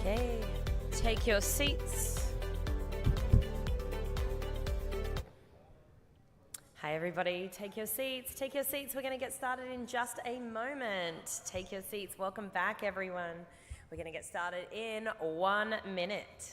Okay, take your seats. Hi everybody, take your seats, take your seats. We're going to get started in just a moment. Take your seats. Welcome back everyone. We're going to get started in 1 minute.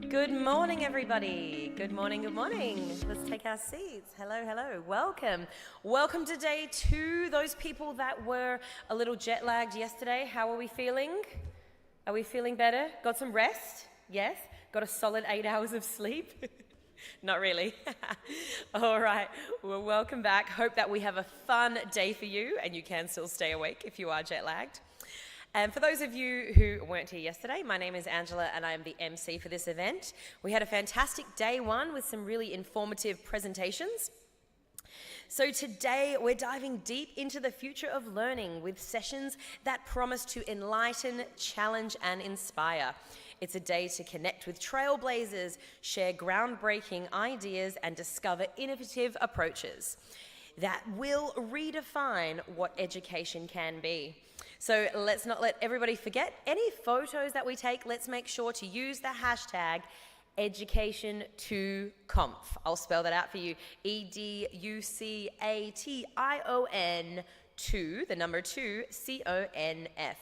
Good morning, everybody. Good morning, good morning. Let's take our seats. Hello, hello. Welcome. Welcome to day 2. Those people that were a little jet lagged yesterday, how are we feeling? Are we feeling better? Got some rest? Yes? Got a solid 8 hours of sleep? Not really. All right. Well, welcome back. Hope that we have a fun day for you and you can still stay awake if you are jet lagged. And for those of you who weren't here yesterday, my name is Angela and I am the MC for this event. We had a fantastic day 1 with some really informative presentations. So today we're diving deep into the future of learning with sessions that promise to enlighten, challenge, and inspire. It's a day to connect with trailblazers, share groundbreaking ideas, and discover innovative approaches that will redefine what education can be. So let's not let everybody forget any photos that we take. Let's make sure to use the hashtag Education2Conf. I'll spell that out for you. EDUCATION 2, the number 2, CONF.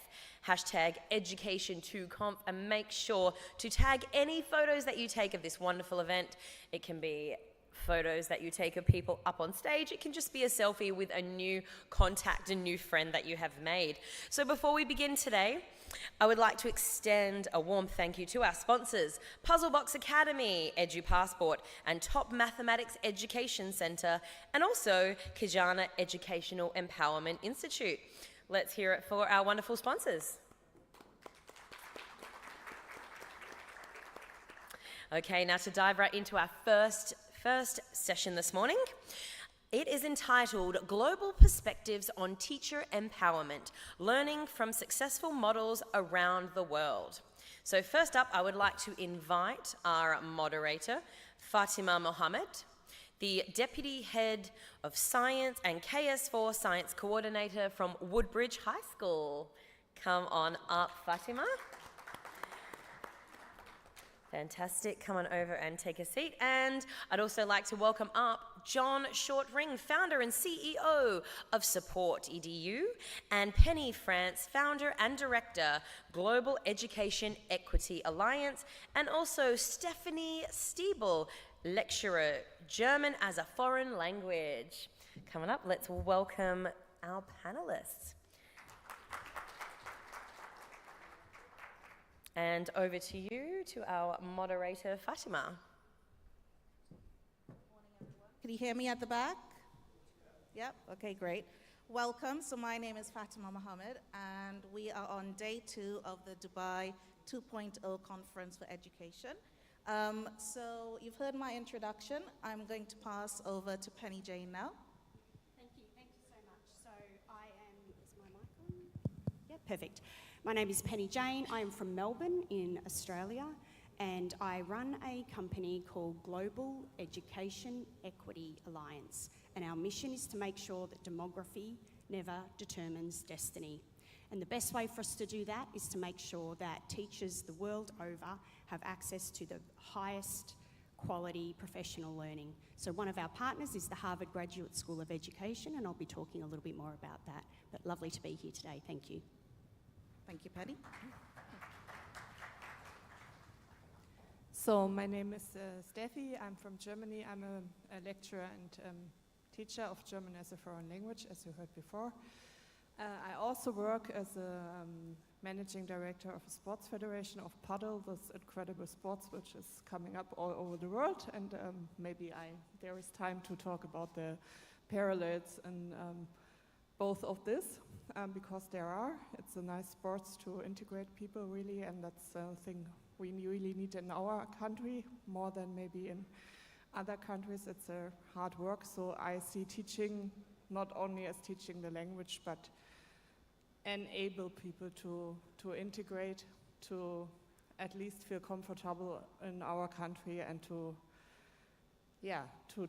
Hashtag Education2Conf, and make sure to tag any photos that you take of this wonderful event. It can be photos that you take of people up on stage. It can just be a selfie with a new contact, a new friend that you have made. So before we begin today, I would like to extend a warm thank you to our sponsors, Puzzlebox Academy, EduPassport, and Top Mathematics Education Centre, and also Kijana Educational Empowerment Institute. Let's hear it for our wonderful sponsors. Okay, now to dive right into our first session this morning. It is entitled Global Perspectives on Teacher Empowerment, Learning from Successful Models Around the World. So first up, I would like to invite our moderator, Fatima Mohammed, the Deputy Head of Science and KS4 Science Coordinator from Woodbridge High School. Come on up, Fatima. Fantastic. Come on over and take a seat. And I'd also like to welcome up John Shortring, founder and CEO of Support EDU, and Penny France, founder and director, Global Education Equity Alliance, and also Stephanie Stiebel, lecturer, German as a foreign language. Coming up, let's welcome our panelists. And over to you, to our moderator, Fatima. Morning, everyone. Can you hear me at the back? Yep, okay, great. Welcome. So my name is Fatima Mohammed, and we are on day 2 of the Dubai 2.0 Conference for Education. So you've heard my introduction. I'm going to pass over to Penny Jane now. Thank you so much. So I am, is my mic on? Yeah, perfect. My name is Penny Jane. I am from Melbourne in Australia, and I run a company called Global Education Equity Alliance, and our mission is to make sure that demography never determines destiny. And the best way for us to do that is to make sure that teachers the world over have access to the highest quality professional learning. So one of our partners is the Harvard Graduate School of Education, and I'll be talking a little bit more about that. But lovely to be here today. Thank you. Thank you, Penny. So my name is Steffi. I'm from Germany. I'm a lecturer and teacher of German as a foreign language, as you heard before. I also work as a managing director of a sports federation of paddle, this incredible sports which is coming up all over the world, and maybe there is time to talk about the parallels in both of this. Because there are. It's a nice sport to integrate people really, and that's something we really need in our country more than maybe in other countries. It's a hard work, so I see teaching not only as teaching the language, but enable people to integrate, to at least feel comfortable in our country, and to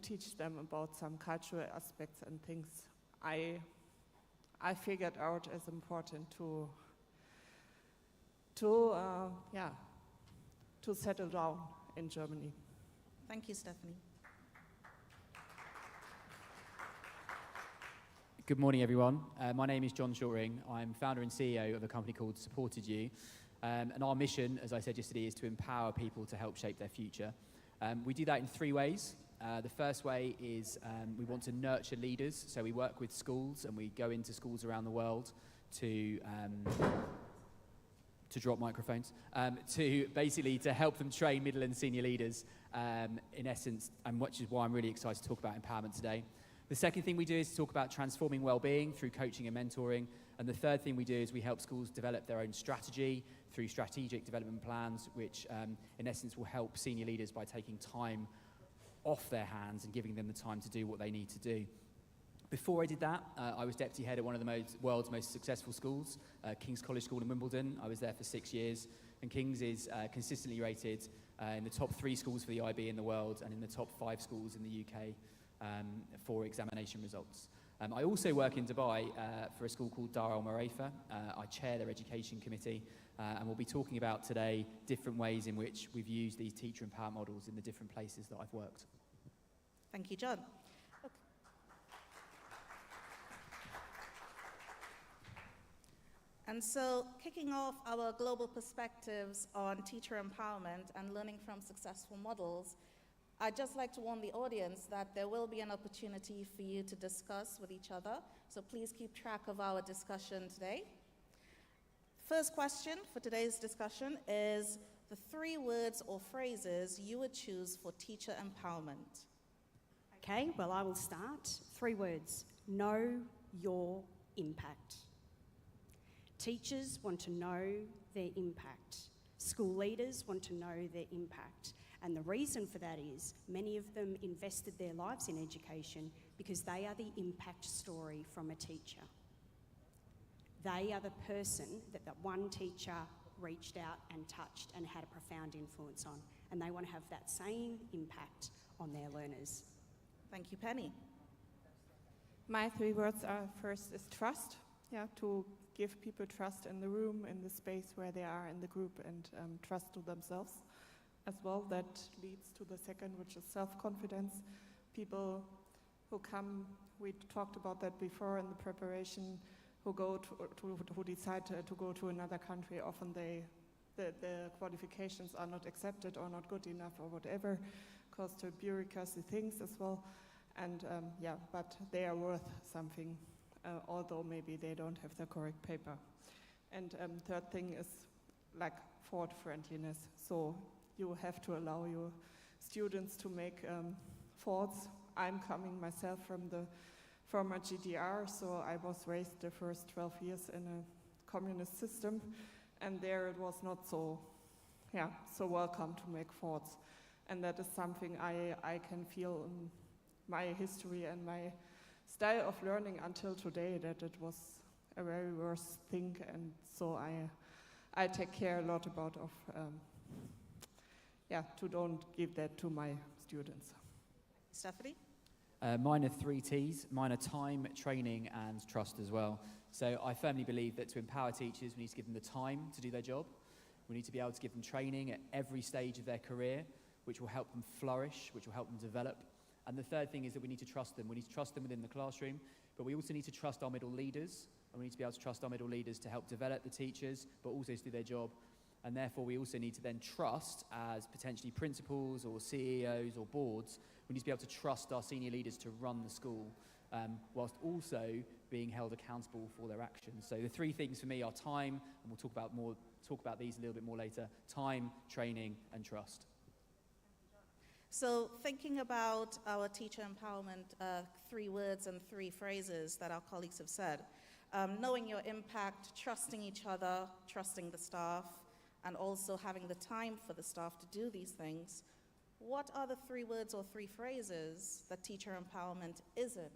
teach them about some cultural aspects and things I figured out as important to settle down in Germany. Thank you, Stephanie. Good morning, everyone. My name is John Shortring. I'm founder and CEO of a company called Support EDU. And our mission, as I said yesterday, is to empower people to help shape their future. We do that in 3 ways. The first way is we want to nurture leaders, so we work with schools and we go into schools around the world to drop microphones, to help them train middle and senior leaders, in essence, and which is why I'm really excited to talk about empowerment today. The second thing we do is talk about transforming well-being through coaching and mentoring, and the third thing we do is we help schools develop their own strategy through strategic development plans, which in essence will help senior leaders by taking time off their hands and giving them the time to do what they need to do. Before I did that, I was deputy head at one of the world's most successful schools, King's College School in Wimbledon. I was there for 6 years, and King's is consistently rated in the top 3 schools for the IB in the world and in the top 5 schools in the UK for examination results. I also work in Dubai for a school called Dar Al Murayfa. I chair their education committee, and we'll be talking about today different ways in which we've used these teacher empowerment models in the different places that I've worked. Thank you, John. And so, kicking off our global perspectives on teacher empowerment and learning from successful models, I'd just like to warn the audience that there will be an opportunity for you to discuss with each other, so please keep track of our discussion today. First question for today's discussion is the 3 words or phrases you would choose for teacher empowerment. Okay, well, I will start. 3 words. Know your impact. Teachers want to know their impact. School leaders want to know their impact. And the reason for that is many of them invested their lives in education because they are the impact story from a teacher. They are the person that one teacher reached out and touched and had a profound influence on. And they want to have that same impact on their learners. Thank you, Penny. My 3 words are, first is trust, to give people trust in the room, in the space where they are in the group, and trust to themselves as well. That leads to the second, which is self-confidence. People who come, we talked about that before in the preparation, who decide to go to another country, often the qualifications are not accepted or not good enough or whatever, cause to bureaucracy things as well. And but they are worth something, although maybe they don't have the correct paper. And third thing is like forward friendliness. So you have to allow your students to make thoughts. I'm coming myself from the former GDR, so I was raised the first 12 years in a communist system, and there it was not so welcome to make thoughts. And that is something I can feel in my history and my style of learning until today, that it was a very worse thing, and so I take care a lot about to don't give that to my students. Stephanie? Mine are 3 T's. Mine are time, training, and trust as well. So I firmly believe that to empower teachers, we need to give them the time to do their job. We need to be able to give them training at every stage of their career, which will help them flourish, which will help them develop. And the third thing is that we need to trust them. We need to trust them within the classroom, but we also need to trust our middle leaders, and we need to be able to trust our middle leaders to help develop the teachers, but also to do their job. And therefore, we also need to then trust, as potentially principals or CEOs or boards, we need to be able to trust our senior leaders to run the school, whilst also being held accountable for their actions. So the 3 things for me are time, and we'll talk about these a little bit more later: time, training, and trust. So thinking about our teacher empowerment, 3 words and 3 phrases that our colleagues have said, knowing your impact, trusting each other, trusting the staff, and also having the time for the staff to do these things, what are the 3 words or 3 phrases that teacher empowerment isn't?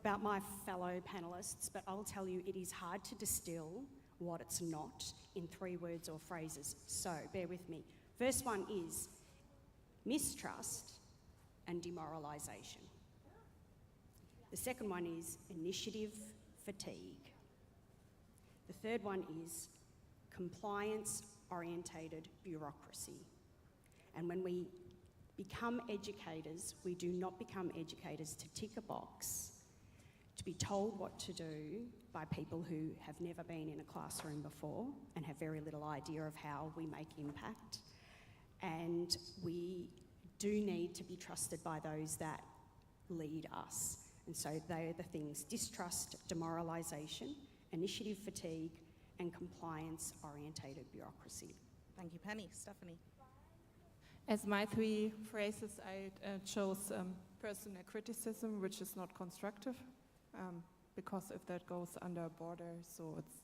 About my fellow panelists, but I'll tell you it is hard to distill what it's not in 3 words or phrases. So bear with me. First one is mistrust and demoralisation. The second one is initiative fatigue. The third one is compliance-orientated bureaucracy. And when we become educators, we do not become educators to tick a box, to be told what to do by people who have never been in a classroom before and have very little idea of how we make impact. And we do need to be trusted by those that lead us. And so they are the things: distrust, demoralisation, initiative fatigue, and compliance-orientated bureaucracy. Thank you, Penny. Stephanie? As my 3 phrases, I chose personal criticism, which is not constructive, because if that goes under a border, so it's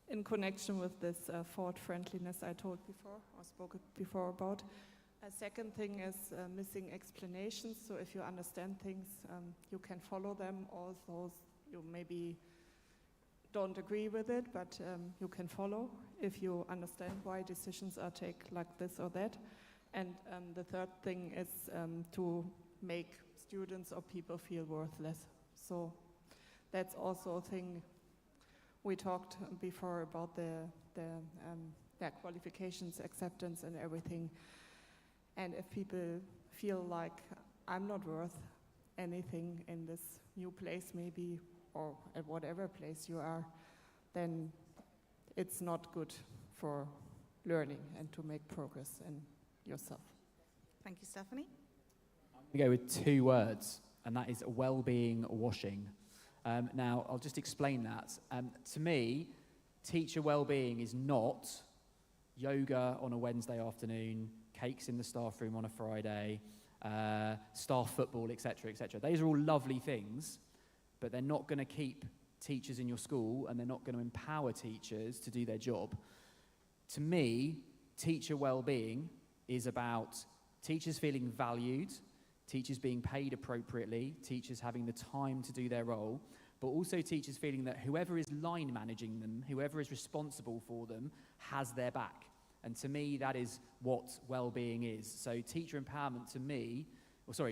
in connection with this forward friendliness I told before, or spoke before about. A second thing is missing explanations. So if you understand things, you can follow them. Also, you maybe don't agree with it, but you can follow if you understand why decisions are taken like this or that. And the third thing is to make students or people feel worthless. So that's also a thing we talked before about their qualifications, acceptance, and everything. And if people feel like I'm not worth anything in this new place maybe, or at whatever place you are, then it's not good for learning and to make progress in yourself. Thank you, Stephanie. I'm going to go with 2 words, and that is well-being washing. Now, I'll just explain that. To me, teacher well-being is not yoga on a Wednesday afternoon, cakes in the staff room on a Friday, staff football, etc., etc. Those are all lovely things, but they're not going to keep teachers in your school, and they're not going to empower teachers to do their job. To me, teacher well-being is about teachers feeling valued, teachers being paid appropriately, teachers having the time to do their role, but also teachers feeling that whoever is line managing them, whoever is responsible for them, has their back. And to me, that is what well-being is. So teacher empowerment to me,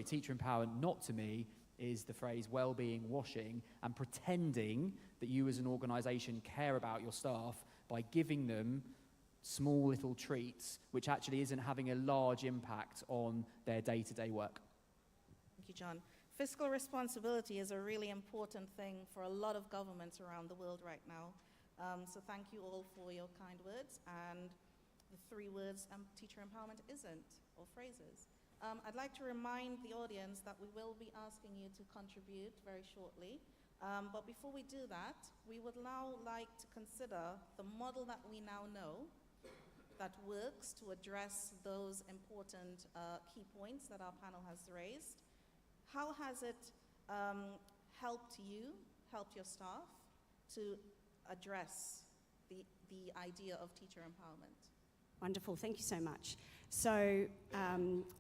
teacher empowerment not to me, is the phrase well-being washing and pretending that you as an organisation care about your staff by giving them small little treats, which actually isn't having a large impact on their day-to-day work. Thank you, John. Fiscal responsibility is a really important thing for a lot of governments around the world right now. So thank you all for your kind words. And the 3 words teacher empowerment isn't, or phrases. I'd like to remind the audience that we will be asking you to contribute very shortly. But before we do that, we would now like to consider the model that we now know that works to address those important key points that our panel has raised. How has it helped you, helped your staff to address the idea of teacher empowerment? Wonderful, thank you so much. So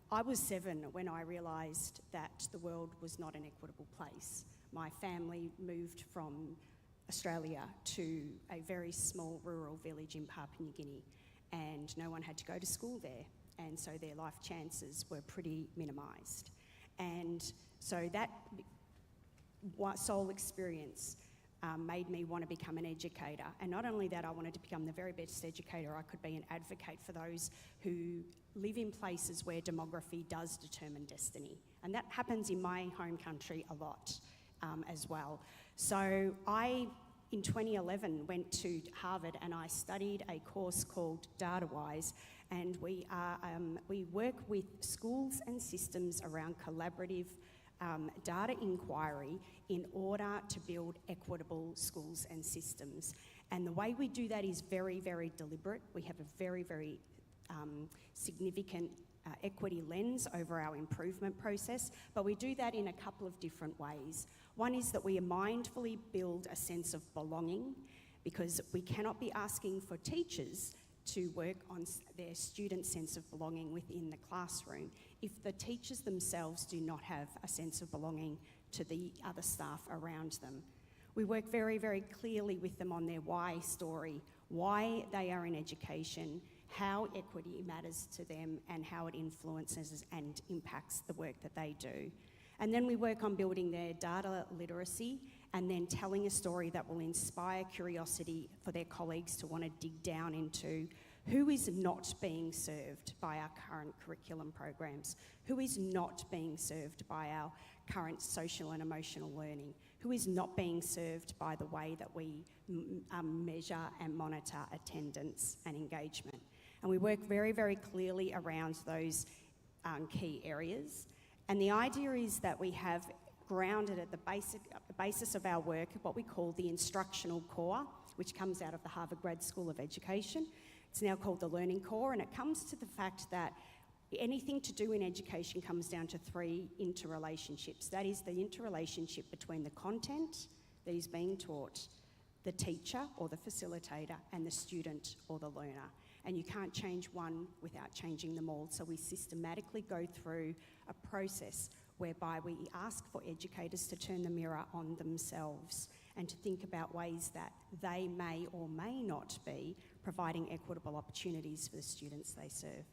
I was 7 when I realised that the world was not an equitable place. My family moved from Australia to a very small rural village in Papua New Guinea, and no one had to go to school there, and so their life chances were pretty minimised. And so that sole experience made me want to become an educator. And not only that, I wanted to become the very best educator I could be, an advocate for those who live in places where demography does determine destiny. And that happens in my home country a lot as well. So I, in 2011, went to Harvard and I studied a course called DataWise, and we work with schools and systems around collaborative data inquiry in order to build equitable schools and systems. And the way we do that is very, very deliberate. We have a very, very significant equity lens over our improvement process, but we do that in a couple of different ways. One is that we mindfully build a sense of belonging, because we cannot be asking for teachers to work on their students' sense of belonging within the classroom if the teachers themselves do not have a sense of belonging to the other staff around them. We work very, very clearly with them on their why story, why they are in education, how equity matters to them, and how it influences and impacts the work that they do. And then we work on building their data literacy and then telling a story that will inspire curiosity for their colleagues to want to dig down into who is not being served by our current curriculum programs, who is not being served by our current social and emotional learning, who is not being served by the way that we measure and monitor attendance and engagement. And we work very, very clearly around those key areas. And the idea is that we have grounded at the basis of our work what we call the instructional core, which comes out of the Harvard Grad School of Education. It's now called the Learning Core, and it comes to the fact that anything to do in education comes down to 3 interrelationships. That is the interrelationship between the content that is being taught, the teacher or the facilitator, and the student or the learner. and you can't change one without changing them all. So we systematically go through a process whereby we ask for educators to turn the mirror on themselves and to think about ways that they may or may not be providing equitable opportunities for the students they serve.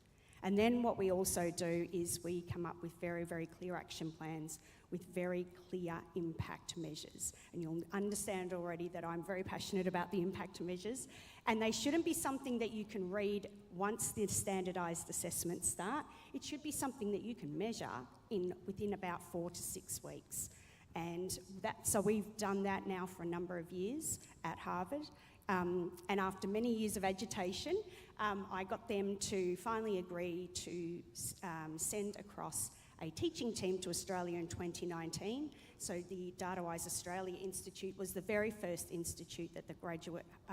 And then what we also do is we come up with very, very clear action plans with very clear impact measures. And you'll understand already that I'm very passionate about the impact measures. And they shouldn't be something that you can read once the standardised assessments start. It should be something that you can measure within about 4 to 6 weeks. And so we've done that now for a number of years at Harvard. And after many years of agitation, I got them to finally agree to send across a teaching team to Australia in 2019. So the DataWise Australia Institute was the very first institute that the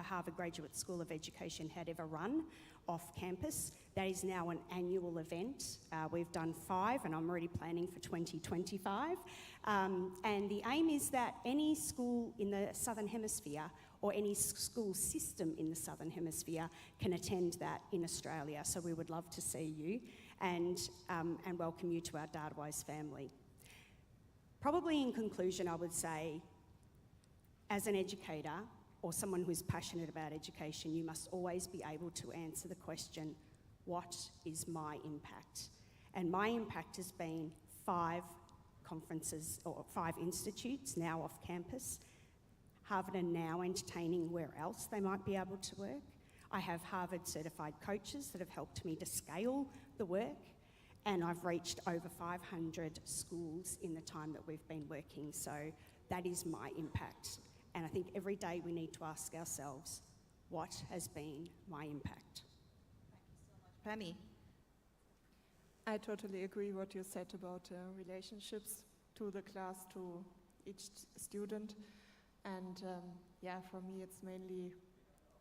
Harvard Graduate School of Education had ever run off campus. That is now an annual event. We've done 5 and I'm already planning for 2025. And the aim is that any school in the Southern Hemisphere or any school system in the Southern Hemisphere can attend that in Australia. So we would love to see you and welcome you to our DataWise family. Probably in conclusion, I would say, as an educator or someone who's passionate about education, you must always be able to answer the question, what is my impact? And my impact has been 5 conferences or 5 institutes now off campus. Harvard are now entertaining where else they might be able to work. I have Harvard certified coaches that have helped me to scale the work, and I've reached over 500 schools in the time that we've been working. So that is my impact. And I think every day we need to ask ourselves, what has been my impact? Thank you so much. Penny? I totally agree what you said about relationships to the class, to each student. And yeah, for me it's mainly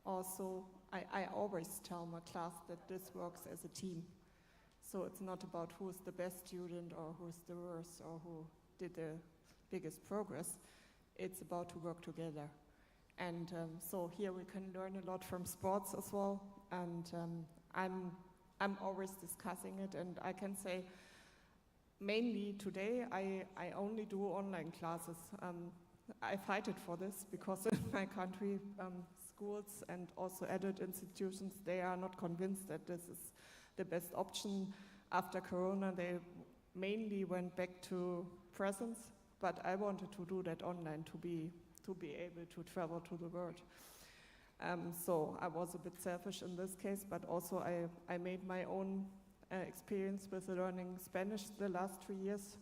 also, I always tell my class that this works as a team. So it's not about who's the best student or who's the worst or who did the biggest progress. It's about to work together. And so here we can learn a lot from sports as well. And I'm always discussing it, and I can say mainly today I only do online classes. I fight it for this because in my country, schools and also adult institutions, they are not convinced that this is the best option. After Corona, they mainly went back to presence, but I wanted to do that online to be able to travel to the world. So I was a bit selfish in this case, but also I made my own experience with learning Spanish the last 3 years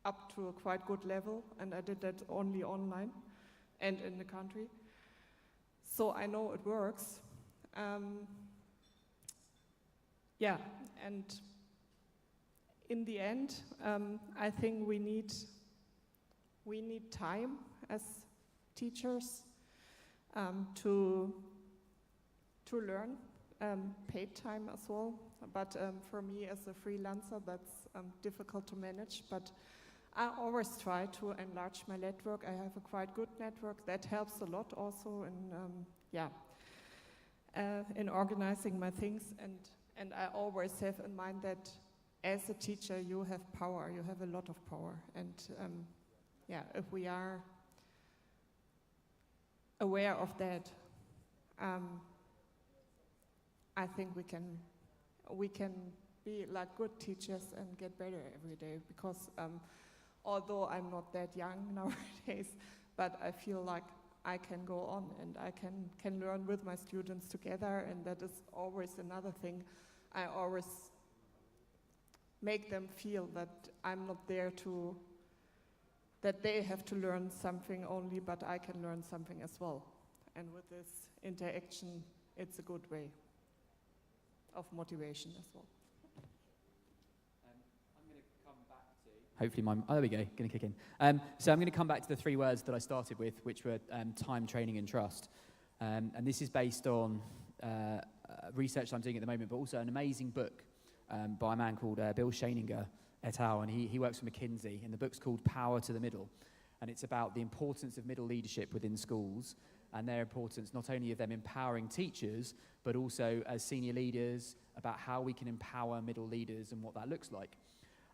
up to a quite good level, and I did that only online and in the country. So I know it works. Yeah, and in the end, I think we need time as teachers to learn, paid time as well. But for me as a freelancer, that's difficult to manage. But I always try to enlarge my network. I have a quite good network. That helps a lot also in organizing my things. And I always have in mind that as a teacher, you have power. You have a lot of power. And if we are aware of that, I think we can be like good teachers and get better every day, because although I'm not that young nowadays, but I feel like I can go on and I can learn with my students together, and that is always another thing. I always make them feel that I'm not there that they have to learn something only, but I can learn something as well. And with this interaction, it's a good way of motivation as well. I'm going to come back to... Hopefully there we go, going to kick in. So I'm going to come back to the 3 words that I started with, which were time, training and trust. And this is based on research I'm doing at the moment, but also an amazing book by a man called Bill Shaninger et al. And he works for McKinsey, and the book's called Power to the Middle. and it's about the importance of middle leadership within schools and their importance, not only of them empowering teachers, but also as senior leaders, about how we can empower middle leaders and what that looks like.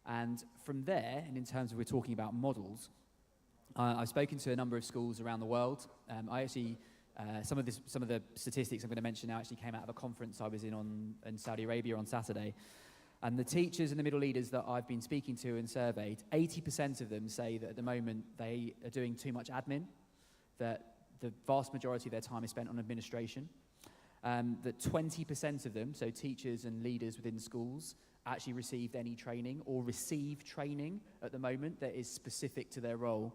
And from there, and in terms of we're talking about models, I've spoken to a number of schools around the world. Some of the statistics I'm going to mention now actually came out of a conference I was in Saudi Arabia on Saturday. And the teachers and the middle leaders that I've been speaking to and surveyed, 80% of them say that at the moment they are doing too much admin, that the vast majority of their time is spent on administration, that 20% of them, so teachers and leaders within schools, actually received any training or receive training at the moment that is specific to their role,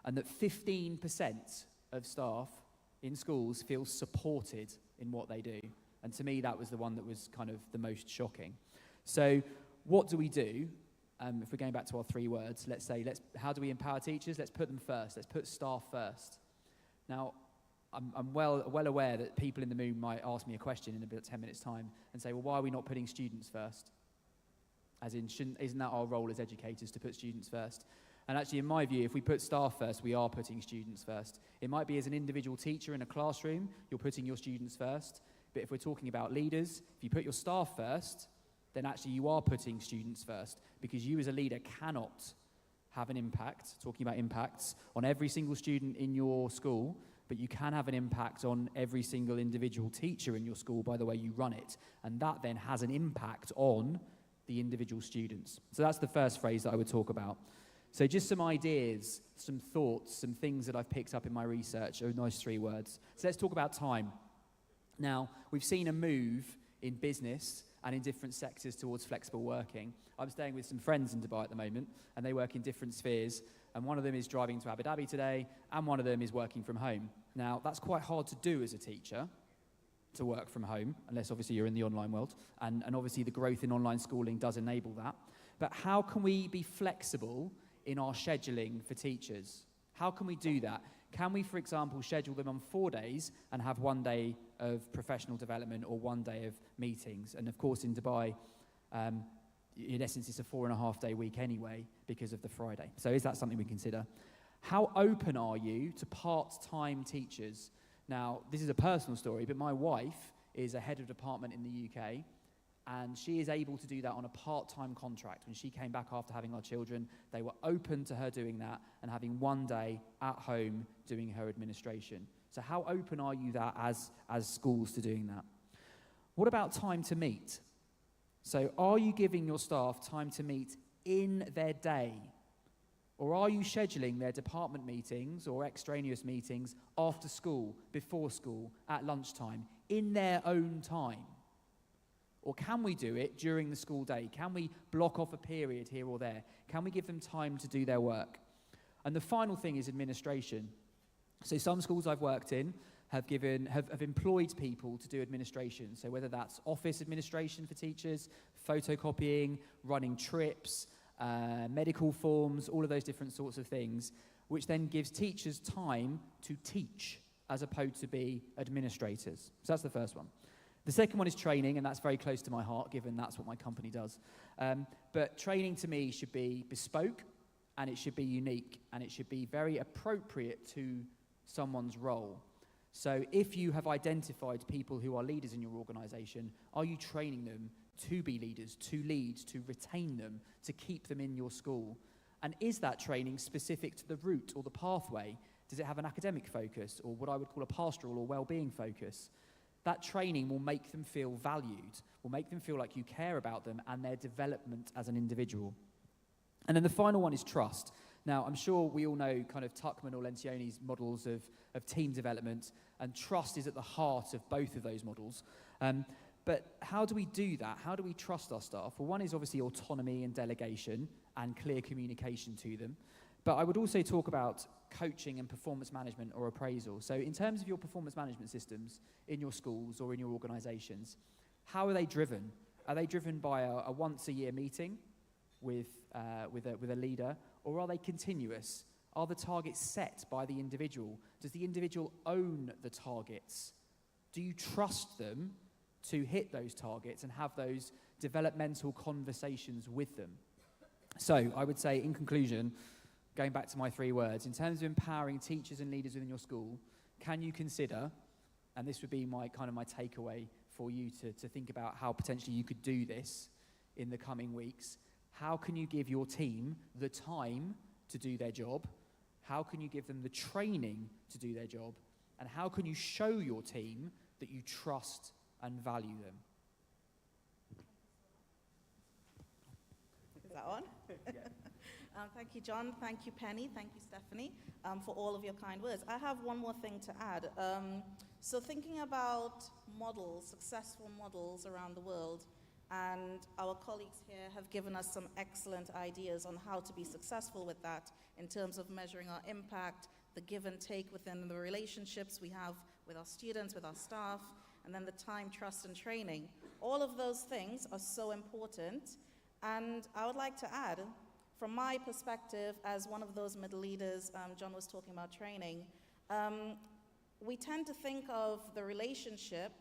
and that 15% of staff in schools feel supported in what they do. And to me, that was the one that was kind of the most shocking. So what do we do? If we're going back to our 3 words, how do we empower teachers? Let's put them first. Let's put staff first. Now, I'm well aware that people in the room might ask me a question in about 10 minutes' time and say, well, why are we not putting students first? As in, isn't that our role as educators to put students first? And actually, in my view, if we put staff first, we are putting students first. It might be as an individual teacher in a classroom, you're putting your students first. But if we're talking about leaders, if you put your staff first, then actually you are putting students first, because you as a leader cannot have an impact, talking about impacts, on every single student in your school, but you can have an impact on every single individual teacher in your school by the way you run it. And that then has an impact on the individual students. So that's the first phrase that I would talk about. So just some ideas, some thoughts, some things that I've picked up in my research, nice 3 words. So let's talk about time. Now, we've seen a move in business and in different sectors towards flexible working. I'm staying with some friends in Dubai at the moment, and they work in different spheres, and one of them is driving to Abu Dhabi today, and one of them is working from home. Now, that's quite hard to do as a teacher, to work from home, unless obviously you're in the online world, and obviously the growth in online schooling does enable that. But how can we be flexible in our scheduling for teachers? How can we do that? Can we, for example, schedule them on 4 days and have 1 day of professional development or 1 day of meetings? And of course, in Dubai, in essence, it's a 4.5-day week anyway because of the Friday. So is that something we consider? How open are you to part-time teachers? Now, this is a personal story, but my wife is a head of department in the UK, and she is able to do that on a part-time contract. When she came back after having our children, they were open to her doing that and having 1 day at home doing her administration. So how open are you that as schools to doing that? What about time to meet? So are you giving your staff time to meet in their day? Or are you scheduling their department meetings or extraneous meetings after school, before school, at lunchtime, in their own time? Or can we do it during the school day? Can we block off a period here or there? Can we give them time to do their work? And the final thing is administration. So some schools I've worked in have employed people to do administration. So whether that's office administration for teachers, photocopying, running trips, medical forms, all of those different sorts of things, which then gives teachers time to teach as opposed to be administrators. So that's the first one. The second one is training, and that's very close to my heart, given that's what my company does. But training to me should be bespoke, and it should be unique, and it should be very appropriate to someone's role. So if you have identified people who are leaders in your organization, are you training them to be leaders, to lead, to retain them, to keep them in your school? And is that training specific to the route or the pathway? Does it have an academic focus, or what I would call a pastoral or well-being focus? That training will make them feel valued, will make them feel like you care about them and their development as an individual. And then the final one is trust. Now, I'm sure we all know kind of Tuckman or Lencioni's models of team development, and trust is at the heart of both of those models. But how do we do that? How do we trust our staff? Well, one is obviously autonomy and delegation and clear communication to them. But I would also talk about coaching and performance management or appraisal. So in terms of your performance management systems in your schools or in your organizations, how are they driven? Are they driven by a once-a-year meeting with a leader, or are they continuous? Are the targets set by the individual? Does the individual own the targets? Do you trust them to hit those targets and have those developmental conversations with them? So I would say, in conclusion, going back to my 3 words, in terms of empowering teachers and leaders within your school, can you consider, and this would be my takeaway for you to think about how potentially you could do this in the coming weeks, how can you give your team the time to do their job? How can you give them the training to do their job? And how can you show your team that you trust and value them? Is that on? Thank you, John. Thank you, Penny. Thank you, Stephanie, for all of your kind words. I have one more thing to add. So thinking about models, successful models around the world, and our colleagues here have given us some excellent ideas on how to be successful with that in terms of measuring our impact, the give and take within the relationships we have with our students, with our staff, and then the time, trust, and training. All of those things are so important. And I would like to add, from my perspective as one of those middle leaders, John was talking about training, we tend to think of the relationship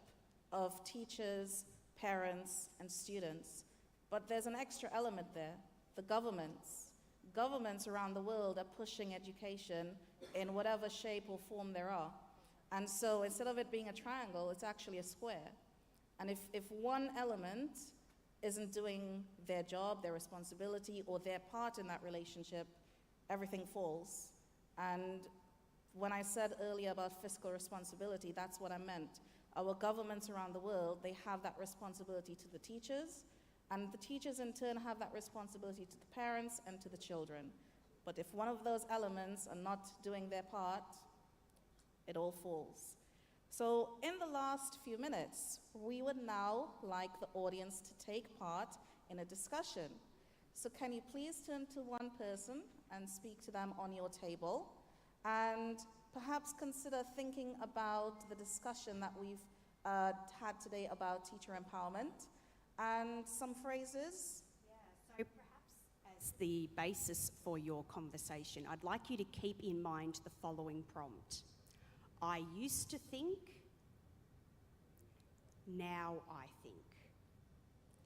of teachers, parents, and students, but there's an extra element there, the governments. Governments around the world are pushing education in whatever shape or form there are. And so instead of it being a triangle, it's actually a square. And if one element isn't doing their job, their responsibility, or their part in that relationship, everything falls. And when I said earlier about fiscal responsibility, that's what I meant. Our governments around the world, they have that responsibility to the teachers, and the teachers in turn have that responsibility to the parents and to the children. But if one of those elements are not doing their part, it all falls. So in the last few minutes, we would now like the audience to take part in a discussion. So can you please turn to one person and speak to them on your table, and perhaps consider thinking about the discussion that we've had today about teacher empowerment and some phrases. So perhaps as the basis for your conversation, I'd like you to keep in mind the following prompt. I used to think, now I think.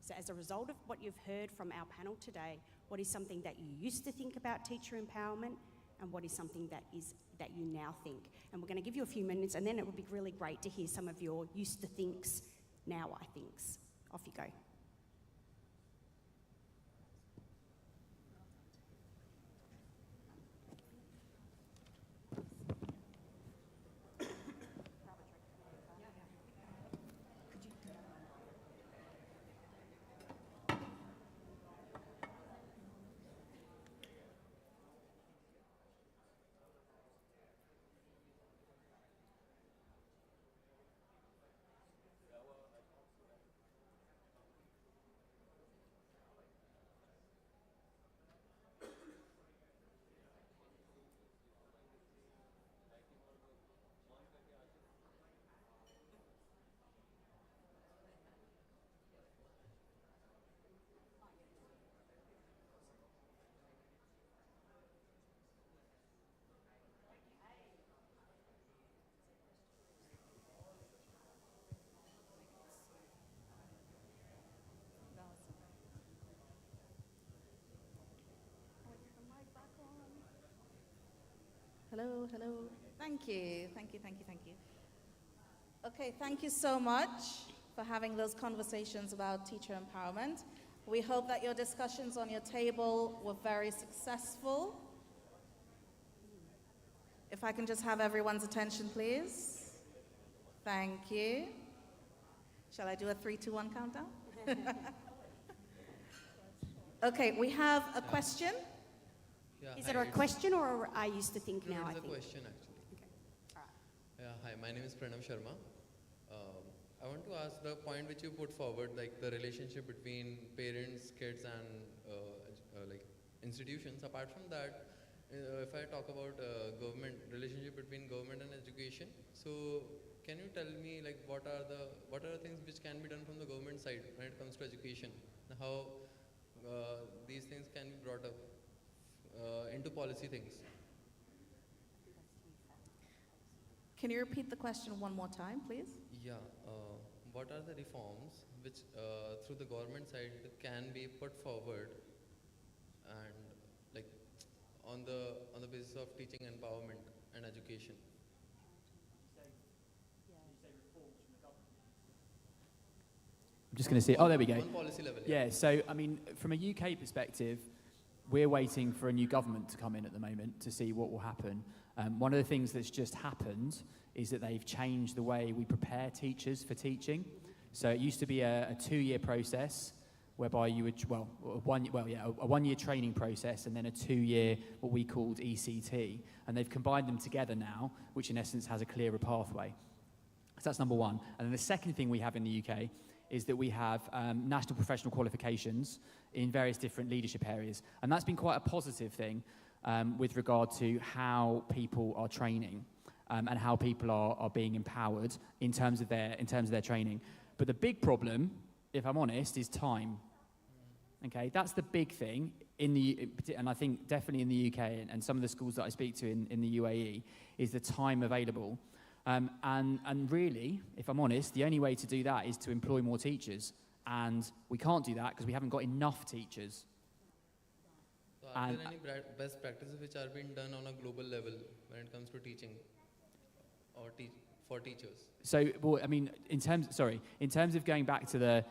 So as a result of what you've heard from our panel today, what is something that you used to think about teacher empowerment, and what is something that you now think? And we're going to give you a few minutes, and then it would be really great to hear some of your used to thinks, now I thinks. Off you go. Hello, hello. Thank you, thank you, thank you, thank you. Okay, thank you so much for having those conversations about teacher empowerment. We hope that your discussions on your table were very successful. If I can just have everyone's attention, please. Thank you. Shall I do a 3, 2, 1 countdown? Okay, we have a question. Yeah, Is hi, it a it's- question, or I used to think, No, now I it's a think? question actually. Okay. All right. Yeah, hi, my name is Pranav Sharma. I want to ask the point which you put forward, like the relationship between parents, kids, and like institutions. Apart from that, if I talk about government relationship between government and education, so can you tell me like what are the things which can be done from the government side when it comes to education? How these things can be brought up into policy things? Can you repeat the question one more time, please? Yeah, what are the reforms which through the government side can be put forward and like on the basis of teaching empowerment and education. I'm just going to see. Oh, there we go. On policy level. Yeah, so, I mean, from a UK perspective, we're waiting for a new government to come in at the moment to see what will happen. One of the things that's just happened is that they've changed the way we prepare teachers for teaching. So it used to be a 2-year process whereby you would, a 1-year training process and then a 2-year, what we called ECT. And they've combined them together now, which in essence has a clearer pathway. So that's number one. And then the second thing we have in the UK is that we have national professional qualifications in various different leadership areas. And that's been quite a positive thing with regard to how people are training and how people are being empowered in terms of their training. But the big problem, if I'm honest, is time. Okay, that's the big thing and I think definitely in the UK and some of the schools that I speak to in the UAE, is the time available. And really, if I'm honest, the only way to do that is to employ more teachers. And we can't do that because we haven't got enough teachers. So are there any best practices which are being done on a global level when it comes to teaching or for teachers? So, well, I mean, in terms of going back to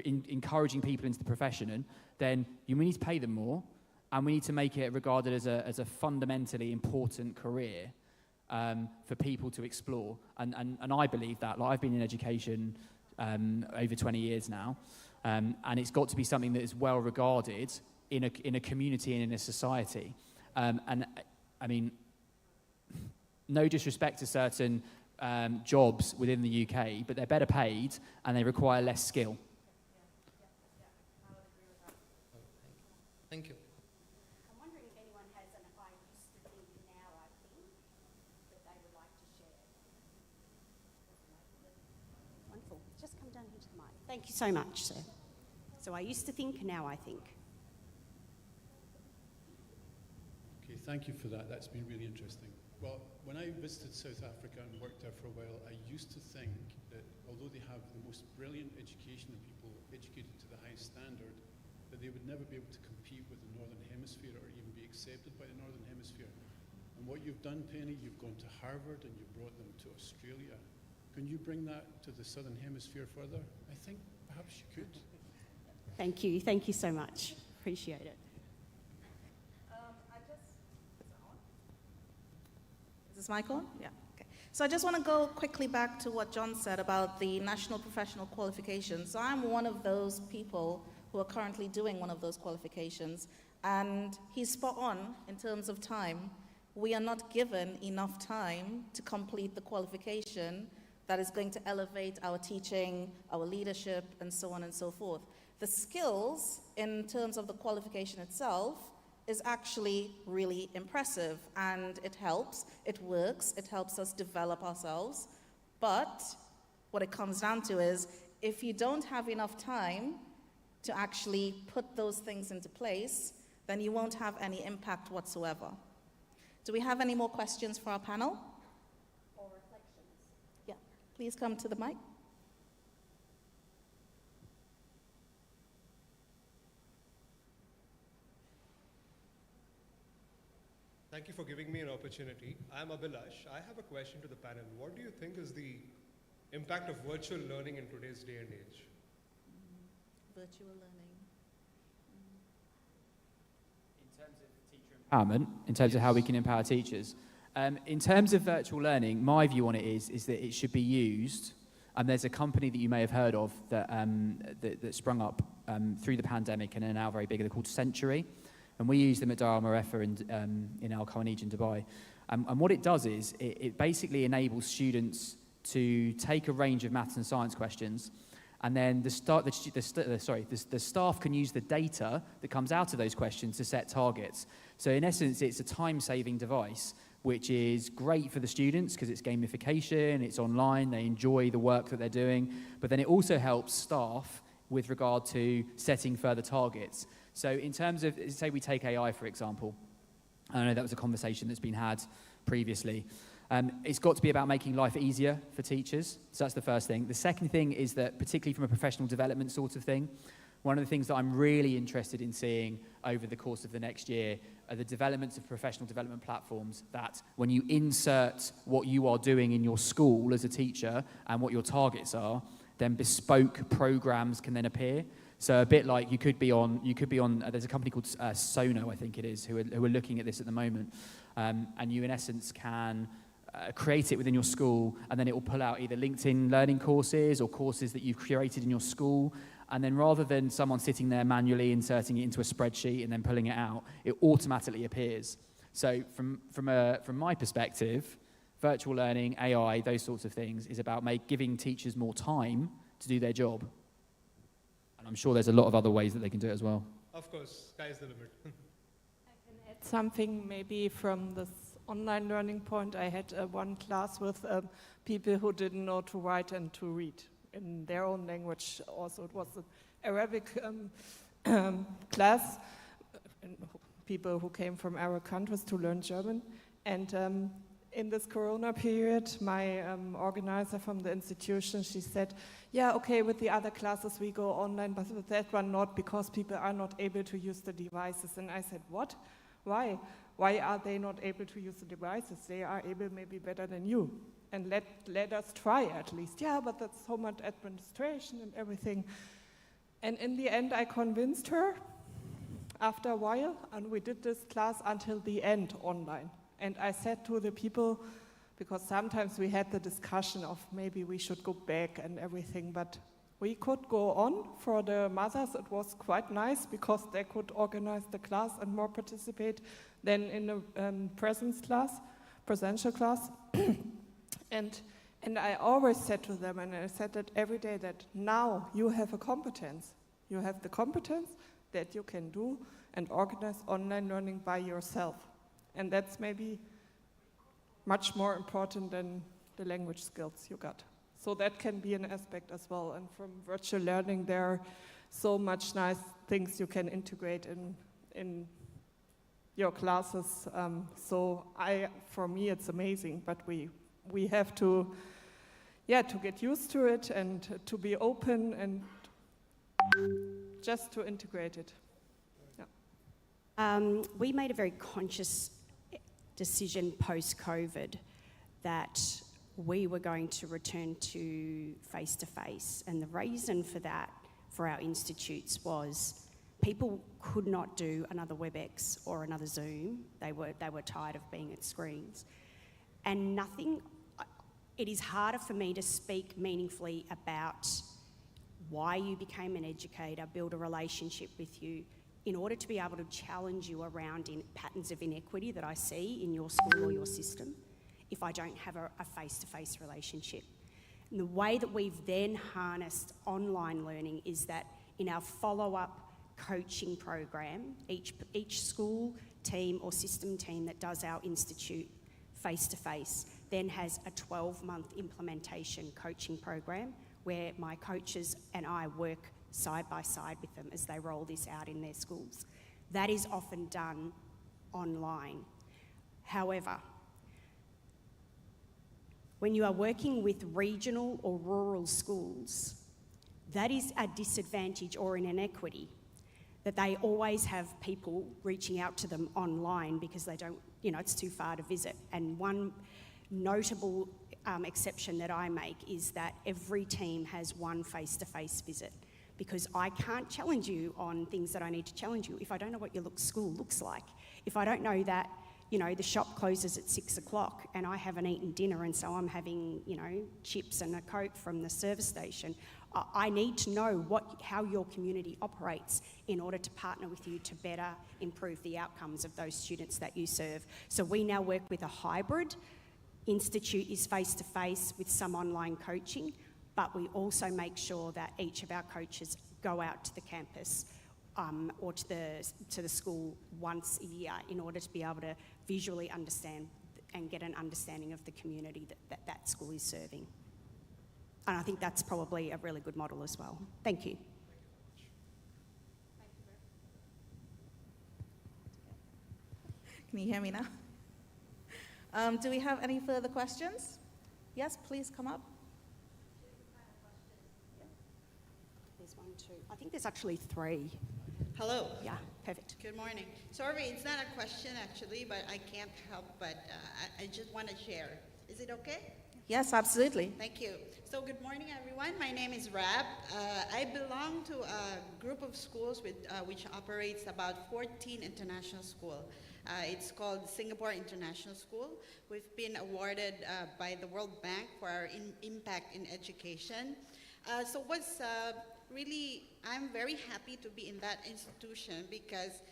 encouraging people into the profession, then we need to pay them more, and we need to make it regarded as a fundamentally important career. For people to explore, and I believe that. Like, I've been in education over 20 years now, and it's got to be something that is well regarded in a community and in a society. And I mean, no disrespect to certain jobs within the UK, but they're better paid and they require less skill. Thank you. I'm wondering if anyone has an I used to think now I think that they would like to share. Wonderful. Just come down here to the mic. Thank you so much, sir. So I used to think, now I think. Okay, thank you for that. That's been really interesting. Well, when I visited South Africa and worked there for a while, I used to think that although they have the most brilliant education and people educated to the highest standard, that they would never be able to compete with the Northern Hemisphere or even be accepted by the Northern Hemisphere. And what you've done, Penny, you've gone to Harvard and you brought them to Australia. Can you bring that to the Southern Hemisphere further? I think perhaps you could. Thank you. Thank you so much. Appreciate it. Is this mic on? Yeah. Okay. So I just want to go quickly back to what John said about the national professional qualifications. So I'm one of those people who are currently doing one of those qualifications, and he's spot on in terms of time. We are not given enough time to complete the qualification that is going to elevate our teaching, our leadership, and so on and so forth. The skills in terms of the qualification itself is actually really impressive, and it helps, it works, it helps us develop ourselves. But what it comes down to is, if you don't have enough time to actually put those things into place, then you won't have any impact whatsoever. Do we have any more questions for our panel? Or reflections? Yeah, please come to the mic. Thank you for giving me an opportunity. I'm Abhilash. I have a question to the panel. What do you think is the impact of virtual learning in today's day and age? Virtual learning. In terms of teacher empowerment, in terms of how we can empower teachers, in terms of virtual learning, my view on it is that it should be used. And there's a company that you may have heard of that sprung up through the pandemic and are now very big. They're called Century. And we use them at Dar Al Marefa in Al Khawanij in Dubai. And what it does is it basically enables students to take a range of maths and science questions, and then the staff can use the data that comes out of those questions to set targets. So in essence, it's a time-saving device, which is great for the students because it's gamification, it's online, they enjoy the work that they're doing, but then it also helps staff with regard to setting further targets. So in terms of, say we take AI, for example, I know that was a conversation that's been had previously. It's got to be about making life easier for teachers. So that's the first thing. The second thing is that, particularly from a professional development sort of thing, One of the things that I'm really interested in seeing over the course of the next year are the developments of professional development platforms that when you insert what you are doing in your school as a teacher and what your targets are, then bespoke programs can then appear. So a bit like you could be on, there's a company called Sono, I think it is, who are looking at this at the moment. And you, in essence, can create it within your school, and then it will pull out either LinkedIn learning courses or courses that you've curated in your school. And then rather than someone sitting there manually inserting it into a spreadsheet and then pulling it out, it automatically appears. So from my perspective, virtual learning, AI, those sorts of things is about giving teachers more time to do their job. And I'm sure there's a lot of other ways that they can do it as well. Of course, sky's the limit. I can add something maybe from this online learning point. I had one class with people who didn't know to write and to read in their own language. Also, it was an Arabic class, people who came from Arab countries to learn German. And in this Corona period, my organizer from the institution, she said, yeah, okay, with the other classes we go online, but with that one not, because people are not able to use the devices. And I said, what? Why? Why are they not able to use the devices? They are able maybe better than you. And let us try at least. Yeah, but that's so much administration and everything. And in the end, I convinced her after a while, and we did this class until the end online. And I said to the people, because sometimes we had the discussion of maybe we should go back and everything, but we could go on. For the mothers, it was quite nice because they could organize the class and more participate than in a presential class. And I always said to them, and I said that every day, that now you have a competence. You have the competence that you can do and organize online learning by yourself. And that's maybe much more important than the language skills you got. So that can be an aspect as well. And from virtual learning, there are so much nice things you can integrate in your classes. So for me, it's amazing, but we have to get used to it and to be open and just to integrate it. Yeah. We made a very conscious decision post-COVID that we were going to return to face-to-face. And the reason for that, for our institutes, was people could not do another WebEx or another Zoom. They were tired of being at screens. And it is harder for me to speak meaningfully about why you became an educator, build a relationship with you, in order to be able to challenge you around patterns of inequity that I see in your school or your system, if I don't have a face-to-face relationship. And the way that we've then harnessed online learning is that in our follow-up coaching program, each school team or system team that does our institute face-to-face then has a 12-month implementation coaching program where my coaches and I work side by side with them as they roll this out in their schools. That is often done online. However, when you are working with regional or rural schools, that is a disadvantage or an inequity, that they always have people reaching out to them online because they don't, it's too far to visit. And one notable exception that I make is that every team has one face-to-face visit, because I can't challenge you on things that I need to challenge you if I don't know what your school looks like. If I don't know that, the shop closes at 6 o'clock and I haven't eaten dinner and so I'm having, chips and a Coke from the service station, I need to know how your community operates in order to partner with you to better improve the outcomes of those students that you serve. So we now work with a hybrid. Institute is face-to-face with some online coaching, but we also make sure that each of our coaches go out to the campus or to the school once a year in order to be able to visually understand and get an understanding of the community that school is serving. And I think that's probably a really good model as well. Thank you. Can you hear me now? Do we have any further questions? Yes, please come up. There's 1, two. I think there's actually three. Hello. Yeah, perfect. Good morning. Sorry, it's not a question actually, but I can't help but I just want to share. Is it okay? Yes, absolutely. Thank you. So good morning, everyone. My name is Rab. I belong to a group of schools which operates about 14 international schools. It's called Singapore International School. We've been awarded by the World Bank for our impact in education. So what's really, I'm very happy to be in that institution because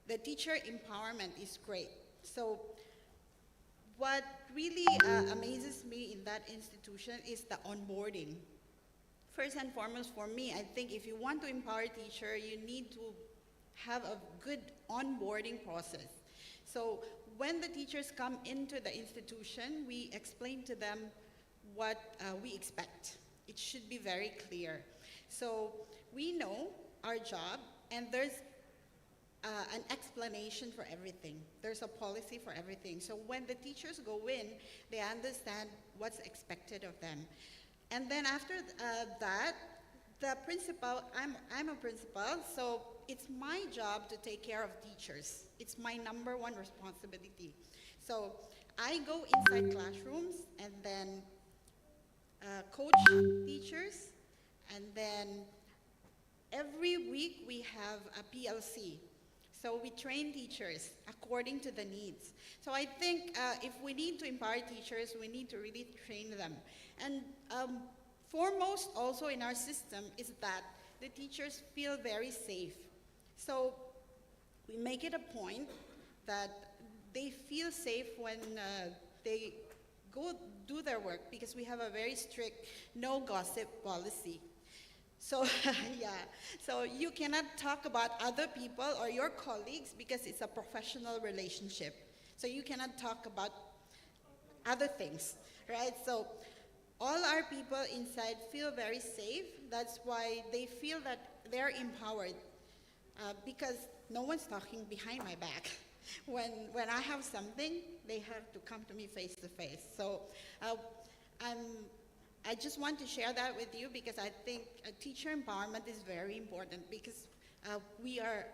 the teacher empowerment is great. So what really amazes me in that institution is the onboarding. First and foremost for me, I think if you want to empower a teacher, you need to have a good onboarding process. So when the teachers come into the institution, we explain to them what we expect. It should be very clear. So we know our job, and there's an explanation for everything. There's a policy for everything. So when the teachers go in, they understand what's expected of them. And then after that, the principal, I'm a principal, so it's my job to take care of teachers. It's my number one responsibility. So I go inside classrooms and then coach teachers, and then every week we have a PLC. So we train teachers according to the needs. So I think if we need to empower teachers, we need to really train them. And foremost also in our system is that the teachers feel very safe. So we make it a point that they feel safe when they go do their work, because we have a very strict no gossip policy. So yeah, so you cannot talk about other people or your colleagues because it's a professional relationship. So you cannot talk about other things, right? So all our people inside feel very safe. That's why they feel that they're empowered because no one's talking behind my back. When I have something, they have to come to me face to face. So I just want to share that with you because I think teacher empowerment is very important because we are,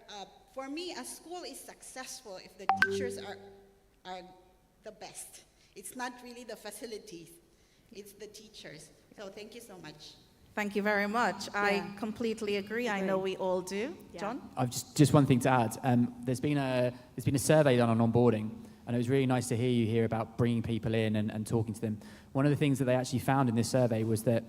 for me, a school is successful if the teachers are the best. It's not really the facilities, it's the teachers. So thank you so much. Thank you very much. I completely agree. I know we all do. Yeah. John? I've just one thing to add. There's been a survey done on onboarding, and it was really nice to hear you hear about bringing people in and talking to them. One of the things that they actually found in this survey was that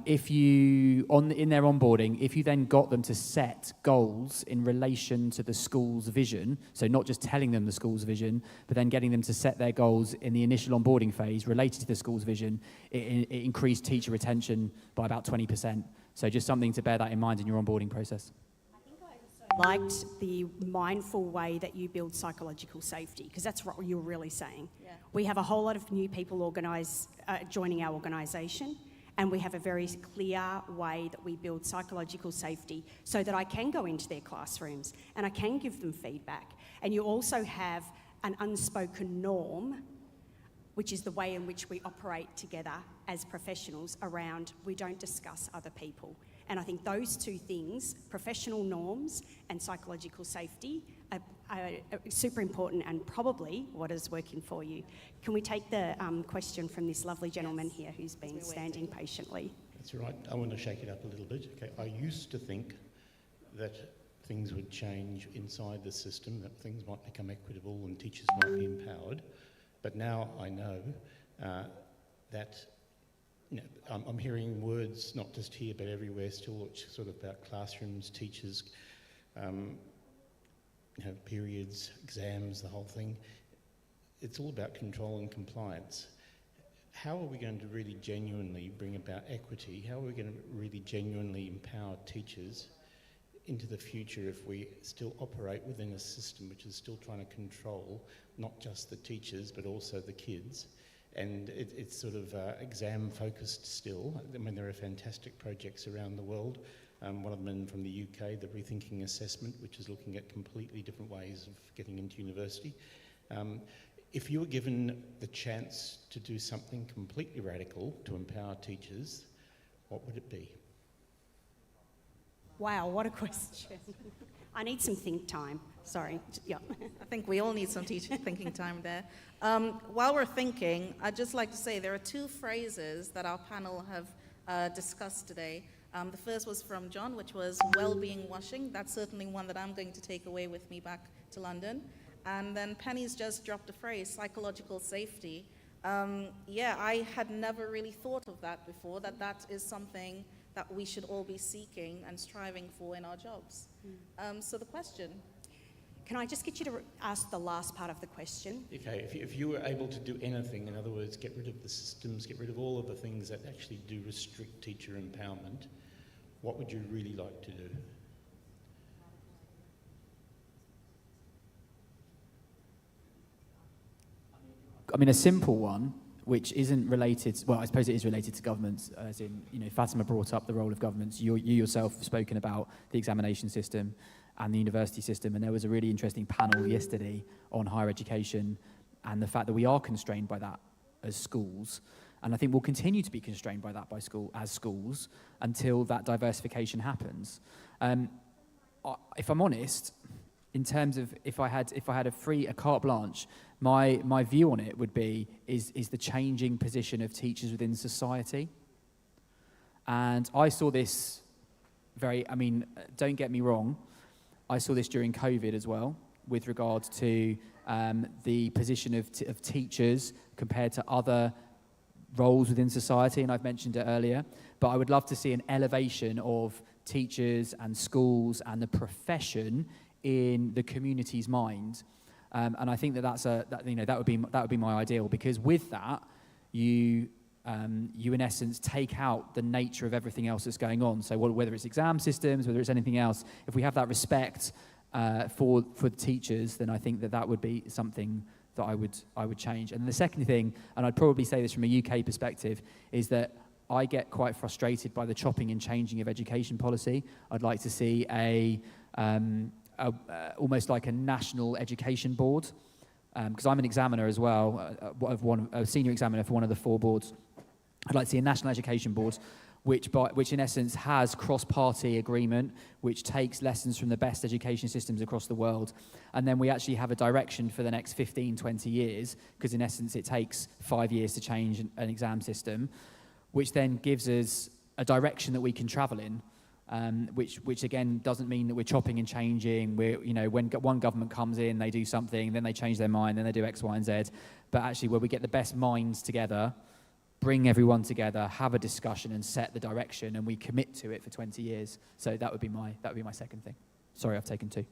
if you, in their onboarding, if you then got them to set goals in relation to the school's vision, so not just telling them the school's vision, but then getting them to set their goals in the initial onboarding phase related to the school's vision, it increased teacher retention by about 20%. So just something to bear that in mind in your onboarding process. Liked the mindful way that you build psychological safety, because that's what you're really saying. Yeah. We have a whole lot of new people joining our organisation, and we have a very clear way that we build psychological safety so that I can go into their classrooms and I can give them feedback. And you also have an unspoken norm, which is the way in which we operate together as professionals around we don't discuss other people. And I think those two things, professional norms and psychological safety, are super important and probably what is working for you. Can we take the question from this lovely gentleman here who's been standing patiently? That's right. I want to shake it up a little bit. Okay. I used to think that things would change inside the system, that things might become equitable and teachers might be empowered. But now I know that I'm hearing words, not just here but everywhere still, which sort of about classrooms, teachers, periods, exams, the whole thing. It's all about control and compliance. How are we going to really genuinely bring about equity? How are we going to really genuinely empower teachers into the future if we still operate within a system which is still trying to control not just the teachers but also the kids? And it's sort of exam focused still. I mean, there are fantastic projects around the world. One of them from the UK, the Rethinking Assessment, which is looking at completely different ways of getting into university. If you were given the chance to do something completely radical to empower teachers, what would it be? Wow, what a question. I need some think time. Sorry. Yeah. I think we all need some thinking time there. While we're thinking, I'd just like to say there are two phrases that our panel have discussed today. The first was from John, which was well-being washing. That's certainly one that I'm going to take away with me back to London. And then Penny's just dropped a phrase, psychological safety. I had never really thought of that before, that is something that we should all be seeking and striving for in our jobs. So the question. Can I just get you to ask the last part of the question? Okay, if you were able to do anything, in other words, get rid of the systems, get rid of all of the things that actually do restrict teacher empowerment, what would you really like to do? I mean, a simple one, which isn't related, well, I suppose it is related to governments, as in, Fatima brought up the role of governments. You yourself have spoken about the examination system and the university system, and there was a really interesting panel yesterday on higher education and the fact that we are constrained by that as schools, and I think we'll continue to be constrained by that as schools until that diversification happens. If I'm honest, in terms of if I had a carte blanche, my view on it would be is the changing position of teachers within society. And I saw this don't get me wrong, I saw this during COVID as well, with regards to the position of teachers compared to other roles within society, and I've mentioned it earlier. But I would love to see an elevation of teachers and schools and the profession in the community's mind, and I think that would be my ideal, because with that you in essence take out the nature of everything else that's going on. So whether it's exam systems, whether it's anything else, if we have that respect for the teachers, then I think that would be something that I would change. And the second thing, and I'd probably say this from a UK perspective, is that I get quite frustrated by the chopping and changing of education policy. I'd like to see almost like a national education board, because I'm an examiner as well, a senior examiner for one of the 4 boards. I'd like to see a national education board which in essence has cross-party agreement, which takes lessons from the best education systems across the world, and then we actually have a direction for the next 15, 20 years, because in essence it takes 5 years to change an exam system, which then gives us a direction that we can travel in. Which again doesn't mean that we're chopping and changing. When one government comes in, they do something, then they change their mind, then they do X, Y, and Z. But actually, where we get the best minds together, bring everyone together, have a discussion, and set the direction, and we commit to it for 20 years. So that would be my second thing. Sorry, I've taken 2.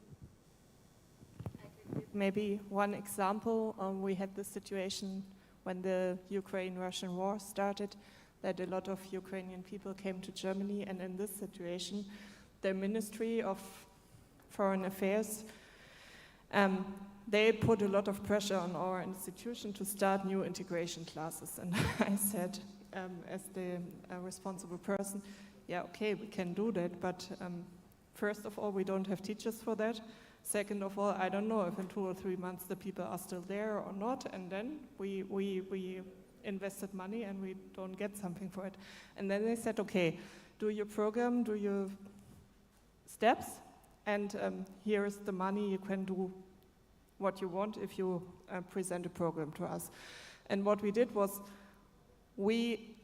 Maybe one example. We had this situation when the Ukraine-Russian war started, that a lot of Ukrainian people came to Germany, and in this situation, the Ministry of Foreign Affairs, they put a lot of pressure on our institution to start new integration classes. And I said, as the responsible person, yeah, okay, we can do that, but first of all, we don't have teachers for that. Second of all, I don't know if in 2 or 3 months the people are still there or not, and then we invested money and we don't get something for it. And then they said, okay, do your program, do your steps, and here is the money, you can do what you want if you present a program to us. And what we did was we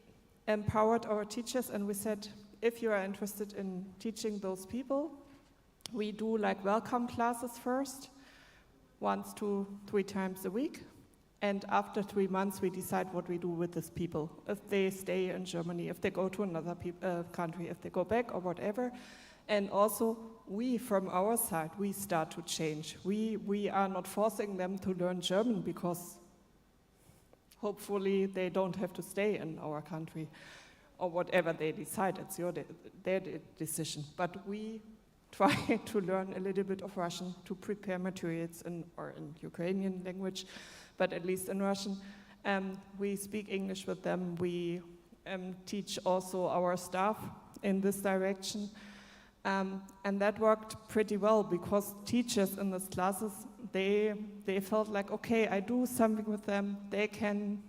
empowered our teachers, and we said, if you are interested in teaching those people, we do like welcome classes first, 1 to 3 times a week. And after 3 months, we decide what we do with these people. If they stay in Germany, if they go to another country, if they go back or whatever. And also, we, from our side, we start to change. We are not forcing them to learn German, because hopefully they don't have to stay in our country or whatever they decide. It's their decision. But we try to learn a little bit of Russian to prepare materials in Ukrainian language, but at least in Russian. We speak English with them. We teach also our staff in this direction. And that worked pretty well, because teachers in these classes, they felt like, okay, I do something with them. They can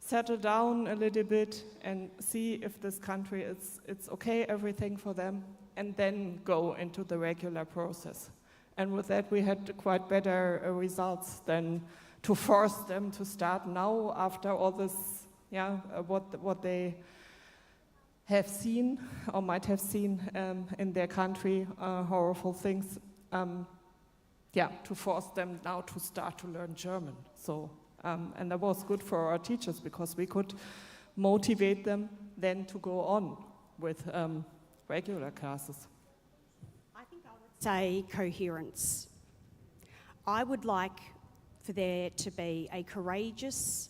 settle down a little bit and see if this country it's okay, everything for them, and then go into the regular process. And with that, we had quite better results than to force them to start now after all this, what they have seen or might have seen in their country, horrible things. To force them now to start to learn German. So, and that was good for our teachers because we could motivate them then to go on with regular classes. I think I would say coherence. I would like for there to be a courageous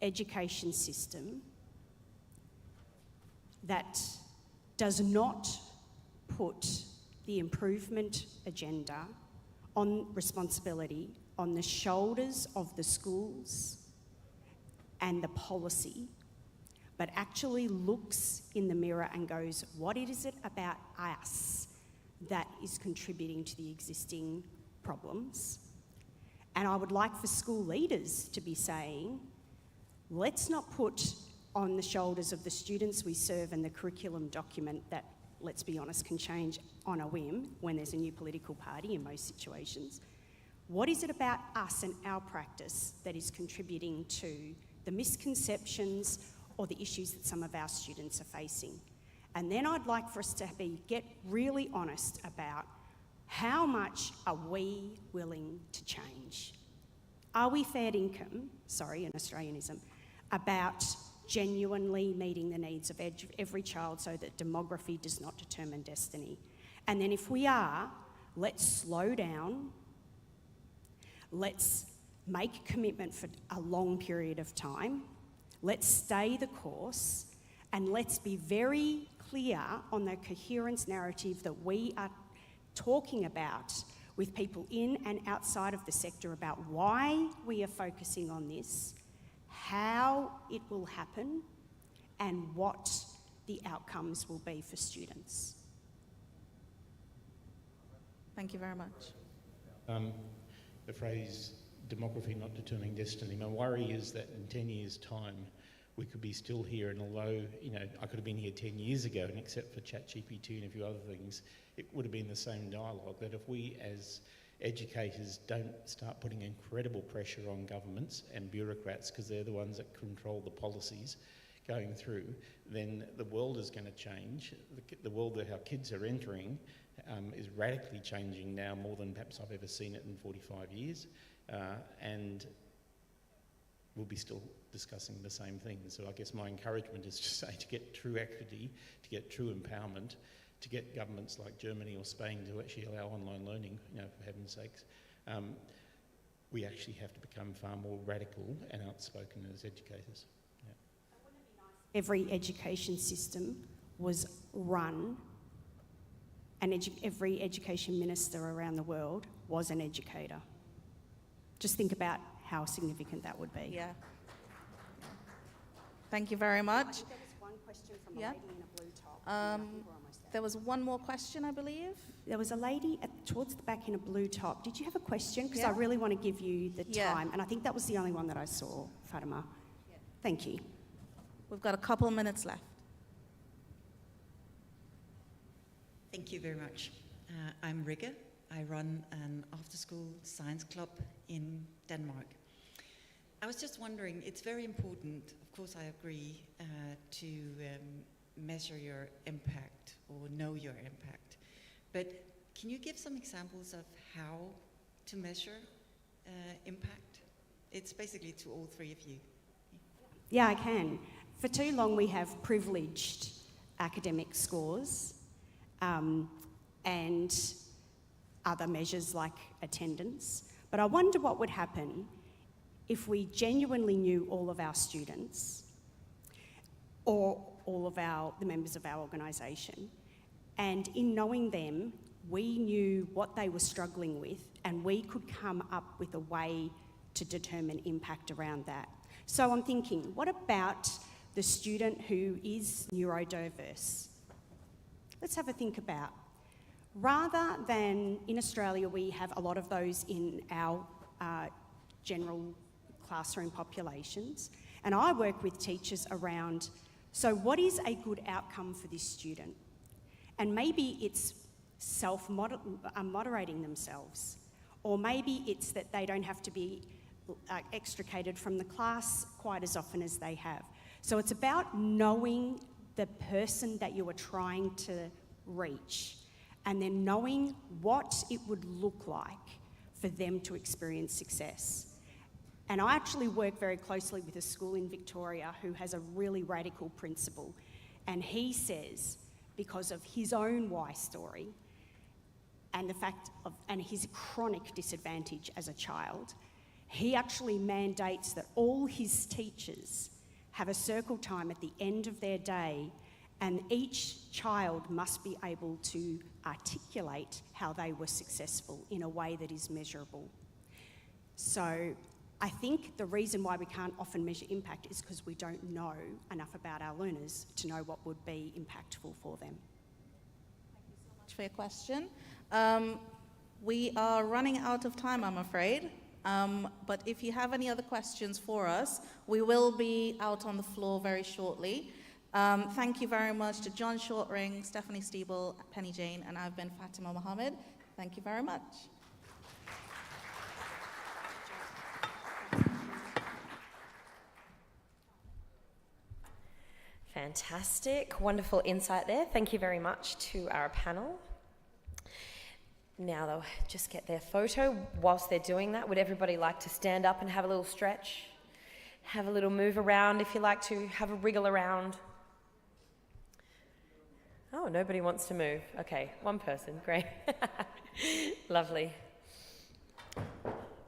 education system that does not put the improvement agenda on responsibility on the shoulders of the schools and the policy, but actually looks in the mirror and goes, what is it about us that is contributing to the existing problems? And I would like for school leaders to be saying, let's not put on the shoulders of the students we serve and the curriculum document that, let's be honest, can change on a whim when there's a new political party in most situations. What is it about us and our practice that is contributing to the misconceptions or the issues that some of our students are facing? And then I'd like for us to get really honest about how much are we willing to change? Are we fair income, an Australianism, about genuinely meeting the needs of every child so that demography does not determine destiny? And then if we are, let's slow down, let's make a commitment for a long period of time, let's stay the course, and let's be very clear on the coherence narrative that we are talking about with people in and outside of the sector about why we are focusing on this, how it will happen, and what the outcomes will be for students. Thank you very much. The phrase, demography not determining destiny, my worry is that in 10 years' time, we could be still here, and although, I could have been here 10 years ago, and except for ChatGPT and a few other things, it would have been the same dialogue, that if we as educators don't start putting incredible pressure on governments and bureaucrats, because they're the ones that control the policies going through, then the world is going to change. The world that our kids are entering is radically changing now, more than perhaps I've ever seen it in 45 years, and we'll be still discussing the same things. So I guess my encouragement is to say, to get true equity, to get true empowerment, to get governments like Germany or Spain to actually allow online learning, for heaven's sakes, we actually have to become far more radical and outspoken as educators. Yeah. Every education system was run, and every education minister around the world was an educator. Just think about how significant that would be. Yeah. Thank you very much. I think there was one question from a lady in a blue top. I think we're almost there. There was one more question, I believe. There was a lady towards the back in a blue top. Did you have a question? Because I really want to give you the time. And I think that was the only one that I saw, Fatima. Yeah. Thank you. We've got a couple minutes left. Thank you very much. I'm Rikke. I run an after-school science club in Denmark. I was just wondering, it's very important, of course I agree, to measure your impact or know your impact. But can you give some examples of how to measure impact? It's basically to all three of you. Yeah, I can. For too long we have privileged academic scores and other measures like attendance. But I wonder what would happen if we genuinely knew all of our students or all of the members of our organisation, and in knowing them, we knew what they were struggling with, and we could come up with a way to determine impact around that. So I'm thinking, what about the student who is neurodiverse? Let's have a think about. Rather than in Australia, we have a lot of those in our general classroom populations, And I work with teachers around, so what is a good outcome for this student? And maybe it's moderating themselves, or maybe it's that they don't have to be extricated from the class quite as often as they have. So it's about knowing the person that you are trying to reach, and then knowing what it would look like for them to experience success. And I actually work very closely with a school in Victoria who has a really radical principle, and he says, because of his own why story and the fact of and his chronic disadvantage as a child, he actually mandates that all his teachers have a circle time at the end of their day, and each child must be able to articulate how they were successful in a way that is measurable. So I think the reason why we can't often measure impact is because we don't know enough about our learners to know what would be impactful for them. Thank you so much for your question. We are running out of time, I'm afraid. But if you have any other questions for us, we will be out on the floor very shortly. Thank you very much to John Shortring, Stephanie Steeble, Penny Jane, and I've been Fatima Mohammed. Thank you very much. Fantastic, wonderful insight there. Thank you very much to our panel. Now they'll just get their photo. Whilst they're doing that, would everybody like to stand up and have a little stretch? Have a little move around if you like to, have a wriggle around. Oh, nobody wants to move. Okay, one person, great. Lovely.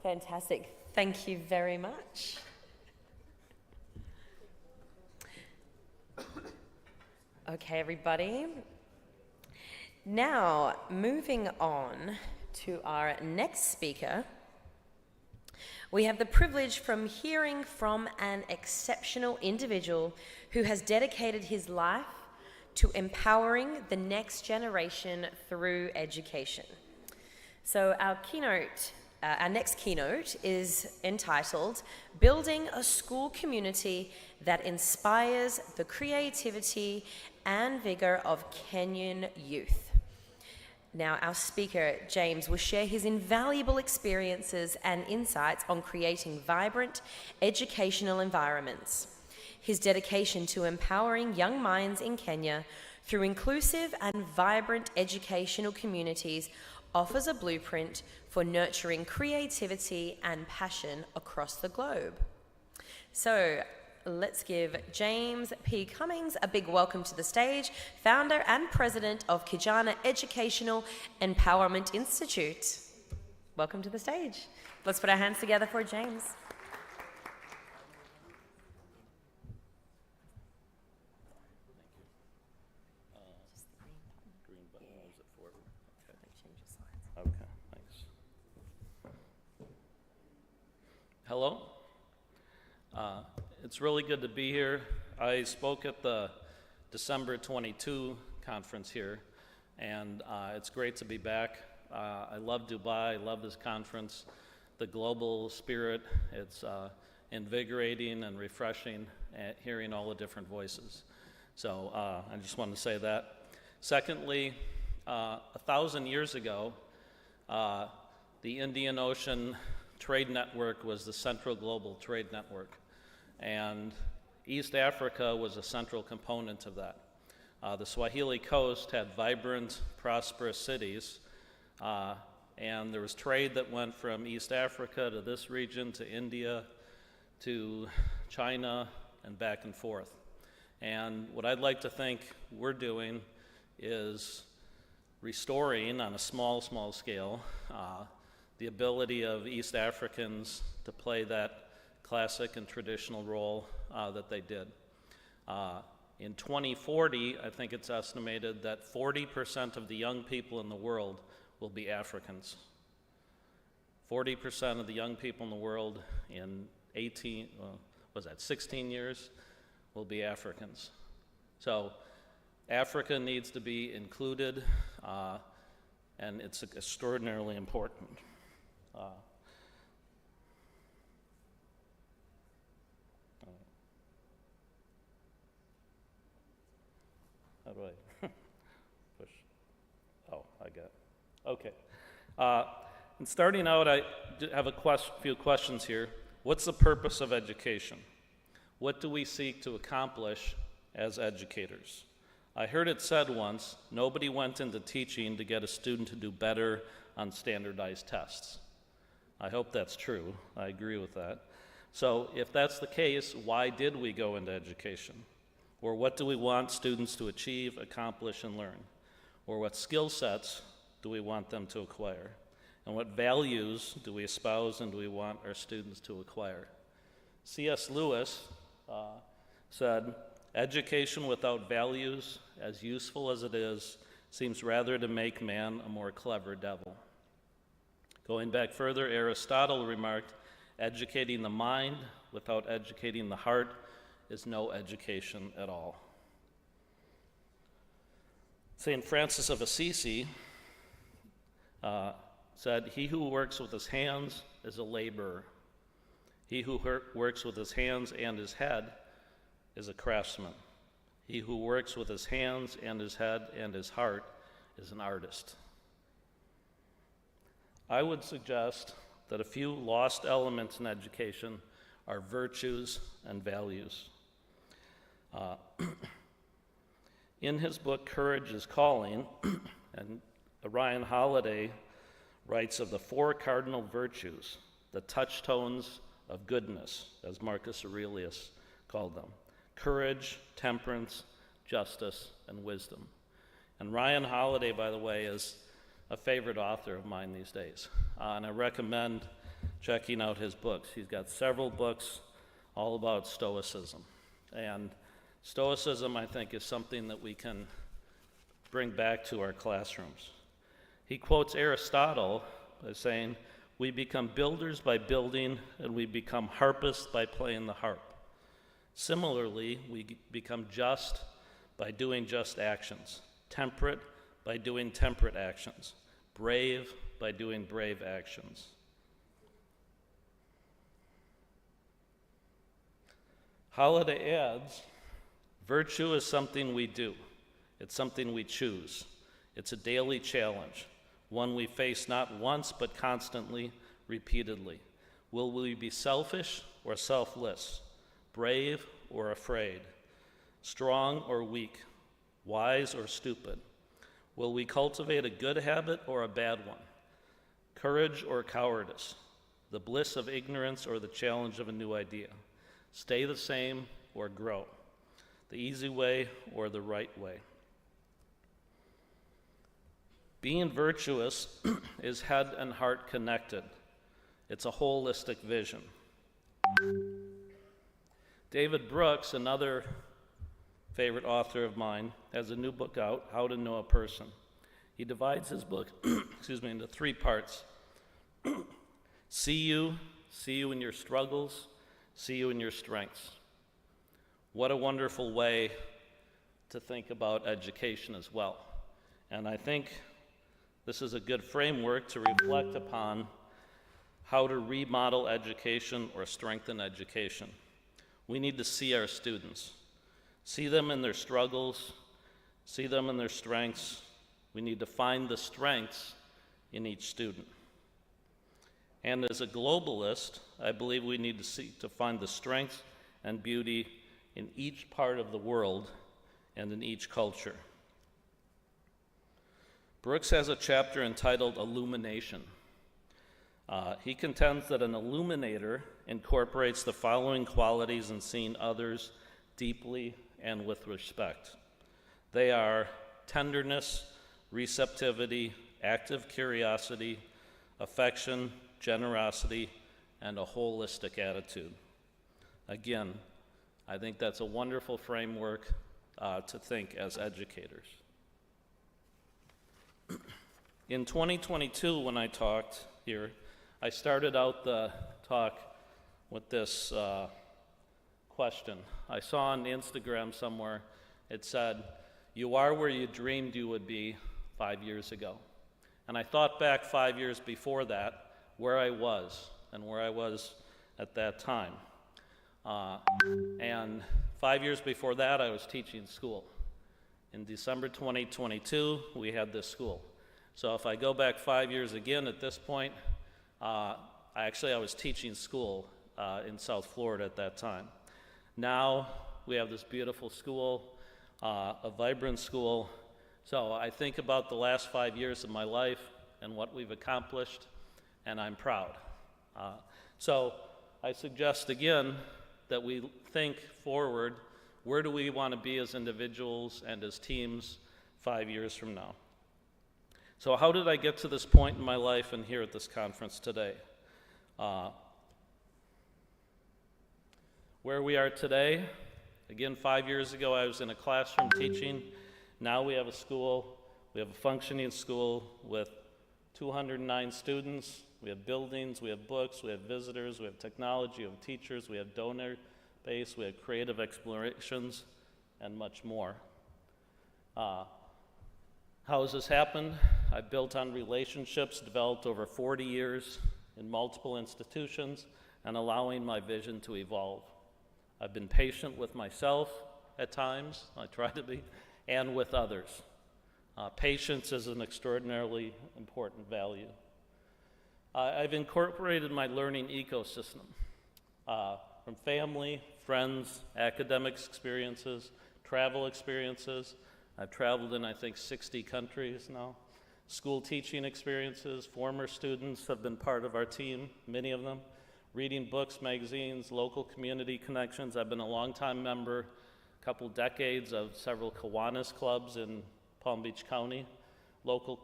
Fantastic, thank you very much. Okay, everybody. Now, moving on to our next speaker, we have the privilege from hearing from an exceptional individual who has dedicated his life to empowering the next generation through education. So our next keynote is entitled Building a School Community that Inspires the Creativity and Vigor of Kenyan Youth. Now, our speaker, James, will share his invaluable experiences and insights on creating vibrant educational environments. His dedication to empowering young minds in Kenya through inclusive and vibrant educational communities offers a blueprint for nurturing creativity and passion across the globe. So, let's give James P. Cummings a big welcome to the stage, founder and president of Kijana Educational Empowerment Institute. Welcome to the stage. Let's put our hands together for James. Green button, what was it for? Okay, thanks. Hello. It's really good to be here. I spoke at the December 22 conference here, and it's great to be back. I love Dubai, I love this conference, the global spirit. It's invigorating and refreshing hearing all the different voices. So I just wanted to say that. Secondly, 1,000 years ago, the Indian Ocean Trade Network was the central global trade network. And East Africa was a central component of that. The Swahili coast had vibrant, prosperous cities, and there was trade that went from East Africa to this region, to India, to China, and back and forth. And what I'd like to think we're doing is restoring, on a small scale, the ability of East Africans to play that classic and traditional role that they did. In 2040, I think it's estimated that 40% of the young people in the world will be Africans. 40% of the young people in the world in 16 years will be Africans. So Africa needs to be included, and it's extraordinarily important. How do I push? Oh, I got it. Okay. And starting out, I have a few questions here. What's the purpose of education? What do we seek to accomplish as educators? I heard it said once, nobody went into teaching to get a student to do better on standardized tests. I hope that's true. I agree with that. So if that's the case, why did we go into education? Or what do we want students to achieve, accomplish, and learn? Or what skill sets do we want them to acquire? And what values do we espouse and do we want our students to acquire? C.S. Lewis said, education without values, as useful as it is, seems rather to make man a more clever devil. Going back further, Aristotle remarked, educating the mind without educating the heart is no education at all. St. Francis of Assisi said, he who works with his hands is a laborer. He who works with his hands and his head is a craftsman. He who works with his hands and his head and his heart is an artist. I would suggest that a few lost elements in education are virtues and values. In his book, Courage is Calling, and Ryan Holiday writes of the 4 cardinal virtues, the touchstones of goodness, as Marcus Aurelius called them: courage, temperance, justice, and wisdom. And Ryan Holiday, by the way, is a favorite author of mine these days, and I recommend checking out his books. He's got several books all about Stoicism, and Stoicism, I think, is something that we can bring back to our classrooms. He quotes Aristotle as saying, we become builders by building, and we become harpists by playing the harp. Similarly, we become just by doing just actions, temperate by doing temperate actions, brave by doing brave actions. Holiday adds, virtue is something we do. It's something we choose. It's a daily challenge, one we face not once but constantly, repeatedly. Will we be selfish or selfless? Brave or afraid? Strong or weak? Wise or stupid? Will we cultivate a good habit or a bad one? Courage or cowardice? The bliss of ignorance or the challenge of a new idea? Stay the same or grow? The easy way or the right way? Being virtuous is head and heart connected. It's a holistic vision. David Brooks, another favorite author of mine, has a new book out, How to Know a Person. He divides his book into 3 parts. See you in your struggles, see you in your strengths. What a wonderful way to think about education as well. And I think this is a good framework to reflect upon how to remodel education or strengthen education. We need to see our students, see them in their struggles, see them in their strengths. We need to find the strengths in each student. And as a globalist, I believe we need to seek to find the strength and beauty in each part of the world and in each culture. Brooks has a chapter entitled Illumination. He contends that an illuminator incorporates the following qualities in seeing others deeply and with respect. They are tenderness, receptivity, active curiosity, affection, generosity, and a holistic attitude. Again, I think that's a wonderful framework to think as educators. In 2022, when I talked here, I started out the talk with this question. I saw on Instagram somewhere, it said, "You are where you dreamed you would be 5 years ago." And I thought back 5 years before that, where I was and where I was at that time. And 5 years before that, I was teaching school. In December 2022, we had this school. So if I go back 5 years again at this point, I was teaching school in South Florida at that time. Now we have this beautiful school, a vibrant school. So I think about the last 5 years of my life and what we've accomplished, and I'm proud. So I suggest again that we think forward. Where do we want to be as individuals and as teams 5 years from now? So how did I get to this point in my life and here at this conference today? Where we are today, again, 5 years ago I was in a classroom teaching. Now we have a school, we have a functioning school with 209 students. We have buildings, we have books, we have visitors, we have technology, we have teachers, we have donor base, we have creative explorations, and much more. How has this happened? I've built on relationships developed over 40 years in multiple institutions and allowing my vision to evolve. I've been patient with myself at times, I try to be, and with others. Patience is an extraordinarily important value. I've incorporated my learning ecosystem from family, friends, academics experiences, travel experiences. I've traveled in, I think, 60 countries now. School teaching experiences, former students have been part of our team, many of them. Reading books, magazines, local community connections. I've been a longtime member, a couple decades of several Kiwanis clubs in Palm Beach County. Local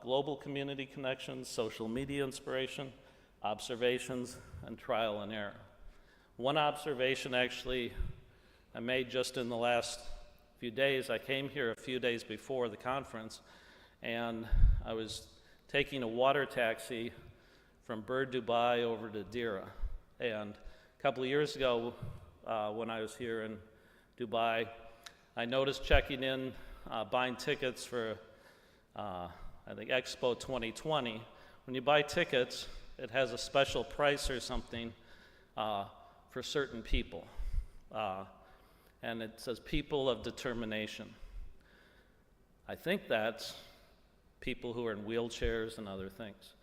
global community connections, social media inspiration, observations, and trial and error. One observation actually I made just in the last few days. I came here a few days before the conference, and I was taking a water taxi from Bird Dubai over to Dira. And a couple of years ago, when I was here in Dubai, I noticed checking in, buying tickets for I think Expo 2020. When you buy tickets, it has a special price or something for certain people. And it says people of determination. I think that's people who are in wheelchairs and other things.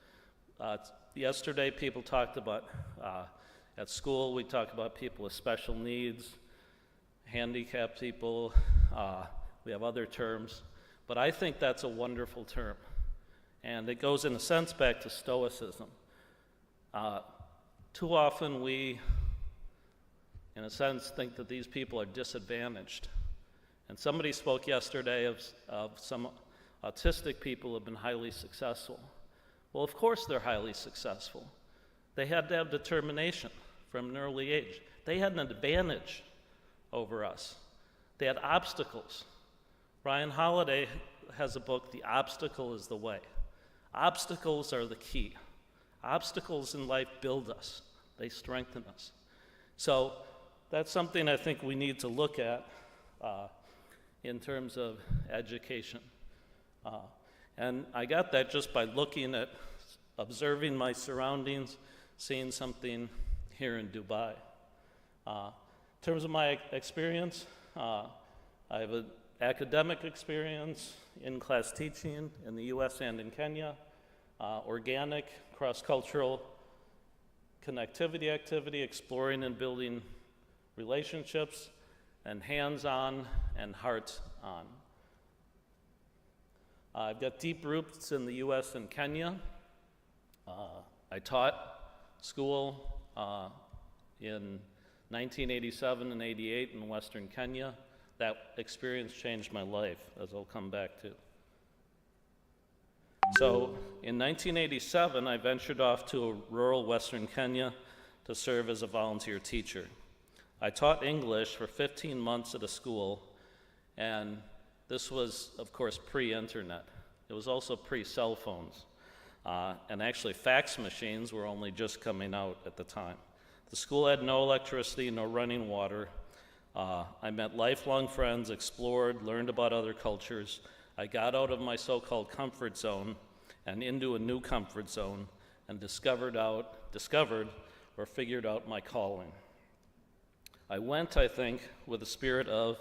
Yesterday, people talked about, at school, we talked about people with special needs, handicapped people, we have other terms, but I think that's a wonderful term. And it goes, in a sense, back to Stoicism. Too often we, in a sense, think that these people are disadvantaged. And somebody spoke yesterday of some autistic people who have been highly successful. Well, of course they're highly successful. They had to have determination from an early age. They had an advantage over us. They had obstacles. Ryan Holiday has a book, The Obstacle is the Way. Obstacles are the key. Obstacles in life build us. They strengthen us. So that's something I think we need to look at in terms of education. And I got that just by looking at, observing my surroundings, seeing something here in Dubai. In terms of my experience, I have an academic experience, in-class teaching in the US and in Kenya, organic, cross-cultural connectivity activity, exploring and building relationships, and hands-on and heart-on. I've got deep roots in the US and Kenya. I taught school in 1987 and 88 in Western Kenya. That experience changed my life, as I'll come back to. So in 1987, I ventured off to rural Western Kenya to serve as a volunteer teacher. I taught English for 15 months at a school, and this was, of course, pre-internet. It was also pre-cell phones. And actually, fax machines were only just coming out at the time. The school had no electricity, no running water. I met lifelong friends, explored, learned about other cultures. I got out of my so-called comfort zone and into a new comfort zone and discovered or figured out my calling. I went, I think, with a spirit of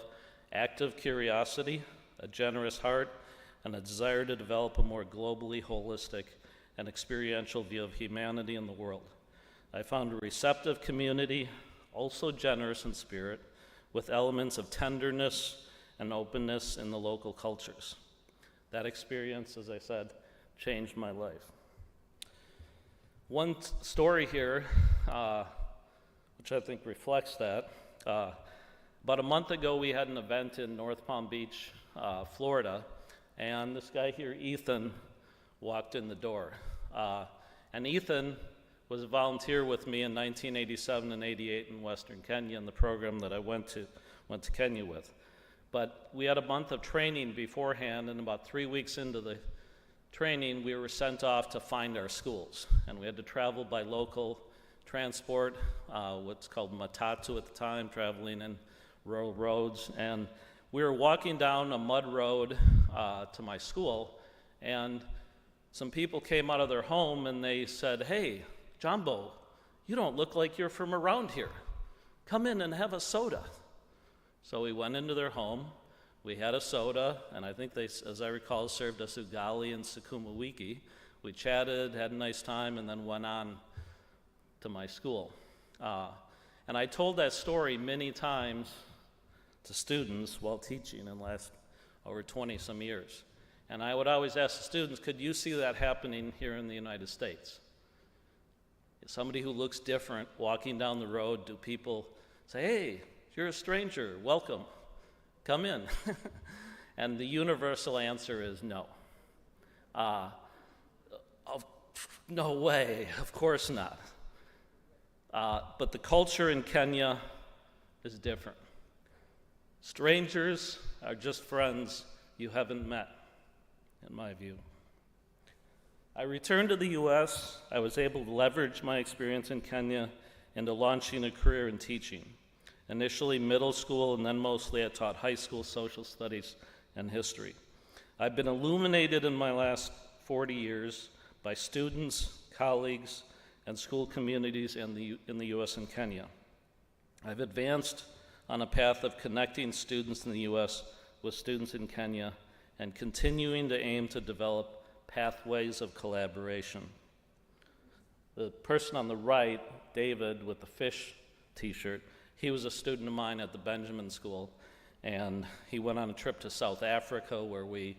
active curiosity, a generous heart, and a desire to develop a more globally holistic and experiential view of humanity in the world. I found a receptive community, also generous in spirit, with elements of tenderness and openness in the local cultures. That experience, as I said, changed my life. One story here, which I think reflects that. About a month ago, we had an event in North Palm Beach, Florida, and this guy here, Ethan, walked in the door. And Ethan was a volunteer with me in 1987 and 88 in Western Kenya in the program that I went to Kenya with. But we had a month of training beforehand, and about 3 weeks into the training, we were sent off to find our schools. And we had to travel by local transport, what's called matatu at the time, traveling in rural roads. And we were walking down a mud road to my school, and some people came out of their home and they said, "Hey, Jumbo, you don't look like you're from around here. Come in and have a soda." So we went into their home, we had a soda, and I think they, as I recall, served us ugali and sukuma wiki. We chatted, had a nice time, and then went on to my school. And I told that story many times to students while teaching in the last over 20-some years. And I would always ask the students, could you see that happening here in the United States? Somebody who looks different walking down the road, do people say, "Hey, you're a stranger, welcome, come in"? And the universal answer is no. No way, of course not. But the culture in Kenya is different. Strangers are just friends you haven't met, in my view. I returned to the US. I was able to leverage my experience in Kenya into launching a career in teaching. Initially middle school, and then mostly I taught high school social studies and history. I've been illuminated in my last 40 years by students, colleagues, and school communities in the US and Kenya. I've advanced on a path of connecting students in the US with students in Kenya and continuing to aim to develop pathways of collaboration. The person on the right, David, with the fish t-shirt, he was a student of mine at the Benjamin School, and he went on a trip to South Africa where I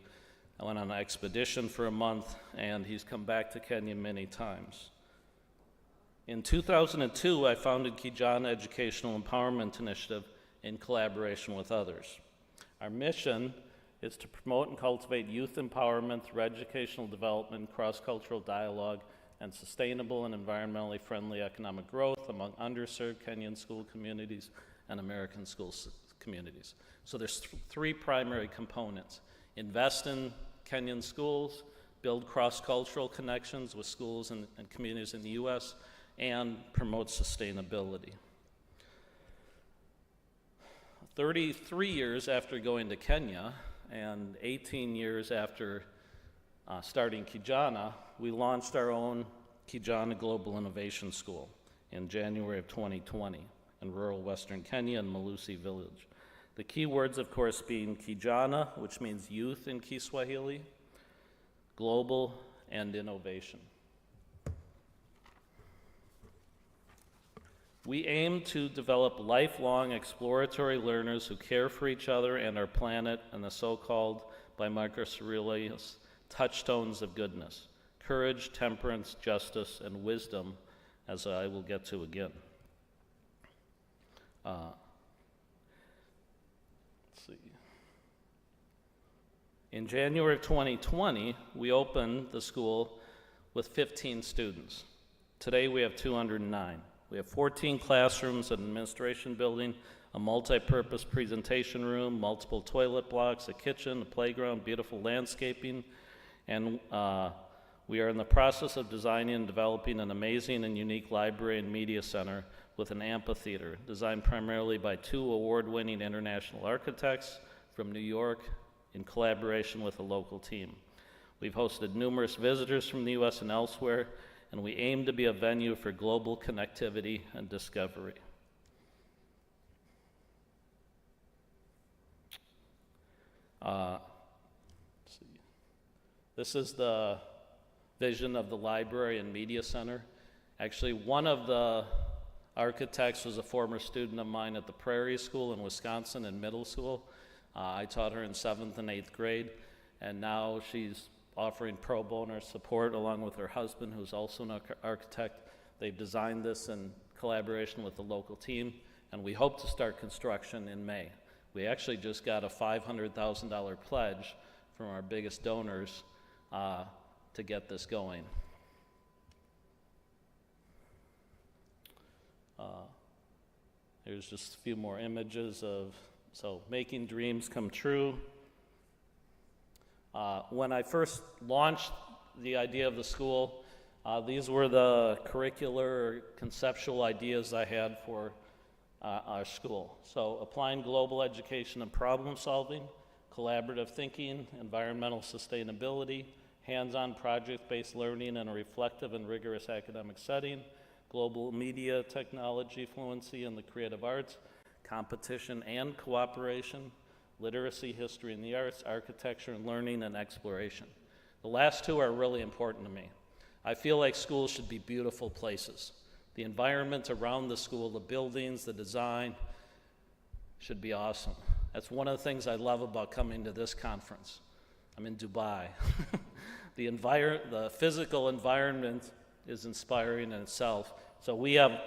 went on an expedition for a month, and he's come back to Kenya many times. In 2002, I founded Kijana Educational Empowerment Initiative in collaboration with others. Our mission is to promote and cultivate youth empowerment through educational development, cross-cultural dialogue, and sustainable and environmentally friendly economic growth among underserved Kenyan school communities and American school communities. So there's three primary components: invest in Kenyan schools, build cross-cultural connections with schools and communities in the US, and promote sustainability. 33 years after going to Kenya, and 18 years after starting Kijana, we launched our own Kijana Global Innovation School in January of 2020 in rural Western Kenya in Malusi Village. The key words, of course, being Kijana, which means youth in Kiswahili, global, and innovation. We aim to develop lifelong exploratory learners who care for each other and our planet and the so-called, by Marcus Aurelius, touchstones of goodness: courage, temperance, justice, and wisdom, as I will get to again. Let's see. In January of 2020, we opened the school with 15 students. Today we have 209. We have 14 classrooms, an administration building, a multi-purpose presentation room, multiple toilet blocks, a kitchen, a playground, beautiful landscaping, and we are in the process of designing and developing an amazing and unique library and media center with an amphitheater designed primarily by two award-winning international architects from New York in collaboration with a local team. We've hosted numerous visitors from the US and elsewhere, and we aim to be a venue for global connectivity and discovery. This is the vision of the library and media center. Actually, one of the architects was a former student of mine at the Prairie School in Wisconsin in middle school. I taught her in 7th and 8th grade, and now she's offering pro bono support along with her husband, who's also an architect. They've designed this in collaboration with the local team, and we hope to start construction in May. We actually just got a $500,000 pledge from our biggest donors to get this going. Here's just a few more images of, so making dreams come true. When I first launched the idea of the school, these were the curricular conceptual ideas I had for our school. So applying global education and problem solving, collaborative thinking, environmental sustainability, hands-on project-based learning in a reflective and rigorous academic setting, global media technology fluency in the creative arts, competition and cooperation, literacy, history and the arts, architecture and learning, and exploration. The last two are really important to me. I feel like schools should be beautiful places. The environment around the school, the buildings, the design should be awesome. That's one of the things I love about coming to this conference. I'm in Dubai. The physical environment is inspiring in itself. So we have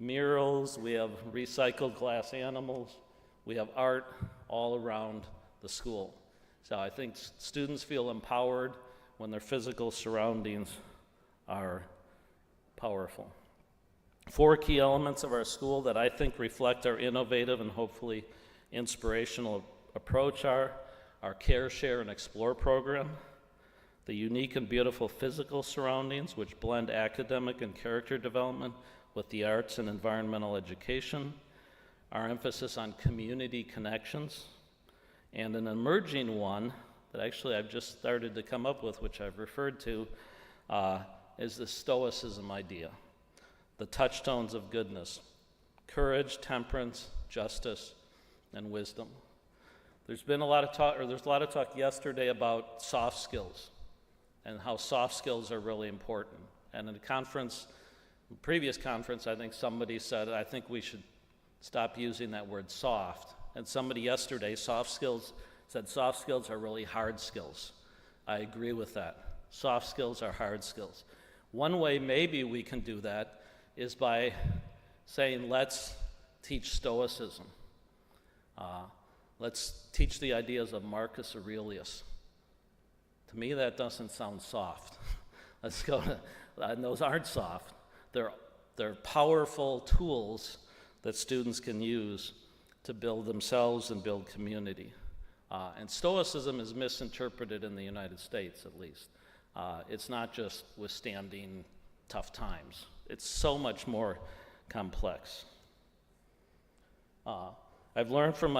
murals, we have recycled glass animals, we have art all around the school. So I think students feel empowered when their physical surroundings are powerful. 4 key elements of our school that I think reflect our innovative and hopefully inspirational approach are our Care, Share, and Explore program, the unique and beautiful physical surroundings which blend academic and character development with the arts and environmental education, our emphasis on community connections, and an emerging one that actually I've just started to come up with, which I've referred to, is the Stoicism idea, the touchstones of goodness, courage, temperance, justice, and wisdom. There's a lot of talk yesterday about soft skills and how soft skills are really important. And in the previous conference, I think somebody said, I think we should stop using that word soft. And somebody yesterday, said soft skills are really hard skills. I agree with that. Soft skills are hard skills. One way maybe we can do that is by saying, let's teach Stoicism. Let's teach the ideas of Marcus Aurelius. To me, that doesn't sound soft. Let's go to, and those aren't soft. They're powerful tools that students can use to build themselves and build community. And Stoicism is misinterpreted in the United States, at least. It's not just withstanding tough times. It's so much more complex. I've learned from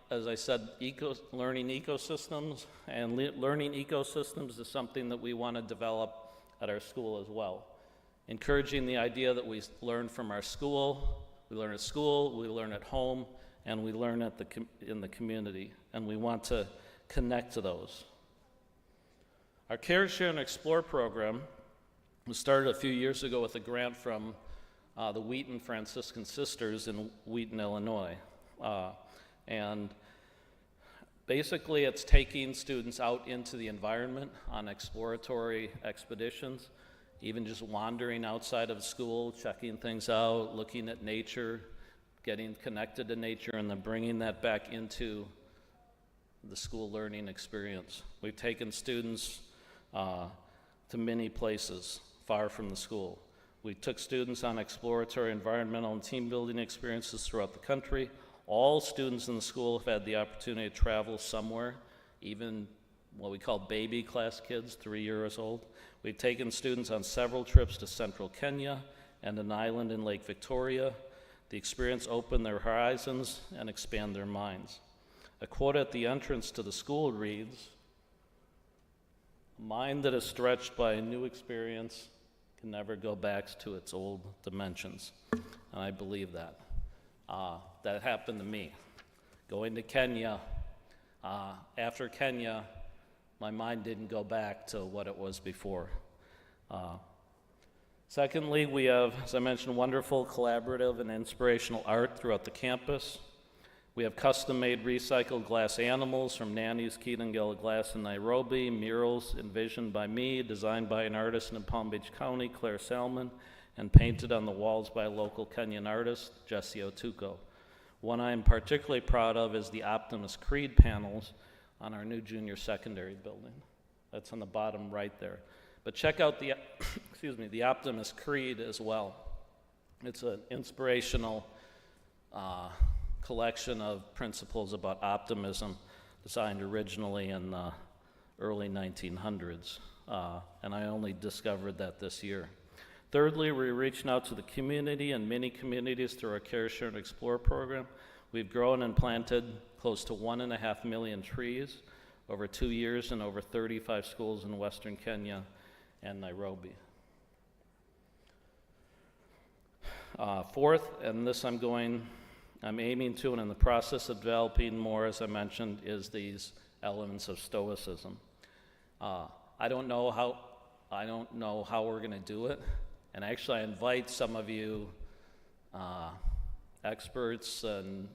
as I said, learning ecosystems, and learning ecosystems is something that we want to develop at our school as well. Encouraging the idea that we learn from our school, we learn at school, we learn at home, and we learn in the community, and we want to connect to those. Our Care, Share, and Explore program was started a few years ago with a grant from the Wheaton Franciscan Sisters in Wheaton, Illinois. And basically it's taking students out into the environment on exploratory expeditions, even just wandering outside of school, checking things out, looking at nature, getting connected to nature, and then bringing that back into the school learning experience. We've taken students to many places far from the school. We took students on exploratory environmental and team building experiences throughout the country. All students in the school have had the opportunity to travel somewhere, even what we call baby class kids, 3 years old. We've taken students on several trips to central Kenya and an island in Lake Victoria. The experience opened their horizons and expand their minds. A quote at the entrance to the school reads, "A mind that is stretched by a new experience can never go back to its old dimensions." And I believe that. That happened to me. Going to Kenya, after Kenya, my mind didn't go back to what it was before. Secondly, we have, as I mentioned, wonderful collaborative and inspirational art throughout the campus. We have custom-made recycled glass animals from Nanny's Kitengela Glass in Nairobi, murals envisioned by me, designed by an artist in Palm Beach County, Claire Salmon, and painted on the walls by a local Kenyan artist, Jesse Otuko. One I am particularly proud of is the Optimus Creed panels on our new junior secondary building. That's on the bottom right there. But check out the, the Optimus Creed as well. It's an inspirational collection of principles about optimism designed originally in the early 1900s, and I only discovered that this year. Thirdly, we're reaching out to the community and many communities through our Care, Share, and Explore program. We've grown and planted close to 1.5 million trees over 2 years in over 35 schools in Western Kenya and Nairobi. Fourth, and this I'm aiming to and in the process of developing more, as I mentioned, is these elements of stoicism. I don't know how we're going to do it, and actually I invite some of you experts and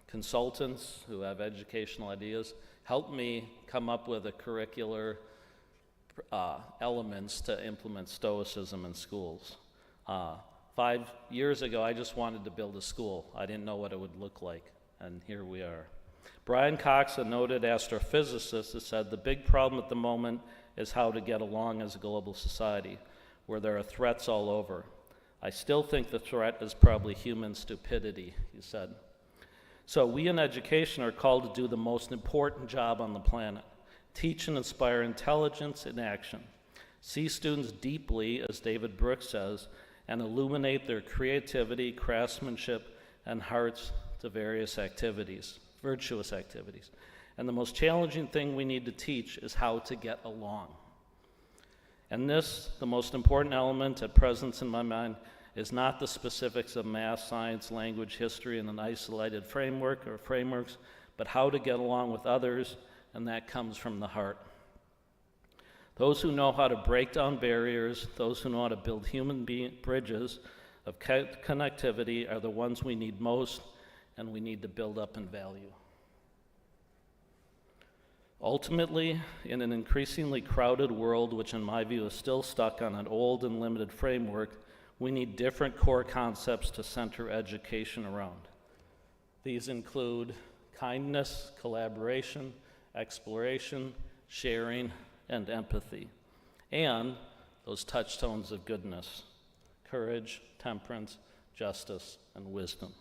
consultants who have educational ideas, help me come up with a curricular elements to implement stoicism in schools. 5 years ago, I just wanted to build a school. I didn't know what it would look like, and here we are. Brian Cox, a noted astrophysicist, has said the big problem at the moment is how to get along as a global society, where there are threats all over. I still think the threat is probably human stupidity, he said. So we in education are called to do the most important job on the planet. Teach and inspire intelligence in action. See students deeply, as David Brooks says, and illuminate their creativity, craftsmanship, and hearts to various activities, virtuous activities. And the most challenging thing we need to teach is how to get along. And this, the most important element at present in my mind, is not the specifics of math, science, language, history in an isolated framework or frameworks, but how to get along with others, and that comes from the heart. Those who know how to break down barriers, those who know how to build human bridges of connectivity are the ones we need most, and we need to build up in value. Ultimately, in an increasingly crowded world, which in my view is still stuck on an old and limited framework, we need different core concepts to center education around. These include kindness, collaboration, exploration, sharing, and empathy, and those touchstones of goodness, courage, temperance, justice, and wisdom.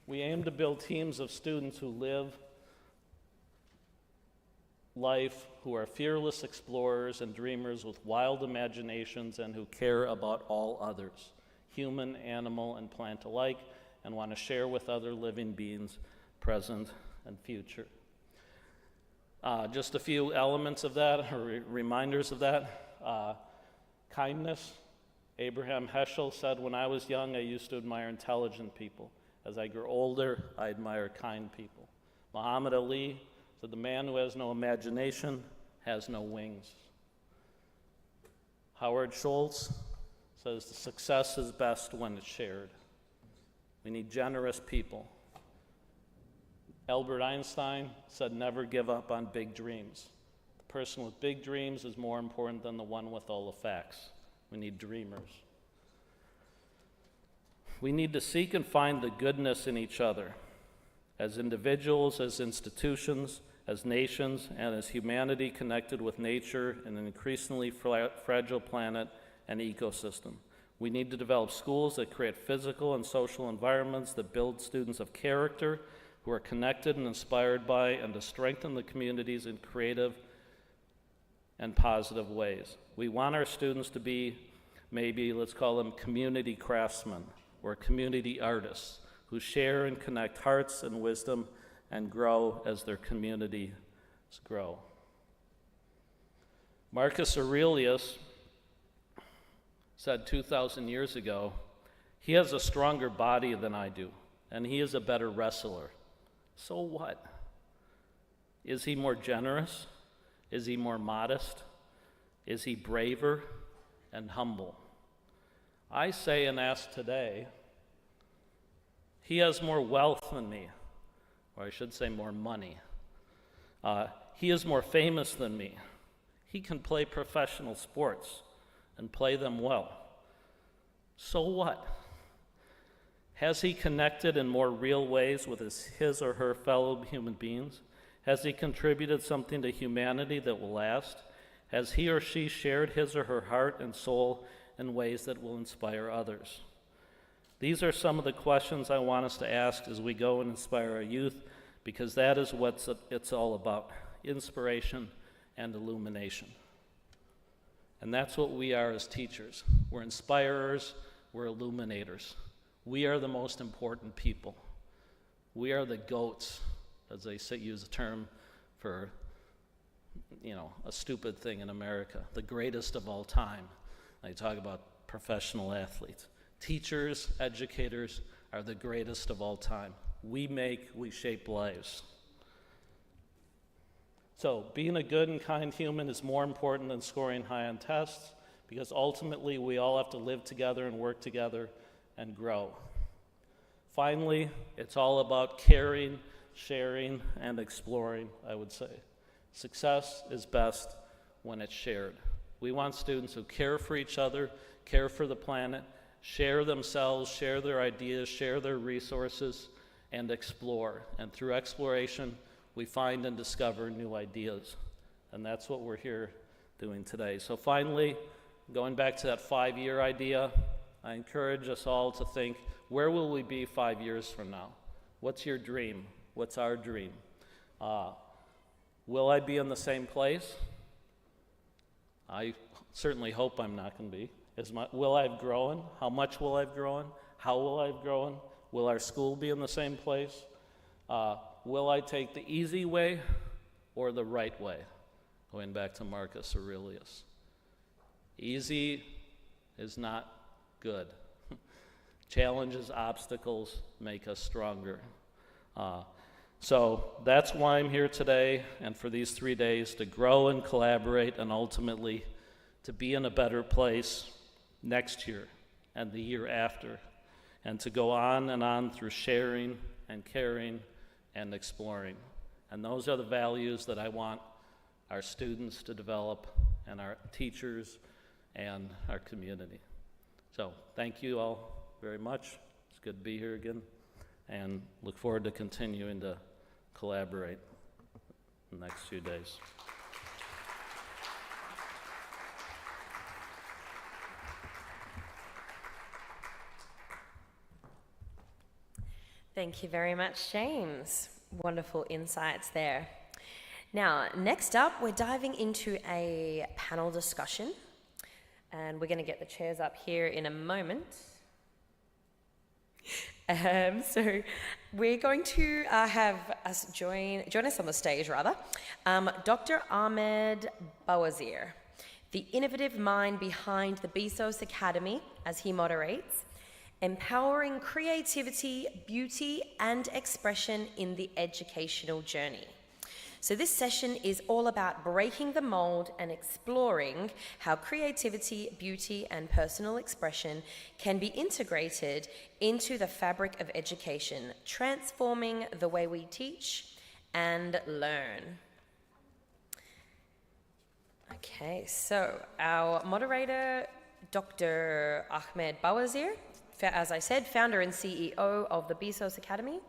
We aim to build teams of students who live life, who are fearless explorers and dreamers with wild imaginations and who care about all others, human, animal, and plant alike, and want to share with other living beings, present and future. Just a few elements of that, or reminders of that. Kindness. Abraham Heschel said, when I was young, I used to admire intelligent people. As I grew older, I admire kind people. Muhammad Ali said, the man who has no imagination has no wings. Howard Schultz says, success is best when it's shared. We need generous people. Albert Einstein said, never give up on big dreams. The person with big dreams is more important than the one with all the facts. We need dreamers. We need to seek and find the goodness in each other, as individuals, as institutions, as nations, and as humanity connected with nature in an increasingly fragile planet and ecosystem. We need to develop schools that create physical and social environments that build students of character who are connected and inspired by, and to strengthen the communities in creative and positive ways. We want our students to be, maybe let's call them community craftsmen or community artists who share and connect hearts and wisdom and grow as their communities grow. Marcus Aurelius said 2,000 years ago, he has a stronger body than I do, and he is a better wrestler. So what? Is he more generous? Is he more modest? Is he braver and humble? I say and ask today, he has more wealth than me, or I should say more money. He is more famous than me. He can play professional sports and play them well. So what? Has he connected in more real ways with his or her fellow human beings? Has he contributed something to humanity that will last? Has he or she shared his or her heart and soul in ways that will inspire others? These are some of the questions I want us to ask as we go and inspire our youth, because that is what it's all about, inspiration and illumination. And that's what we are as teachers. We're inspirers, we're illuminators. We are the most important people. We are the goats, as they use a term for, a stupid thing in America, the greatest of all time. They talk about professional athletes. Teachers, educators are the greatest of all time. We shape lives. So being a good and kind human is more important than scoring high on tests, because ultimately we all have to live together and work together and grow. Finally, it's all about caring, sharing, and exploring, I would say. Success is best when it's shared. We want students who care for each other, care for the planet, share themselves, share their ideas, share their resources, and explore. And through exploration, we find and discover new ideas. And that's what we're here doing today. So finally, going back to that 5-year idea, I encourage us all to think, where will we be 5 years from now? What's your dream? What's our dream? Will I be in the same place? I certainly hope I'm not going to be. Will I have grown? How much will I have grown? How will I have grown? Will our school be in the same place? Will I take the easy way or the right way? Going back to Marcus Aurelius. Easy is not good. Challenges, obstacles make us stronger. So that's why I'm here today and for these 3 days, to grow and collaborate and ultimately to be in a better place next year and the year after, and to go on and on through sharing and caring and exploring. And those are the values that I want our students to develop, and our teachers and our community. So thank you all very much. It's good to be here again, and look forward to continuing to collaborate in the next few days. Thank you very much, James. Wonderful insights there. Now, next up, we're diving into a panel discussion, and we're going to get the chairs up here in a moment. So we're going to have us join us on the stage, rather, Dr. Ahmed Bawazir, the innovative mind behind the Bezos Academy, as he moderates, empowering creativity, beauty, and expression in the educational journey. So this session is all about breaking the mold and exploring how creativity, beauty, and personal expression can be integrated into the fabric of education, transforming the way we teach and learn. Okay, so our moderator, Dr. Ahmed Bawazir, as I said, founder and CEO of the Bezos Academy.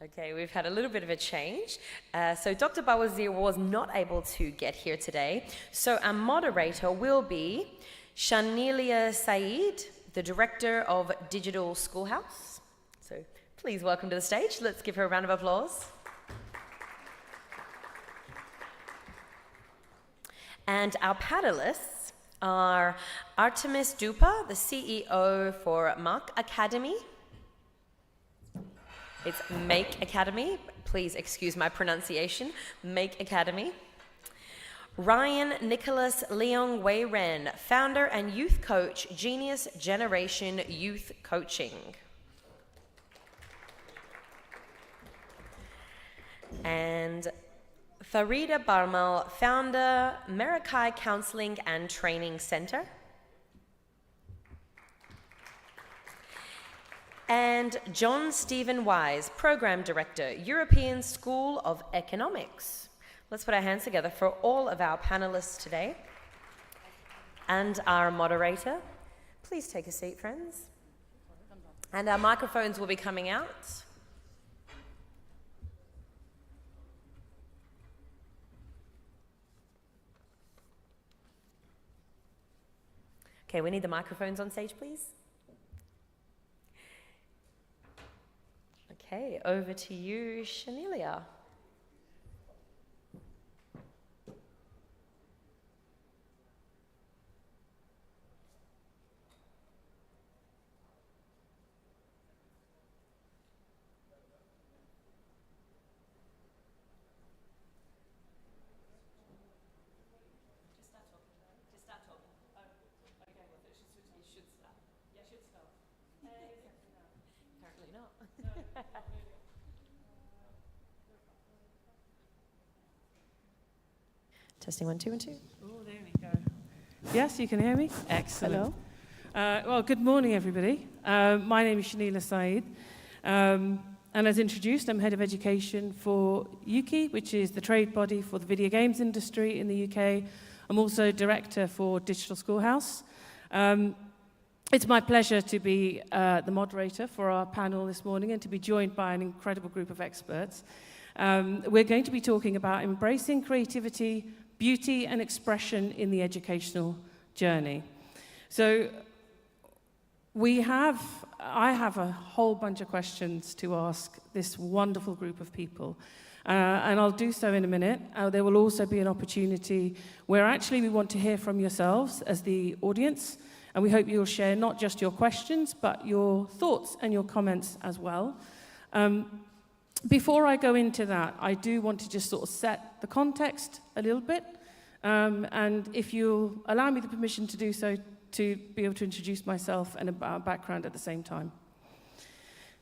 Okay, we've had a little bit of a change. So Dr. Bawazir was not able to get here today. So our moderator will be Shanilia Saeed, the Director of Digital Schoolhouse. So please welcome to the stage. Let's give her a round of applause. And our panelists are Artemis Dupa, the CEO for Mark Academy. It's Make Academy. Please excuse my pronunciation. Make Academy. Ryan Nicholas Leong Wei Ren, founder and youth coach, Genius Generation Youth Coaching. And Farida Barmal, founder, Merakai Counseling and Training Center. And John Stephen Wise, Program Director, European School of Economics. Let's put our hands together for all of our panelists today. And our moderator. Please take a seat, friends. And our microphones will be coming out. Okay, we need the microphones on stage, please. Okay, over to you, Shanelia. Testing 1, 2, and 2. Oh, there we go. Yes, you can hear me? Excellent. Hello. Well, good morning, everybody. My name is Shanelia Saeed. And as introduced, I'm Head of Education for UKI, which is the trade body for the video games industry in the UK. I'm also Director for Digital Schoolhouse. It's my pleasure to be the moderator for our panel this morning and to be joined by an incredible group of experts. We're going to be talking about embracing creativity, beauty and expression in the educational journey. So I have a whole bunch of questions to ask this wonderful group of people. And I'll do so in a minute. There will also be an opportunity where actually we want to hear from yourselves as the audience. And we hope you'll share not just your questions, but your thoughts and your comments as well. Before I go into that, I do want to just sort of set the context a little bit. And if you'll allow me the permission to do so, to be able to introduce myself and our background at the same time.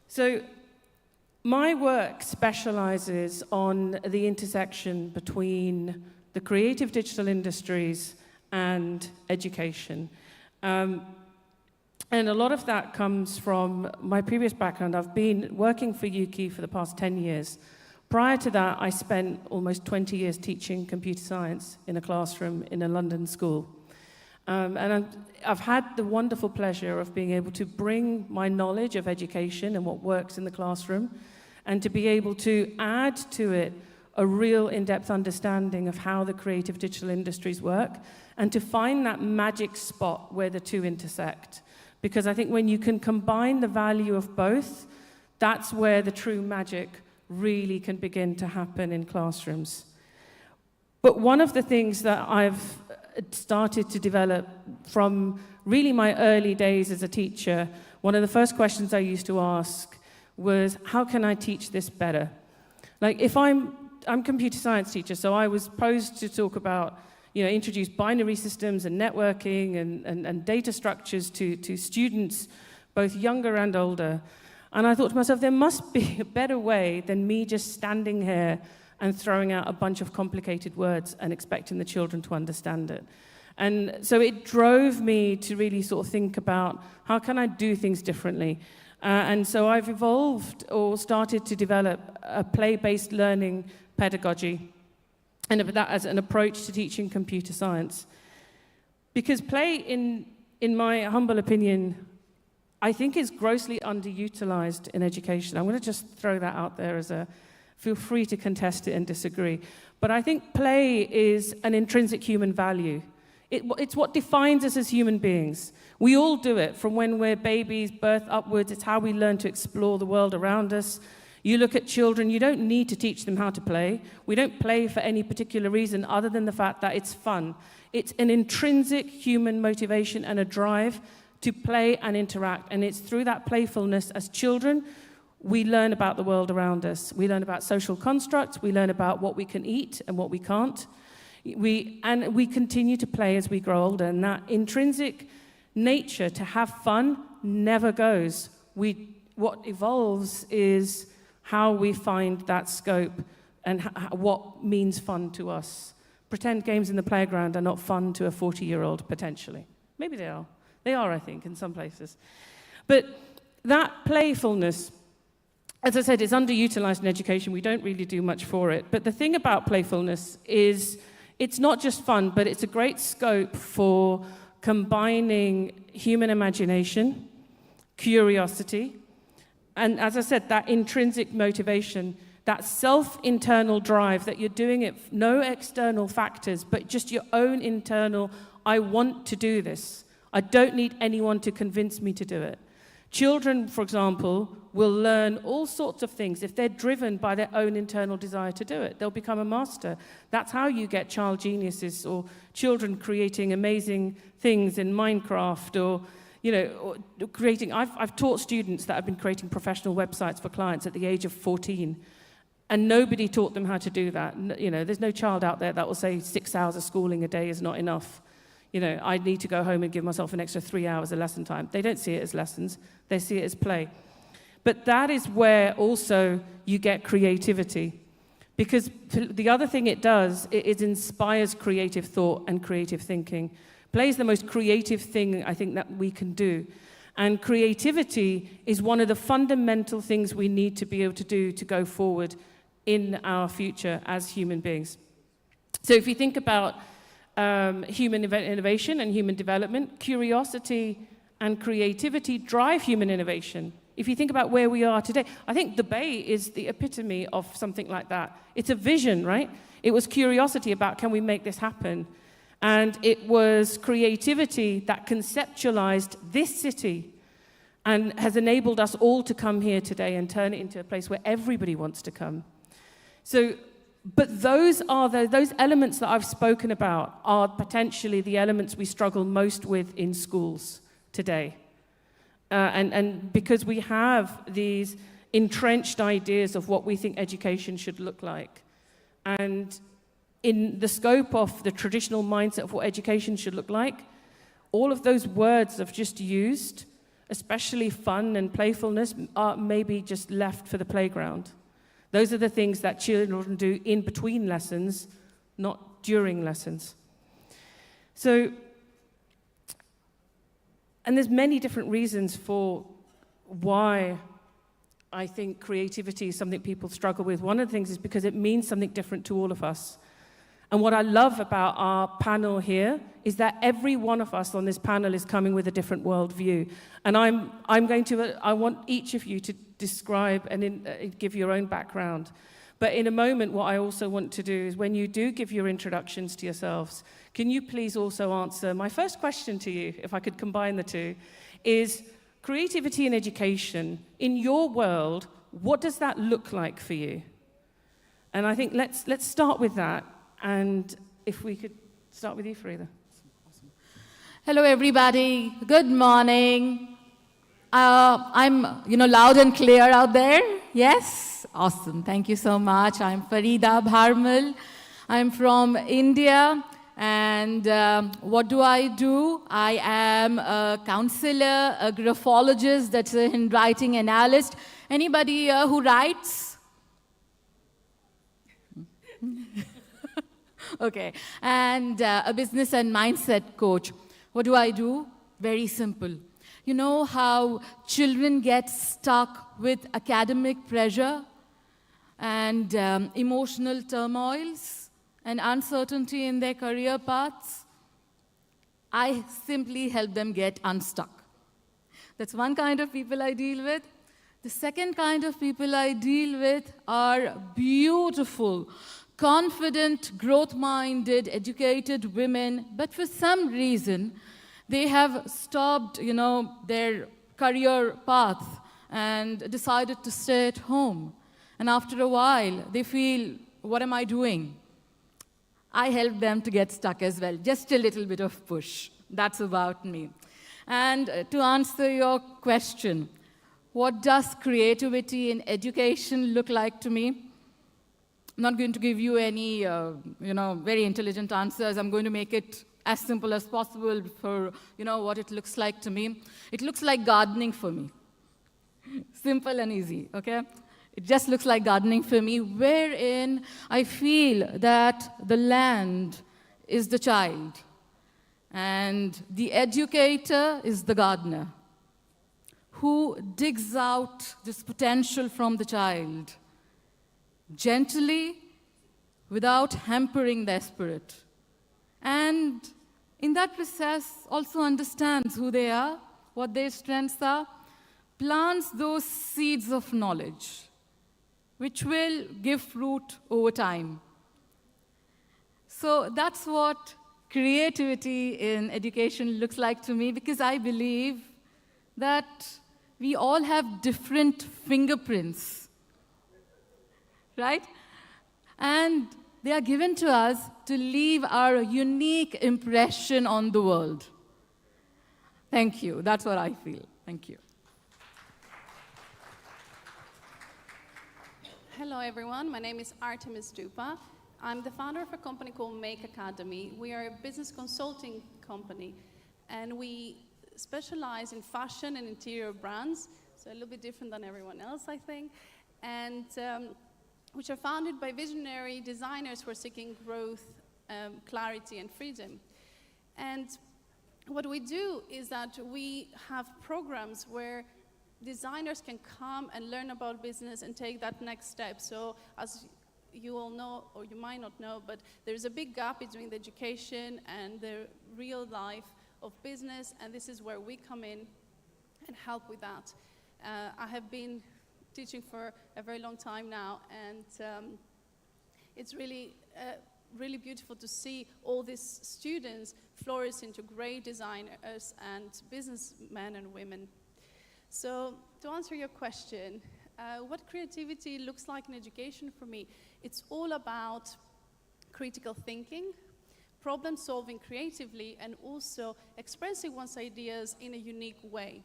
So my work specializes on the intersection between the creative digital industries and education. And a lot of that comes from my previous background. I've been working for UKI for the past 10 years. Prior to that, I spent almost 20 years teaching computer science in a classroom in a London school. And I've had the wonderful pleasure of being able to bring my knowledge of education and what works in the classroom, and to be able to add to it a real in-depth understanding of how the creative digital industries work, and to find that magic spot where the two intersect. Because I think when you can combine the value of both, that's where the true magic really can begin to happen in classrooms. But one of the things that I've started to develop from really my early days as a teacher, one of the first questions I used to ask was, how can I teach this better? Like, if I'm a computer science teacher, so I was posed to talk about, introduce binary systems and networking and data structures to students, both younger and older. And I thought to myself, there must be a better way than me just standing here and throwing out a bunch of complicated words and expecting the children to understand it. And so it drove me to really sort of think about, how can I do things differently? And so I've evolved or started to develop a play-based learning pedagogy, and that as an approach to teaching computer science. Because play, in my humble opinion, I think is grossly underutilized in education. I'm going to just throw that out there feel free to contest it and disagree. But I think play is an intrinsic human value. It's what defines us as human beings. We all do it from when we're babies, birth upwards. It's how we learn to explore the world around us. You look at children, you don't need to teach them how to play. We don't play for any particular reason other than the fact that it's fun. It's an intrinsic human motivation and a drive to play and interact. And it's through that playfulness as children, we learn about the world around us. We learn about social constructs. We learn about what we can eat and what we can't. We continue to play as we grow older, and that intrinsic nature to have fun never goes. What evolves is how we find that scope and what means fun to us. Pretend games in the playground are not fun to a 40-year-old, potentially. Maybe they are. They are, I think, in some places. But that playfulness, as I said, is underutilized in education. We don't really do much for it. But the thing about playfulness is it's not just fun, but it's a great scope for combining human imagination, curiosity, and as I said, that intrinsic motivation, that self-internal drive that you're doing it, no external factors, but just your own internal, I want to do this. I don't need anyone to convince me to do it. Children, for example, will learn all sorts of things if they're driven by their own internal desire to do it. They'll become a master. That's how you get child geniuses or children creating amazing things in Minecraft or creating. I've taught students that have been creating professional websites for clients at the age of 14, and nobody taught them how to do that. There's no child out there that will say 6 hours of schooling a day is not enough. I need to go home and give myself an extra 3 hours of lesson time. They don't see it as lessons. They see it as play. But that is where also you get creativity. Because the other thing it does, it inspires creative thought and creative thinking. Play is the most creative thing, I think, that we can do. And creativity is one of the fundamental things we need to be able to do to go forward in our future as human beings. So if you think about human innovation and human development, curiosity and creativity drive human innovation. If you think about where we are today, I think the Bay is the epitome of something like that. It's a vision, right? It was curiosity about, can we make this happen? And it was creativity that conceptualized this city and has enabled us all to come here today and turn it into a place where everybody wants to come. But those elements that I've spoken about are potentially the elements we struggle most with in schools today. And because we have these entrenched ideas of what we think education should look like. And in the scope of the traditional mindset of what education should look like, all of those words I've just used, especially fun and playfulness, are maybe just left for the playground. Those are the things that children do in between lessons, not during lessons. And there's many different reasons for why I think creativity is something people struggle with. One of the things is because it means something different to all of us. And what I love about our panel here is that every one of us on this panel is coming with a different worldview. And I want each of you to describe and give your own background. But in a moment, what I also want to do is when you do give your introductions to yourselves, can you please also answer my first question to you, if I could combine the two, is creativity and education. In your world, what does that look like for you? And I think let's start with that. And if we could start with you, Farida. Awesome. Hello, everybody. Good morning. I'm, loud and clear out there. Yes? Awesome. Thank you so much. I'm Farida Bharmal. I'm from India. And what do? I am a counselor, a graphologist, that's a handwriting analyst. Anybody who writes? Okay. And a business and mindset coach. What do? Very simple. You know how children get stuck with academic pressure and emotional turmoils and uncertainty in their career paths? I simply help them get unstuck. That's one kind of people I deal with. The second kind of people I deal with are beautiful, confident, growth-minded, educated women, but for some reason, they have stopped, their career path and decided to stay at home. And after a while, they feel, what am I doing? I help them to get stuck as well, just a little bit of push. That's about me. And to answer your question, what does creativity in education look like to me? I'm not going to give you any, very intelligent answers. I'm going to make it as simple as possible for, what it looks like to me. It looks like gardening for me. Simple and easy, okay? It just looks like gardening for me, wherein I feel that the land is the child, and the educator is the gardener, who digs out this potential from the child, gently, without hampering their spirit. And in that process, also understands who they are, what their strengths are, plants those seeds of knowledge, which will give fruit over time. So that's what creativity in education looks like to me, because I believe that we all have different fingerprints, right? And they are given to us to leave our unique impression on the world. Thank you. That's what I feel. Thank you. Hello, everyone. My name is Artemis Dupa. I'm the founder of a company called Make Academy. We are a business consulting company, and we specialize in fashion and interior brands, so a little bit different than everyone else, I think, and which are founded by visionary designers who are seeking growth, clarity, and freedom. And what we do is that we have programs where designers can come and learn about business and take that next step. So as you all know, or you might not know, but there's a big gap between the education and the real life of business, and this is where we come in and help with that. I have been teaching for a very long time now, and it's really, really beautiful to see all these students flourish into great designers and businessmen and women. So to answer your question, what creativity looks like in education for me, it's all about critical thinking, problem solving creatively, and also expressing one's ideas in a unique way.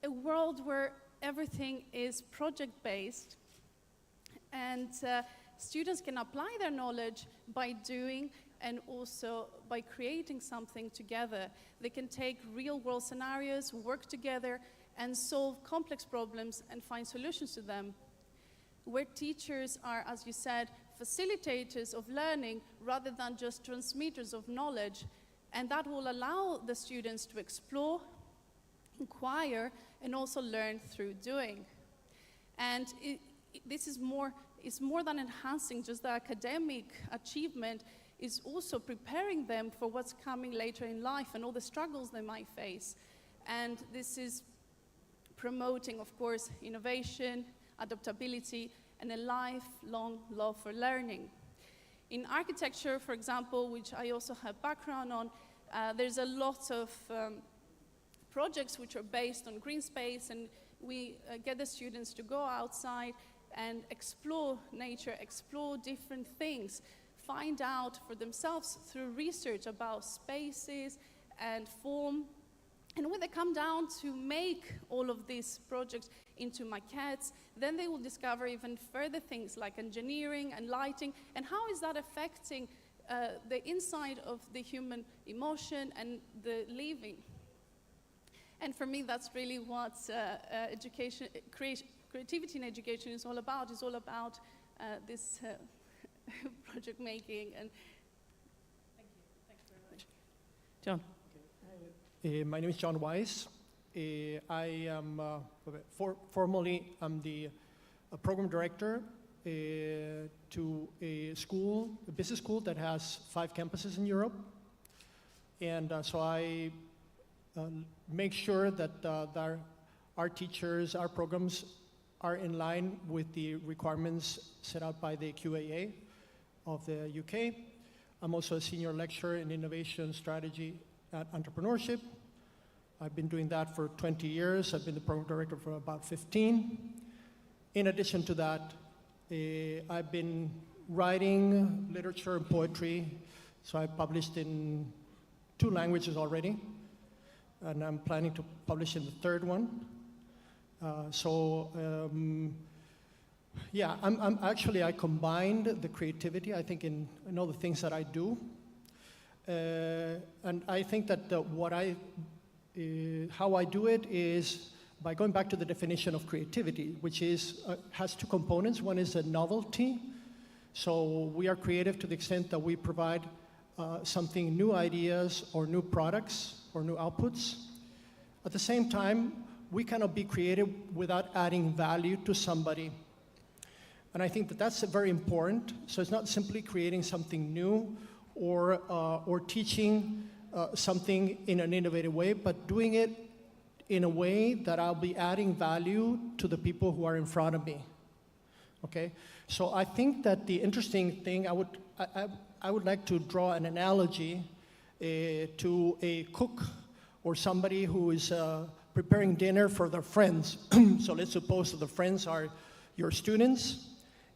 A world where everything is project-based, and students can apply their knowledge by doing and also by creating something together. They can take real-world scenarios, work together, and solve complex problems and find solutions to them. Where teachers are, as you said, facilitators of learning rather than just transmitters of knowledge, and that will allow the students to explore, inquire, and also learn through doing. And this is more than enhancing just the academic achievement, is also preparing them for what's coming later in life and all the struggles they might face. And this is promoting, of course, innovation, adaptability, and a lifelong love for learning. In architecture, for example, which I also have background on, there's a lot of projects which are based on green space, and we get the students to go outside and explore nature, explore different things, find out for themselves through research about spaces and form. And when they come down to make all of these projects into maquettes, then they will discover even further things like engineering and lighting, and how is that affecting the inside of the human emotion and the living. And for me, that's really what creativity in education is all about. It's all about this project making. And thank you very much. John. My name is John Weiss. I am formally I'm the program director to a business school that has 5 campuses in Europe, and so I make sure that our teachers, our programs are in line with the requirements set out by the QAA of the UK. I'm also a senior lecturer in innovation strategy at entrepreneurship. I've been doing that for 20 years. I've been the program director for about 15. In addition to that, I've been writing literature and poetry. So I've published in 2 languages already, and I'm planning to publish in the 3rd one. Yeah, I'm actually, I combined the creativity, I think, in all the things that I do. And I think that how I do it is by going back to the definition of creativity, which is, has two components. One is a novelty. So we are creative to the extent that we provide something, new ideas or new products or new outputs. At the same time, we cannot be creative without adding value to somebody. And I think that that's very important. So it's not simply creating something new or teaching something in an innovative way, but doing it in a way that I'll be adding value to the people who are in front of me. Okay? So I think that the interesting thing, I would like to draw an analogy to a cook or somebody who is preparing dinner for their friends. So let's suppose that the friends are your students,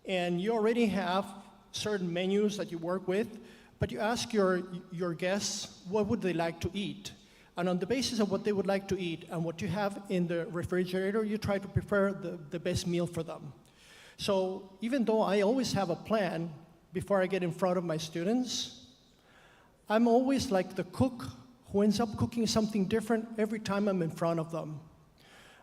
and you already have certain menus that you work with, but you ask your guests what would they like to eat. And on the basis of what they would like to eat and what you have in the refrigerator, you try to prepare the best meal for them. So even though I always have a plan before I get in front of my students, I'm always like the cook who ends up cooking something different every time I'm in front of them.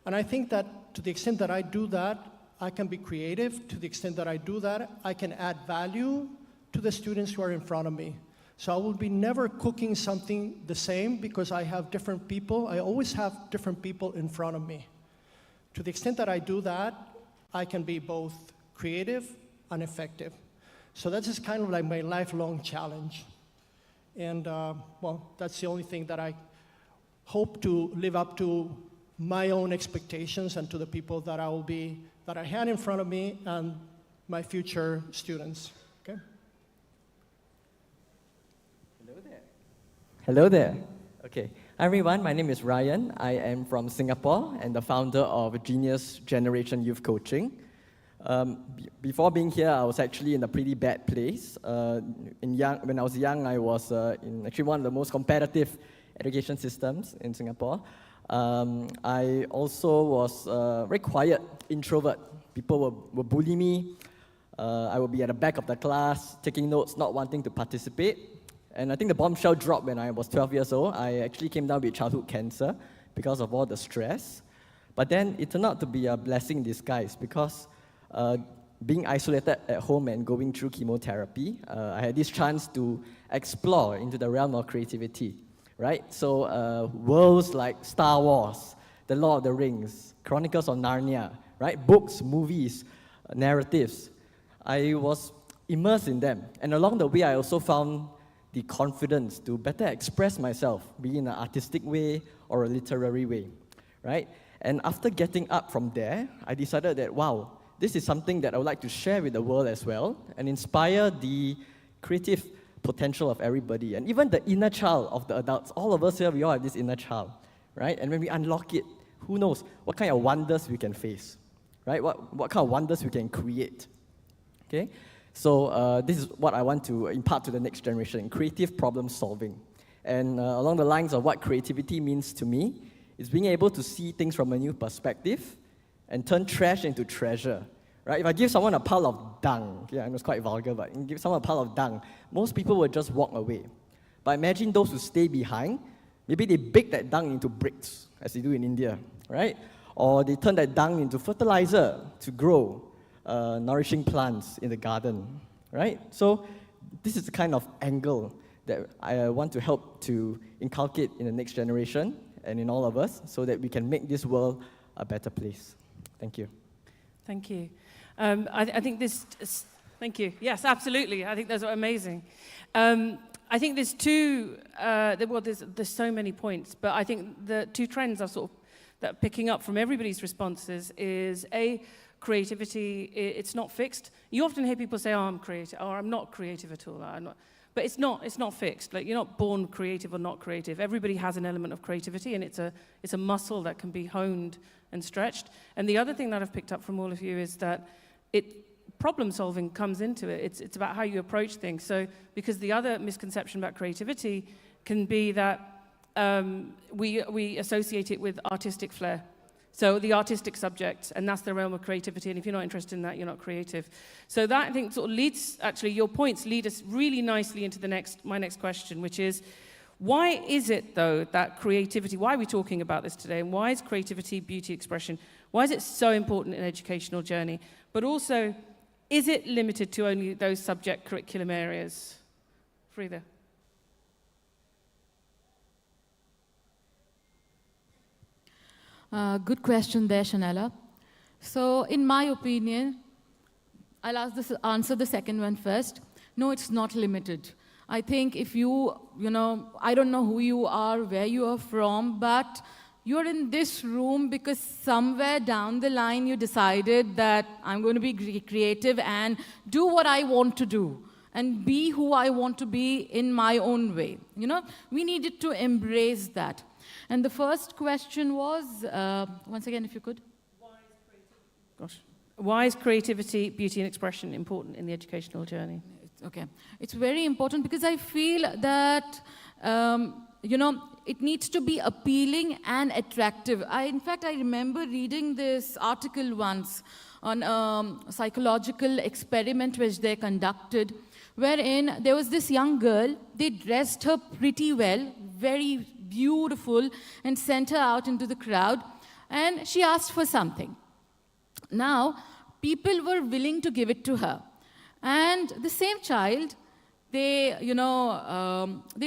And I think that to the extent that I do that, I can be creative. To the extent that I do that, I can add value to the students who are in front of me. So I will be never cooking something the same because I have different people. I always have different people in front of me. To the extent that I do that, I can be both creative and effective. So that is kind of like my lifelong challenge. And well, that's the only thing that I hope to live up to my own expectations and to the people that I had in front of me and my future students. Okay? Hello there. Hello there. Okay. Hi everyone, my name is Ryan. I am from Singapore and the founder of Genius Generation Youth Coaching. Before being here, I was actually in a pretty bad place. When I was young, I was in actually one of the most competitive education systems in Singapore. I also was very quiet, introvert. People would bully me. I would be at the back of the class, taking notes, not wanting to participate. And I think the bombshell dropped when I was 12 years old. I actually came down with childhood cancer because of all the stress. But then it turned out to be a blessing in disguise because being isolated at home and going through chemotherapy, I had this chance to explore into the realm of creativity, right? So worlds like Star Wars, The Lord of the Rings, Chronicles of Narnia, right? Books, movies, narratives. I was immersed in them. And along the way, I also found the confidence to better express myself, be in an artistic way or a literary way, right? And after getting up from there, I decided that, wow, this is something that I would like to share with the world as well and inspire the creative potential of everybody and even the inner child of the adults. All of us here, we all have this inner child, right? And when we unlock it, who knows what kind of wonders we can face, right? What kind of wonders we can create, okay? So this is what I want to impart to the next generation, creative problem solving. And along the lines of what creativity means to me, is being able to see things from a new perspective and turn trash into treasure, right? If I give someone a pile of dung, yeah, I know it's quite vulgar, but give someone a pile of dung, most people will just walk away. But imagine those who stay behind, maybe they bake that dung into bricks, as they do in India, right? Or they turn that dung into fertilizer to grow nourishing plants in the garden, right? So this is the kind of angle that I want to help to inculcate in the next generation and in all of us so that we can make this world a better place. Thank you. Thank you. I think this, thank you. Yes, absolutely. I think those are amazing. I think there's two, there's so many points, but I think the two trends are sort of that picking up from everybody's responses is A, creativity, it's not fixed. You often hear people say, oh, I'm creative, or I'm not creative at all. I'm not. But it's not fixed. Like, you're not born creative or not creative. Everybody has an element of creativity, and it's a muscle that can be honed and stretched. And the other thing that I've picked up from all of you is that problem solving comes into it. It's about how you approach things. So, because the other misconception about creativity can be that we associate it with artistic flair. So the artistic subjects, and that's the realm of creativity, and if you're not interested in that, you're not creative. So that, I think, sort of leads, actually, your points lead us really nicely into my next question, which is, why is it, though, that creativity, why are we talking about this today, and why is creativity, beauty, expression, why is it so important in an educational journey? But also, is it limited to only those subject curriculum areas? Frida. Good question there, Shanella. So, in my opinion, I'll answer the second one first. No, it's not limited. I think if you I don't know who you are, where you are from, but you're in this room because somewhere down the line you decided that I'm going to be creative and do what I want to do and be who I want to be in my own way. We needed to embrace that. And the first question was, once again, if you could. Why is creativity, beauty, and expression important in the educational journey? Okay. It's very important because I feel that, it needs to be appealing and attractive. In fact, I remember reading this article once on a psychological experiment which they conducted, wherein there was this young girl. They dressed her pretty well, very beautiful, and sent her out into the crowd, and she asked for something. Now, people were willing to give it to her. And the same child, they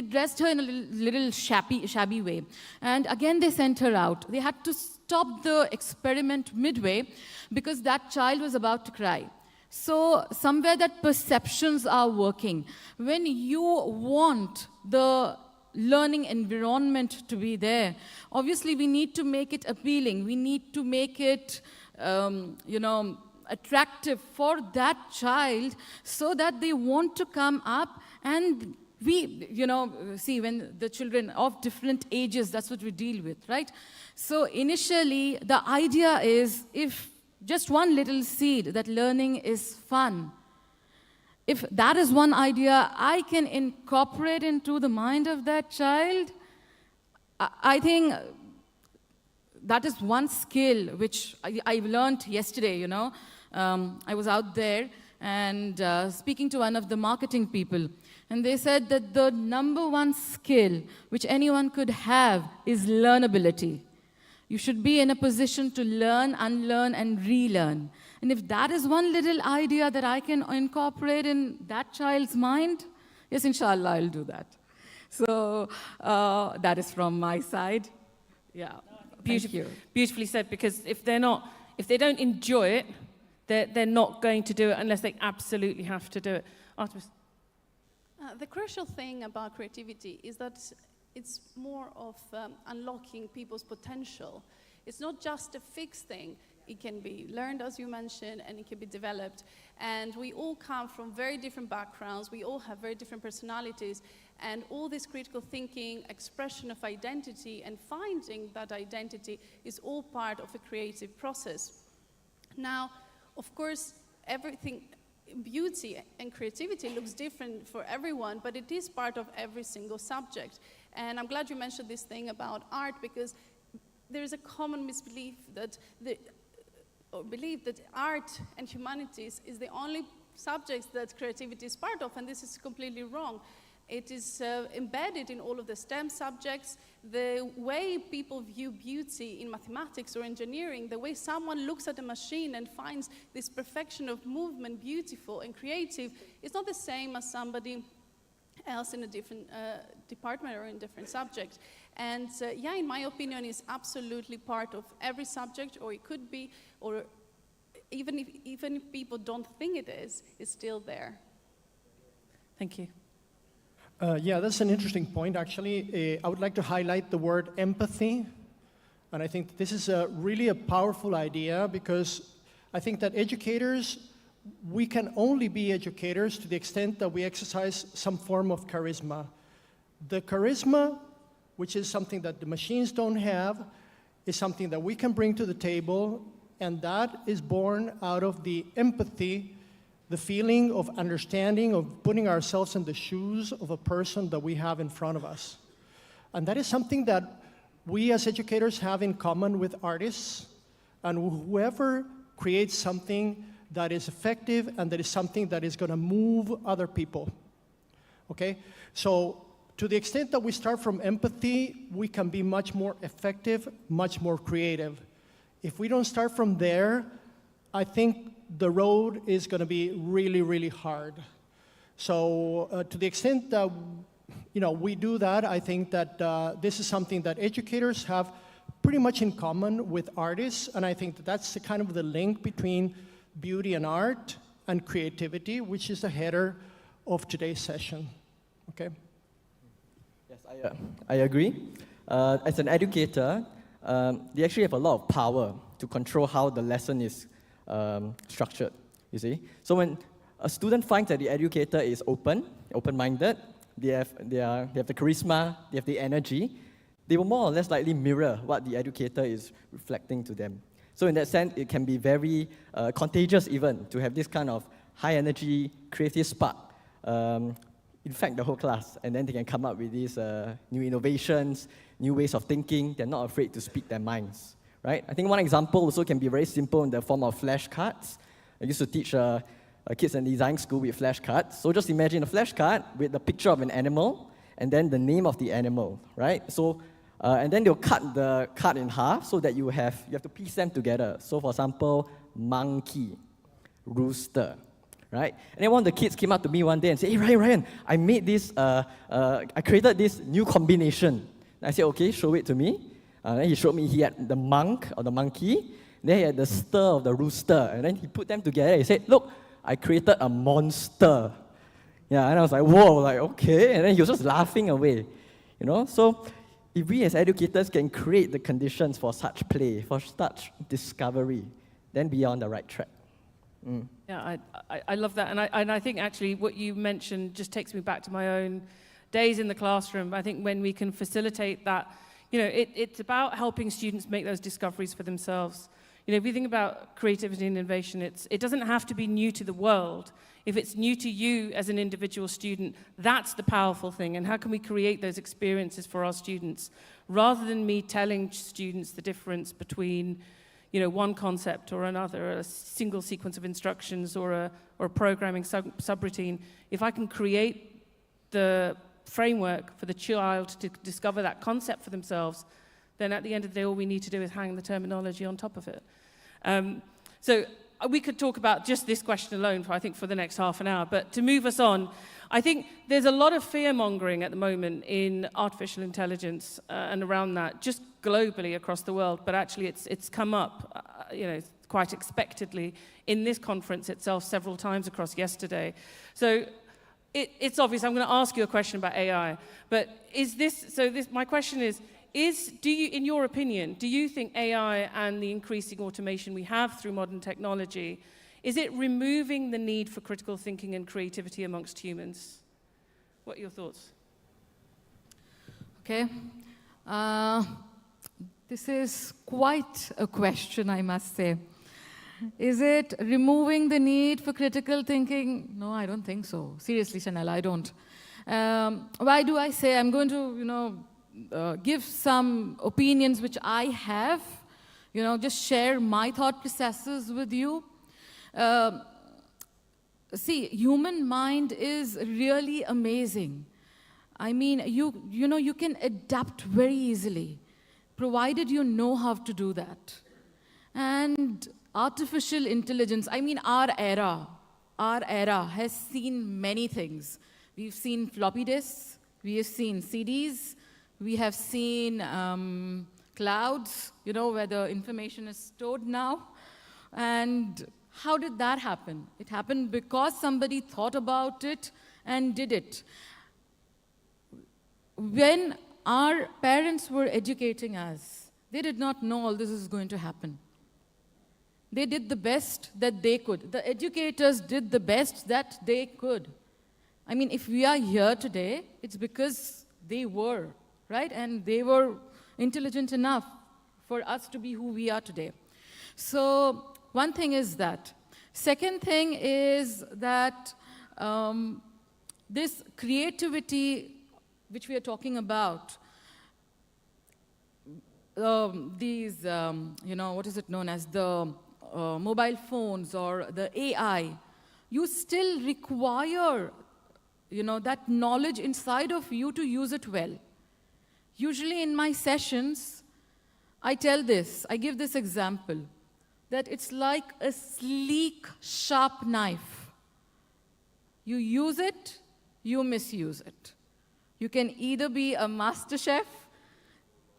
dressed her in a little shabby way. And again, they sent her out. They had to stop the experiment midway because that child was about to cry. So somewhere that perceptions are working. When you want the learning environment to be there, obviously we need to make it appealing. We need to make it, attractive for that child so that they want to come up. And we, see, when the children of different ages, that's what we deal with, right? So initially, the idea is, if just one little seed, that learning is fun, if that is one idea I can incorporate into the mind of that child, I think that is one skill which I learned yesterday, I was out there and speaking to one of the marketing people, and they said that the number one skill which anyone could have is learnability. You should be in a position to learn, unlearn, and relearn. And if that is one little idea that I can incorporate in that child's mind, yes, inshallah, I'll do that. So that is from my side. Yeah. Beautifully said, because if they don't enjoy it, they're not going to do it unless they absolutely have to do it. Artemis. The crucial thing about creativity is that it's more of unlocking people's potential. It's not just a fixed thing. It can be learned, as you mentioned, and it can be developed. And we all come from very different backgrounds. We all have very different personalities. And all this critical thinking, expression of identity, and finding that identity is all part of a creative process. Now, of course, everything, beauty and creativity looks different for everyone, but it is part of every single subject. And I'm glad you mentioned this thing about art, because there is a common misbelief that belief that art and humanities is the only subjects that creativity is part of, and this is completely wrong. It is embedded in all of the STEM subjects. The way people view beauty in mathematics or engineering, the way someone looks at a machine and finds this perfection of movement beautiful and creative, is not the same as somebody else in a different department or in a different subject. And yeah, in my opinion, it's absolutely part of every subject, or it could be, or even if people don't think it is, it's still there. Thank you. Yeah, that's an interesting point, actually. I would like to highlight the word empathy. And I think this is really a powerful idea, because I think that educators, we can only be educators to the extent that we exercise some form of charisma. The charisma, which is something that the machines don't have, is something that we can bring to the table, and that is born out of the empathy, the feeling of understanding, of putting ourselves in the shoes of a person that we have in front of us. And that is something that we as educators have in common with artists. and whoever creates something that is effective and that is something that is going to move other people. Okay? So to the extent that we start from empathy, we can be much more effective, much more creative. If we don't start from there, I think the road is going to be really, really hard. So to the extent that we do that, I think that this is something that educators have pretty much in common with artists, and I think that that's the kind of the link between beauty and art and creativity, which is the header of today's session. Okay? Yes, I agree. As an educator, they actually have a lot of power to control how the lesson is structured, you see. So when a student finds that the educator is open-minded, they have the charisma, they have the energy, they will more or less likely mirror what the educator is reflecting to them. So in that sense, it can be very contagious even to have this kind of high energy, creative spark, infect the whole class, and then they can come up with these new innovations, new ways of thinking. They're not afraid to speak their minds, right? I think one example also can be very simple in the form of flashcards. I used to teach kids in design school with flashcards. So just imagine a flashcard with the picture of an animal and then the name of the animal, right? So, and then they'll cut the card in half so that you have to piece them together. So for example, monkey, rooster, right? And then one of the kids came up to me one day and said, "Hey, Ryan, I made this, I created this new combination." And I said, "Okay, show it to me." Then he showed me he had the monk or the monkey, then he had the stir of the rooster, and then he put them together. He said, "Look, I created a monster." Yeah, and I was like, whoa, like, okay. And then he was just laughing away, So if we as educators can create the conditions for such play, for such discovery, then we are on the right track. Yeah, I love that. And I think actually what you mentioned just takes me back to my own days in the classroom. I think when we can facilitate that, it's about helping students make those discoveries for themselves. If you think about creativity and innovation, it doesn't have to be new to the world. If it's new to you as an individual student, that's the powerful thing. And how can we create those experiences for our students? Rather than me telling students the difference between, one concept or another, a single sequence of instructions or a programming subroutine, if I can create the framework for the child to discover that concept for themselves, then at the end of the day, all we need to do is hang the terminology on top of it. So we could talk about just this question alone for the next half an hour, but to move us on, I think there's a lot of fear-mongering at the moment in artificial intelligence and around that, just globally across the world, but actually it's come up, quite expectedly in this conference itself several times across yesterday. So it's obvious, I'm going to ask you a question about AI, but my question is, in your opinion, do you think AI and the increasing automation we have through modern technology, is it removing the need for critical thinking and creativity amongst humans? What are your thoughts? Okay. This is quite a question, I must say. Is it removing the need for critical thinking? No, I don't think so. Seriously, Chanel, I don't. Why do I say? I'm going to, give some opinions which I have, just share my thought processes with you. See, human mind is really amazing. I mean, you can adapt very easily, provided you know how to do that. And artificial intelligence, I mean, our era has seen many things. We've seen floppy disks, we have seen CDs, we have seen clouds, where the information is stored now. And how did that happen? It happened because somebody thought about it and did it. When our parents were educating us, they did not know all this is going to happen. They did the best that they could. The educators did the best that they could. I mean, if we are here today, it's because they were, right? And they were intelligent enough for us to be who we are today. So one thing is that. Second thing is that this creativity which we are talking about, these, what is it known as, the mobile phones or the AI, you still require, that knowledge inside of you to use it well. Usually in my sessions, I give this example, that it's like a sleek, sharp knife. You use it, you misuse it. You can either be a master chef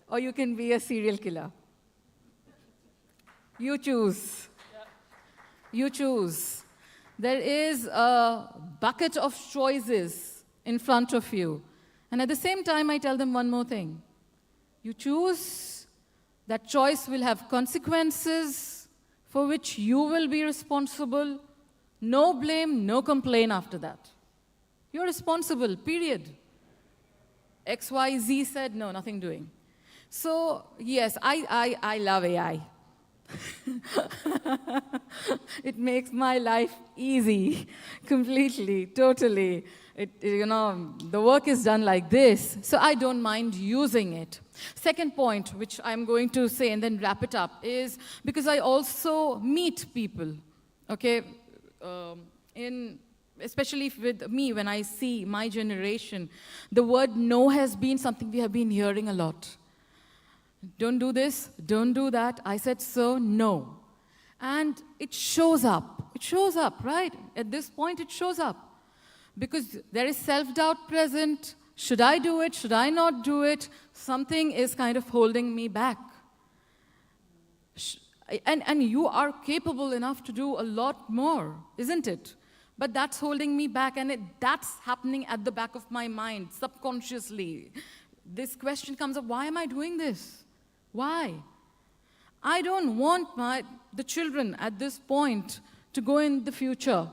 or you can be a serial killer. You choose. You choose. There is a bucket of choices in front of you. And at the same time, I tell them one more thing. You choose, that choice will have consequences for which you will be responsible. No blame, no complaint after that. You're responsible, period. XYZ said, no, nothing doing. So, yes, I love AI. It makes my life easy, completely, totally. The work is done like this, so I don't mind using it. Second point, which I'm going to say and then wrap it up, is because I also meet people, okay? Especially with me, when I see my generation, the word no has been something we have been hearing a lot. Don't do this, don't do that. I said so, no. And it shows up. It shows up, right? At this point, it shows up. Because there is self-doubt present. Should I do it? Should I not do it? Something is kind of holding me back. And you are capable enough to do a lot more, isn't it? But that's holding me back, and that's happening at the back of my mind, subconsciously. This question comes up, why am I doing this? Why? I don't want the children at this point to go in the future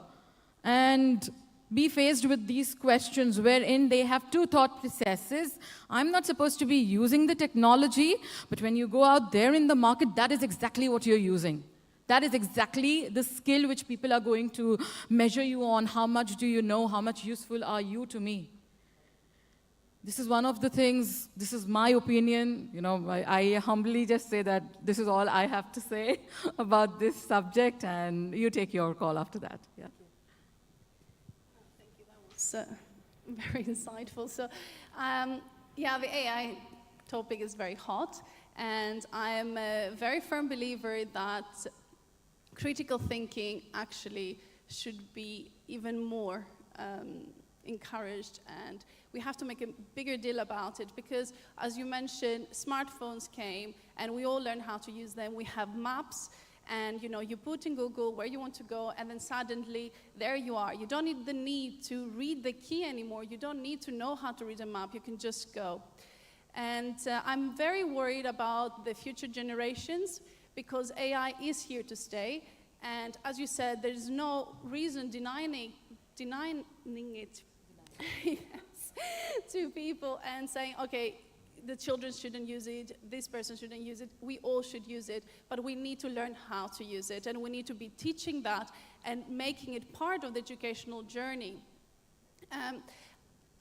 and be faced with these questions wherein they have two thought processes. I'm not supposed to be using the technology, but when you go out there in the market, that is exactly what you're using. That is exactly the skill which people are going to measure you on. How much do you know? How much useful are you to me? This is one of the things, this is my opinion. I humbly just say that this is all I have to say about this subject, and you take your call after that. Yeah. Thank you. That was very insightful. So, the AI topic is very hot, and I am a very firm believer that critical thinking actually should be even more encouraged, and we have to make a bigger deal about it because, as you mentioned, smartphones came and we all learned how to use them. We have maps, and you put in Google where you want to go, and then suddenly there you are. You don't need the need to read the key anymore. You don't need to know how to read a map. You can just go. And I'm very worried about the future generations because AI is here to stay. And as you said, there's no reason denying it yes, to people and saying, okay, the children shouldn't use it, this person shouldn't use it, we all should use it, but we need to learn how to use it, and we need to be teaching that and making it part of the educational journey.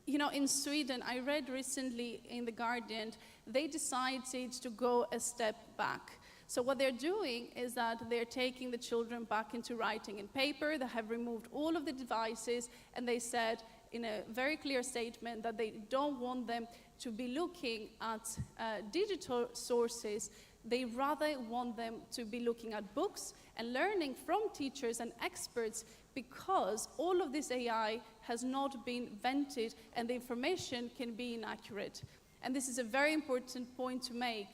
In Sweden, I read recently in The Guardian, they decided to go a step back. So what they're doing is that they're taking the children back into writing in paper. They have removed all of the devices, and they said in a very clear statement that they don't want them to be looking at digital sources. They rather want them to be looking at books and learning from teachers and experts, because all of this AI has not been vetted and the information can be inaccurate. And this is a very important point to make.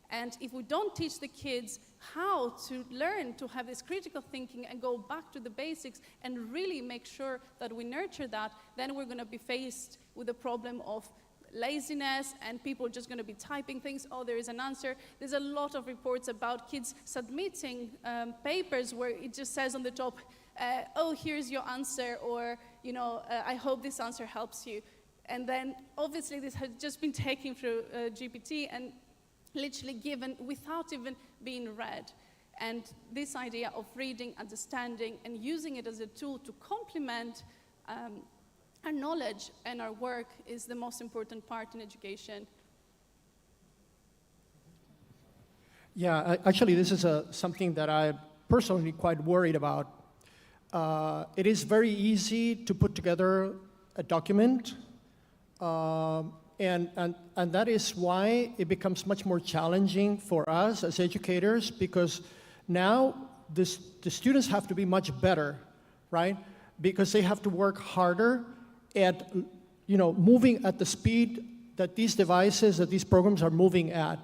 And if we don't teach the kids how to learn to have this critical thinking and go back to the basics and really make sure that we nurture that, then we're going to be faced with the problem of laziness and people just going to be typing things. Oh, there is an answer. There's a lot of reports about kids submitting papers where it just says on the top, oh, here's your answer, or, I hope this answer helps you. And then, obviously, this has just been taken through GPT and literally given without even being read. And this idea of reading, understanding, and using it as a tool to complement our knowledge and our work is the most important part in education. Yeah, actually, this is something that I'm personally quite worried about. It is very easy to put together a document, and that is why it becomes much more challenging for us as educators, because now the students have to be much better, right? Because they have to work harder at, moving at the speed that these devices, that these programs are moving at,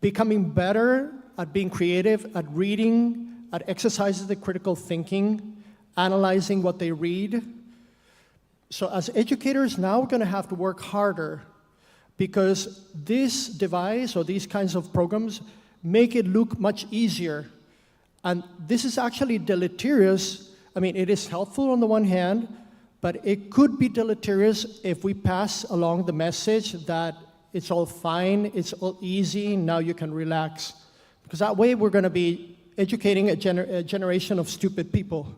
becoming better at being creative, at reading, at exercising the critical thinking, analyzing what they read. So as educators, now we're going to have to work harder, because this device or these kinds of programs make it look much easier. And this is actually deleterious. I mean, it is helpful on the one hand, but it could be deleterious if we pass along the message that it's all fine, it's all easy, now you can relax. Because that way we're going to be educating a generation of stupid people,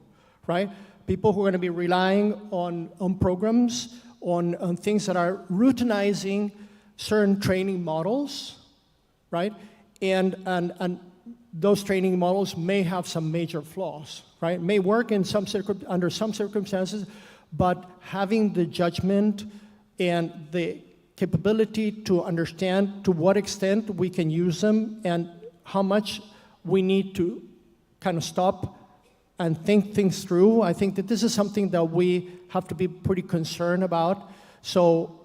right? People who are going to be relying on programs, on things that are routinizing certain training models, right? And those training models may have some major flaws, right? May work in under some circumstances, but having the judgment and the capability to understand to what extent we can use them and how much we need to kind of stop and think things through. I think that this is something that we have to be pretty concerned about. So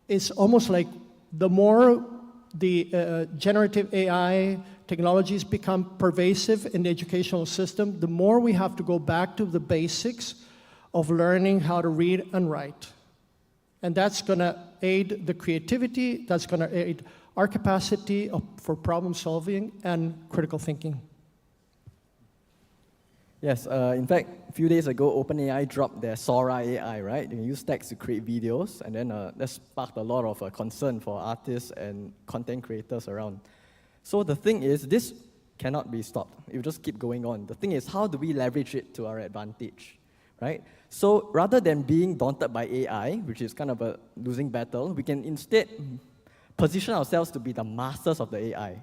it's almost like the more the generative AI technologies become pervasive in the educational system, the more we have to go back to the basics of learning how to read and write. And that's going to aid the creativity, that's going to aid our capacity for problem solving and critical thinking. Yes, in fact, a few days ago, OpenAI dropped their Sora AI, right? You can use text to create videos, and then that sparked a lot of concern for artists and content creators around. So the thing is, this cannot be stopped. It will just keep going on. The thing is, how do we leverage it to our advantage, right? So rather than being daunted by AI, which is kind of a losing battle, we can instead position ourselves to be the masters of the AI.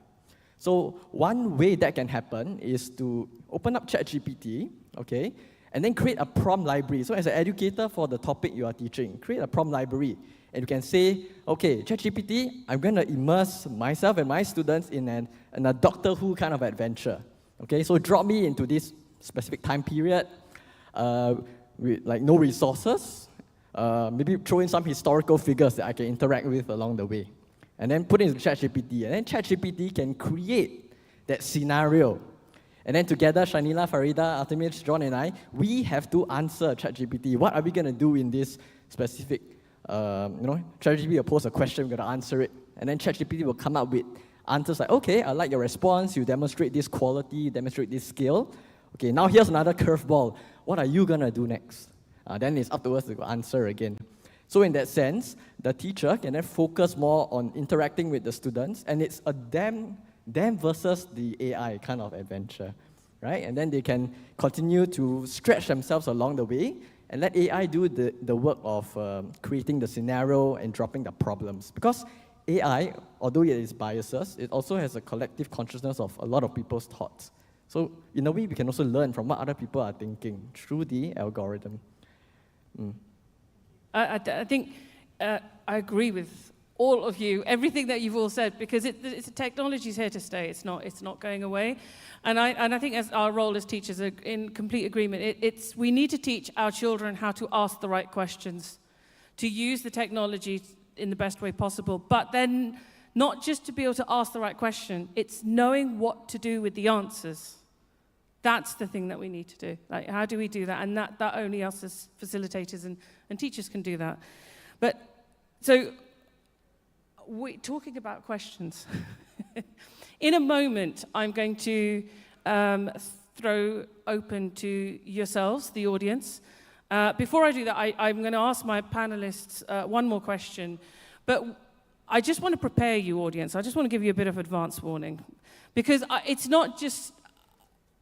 So one way that can happen is to open up ChatGPT, okay, and then create a prompt library. So as an educator for the topic you are teaching, create a prompt library. And you can say, okay, ChatGPT, I'm going to immerse myself and my students in a Doctor Who kind of adventure. Okay, so drop me into this specific time period, with like no resources, maybe throw in some historical figures that I can interact with along the way. And then put it into ChatGPT. And then ChatGPT can create that scenario. And then together, Shanila, Farida, Artemis, John, and I, we have to answer ChatGPT. What are we going to do in this specific, ChatGPT will pose a question, we're going to answer it. And then ChatGPT will come up with answers like, okay, I like your response, you demonstrate this quality, you demonstrate this skill. Okay, now here's another curveball. What are you going to do next? Then it's up to us to answer again. So in that sense, the teacher can then focus more on interacting with the students, and it's a them versus the AI kind of adventure, right? And then they can continue to stretch themselves along the way and let AI do the work of creating the scenario and dropping the problems. Because AI, although it is biases, it also has a collective consciousness of a lot of people's thoughts. So in a way, we can also learn from what other people are thinking through the algorithm. I think I agree with all of you, everything that you've all said, because it's technology's here to stay. It's not going away, and I think as our role as teachers are in complete agreement. We need to teach our children how to ask the right questions, to use the technology in the best way possible, but then not just to be able to ask the right question. It's knowing what to do with the answers. That's the thing that we need to do. Like, how do we do that? And that only us as facilitators and teachers can do that. But so, we're talking about questions. In a moment, I'm going to throw open to yourselves, the audience. Before I do that, I'm going to ask my panelists one more question. But I just want to prepare you, audience. I just want to give you a bit of advance warning. Because it's not just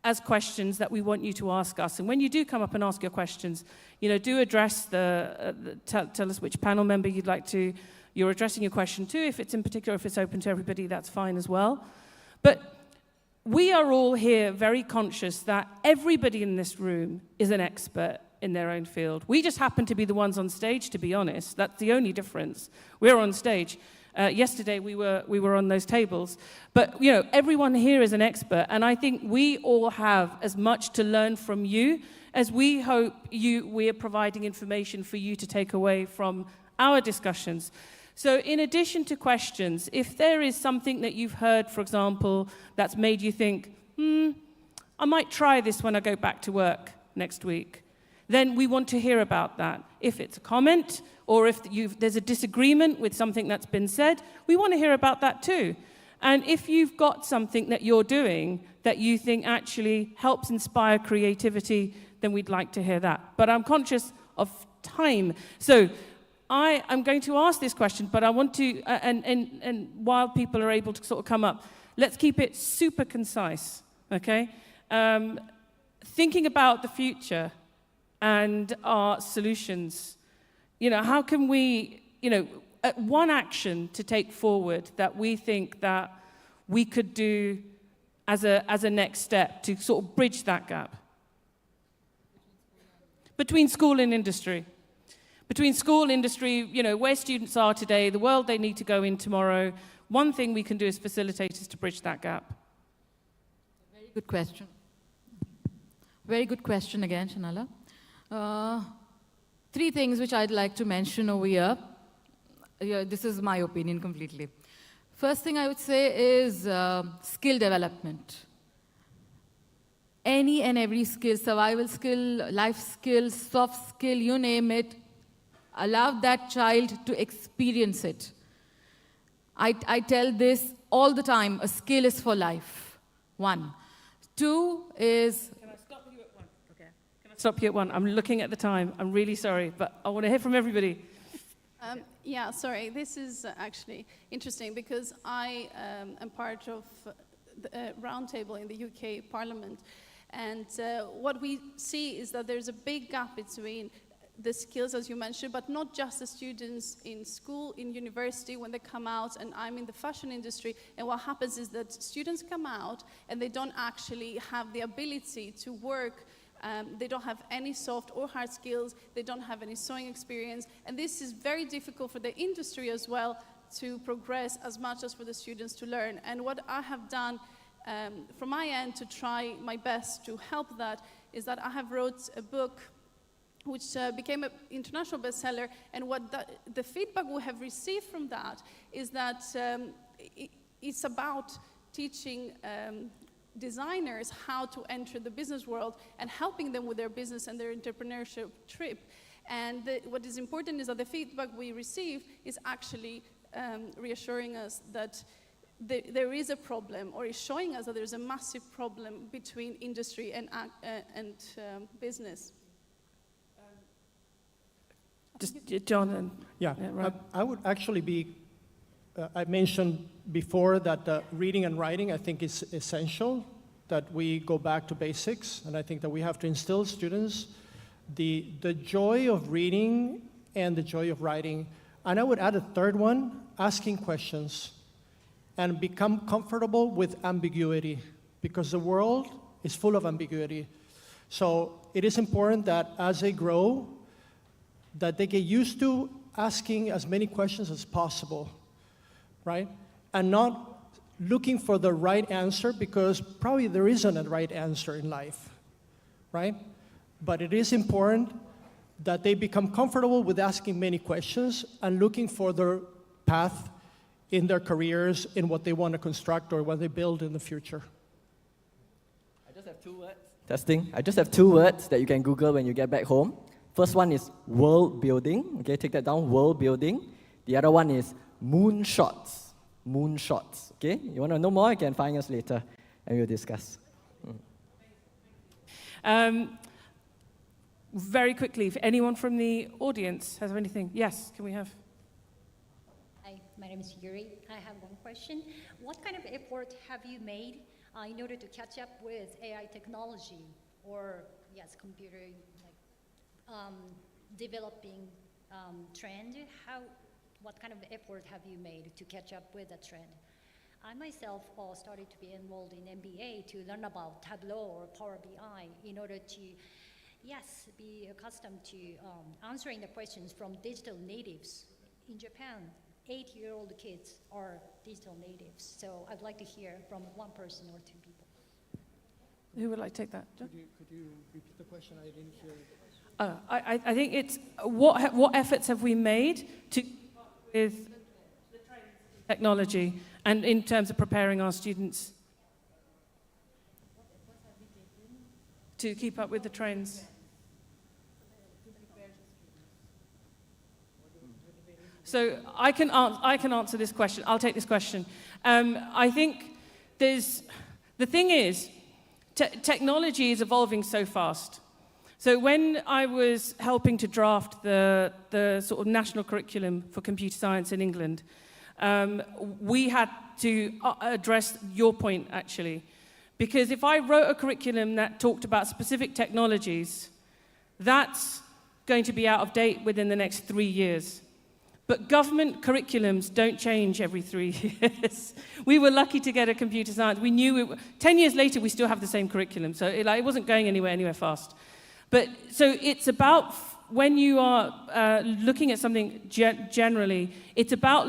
as questions that we want you to ask us. And when you do come up and ask your questions, do address tell us which panel member you're addressing your question to. If it's in particular, if it's open to everybody, that's fine as well. But we are all here very conscious that everybody in this room is an expert in their own field. We just happen to be the ones on stage, to be honest. That's the only difference. We're on stage. Yesterday we were on those tables. But you know, everyone here is an expert, and I think we all have as much to learn from you as we hope we are providing information for you to take away from our discussions. So in addition to questions, if there is something that you've heard, for example, that's made you think, I might try this when I go back to work next week, then we want to hear about that. If it's a comment, or if there's a disagreement with something that's been said, we want to hear about that too. And if you've got something that you're doing that you think actually helps inspire creativity, then we'd like to hear that. But I'm conscious of time. So I am going to ask this question, but I want to, and while people are able to sort of come up, let's keep it super concise, okay? Thinking about the future and our solutions, you know, how can we, you know, one action to take forward that we think that we could do as a next step to sort of bridge that gap between school and industry? Between school, industry, you know, where students are today, the world they need to go in tomorrow, one thing we can do as facilitators to bridge that gap. Very good question. Very good question again, Shanala. 3 things which I'd like to mention over here. This is my opinion completely. First thing I would say is skill development. Any and every skill, survival skill, life skill, soft skill, you name it, allow that child to experience it. I tell this all the time, a skill is for life, 1. 2 is... Can I stop you at 1? Okay. Can I stop you at 1? I'm looking at the time. I'm really sorry, but I want to hear from everybody. Yeah, sorry. This is actually interesting because I am part of the roundtable in the UK Parliament. And what we see is that there's a big gap between the skills, as you mentioned, but not just the students in school, in university, when they come out, and I'm in the fashion industry, and what happens is that students come out and they don't actually have the ability to work. They don't have any soft or hard skills, they don't have any sewing experience, and this is very difficult for the industry as well to progress as much as for the students to learn. And what I have done from my end to try my best to help that is that I have wrote a book which became an international bestseller, and what the feedback we have received from that is that it's about teaching designers how to enter the business world and helping them with their business and their entrepreneurship trip. And what is important is that the feedback we receive is actually reassuring us that there is a problem, or is showing us that there's a massive problem between industry and business. Just John and... Yeah, right. I would actually be, I mentioned before that reading and writing I think is essential, that we go back to basics, and I think that we have to instill students the joy of reading and the joy of writing. And I would add a third one, asking questions, and become comfortable with ambiguity, because the world is full of ambiguity. So it is important that as they grow, that they get used to asking as many questions as possible, right? And not looking for the right answer, because probably there isn't a right answer in life, right? But it is important that they become comfortable with asking many questions and looking for their path in their careers, in what they want to construct or what they build in the future. I just have 2 words. Testing. I just have 2 words that you can Google when you get back home. First one is world building. Okay, take that down, world building. The other one is moonshots. Moonshots. Okay, you want to know more? You can find us later and we'll discuss. Very quickly, if anyone from the audience has anything. Yes, can we have? Hi, my name is Yuri. I have one question. What kind of effort have you made in order to catch up with AI technology, or yes, computer developing trend? What kind of effort have you made to catch up with the trend? I myself started to be enrolled in MBA to learn about Tableau or Power BI in order to, yes, be accustomed to answering the questions from digital natives. In Japan, 8-year-old kids are digital natives. So I'd like to hear from one person or two people. Who would like to take that? Could you repeat the question? I didn't hear it. I think it's what efforts have we made to with technology and in terms of preparing our students to keep up with the trends. So I can answer this question. I'll take this question. I think the thing is, technology is evolving so fast. So when I was helping to draft the sort of national curriculum for computer science in England, we had to address your point, actually. Because if I wrote a curriculum that talked about specific technologies, that's going to be out of date within the next 3 years. But government curriculums don't change every 3 years. We were lucky to get a computer science. We knew 10 years later, we still have the same curriculum. So it wasn't going anywhere fast. But so it's about when you are looking at something generally, it's about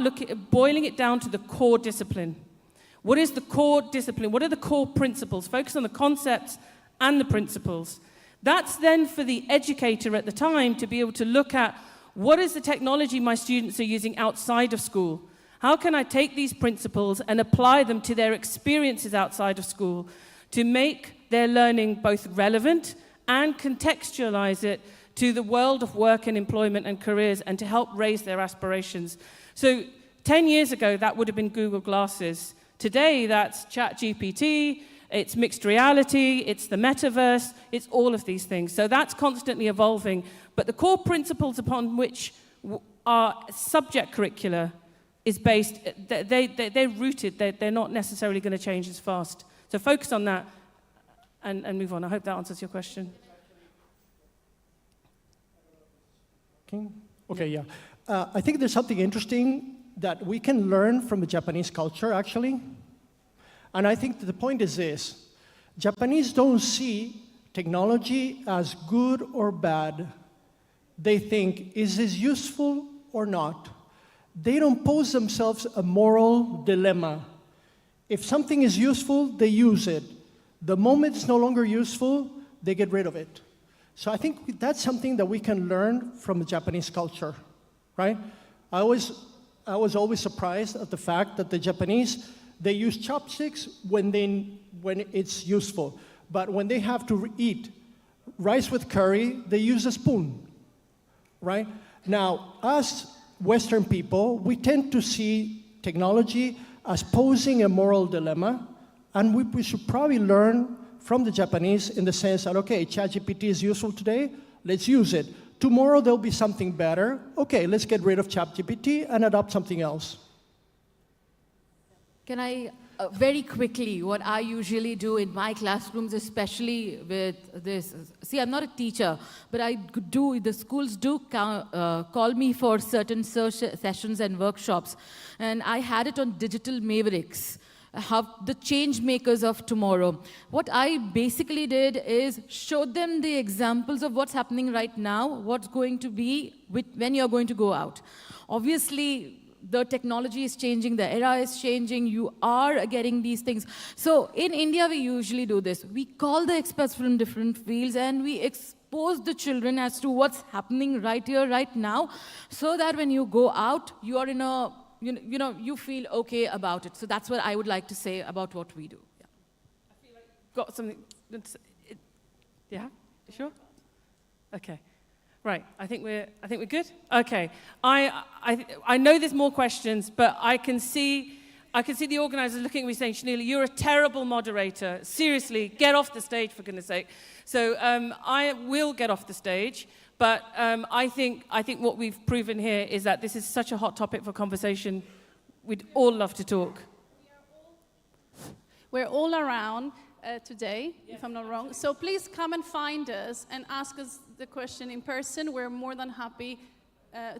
boiling it down to the core discipline. What is the core discipline? What are the core principles? Focus on the concepts and the principles. That's then for the educator at the time to be able to look at what is the technology my students are using outside of school? How can I take these principles and apply them to their experiences outside of school to make their learning both relevant and contextualize it to the world of work and employment and careers and to help raise their aspirations? So 10 years ago, that would have been Google Glasses. Today, that's ChatGPT, it's mixed reality, it's the metaverse, it's all of these things. So that's constantly evolving. But the core principles upon which our subject curricula is based, they're rooted, they're not necessarily going to change as fast. So focus on that and move on. I hope that answers your question. Okay, yeah. I think there's something interesting that we can learn from the Japanese culture, actually. And I think that the point is this. Japanese don't see technology as good or bad. They think, is this useful or not? They don't pose themselves a moral dilemma. If something is useful, they use it. The moment it's no longer useful, they get rid of it. So I think that's something that we can learn from the Japanese culture, right? I was always surprised at the fact that the Japanese, they use chopsticks when it's useful. But when they have to eat rice with curry, they use a spoon, right? Now, us Western people, we tend to see technology as posing a moral dilemma, and we should probably learn from the Japanese in the sense that, okay, ChatGPT is useful today, let's use it. Tomorrow there'll be something better. Okay, let's get rid of ChatGPT and adopt something else. Can I, very quickly, what I usually do in my classrooms, especially with this, see, I'm not a teacher, but the schools do call me for certain sessions and workshops. And I had it on digital mavericks, how the change makers of tomorrow. What I basically did is show them the examples of what's happening right now, what's going to be when you're going to go out. Obviously, the technology is changing, the era is changing, you are getting these things. So in India, we usually do this. We call the experts from different fields and we expose the children as to what's happening right here, right now, so that when you go out, you are in a you feel okay about it. So that's what I would like to say about what we do. Yeah. I feel like you've got something. Yeah, sure. Okay, right. I think we're good. Okay. I know there's more questions, but I can see the organisers looking at me saying, Shanila, you're a terrible moderator. Seriously, get off the stage for goodness sake. So I will get off the stage. But I think what we've proven here is that this is such a hot topic for conversation. We'd all love to talk. We're all around today, if I'm not wrong. So please come and find us and ask us the question in person. We're more than happy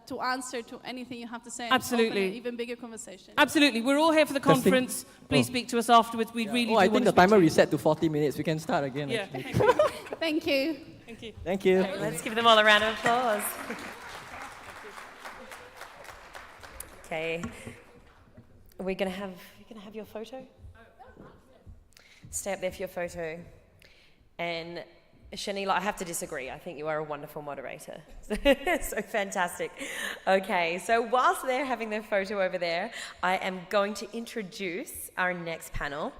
to answer to anything you have to say. And Absolutely. open an even bigger conversation. Absolutely. We're all here for the conference. Please speak to us afterwards. We really do I want think to the speak to timer you. reset to 40 minutes. We can start again. Yeah. Actually. Thank you. Thank you. Thank you. Let's give them all a round of applause. Okay. You're gonna have your photo? Stay up there for your photo. And Shanila, I have to disagree. I think you are a wonderful moderator. So fantastic. Okay, so whilst they're having their photo over there, I am going to introduce our next panel.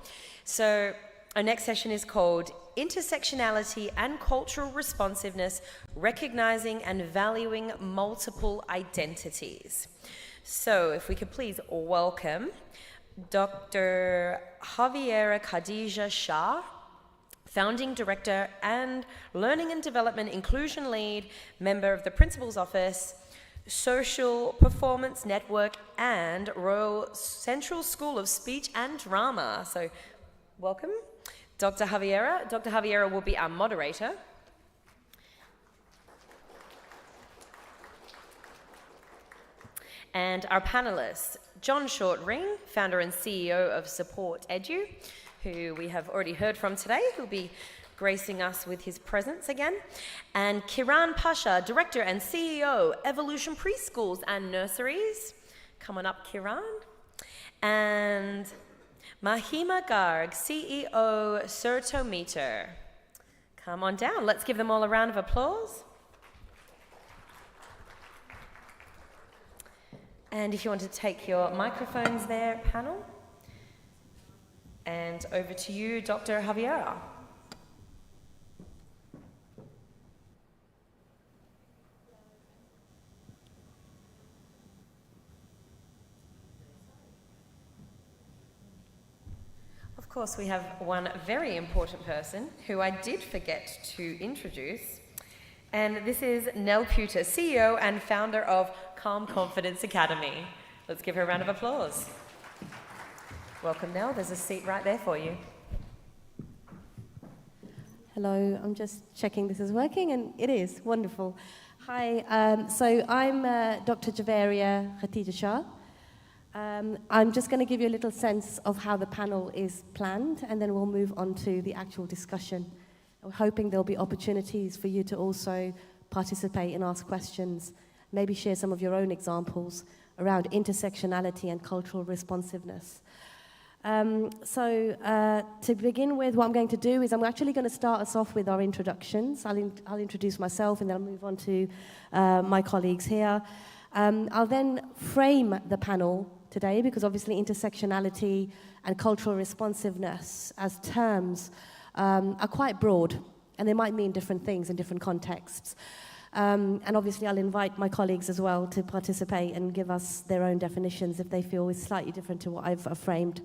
So our next session is called Intersectionality and Cultural Responsiveness, Recognizing and Valuing Multiple Identities. So if we could please welcome Dr. Javiera Khadija Shah, Founding Director and Learning and Development Inclusion Lead, member of the Principal's Office, Social Performance Network, and Royal Central School of Speech and Drama. So welcome, Dr. Javiera. Dr. Javiera will be our moderator. And our panelists, John Shortring, founder and CEO of Support Edu, who we have already heard from today, who'll be gracing us with his presence again, and Kiran Pasha, Director and CEO, Evolution Preschools and Nurseries. Come on up, Kiran. And Mahima Garg, CEO, Certometer. Come on down. Let's give them all a round of applause. And if you want to take your microphones there, panel. And over to you, Dr. Javiera. Of course, we have one very important person who I did forget to introduce. And this is Nell Puter, CEO and founder of Calm Confidence Academy. Let's give her a round of applause. Welcome, Nell. There's a seat right there for you. Hello, I'm just checking this is working, and it is. Wonderful. Hi, so I'm Dr. Javeria Khatija Shah. I'm just going to give you a little sense of how the panel is planned, and then we'll move on to the actual discussion. We're hoping there'll be opportunities for you to also participate and ask questions, maybe share some of your own examples around intersectionality and cultural responsiveness. To begin with, what I'm going to do is I'm actually going to start us off with our introductions. I'll introduce myself, and then I'll move on to my colleagues here. I'll then frame the panel today, because obviously intersectionality and cultural responsiveness as terms are quite broad, and they might mean different things in different contexts. And obviously I'll invite my colleagues as well to participate and give us their own definitions if they feel it's slightly different to what I've framed.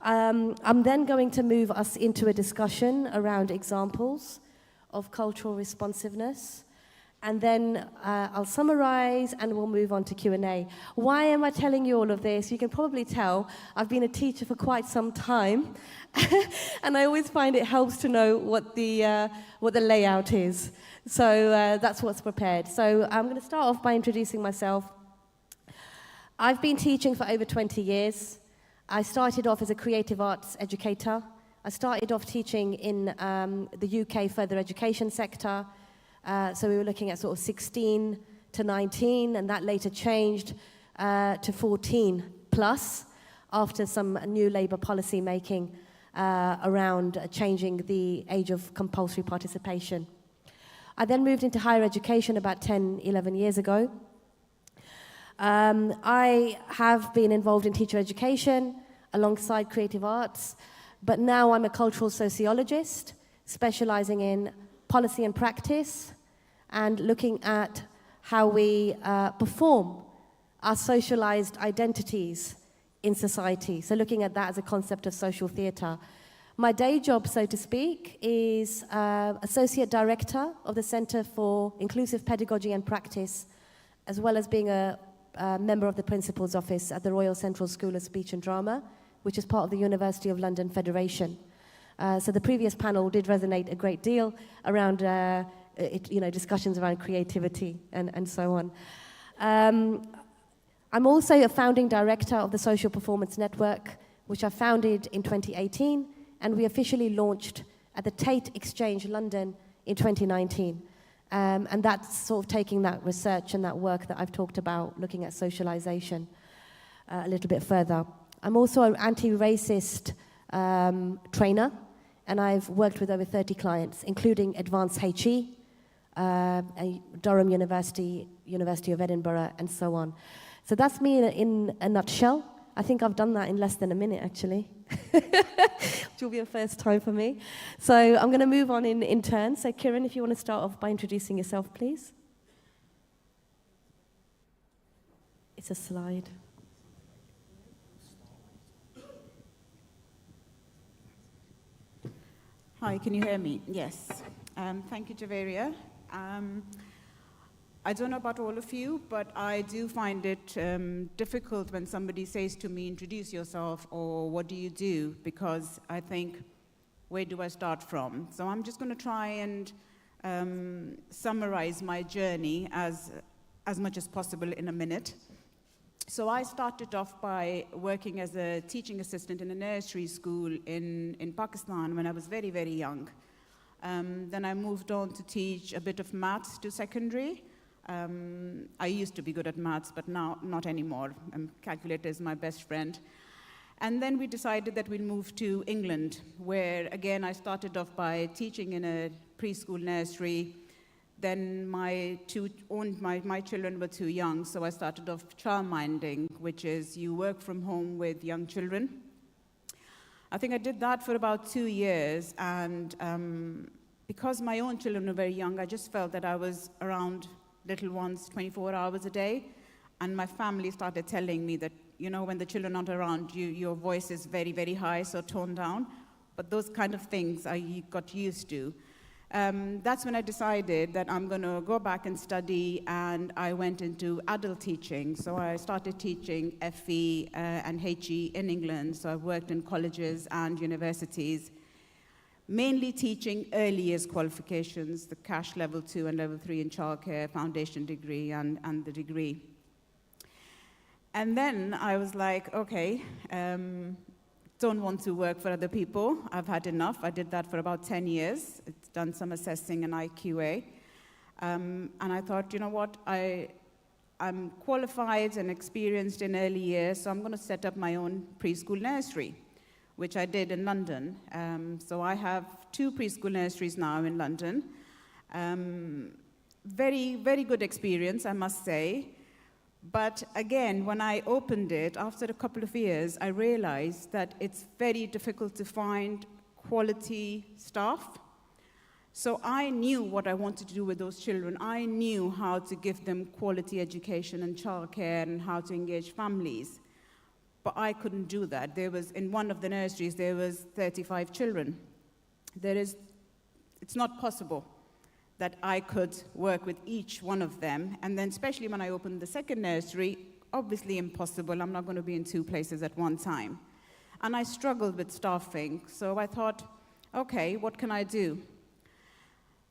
I'm then going to move us into a discussion around examples of cultural responsiveness. And then I'll summarize and we'll move on to Q&A. Why am I telling you all of this? You can probably tell I've been a teacher for quite some time. And I always find it helps to know what the layout is. So that's what's prepared. So I'm going to start off by introducing myself. I've been teaching for over 20 years. I started off as a creative arts educator. I started off teaching in the UK further education sector. So we were looking at sort of 16 to 19, and that later changed to 14 plus after some new Labour policy making around changing the age of compulsory participation. I then moved into higher education about 10, 11 years ago. I have been involved in teacher education alongside creative arts, but now I'm a cultural sociologist specializing in policy and practice and looking at how we perform our socialized identities in society. So looking at that as a concept of social theatre. My day job, so to speak, is Associate Director of the Centre for Inclusive Pedagogy and Practice, as well as being a member of the Principal's Office at the Royal Central School of Speech and Drama, which is part of the University of London Federation. So the previous panel did resonate a great deal around discussions around creativity and so on. I'm also a founding director of the Social Performance Network, which I founded in 2018, and we officially launched at the Tate Exchange London in 2019. And that's sort of taking that research and that work that I've talked about, looking at socialization a little bit further. I'm also an anti-racist trainer, and I've worked with over 30 clients, including Advanced HE, Durham University, University of Edinburgh, and so on. So that's me in a nutshell. I think I've done that in less than a minute, actually, which will be a first time for me. So I'm going to move on in turn. So Kieran, if you want to start off by introducing yourself, please. It's a slide. Hi, can you hear me? Yes. Thank you, Javeria. I don't know about all of you, but I do find it difficult when somebody says to me, introduce yourself, or what do you do? Because I think, where do I start from? So I'm just going to try and summarize my journey as much as possible in a minute. So I started off by working as a teaching assistant in a nursery school in Pakistan when I was very, very young. Then I moved on to teach a bit of maths to secondary. I used to be good at maths, but now not anymore. Calculator is my best friend. And then we decided that we'd move to England, where, again, I started off by teaching in a preschool nursery. Then my children were too young, so I started off childminding, which is you work from home with young children. I think I did that for about 2 years, and because my own children were very young, I just felt that I was around little ones 24 hours a day, and my family started telling me that, you know, when the children aren't around you, your voice is very, very high, so tone down. But those kind of things I got used to. That's when I decided that I'm going to go back and study, and I went into adult teaching. So I started teaching FE and HE in England, so I've worked in colleges and universities, mainly teaching early years qualifications, the cash level 2 and level 3 in childcare, foundation degree, and the degree. And then I was like, okay, don't want to work for other people. I've had enough. I did that for about 10 years. It's done some assessing and IQA. And I thought, you know what, I'm qualified and experienced in early years, so I'm going to set up my own preschool nursery, which I did in London. So I have 2 preschool nurseries now in London. Very, very good experience, I must say. But again, when I opened it, after a couple of years, I realized that it's very difficult to find quality staff. So I knew what I wanted to do with those children. I knew how to give them quality education and childcare and how to engage families. But I couldn't do that. In one of the nurseries, there was 35 children. It's not possible that I could work with each one of them. And then especially when I opened the second nursery, obviously impossible. I'm not going to be in 2 places at one time. And I struggled with staffing. So I thought, okay, what can I do?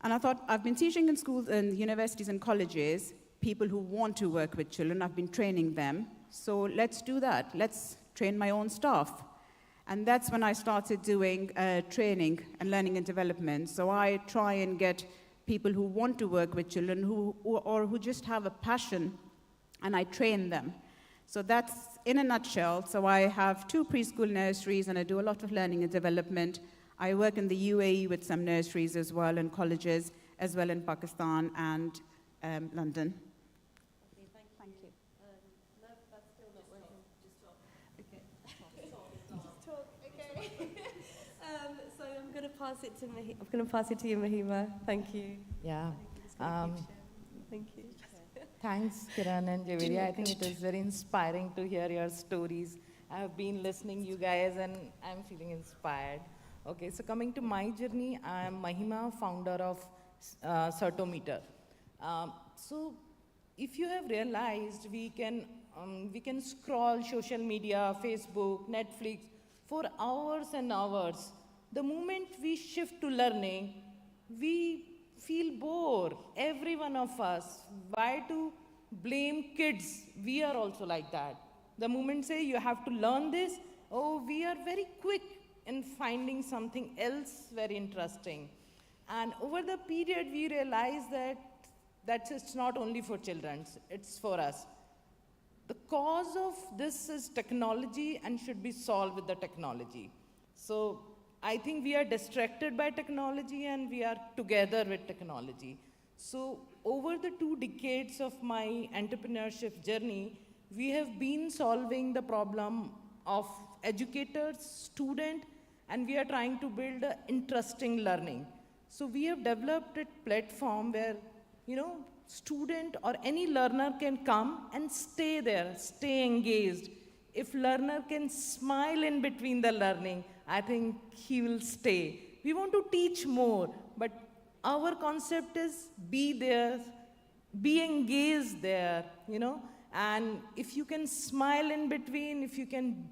And I thought, I've been teaching in schools and universities and colleges, people who want to work with children. I've been training them. So let's do that. Let's train my own staff. And that's when I started doing training and learning and development. So I try and get people who want to work with children or who just have a passion, and I train them. So that's in a nutshell. So I have 2 preschool nurseries, and I do a lot of learning and development. I work in the UAE with some nurseries as well, and colleges, as well in Pakistan and London. Thank you. No, that's still not working. Just talk. Okay. Just talk. Okay. So I'm going to pass it to you, Mahima. Thank you. Yeah. Thank you. Thanks, Kiran and Javeria. I think it is very inspiring to hear your stories. I have been listening you guys, and I'm feeling inspired. Okay, so coming to my journey, I am Mahima, founder of Certometer. So if you have realized, we can scroll social media, Facebook, Netflix for hours and hours. The moment we shift to learning, we feel bored, every one of us. Why to blame kids. We are also like that. The moment say you have to learn this, oh, we are very quick in finding something else very interesting. And over the period, we realized that it's not only for children, it's for us. The cause of this is technology and should be solved with the technology. So I think we are distracted by technology and we are together with technology. So over the 2 decades of my entrepreneurship journey, we have been solving the problem of educators, student, and we are trying to build an interesting learning. So we have developed a platform where, student or any learner can come and stay there, stay engaged. If learner can smile in between the learning, I think he will stay. We want to teach more, but our concept is be there, be engaged there, and if you can smile in between, if you can,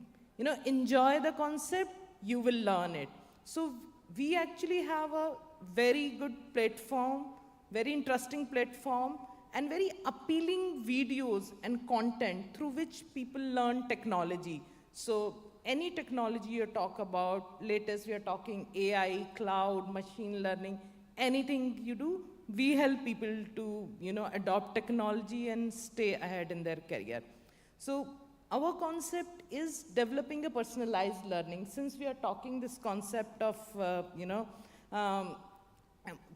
enjoy the concept, you will learn it. So we actually have a very good platform, very interesting platform, and very appealing videos and content through which people learn technology. So any technology you talk about, latest we are talking AI, cloud, machine learning, anything you do, we help people to, adopt technology and stay ahead in their career. So our concept is developing a personalized learning. Since we are talking this concept of,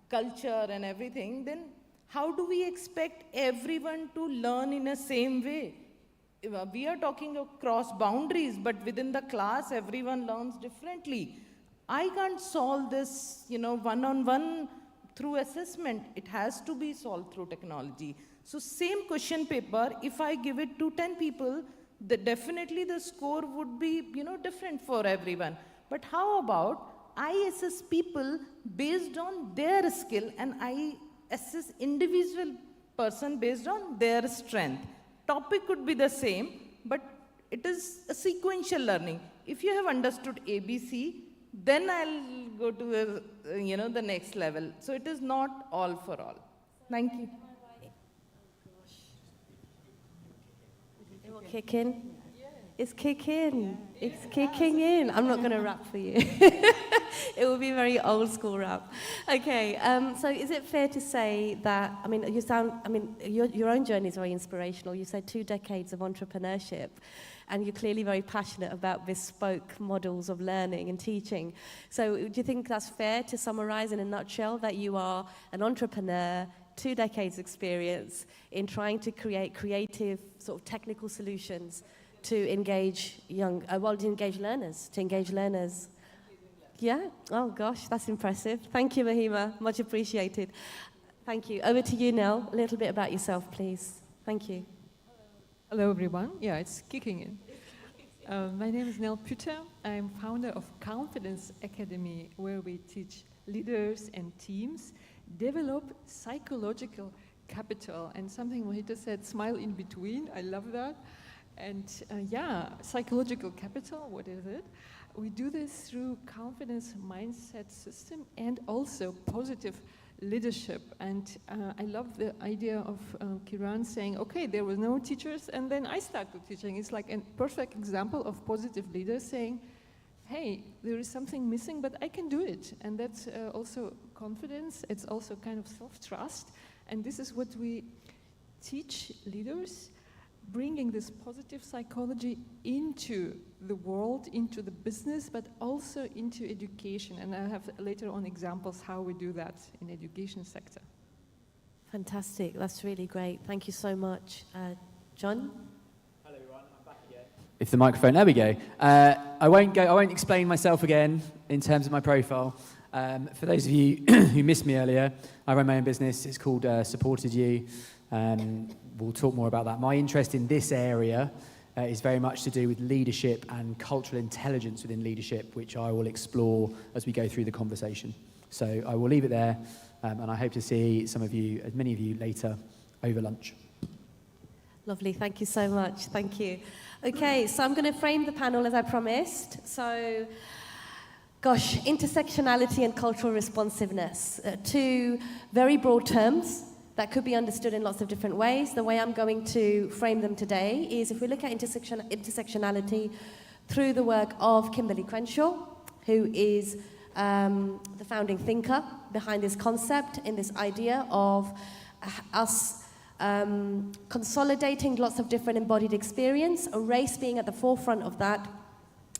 culture and everything, then how do we expect everyone to learn in the same way? We are talking across boundaries, but within the class, everyone learns differently. I can't solve this, one-on-one through assessment. It has to be solved through technology. So same question paper, if I give it to 10 people, definitely the score would be, different for everyone. But how about I assess people based on their skill and I assess individual person based on their strength. Topic could be the same, but it is a sequential learning. If you have understood ABC, then I'll go to the next level. So it is not all for all. Thank you. It will kick in. It's kicking. It's kicking in. I'm not going to rap for you. It will be very old school rap. Okay, so is it fair to say that, your own journey is very inspirational. You said 2 decades of entrepreneurship, and you're clearly very passionate about bespoke models of learning and teaching. So do you think that's fair to summarize in a nutshell that you are an entrepreneur, 2 decades experience in trying to create creative sort of technical solutions to engage engage learners? Yeah? Oh gosh, that's impressive. Thank you, Mahima. Much appreciated. Thank you. Over to you, Nell. A little bit about yourself, please. Thank you. Hello, everyone. Yeah, it's kicking in. My name is Nell Putter. I'm founder of Confidence Academy, where we teach leaders and teams develop psychological capital. And something Mohita said, smile in between. I love that. And psychological capital, what is it? We do this through confidence mindset system and also positive leadership. And I love the idea of Kiran saying, okay, there were no teachers, and then I started teaching. It's like a perfect example of positive leaders saying, hey, there is something missing, but I can do it. And that's also confidence. It's also kind of self-trust. And this is what we teach leaders, bringing this positive psychology into the world, into the business, but also into education. And I have later on examples how we do that in the education sector. Fantastic. That's really great. Thank you so much. John? Hello, everyone. I'm back again. If the microphone, there we go. I won't explain myself again in terms of my profile. For those of you who missed me earlier, I run my own business. It's called Supported You. We'll talk more about that. My interest in this area is very much to do with leadership and cultural intelligence within leadership, which I will explore as we go through the conversation. So I will leave it there, and I hope to see some of you, as many of you, later over lunch. Lovely, thank you so much. Thank you. Okay, so I'm going to frame the panel as I promised. So, intersectionality and cultural responsiveness. 2 very broad terms, that could be understood in lots of different ways. The way I'm going to frame them today is if we look at intersectionality through the work of Kimberly Crenshaw, who is the founding thinker behind this concept and this idea of us consolidating lots of different embodied experience, a race being at the forefront of that.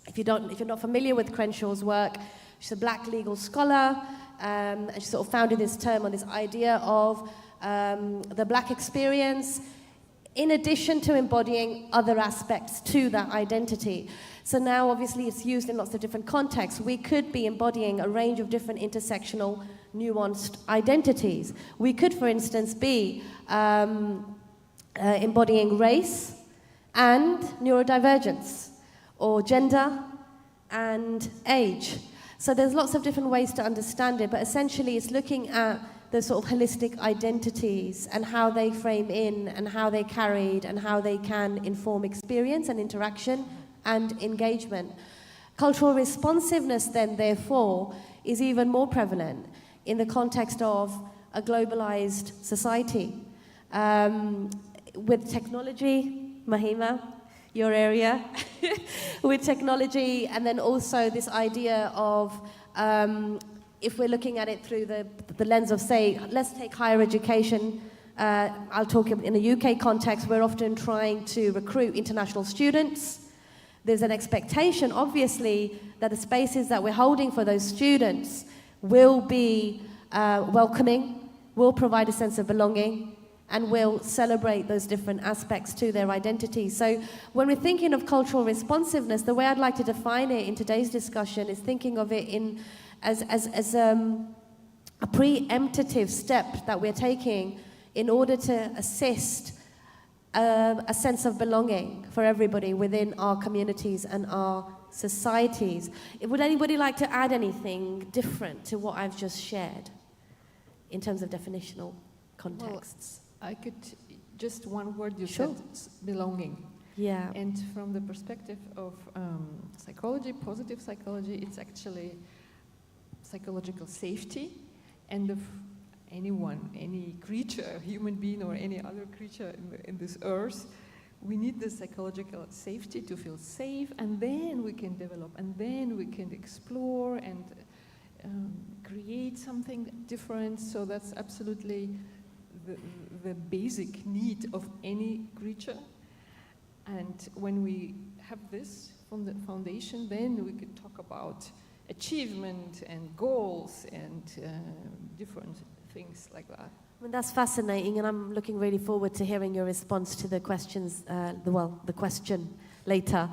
If you're not familiar with Crenshaw's work, she's a black legal scholar, and she sort of founded this term on this idea of the black experience, in addition to embodying other aspects to that identity. So now, obviously, it's used in lots of different contexts. We could be embodying a range of different intersectional, nuanced identities. We could, for instance, be embodying race and neurodivergence, or gender and age. So there's lots of different ways to understand it, but essentially it's looking at the sort of holistic identities and how they frame in and how they carried and how they can inform experience and interaction and engagement. Cultural responsiveness then, therefore, is even more prevalent in the context of a globalized society. With technology, Mahima, your area, with technology, and then also this idea of, if we're looking at it through the lens of, say, let's take higher education. I'll talk in a UK context, we're often trying to recruit international students. There's an expectation, obviously, that the spaces that we're holding for those students will be welcoming, will provide a sense of belonging, and will celebrate those different aspects to their identity. So when we're thinking of cultural responsiveness, the way I'd like to define it in today's discussion is thinking of it as a preemptive step that we're taking in order to assist a sense of belonging for everybody within our communities and our societies. Would anybody like to add anything different to what I've just shared in terms of definitional contexts? Well, I could, just one word you Sure. said, belonging. Yeah. And from the perspective of psychology, positive psychology, it's actually psychological safety, and if anyone, any creature, human being or any other creature in this earth, we need the psychological safety to feel safe, and then we can develop, and then we can explore and create something different. So that's absolutely the basic need of any creature. And when we have this from the foundation, then we could talk about achievement and goals and different things like that. I mean, that's fascinating, and I'm looking really forward to hearing your response to the questions, the question later,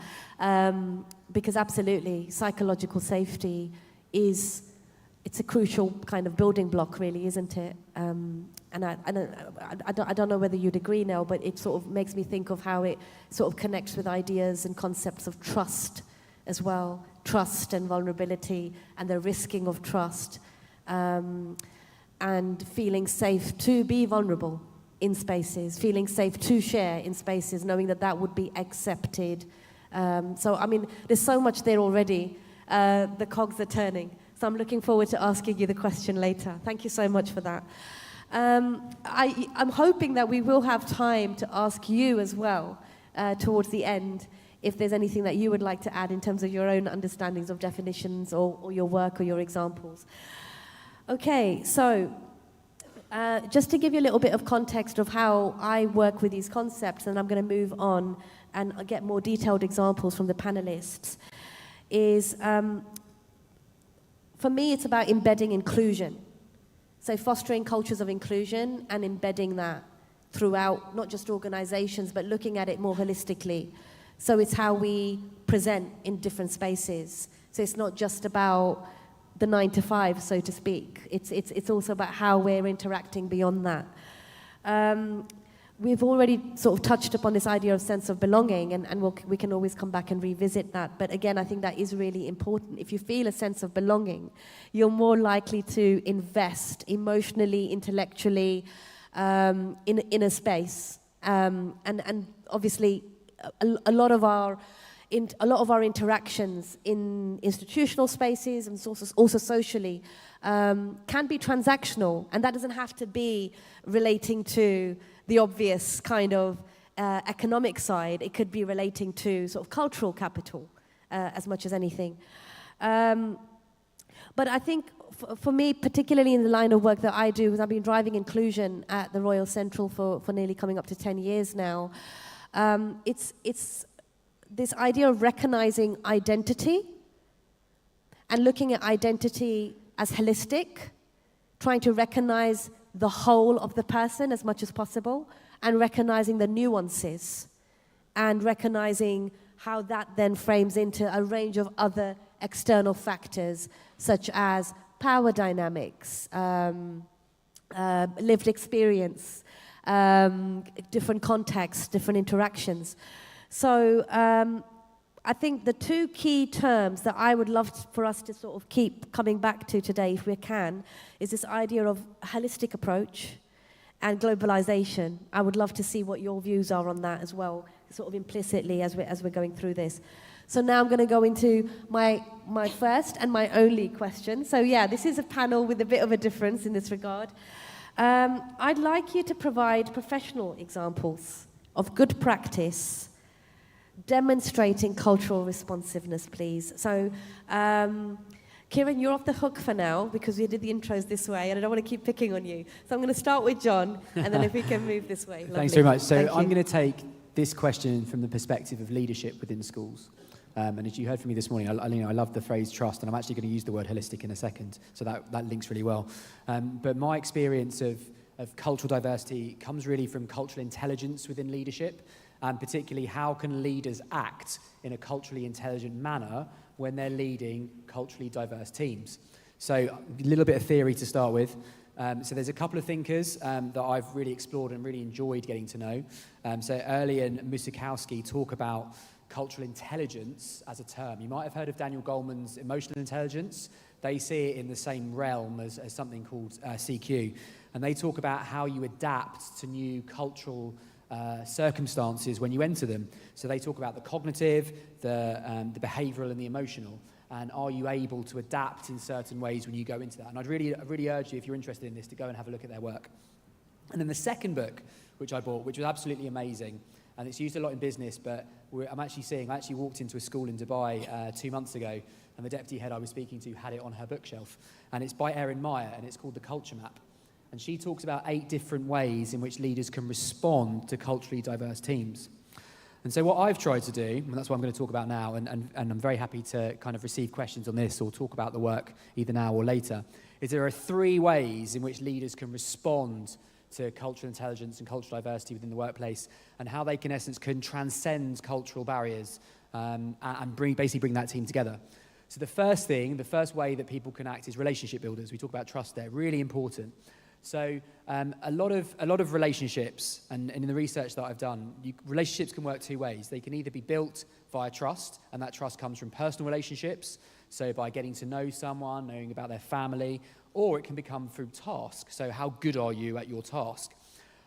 because absolutely, psychological safety it's a crucial kind of building block, really, isn't it? And I don't know whether you'd agree, Nell, but it sort of makes me think of how it sort of connects with ideas and concepts of trust as well, trust and vulnerability and the risking of trust, and feeling safe to be vulnerable in spaces, feeling safe to share in spaces, knowing that that would be accepted. So, I mean, there's so much there already. The cogs are turning. So I'm looking forward to asking you the question later. Thank you so much for that. I'm hoping that we will have time to ask you as well towards the end if there's anything that you would like to add in terms of your own understandings of definitions or your work or your examples. Okay, so just to give you a little bit of context of how I work with these concepts, and I'm going to move on and get more detailed examples from the panelists, is for me it's about embedding inclusion. So fostering cultures of inclusion and embedding that throughout not just organizations, but looking at it more holistically. So it's how we present in different spaces. So it's not just about the 9 to 5, so to speak. It's also about how we're interacting beyond that. We've already sort of touched upon this idea of sense of belonging, and we can always come back and revisit that. But again, I think that is really important. If you feel a sense of belonging, you're more likely to invest emotionally, intellectually, in a space. And obviously, a lot of our a lot of our interactions in institutional spaces and also socially can be transactional, and that doesn't have to be relating to the obvious kind of economic side. It could be relating to sort of cultural capital as much as anything. But I think for me, particularly in the line of work that I do, because I've been driving inclusion at the Royal Central for nearly coming up to 10 years now, it's this idea of recognizing identity and looking at identity as holistic, trying to recognize the whole of the person as much as possible, and recognizing the nuances, and recognizing how that then frames into a range of other external factors, such as power dynamics, lived experience, different contexts, different interactions. So I think the two key terms that I would love for us to sort of keep coming back to today, if we can, is this idea of holistic approach and globalization. I would love to see what your views are on that as well, sort of implicitly as we're going through this. So now I'm going to go into my first and my only question. So yeah, this is a panel with a bit of a difference in this regard. I'd like you to provide professional examples of good practice demonstrating cultural responsiveness, please. So, Kieran, you're off the hook for now because we did the intros this way and I don't want to keep picking on you. So I'm going to start with John, and then if we can move this way. Lovely. Thanks very much. So Thank I'm you. going to take this question from the perspective of leadership within schools. And as you heard from me this morning, I love the phrase trust, and I'm actually going to use the word holistic in a second, so that links really well. But my experience of cultural diversity comes really from cultural intelligence within leadership, and particularly how can leaders act in a culturally intelligent manner when they're leading culturally diverse teams. So a little bit of theory to start with. So there's a couple of thinkers that I've really explored and really enjoyed getting to know. So Early and Musikowski talk about cultural intelligence as a term. You might have heard of Daniel Goleman's emotional intelligence. They see it in the same realm as something called CQ. And they talk about how you adapt to new cultural circumstances when you enter them. So they talk about the cognitive, the behavioral and the emotional. And are you able to adapt in certain ways when you go into that? And I'd really urge you, if you're interested in this, to go and have a look at their work. And then the second book, which I bought, which was absolutely amazing, and it's used a lot in business, but I actually walked into a school in Dubai 2 months ago, and the deputy head I was speaking to had it on her bookshelf. And it's by Erin Meyer, and it's called The Culture Map. And she talks about 8 different ways in which leaders can respond to culturally diverse teams. And so what I've tried to do, and that's what I'm going to talk about now, and I'm very happy to kind of receive questions on this or talk about the work either now or later, is there are 3 ways in which leaders can respond to cultural intelligence and cultural diversity within the workplace, and how they can, in essence, can transcend cultural barriers and basically bring that team together. So the first way that people can act is relationship builders. We talk about trust there, really important. So a lot of relationships, and in the research that I've done, relationships can work 2 ways. They can either be built via trust, and that trust comes from personal relationships, so by getting to know someone, knowing about their family, or it can become through task. So how good are you at your task?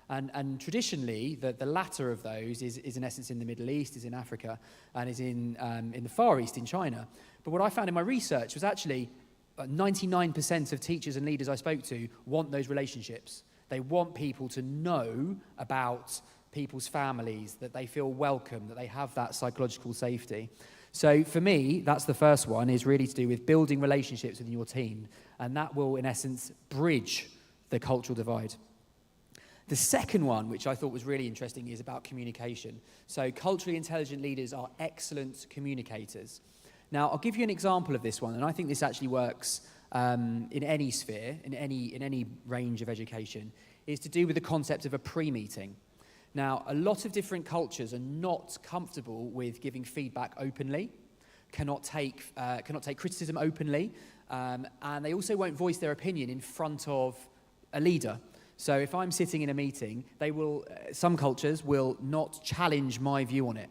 And traditionally, the latter of those is in essence in the Middle East, is in Africa, and is in the Far East, in China. But what I found in my research was actually 99% of teachers and leaders I spoke to want those relationships. They want people to know about people's families, that they feel welcome, that they have that psychological safety. So for me, that's the first one, is really to do with building relationships within your team. And that will, in essence, bridge the cultural divide. The second one, which I thought was really interesting, is about communication. So culturally intelligent leaders are excellent communicators. Now, I'll give you an example of this one, and I think this actually works in any sphere, in any range of education, is to do with the concept of a pre-meeting. Now, a lot of different cultures are not comfortable with giving feedback openly, cannot take criticism openly, and they also won't voice their opinion in front of a leader. So if I'm sitting in a meeting, some cultures will not challenge my view on it.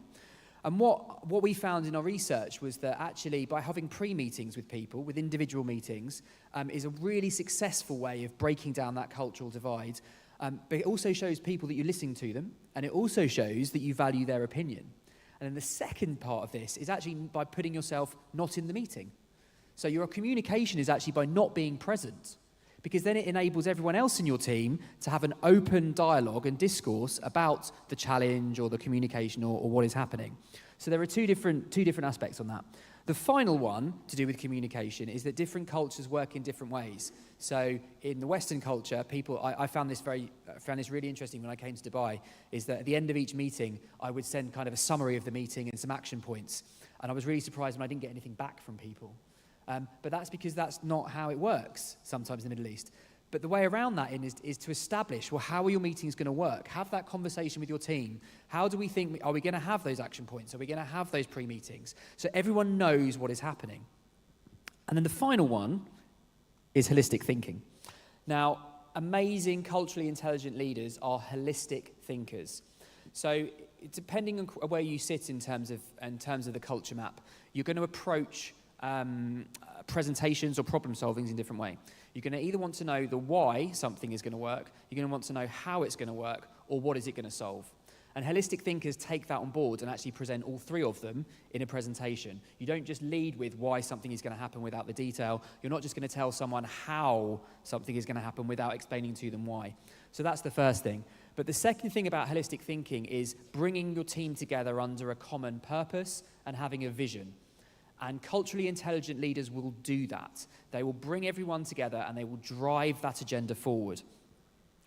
And what we found in our research was that actually by having pre-meetings with people, with individual meetings, is a really successful way of breaking down that cultural divide. But it also shows people that you're listening to them, and it also shows that you value their opinion. And then the second part of this is actually by putting yourself not in the meeting. So your communication is actually by not being present, because then it enables everyone else in your team to have an open dialogue and discourse about the challenge or the communication or what is happening. So there are two different aspects on that. The final one to do with communication is that different cultures work in different ways. So in the Western culture, I found this really interesting when I came to Dubai, is that at the end of each meeting, I would send kind of a summary of the meeting and some action points. And I was really surprised when I didn't get anything back from people. But that's because that's not how it works sometimes in the Middle East. But the way around that is to establish, well, how are your meetings going to work? Have that conversation with your team. How do we think, are we going to have those action points? Are we going to have those pre-meetings? So everyone knows what is happening. And then the final one is holistic thinking. Now, amazing culturally intelligent leaders are holistic thinkers. So depending on where you sit in terms of the culture map, you're going to approach presentations or problem solvings in a different way. You're going to either want to know the why something is going to work, you're going to want to know how it's going to work, or what is it going to solve. And holistic thinkers take that on board and actually present all three of them in a presentation. You don't just lead with why something is going to happen without the detail. You're not just going to tell someone how something is going to happen without explaining to them why. So that's the first thing. But the second thing about holistic thinking is bringing your team together under a common purpose and having a vision. And culturally intelligent leaders will do that. They will bring everyone together and they will drive that agenda forward.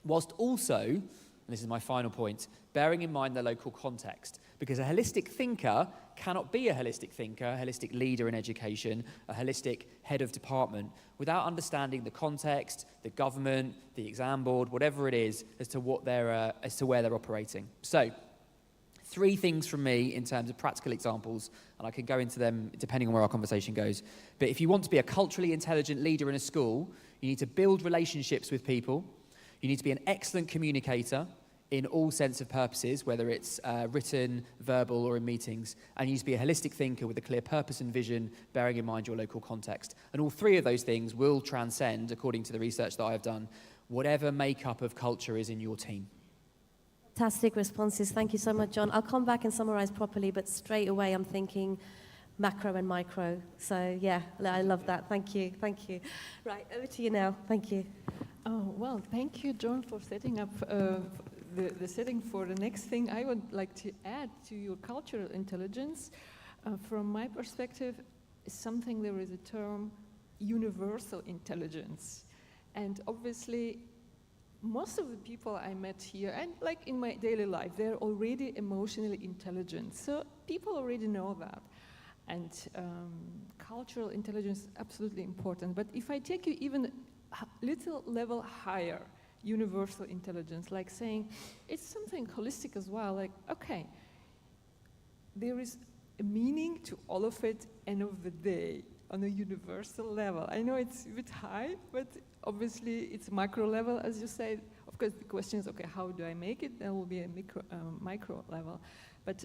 Whilst also, and this is my final point, bearing in mind the local context. Because a holistic thinker cannot be a holistic thinker, a holistic leader in education, a holistic head of department, without understanding the context, the government, the exam board, whatever it is, as to where they're operating. So, 3 things from me in terms of practical examples, and I can go into them depending on where our conversation goes. But if you want to be a culturally intelligent leader in a school, you need to build relationships with people. You need to be an excellent communicator in all sense of purposes, whether it's written, verbal, or in meetings. And you need to be a holistic thinker with a clear purpose and vision, bearing in mind your local context. And all 3 of those things will transcend, according to the research that I have done, whatever makeup of culture is in your team. Fantastic responses. Thank you so much, John. I'll come back and summarize properly, but straight away I'm thinking macro and micro. So yeah, I love that. Thank you. Thank you. Right, over to you now. Thank you. Oh, well, thank you, John, for setting up the setting for the next thing I would like to add to your cultural intelligence. From my perspective, there is a term, universal intelligence. And obviously, most of the people I met here, and like in my daily life, they're already emotionally intelligent. So people already know that. And cultural intelligence is absolutely important. But if I take you even a little level higher, universal intelligence, like saying it's something holistic as well, like, okay, there is a meaning to all of it, end of the day, on a universal level. I know it's a bit high, but obviously it's micro level, as you said. Of course, the question is, okay, how do I make it? There will be a micro level. But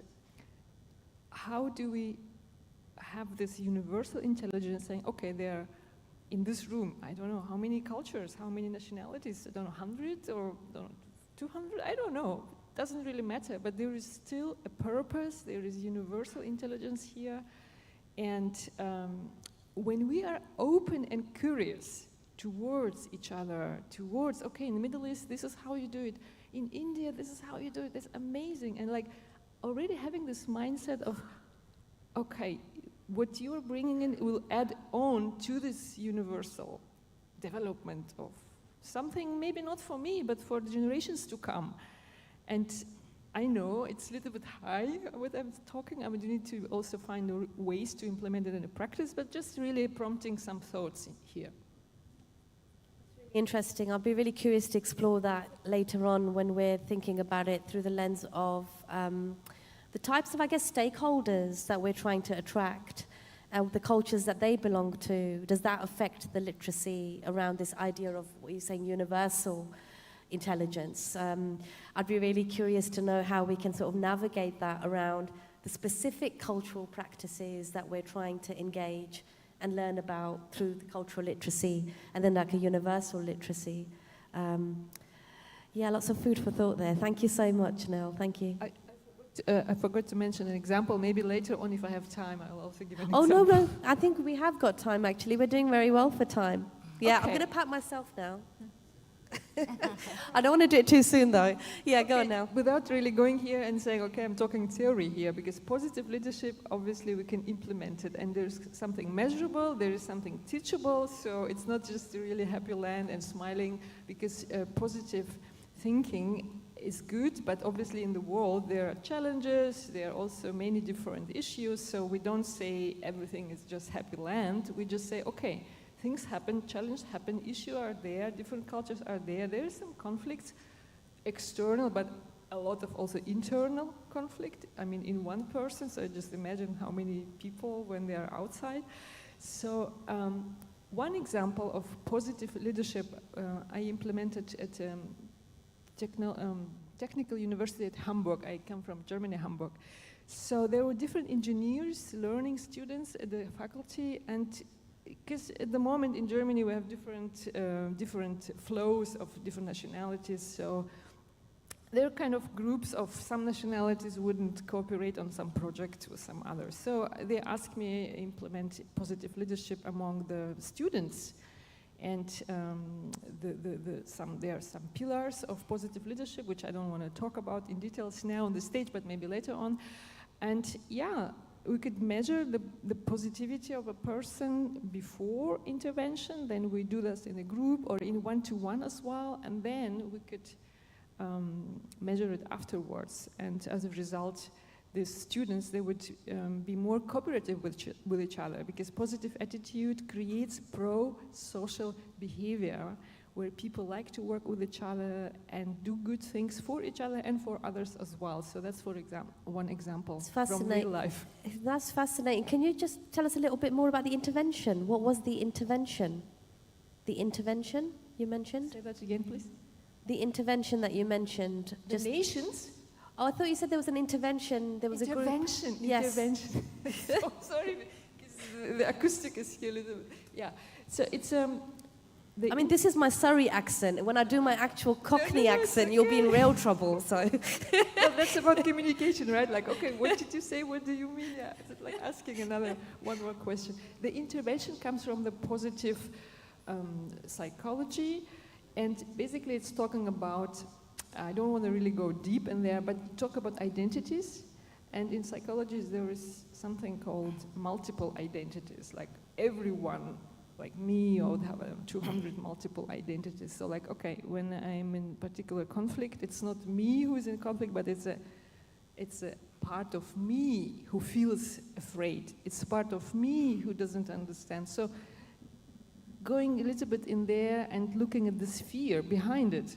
how do we have this universal intelligence saying, okay, there in this room, I don't know how many cultures, how many nationalities, I don't know, 100 or 200, I don't know. Doesn't really matter, but there is still a purpose, there is universal intelligence here. And when we are open and curious towards each other, towards, okay, in the Middle East, this is how you do it. In India, this is how you do it. That's amazing. And like already having this mindset of, okay, what you're bringing in will add on to this universal development of something maybe not for me, but for the generations to come. And I know it's a little bit high what I'm talking. I mean, you need to also find ways to implement it in a practice, but just really prompting some thoughts in here. Interesting. I'll be really curious to explore that later on when we're thinking about it through the lens of the types of, I guess, stakeholders that we're trying to attract and the cultures that they belong to. Does that affect the literacy around this idea of what you're saying, universal intelligence? I'd be really curious to know how we can sort of navigate that around the specific cultural practices that we're trying to engage and learn about through the cultural literacy, and then like a universal literacy. Yeah, lots of food for thought there. Thank you so much, Nell. Thank you. I forgot I forgot to mention an example. Maybe later on, if I have time, I'll also give an Oh, example. no, I think we have got time, actually. We're doing very well for time. Yeah, I'm Okay. going to pat myself now. I don't want to do it too soon, though. Yeah, go on now. Without really going here and saying, okay, I'm talking theory here, because positive leadership, obviously, we can implement it. And there's something measurable, there is something teachable, so it's not just a really happy land and smiling, because positive thinking is good, but obviously in the world there are challenges, there are also many different issues, so we don't say everything is just happy land, we just say, okay, things happen, challenges happen, issues are there, different cultures are there is some conflicts, external, but a lot of also internal conflict, I mean in one person, so just imagine how many people when they are outside. So one example of positive leadership I implemented at Technical University at Hamburg. I come from Germany, Hamburg. So there were different engineers, learning students at the faculty, and because at the moment in Germany we have different flows of different nationalities, so there are kind of groups of some nationalities wouldn't cooperate on some project with some others. So they asked me to implement positive leadership among the students. And there are some pillars of positive leadership, which I don't want to talk about in details now on the stage, but maybe later on. And yeah, we could measure the positivity of a person before intervention, then we do this in a group or in one-to-one as well, and then we could measure it afterwards. And as a result, the students, they would be more cooperative with each other, because positive attitude creates pro-social behavior where people like to work with each other and do good things for each other and for others as well. So that's one example from real life. That's fascinating. Can you just tell us a little bit more about the intervention? What was the intervention? The intervention you mentioned? Say that again, please. The intervention that you mentioned. The nations? Oh, I thought you said there was an intervention. There was a group. Intervention. So sorry, because the acoustic is here a little bit. Yeah. So it's I mean, this is my Surrey accent. When I do my actual Cockney accent, you'll be in real trouble. So. Well, that's about communication, right? Like, okay, what did you say? What do you mean? Yeah, it's like asking one more question. The intervention comes from the positive psychology, and basically it's talking about, I don't want to really go deep in there, but talk about identities. And in psychology, there is something called multiple identities. Like everyone, like me, would have 200 multiple identities. So like, okay, when I'm in particular conflict, it's not me who is in conflict, but it's a part of me who feels afraid. It's a part of me who doesn't understand. So going a little bit in there and looking at this fear behind it.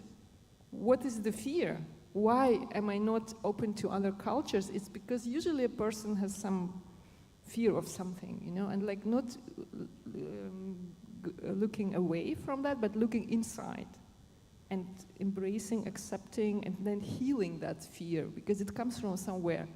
What is the fear? Why am I not open to other cultures? It's because usually a person has some fear of something, you know, and like not looking away from that, but looking inside and embracing, accepting, and then healing that fear, because it comes from somewhere.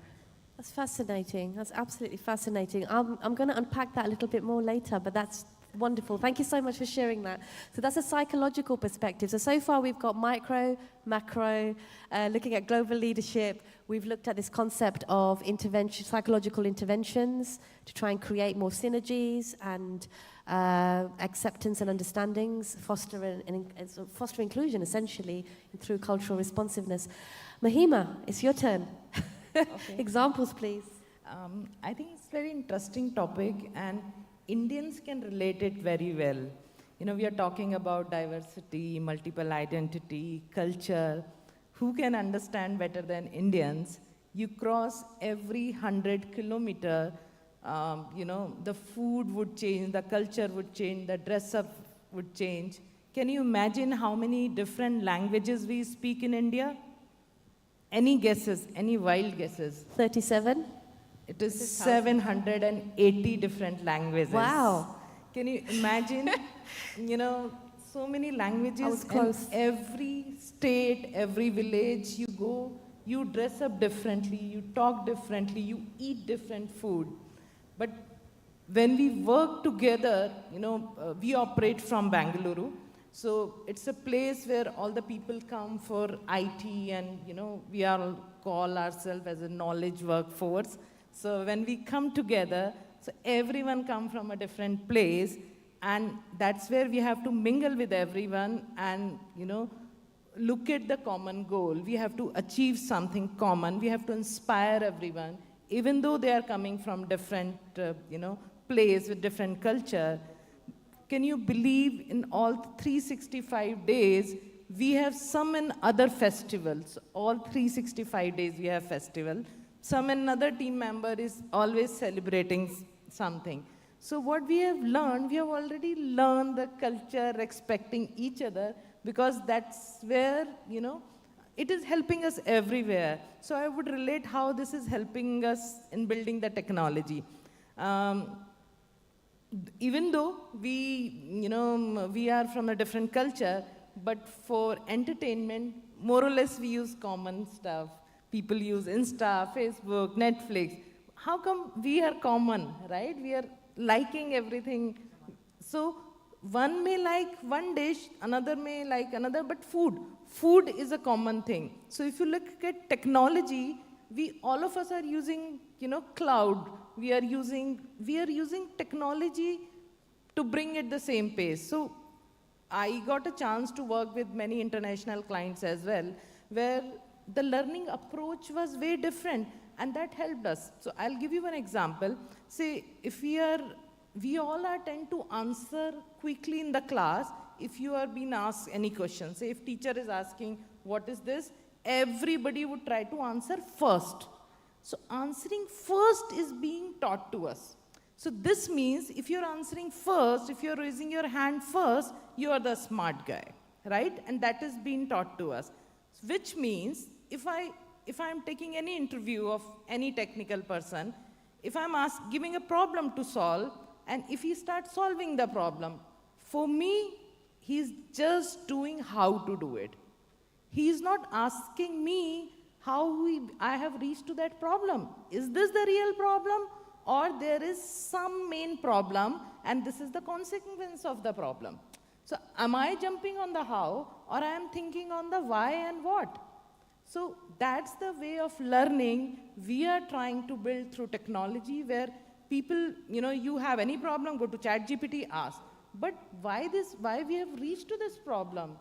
That's fascinating. That's absolutely fascinating. I'm going to unpack that a little bit more later, but that's wonderful. Thank you so much for sharing that. So that's a psychological perspective. So far we've got micro, macro, looking at global leadership. We've looked at this concept of intervention, psychological interventions to try and create more synergies and acceptance and understandings, foster inclusion essentially through cultural responsiveness. Mahima, it's your turn. Okay. Examples, please. I think it's a very interesting topic, and Indians can relate it very well. You know, we are talking about diversity, multiple identity, culture. Who can understand better than Indians? You cross every 100 kilometer, you know, the food would change, the culture would change, the dress up would change. Can you imagine how many different languages we speak in India? Any guesses, any wild guesses? 37? It is 780 different languages. Wow. Can you imagine, you know, so many languages. I was close. And every state, every village you go, you dress up differently, you talk differently, you eat different food. But when we work together, you know, we operate from Bengaluru, So it's a place where all the people come for IT, and we all call ourselves as a knowledge workforce. So when we come together, so everyone come from a different place, and that's where we have to mingle with everyone and look at the common goal. We have to achieve something common. We have to inspire everyone, even though they are coming from different place with different culture. Can you believe in all 365 days, we have some in other festivals. All 365 days we have festival. Some another team member is always celebrating something. So what we have learned, we have already learned the culture, respecting each other, because that's where, it is helping us everywhere. So I would relate how this is helping us in building the technology. Even though we are from a different culture, but for entertainment, more or less we use common stuff. People use Insta, Facebook, Netflix. How come we are common, right? We are liking everything. So one may like one dish, another may like another, but food is a common thing. So if you look at technology, all of us are using, cloud. We are using technology to bring at the same pace. So I got a chance to work with many international clients as well, where the learning approach was very different, and that helped us. So I'll give you an example. Say, if we all tend to answer quickly in the class if you are being asked any question. Say, if teacher is asking, what is this? Everybody would try to answer first. So answering first is being taught to us. So this means if you're answering first, if you're raising your hand first, you are the smart guy, right? And that is being taught to us. Which means if I'm taking any interview of any technical person, if I'm giving a problem to solve, and if he starts solving the problem, for me, he's just doing how to do it. He's not asking me how I have reached to that problem. Is this the real problem? Or there is some main problem, and this is the consequence of the problem. So am I jumping on the how, or I am thinking on the why and what? So that's the way of learning we are trying to build through technology, where people, you have any problem, go to ChatGPT, ask. But why we have reached to this problem?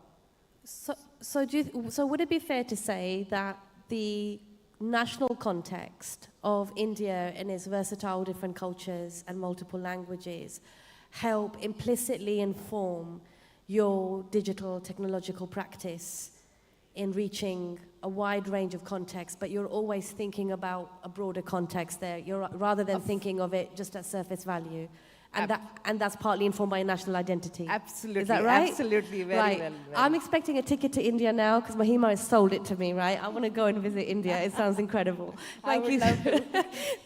So would it be fair to say that the national context of India and its versatile different cultures and multiple languages help implicitly inform your digital technological practice in reaching a wide range of contexts, but you're always thinking about a broader context there, rather than thinking of it just at surface value? And that's partly informed by national identity. Absolutely. Is that right? Absolutely, very right. well. I'm expecting a ticket to India now, because Mahima has sold it to me, right? I want to go and visit India. It sounds incredible. Thank you.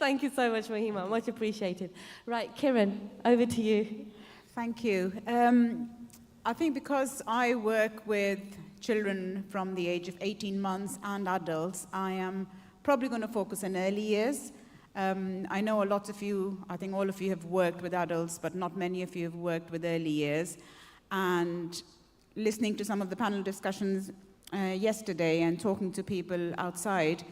Thank you so much, Mahima. Much appreciated. Right, Kiran, over to you. Thank you. I think because I work with children from the age of 18 months and adults, I am probably going to focus on early years. I know a lot of you, I think all of you have worked with adults, but not many of you have worked with early years. And listening to some of the panel discussions yesterday and talking to people outside,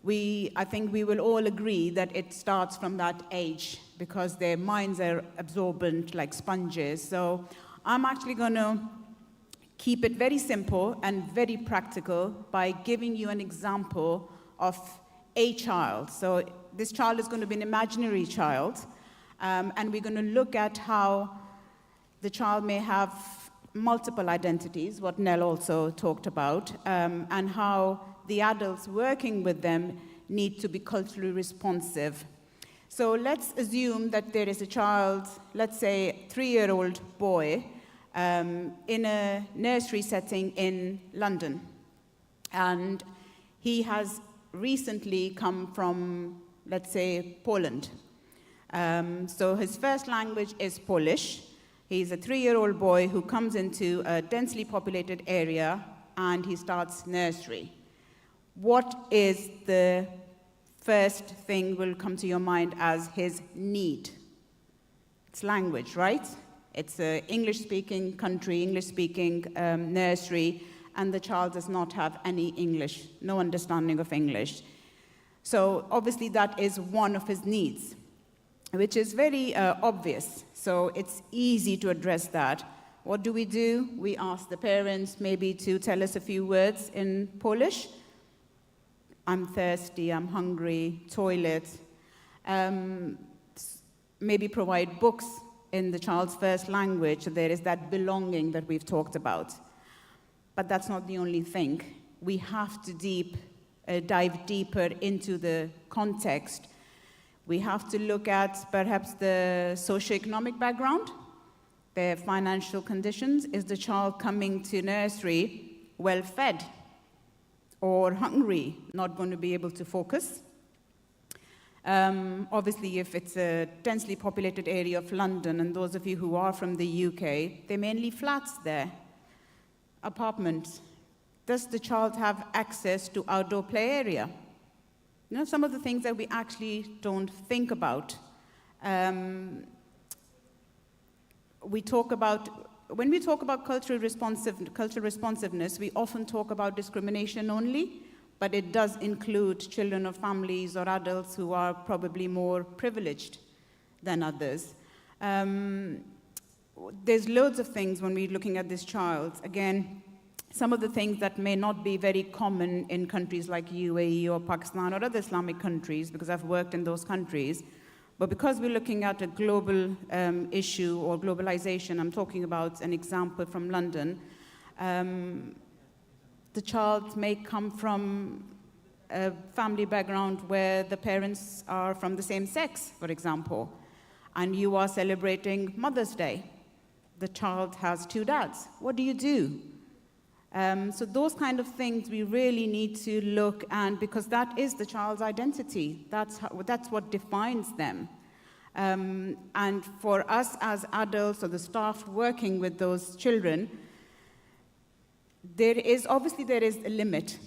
I think we will all agree that it starts from that age, because their minds are absorbent like sponges. So I'm actually going to keep it very simple and very practical by giving you an example of a child. So this child is going to be an imaginary child, and we're going to look at how the child may have multiple identities, what Nell also talked about, and how the adults working with them need to be culturally responsive. So let's assume that there is a child, let's say a 3-year-old boy, in a nursery setting in London. And he has recently come from, let's say, Poland. So his first language is Polish. He's a 3-year-old boy who comes into a densely populated area, and he starts nursery. What is the first thing will come to your mind as his need? It's language, right? It's an English-speaking country, English-speaking nursery, and the child does not have any English, no understanding of English. So obviously that is one of his needs, which is very obvious. So it's easy to address that. What do? We ask the parents maybe to tell us a few words in Polish. I'm thirsty, I'm hungry, toilet. Maybe provide books in the child's first language, so there is that belonging that we've talked about. But that's not the only thing. We have to dive deeper into the context. We have to look at perhaps the socioeconomic background, their financial conditions. Is the child coming to nursery well-fed or hungry, not going to be able to focus? Obviously, if it's a densely populated area of London, and those of you who are from the UK, they're mainly flats there, apartments. Does the child have access to outdoor play area? You know, some of the things that we actually don't think about. When we talk about cultural responsiveness, we often talk about discrimination only, but it does include children of families or adults who are probably more privileged than others. There's loads of things when we're looking at this child. Again, some of the things that may not be very common in countries like UAE or Pakistan or other Islamic countries, because I've worked in those countries, but because we're looking at a global issue or globalization, I'm talking about an example from London. The child may come from a family background where the parents are from the same sex, for example, and you are celebrating Mother's Day. The child has 2 dads. What do you do? So those kind of things we really need to look at, because that is the child's identity. That's what defines them. And for us as adults or the staff working with those children, there is a limit.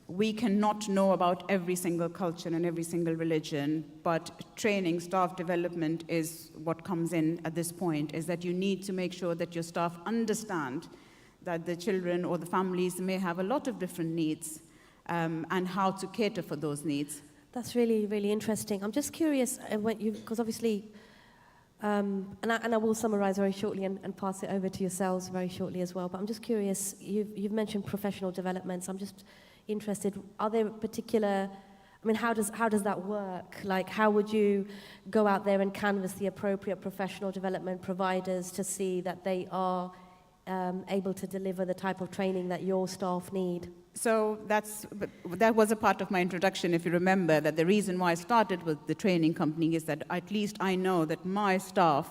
We cannot know about every single culture and every single religion, but training, staff development is what comes in at this point, is that you need to make sure that your staff understand that the children or the families may have a lot of different needs, and how to cater for those needs. That's really, really interesting. I'm just curious, because obviously, and I will summarize very shortly and pass it over to yourselves very shortly as well, but I'm just curious, you've mentioned professional developments. I'm just interested, are there particular, how does that work? Like, how would you go out there and canvass the appropriate professional development providers to see that they are able to deliver the type of training that your staff need? So that was a part of my introduction, if you remember, that the reason why I started with the training company is that at least I know that my staff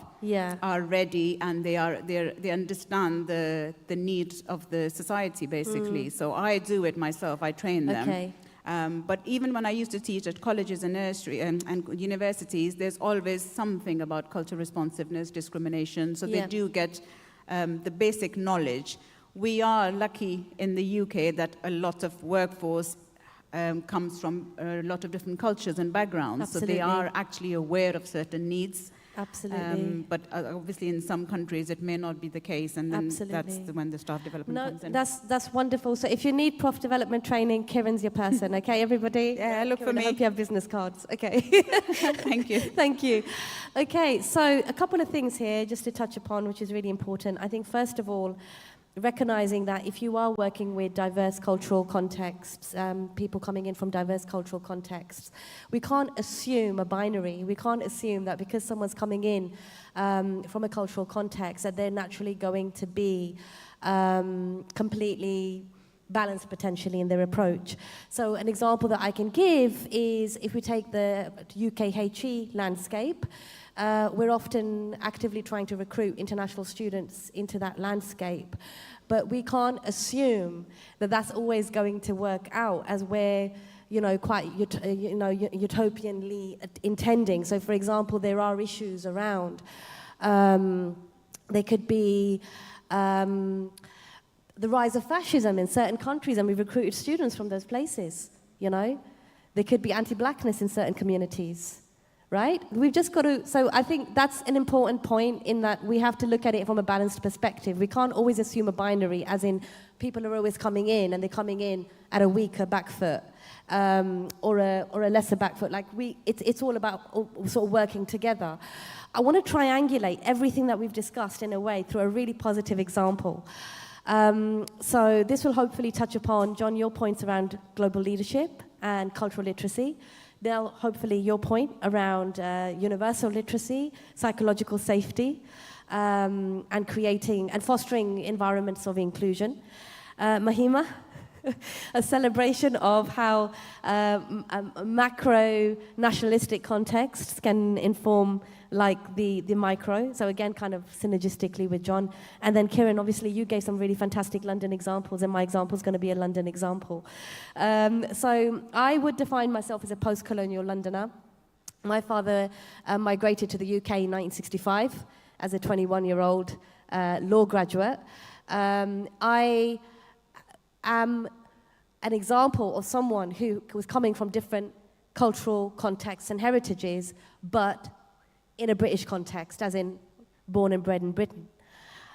are ready and they understand the needs of the society, basically. So I do it myself, I train them. Okay. But even when I used to teach at colleges and nursery and universities, there's always something about cultural responsiveness, discrimination, so they do get the basic knowledge. We are lucky in the UK that a lot of workforce comes from a lot of different cultures and backgrounds. Absolutely. So they are actually aware of certain needs. Absolutely. But obviously in some countries it may not be the case, and then that's when the staff development comes in. That's wonderful. So if you need prof development training, Kieran's your person, okay, everybody? Yeah, look for me. I hope you have business cards. Okay. Thank you. Thank you. Okay, so a couple of things here just to touch upon, which is really important. I think first of all, recognizing that if you are working with diverse cultural contexts, people coming in from diverse cultural contexts, we can't assume a binary. We can't assume that because someone's coming in from a cultural context that they're naturally going to be completely balanced potentially in their approach. So an example that I can give is if we take the UKHE landscape, we're often actively trying to recruit international students into that landscape, but we can't assume that that's always going to work out as we're, quite, utopianly intending. So, for example, there are issues around. There could be the rise of fascism in certain countries, and we've recruited students from those places. There could be anti-blackness in certain communities. right? We've just got to, so I think that's an important point in that we have to look at it from a balanced perspective. We can't always assume a binary, as in people are always coming in and they're coming in at a weaker back foot or a lesser back foot. Like it's all about sort of working together. I want to triangulate everything that we've discussed in a way through a really positive example. So this will hopefully touch upon, John, your points around global leadership and cultural literacy. They'll hopefully your point around universal literacy, psychological safety, and creating and fostering environments of inclusion. Mahima, a celebration of how macro nationalistic contexts can inform like the micro. So again, kind of synergistically with John. And then Kieran, obviously you gave some really fantastic London examples, and my example is going to be a London example. So I would define myself as a post-colonial Londoner. My father migrated to the UK in 1965 as a 21-year-old law graduate. I am an example of someone who was coming from different cultural contexts and heritages, but in a British context, as in born and bred in Britain.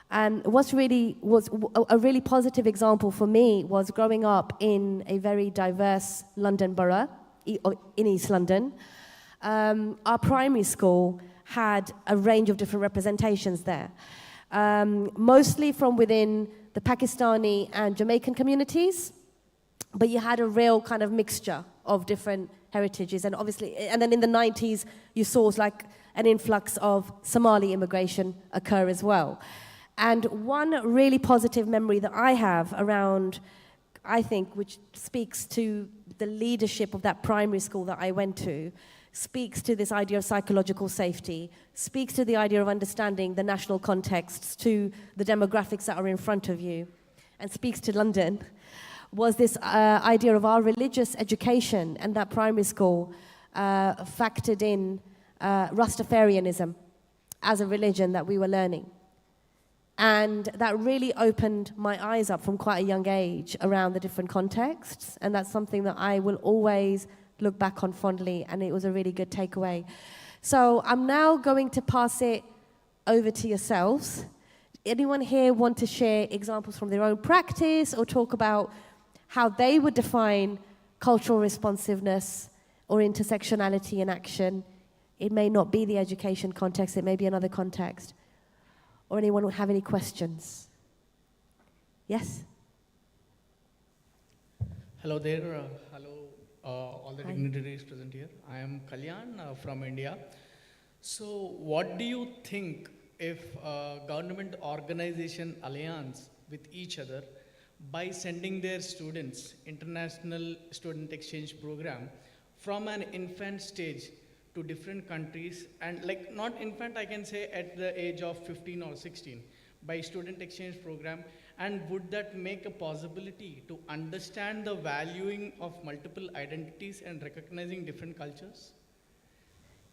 And what's really was a really positive example for me was growing up in a very diverse London borough, in East London. Our primary school had a range of different representations there, mostly from within the Pakistani and Jamaican communities, but you had a real kind of mixture of different heritages. And obviously, and then in the 90s, you saw like an influx of Somali immigration occur as well. And one really positive memory that I have around, I think, which speaks to the leadership of that primary school that I went to, speaks to this idea of psychological safety, speaks to the idea of understanding the national contexts, to the demographics that are in front of you, and speaks to London, was this idea of our religious education, and that primary school factored in Rastafarianism as a religion that we were learning. And that really opened my eyes up from quite a young age around the different contexts, and that's something that I will always look back on fondly, and it was a really good takeaway. So I'm now going to pass it over to yourselves. Anyone here want to share examples from their own practice or talk about how they would define cultural responsiveness or intersectionality in action? It may not be the education context, it may be another context. Or anyone would have any questions? Yes? Hello there. Hello, all the dignitaries present here. I am Kalyan from India. So what do you think if government organization alliance with each other by sending their students international student exchange program from an infant stage to different countries, and like not infant, I can say at the age of 15 or 16 by student exchange program, and would that make a possibility to understand the valuing of multiple identities and recognizing different cultures?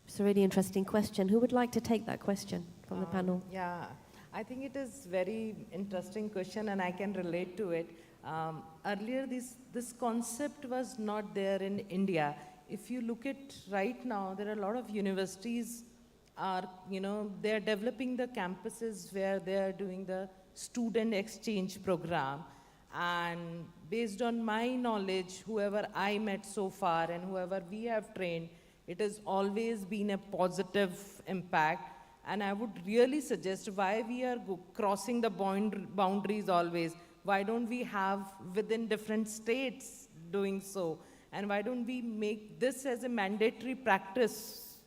It's a really interesting question. Who would like to take that question from the panel? Yeah, I think it is very interesting question, and I can relate to it. Earlier, this concept was not there in India. If you look at right now, there are a lot of universities are, they're developing the campuses where they're doing the student exchange program. And based on my knowledge, whoever I met so far and whoever we have trained, it has always been a positive impact. And I would really suggest why we are crossing the boundaries always. Why don't we have within different states doing so? And why don't we make this as a mandatory practice,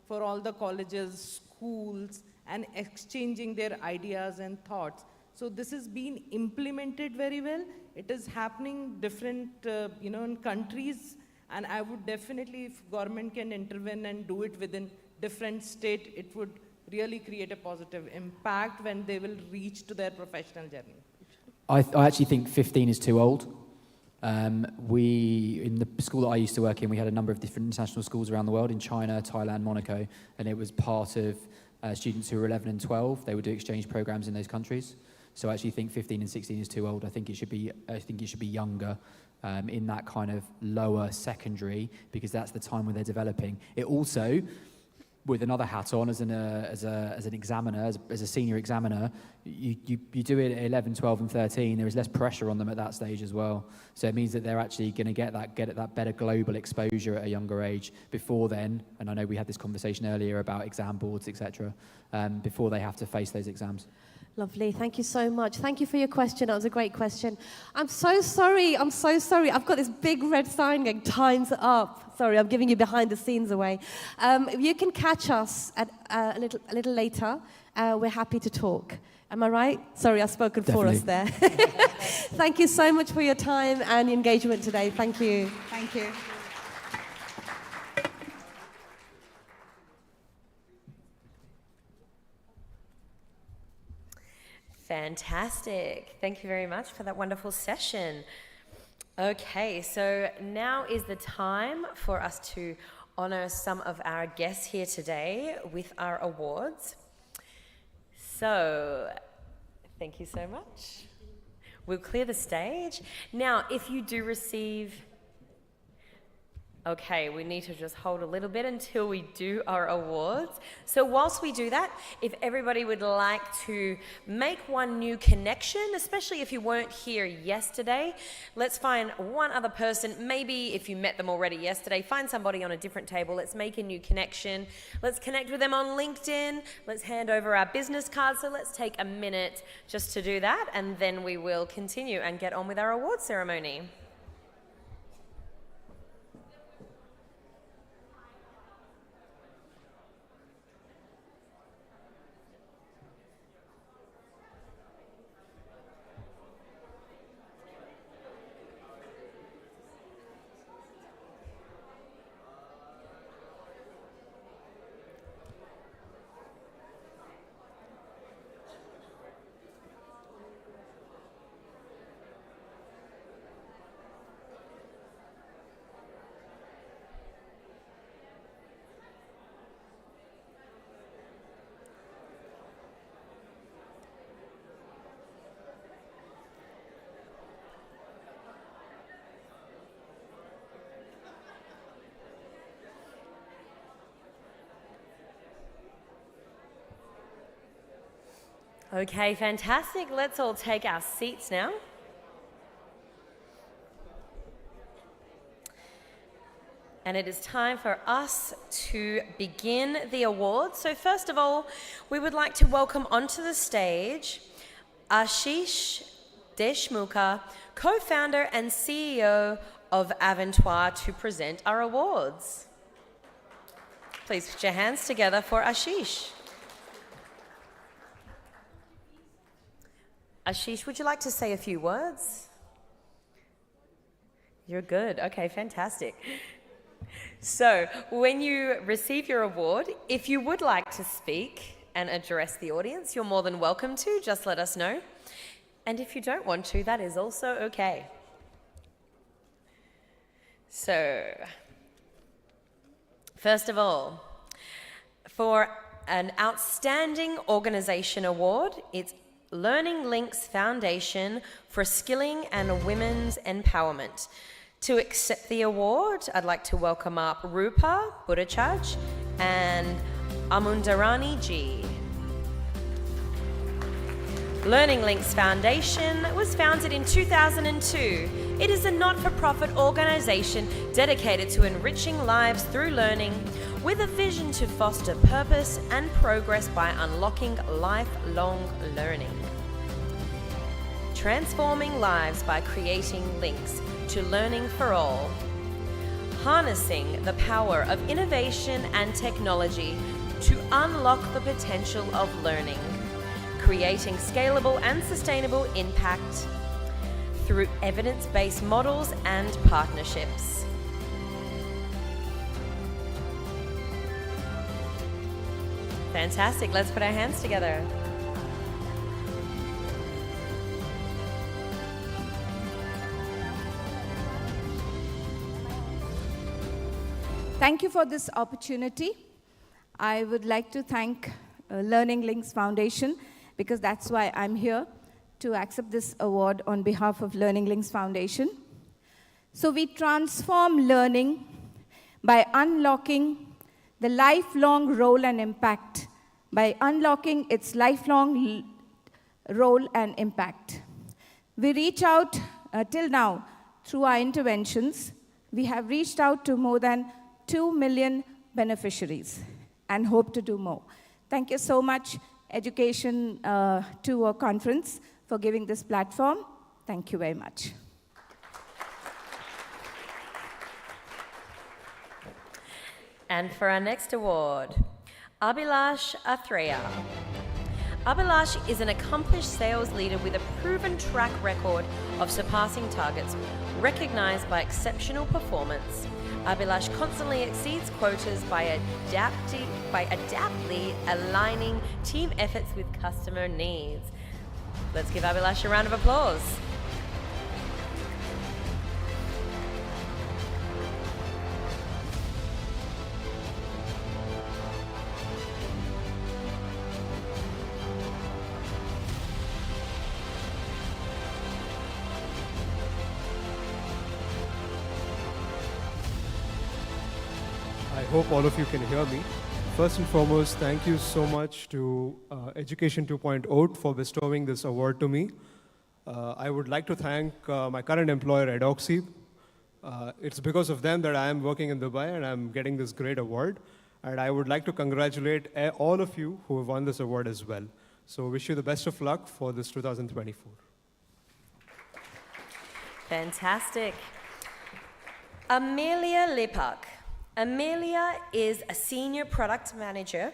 for all the colleges, schools, and exchanging their ideas and thoughts. So this is being implemented very well. It is happening different, in countries. And I would definitely, if government can intervene and do it within different state, it would really create a positive impact when they will reach to their professional journey. I actually think 15 is too old. In the school that I used to work in, we had a number of different international schools around the world, in China, Thailand, Monaco, and it was part of students who were 11 and 12. They would do exchange programs in those countries. So I actually think 15 and 16 is too old. I think it should be younger, in that kind of lower secondary, because that's the time when they're developing. It also, with another hat on as an examiner, as a senior examiner, you do it at 11, 12 and 13, there is less pressure on them at that stage as well. So it means that they're actually going to get that better global exposure at a younger age before then, and I know we had this conversation earlier about exam boards, etc., before they have to face those exams. Lovely. Thank you so much. Thank you for your question. That was a great question. I'm so sorry. I've got this big red sign going, time's up. Sorry, I'm giving you behind the scenes away. You can catch us at a little later. We're happy to talk. Am I right? Sorry, I've spoken for us there. Thank you so much for your time and engagement today. Thank you. Thank you. Fantastic. Thank you very much for that wonderful session. Okay, so now is the time for us to honor some of our guests here today with our awards. So, thank you so much. We'll clear the stage. Now, if you do receive... Okay, we need to just hold a little bit until we do our awards. So whilst we do that, if everybody would like to make one new connection, especially if you weren't here yesterday, let's find one other person. Maybe if you met them already yesterday, find somebody on a different table. Let's make a new connection. Let's connect with them on LinkedIn. Let's hand over our business cards. So let's take a minute just to do that, and then we will continue and get on with our award ceremony. Okay, fantastic. Let's all take our seats now. And it is time for us to begin the awards. So first of all, we would like to welcome onto the stage Ashish Deshmukha, co-founder and CEO of Aventoire, to present our awards. Please put your hands together for Ashish. Ashish, would you like to say a few words? You're good. Okay, fantastic. So, when you receive your award, if you would like to speak and address the audience, you're more than welcome to. Just let us know. And if you don't want to, that is also okay. So, first of all, for an Outstanding Organization Award, it's Learning Links Foundation for Skilling and Women's Empowerment. To accept the award, I'd like to welcome up Rupa Buddhachaj and Amundarani G. Learning Links Foundation was founded in 2002. It is a not-for-profit organization dedicated to enriching lives through learning, with a vision to foster purpose and progress by unlocking lifelong learning. Transforming lives by creating links to learning for all. Harnessing the power of innovation and technology to unlock the potential of learning. Creating scalable and sustainable impact through evidence-based models and partnerships. Fantastic. Let's put our hands together. Thank you for this opportunity. I would like to thank Learning Links Foundation, because that's why I'm here, to accept this award on behalf of Learning Links Foundation. So we transform learning by unlocking the lifelong role and impact, by unlocking its lifelong role and impact. We reach out till now through our interventions. We have reached out to more than 2 million beneficiaries and hope to do more. Thank you so much, Education to a Conference, for giving this platform. Thank you very much. And for our next award, Abhilash Athreya. Abhilash is an accomplished sales leader with a proven track record of surpassing targets, recognized by exceptional performance. Abhilash constantly exceeds quotas by adaptly aligning team efforts with customer needs. Let's give Abhilash a round of applause. I hope all of you can hear me. First and foremost, thank you so much to Education 2.0 for bestowing this award to me. I would like to thank my current employer, Edoxy. It's because of them that I am working in Dubai and I'm getting this great award. And I would like to congratulate all of you who have won this award as well. So wish you the best of luck for this 2024. Fantastic. Amelia Lipak. Amelia is a senior product manager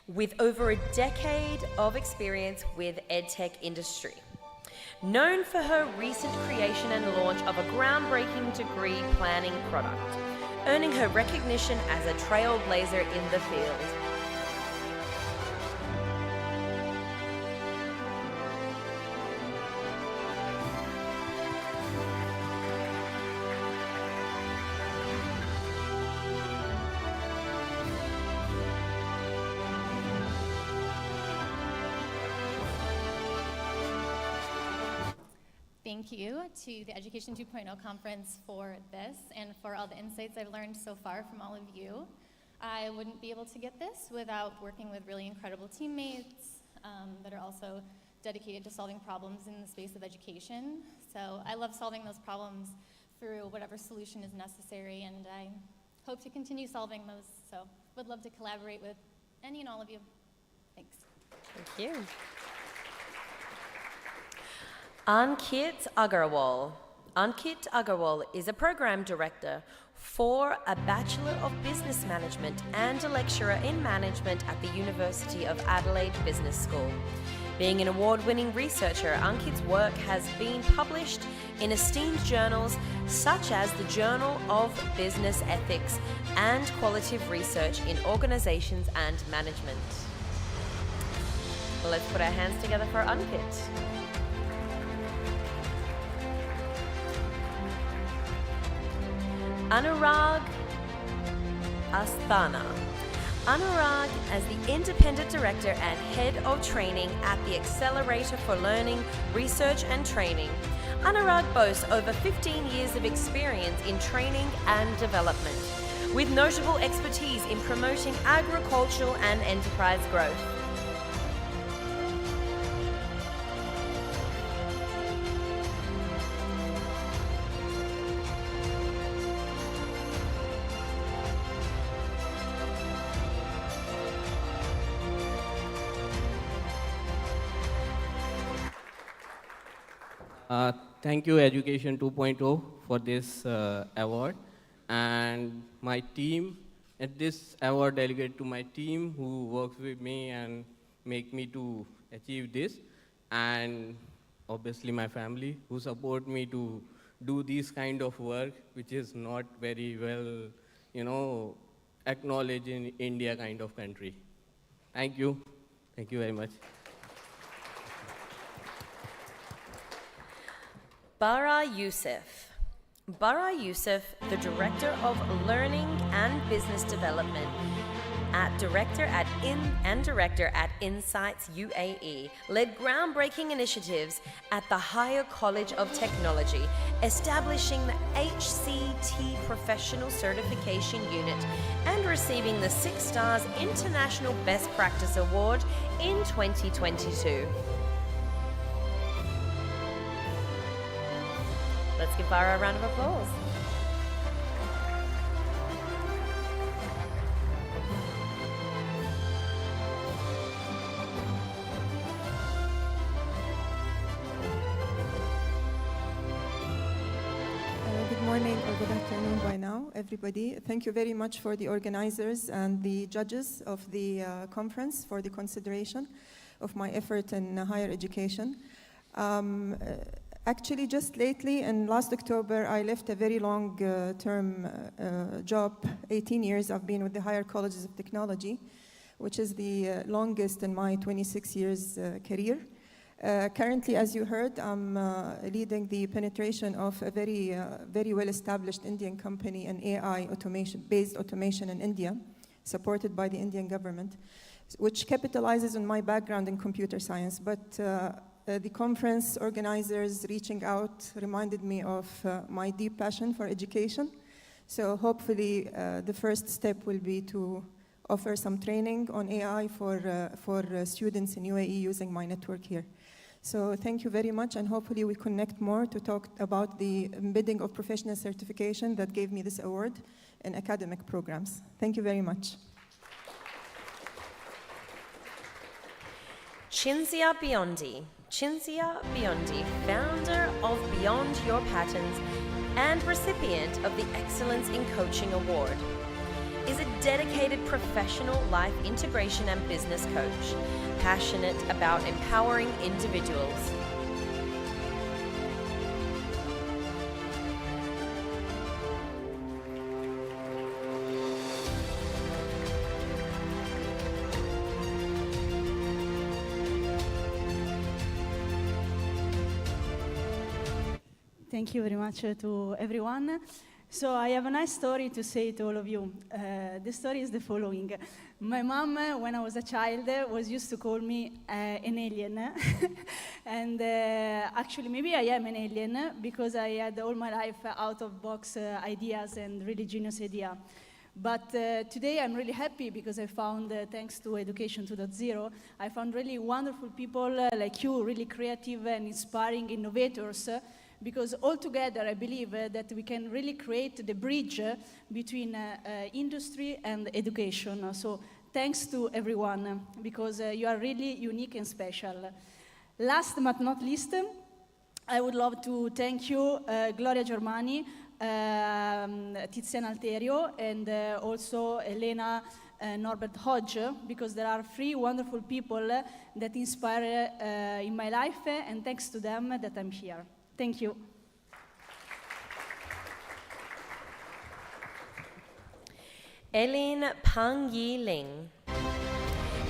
with over a decade of experience with EdTech industry. Known for her recent creation and launch of a groundbreaking degree planning product, earning her recognition as a trailblazer in the field. Thank you to the Education 2.0 conference for this and for all the insights I've learned so far from all of you. I wouldn't be able to get this without working with really incredible teammates that are also dedicated to solving problems in the space of education. So I love solving those problems through whatever solution is necessary, and I hope to continue solving those. So would love to collaborate with any and all of you. Thanks. Thank you. Ankit Agarwal. Ankit Agarwal is a program director for a Bachelor of Business Management and a lecturer in management at the University of Adelaide Business School. Being an award-winning researcher, Ankit's work has been published in esteemed journals such as the Journal of Business Ethics and Qualitative Research in Organizations and Management. Let's put our hands together for Ankit. Anurag Asthana. Anurag, as the Independent Director and Head of Training at the Accelerator for Learning, Research and Training. Anurag boasts over 15 years of experience in training and development, with notable expertise in promoting agricultural and enterprise growth. Thank you, Education 2.0, for this award. And my team, at this award delegated to my team who works with me and make me to achieve this. And obviously my family who support me to do this kind of work, which is not very well, acknowledged in India kind of country. Thank you. Thank you very much. Bara Youssef. Bara Youssef, the Director of Learning and Business Development, Director at Insights UAE, led groundbreaking initiatives at the Higher College of Technology, establishing the HCT Professional Certification Unit and receiving the 6 Stars International Best Practice Award in 2022. Let's give Farah a round of applause. Good morning or good afternoon by now, everybody. Thank you very much for the organizers and the judges of the conference for the consideration of my effort in higher education. Actually, just lately, in last October, I left a very long-term job. 18 years I've been with the Higher Colleges of Technology, which is the longest in my 26 years career. Currently, as you heard, I'm leading the penetration of a very well-established Indian company in AI based automation in India, supported by the Indian government, which capitalizes on my background in computer science. But the conference organizers reaching out reminded me of my deep passion for education. So hopefully the first step will be to offer some training on AI for students in UAE using my network here. So thank you very much, and hopefully we connect more to talk about the embedding of professional certification that gave me this award in academic programs. Thank you very much. Chinzia Biondi, founder of Beyond Your Patterns and recipient of the Excellence in Coaching Award, is a dedicated professional life integration and business coach, passionate about empowering individuals. Thank you very much to everyone. So I have a nice story to say to all of you. The story is the following. My mom, when I was a child, was used to call me an alien. And actually, maybe I am an alien because I had all my life out-of-box ideas and really genius idea. But today I'm really happy because I found, thanks to Education 2.0, I found really wonderful people like you, really creative and inspiring innovators, because altogether I believe that we can really create the bridge between industry and education. So thanks to everyone, because you are really unique and special. Last but not least, I would love to thank you, Gloria Germani, Tiziana Alterio, and also Elena Norbert Hodge, because there are 3 wonderful people that inspire in my life, and thanks to them that I'm here. Thank you. Eileen Pang Yi Ling.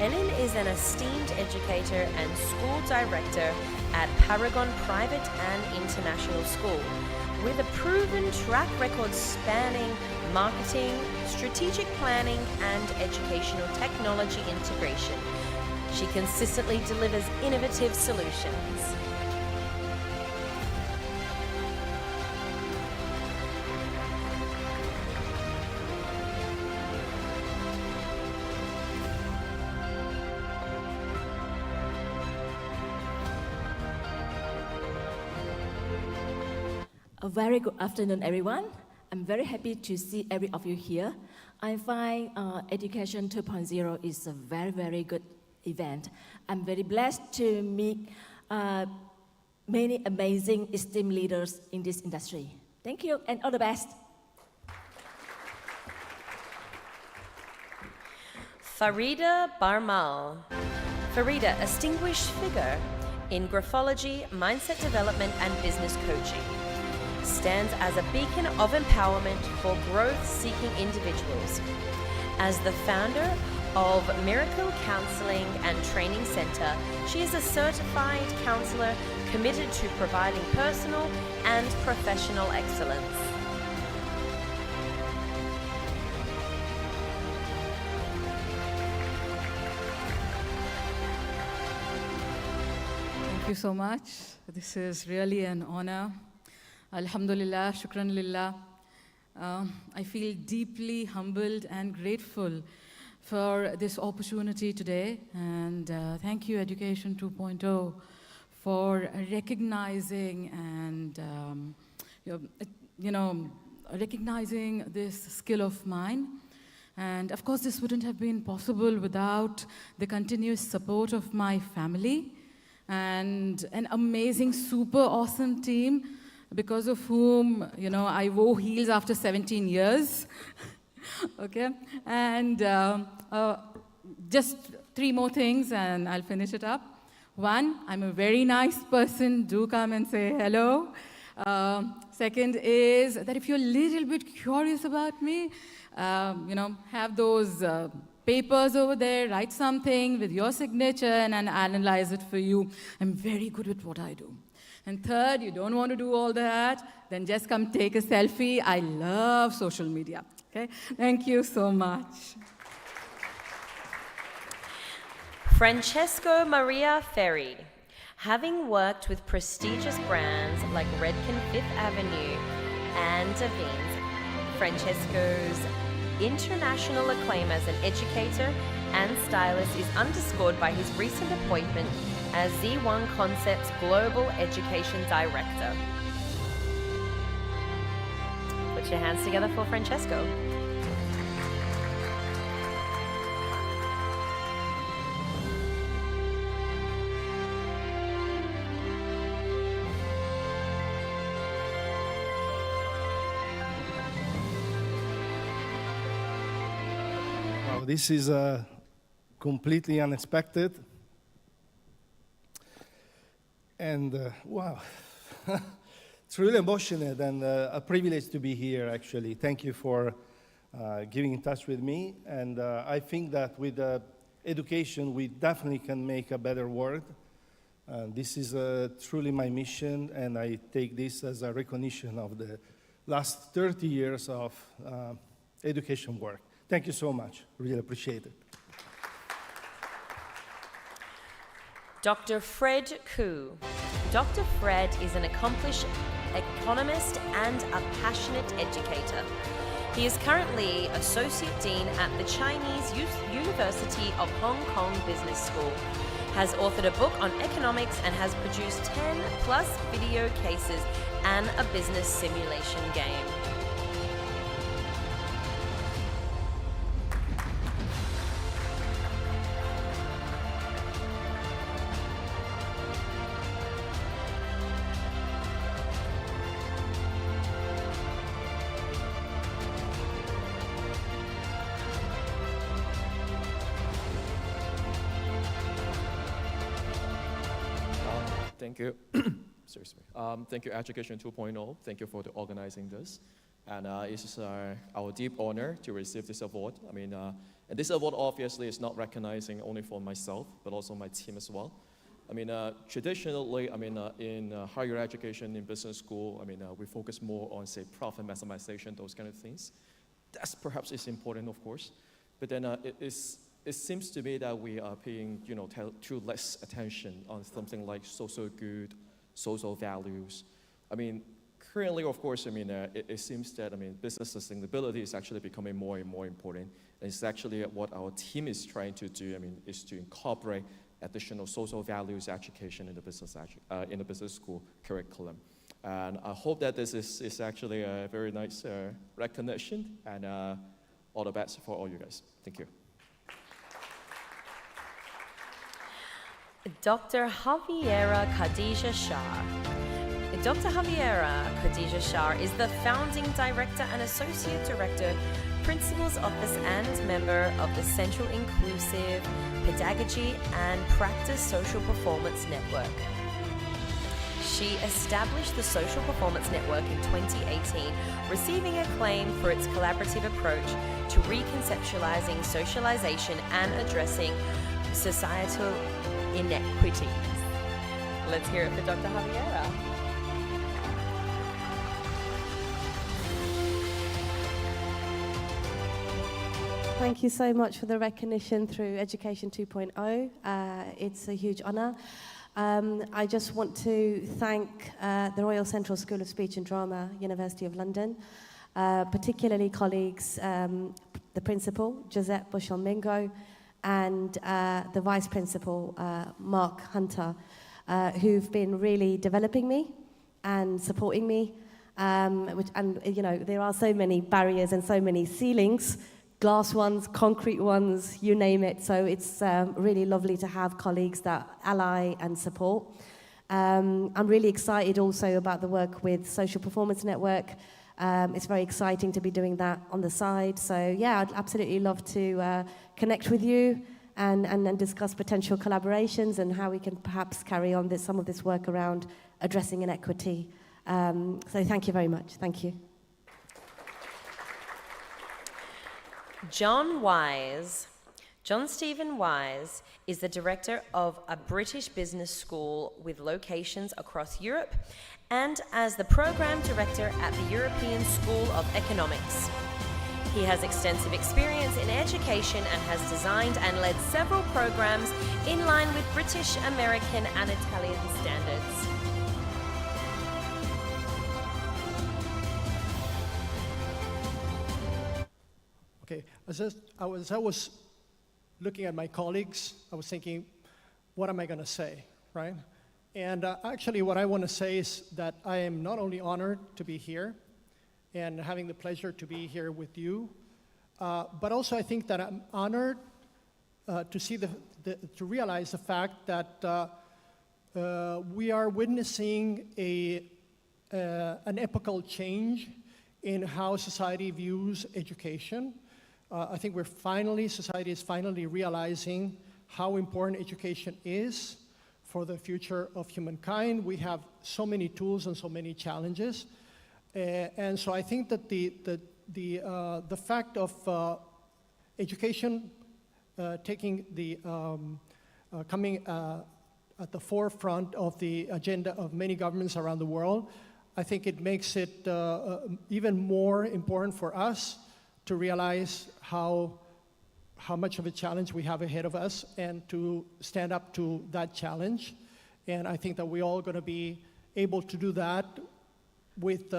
Eileen is an esteemed educator and school director at Paragon Private and International School, with a proven track record spanning marketing, strategic planning, and educational technology integration. She consistently delivers innovative solutions. A very good afternoon, everyone. I'm very happy to see every of you here. I find Education 2.0 is a very, very good event. I'm very blessed to meet many amazing esteemed leaders in this industry. Thank you, and all the best. Farida Barmal. Farida, a distinguished figure in graphology, mindset development, and business coaching, stands as a beacon of empowerment for growth-seeking individuals. As the founder of Miracle Counseling and Training Center, she is a certified counselor committed to providing personal and professional excellence. Thank you so much. This is really an honor. Alhamdulillah, shukran lillah. I feel deeply humbled and grateful for this opportunity today. And thank you, Education 2.0, for recognizing and, recognizing this skill of mine. And of course, this wouldn't have been possible without the continuous support of my family and an amazing, super awesome team, because of whom, I wore heels after 17 years. Okay, and just 3 more things and I'll finish it up. 1, I'm a very nice person. Do come and say hello. Second is that if you're a little bit curious about me, have those papers over there, write something with your signature and analyze it for you. I'm very good at what I do. And third, you don't want to do all that, then just come take a selfie. I love social media. Okay? Thank you so much. Francesco Maria Ferri. Having worked with prestigious brands like Redken Fifth Avenue and Davines, Francesco's international acclaim as an educator and stylist is underscored by his recent appointment as Z1 Concepts Global Education Director. Put your hands together for Francesco. This is completely unexpected. And wow, it's really emotional and a privilege to be here, actually. Thank you for getting in touch with me. And I think that with education, we definitely can make a better world. This is truly my mission, and I take this as a recognition of the last 30 years of education work. Thank you so much. Really appreciate it. Dr. Fred Koo. Dr. Fred is an accomplished economist and a passionate educator. He is currently Associate Dean at the Chinese University of Hong Kong Business School, has authored a book on economics, and has produced 10+ video cases and a business simulation game. Thank you. Seriously. Thank you, Education 2.0. Thank you for organizing this. And it's our deep honor to receive this award. And this award obviously is not recognizing only for myself, but also my team as well. Traditionally, in higher education, in business school, we focus more on, say, profit maximization, those kind of things. That's perhaps is important, of course. But then it seems to me that we are paying, too less attention on something like social good, social values. Currently, of course, it seems that, business sustainability is actually becoming more and more important. And it's actually what our team is trying to do, is to incorporate additional social values education in the business school curriculum. And I hope that this is actually a very nice recognition, and all the best for all you guys. Thank you. Dr. Javiera Khadija Shah. Dr. Javiera Khadija Shah is the founding director and associate director, principal's office, and member of the Central Inclusive Pedagogy and Practice Social Performance Network. She established the Social Performance Network in 2018, receiving acclaim for its collaborative approach to reconceptualizing socialization and addressing societal inequities. Let's hear it for Dr. Javiera. Thank you so much for the recognition through Education 2.0. It's a huge honor. I just want to thank the Royal Central School of Speech and Drama, University of London, particularly colleagues, the principal, Josette Bushel-Mingo, and the vice principal, Mark Hunter, who've been really developing me and supporting me. There are so many barriers and so many ceilings, glass ones, concrete ones, you name it. So it's really lovely to have colleagues that ally and support. I'm really excited also about the work with Social Performance Network. It's very exciting to be doing that on the side. So yeah, I'd absolutely love to connect with you and discuss potential collaborations and how we can perhaps carry on some of this work around addressing inequity. So thank you very much. Thank you. John Stephen Wise is the director of a British business school with locations across Europe and as the program director at the European School of Economics. He has extensive experience in education and has designed and led several programs in line with British, American, and Italian standards. Okay, as I was looking at my colleagues, I was thinking, what am I going to say, right? And actually what I want to say is that I am not only honored to be here and having the pleasure to be here with you, but also I think that I'm honored to realize the fact that we are witnessing an epochal change in how society views education. I think society is finally realizing how important education is for the future of humankind. We have so many tools and so many challenges. And so I think that the fact of education coming at the forefront of the agenda of many governments around the world, I think it makes it even more important for us to realize how much of a challenge we have ahead of us and to stand up to that challenge. And I think that we're all going to be able to do that with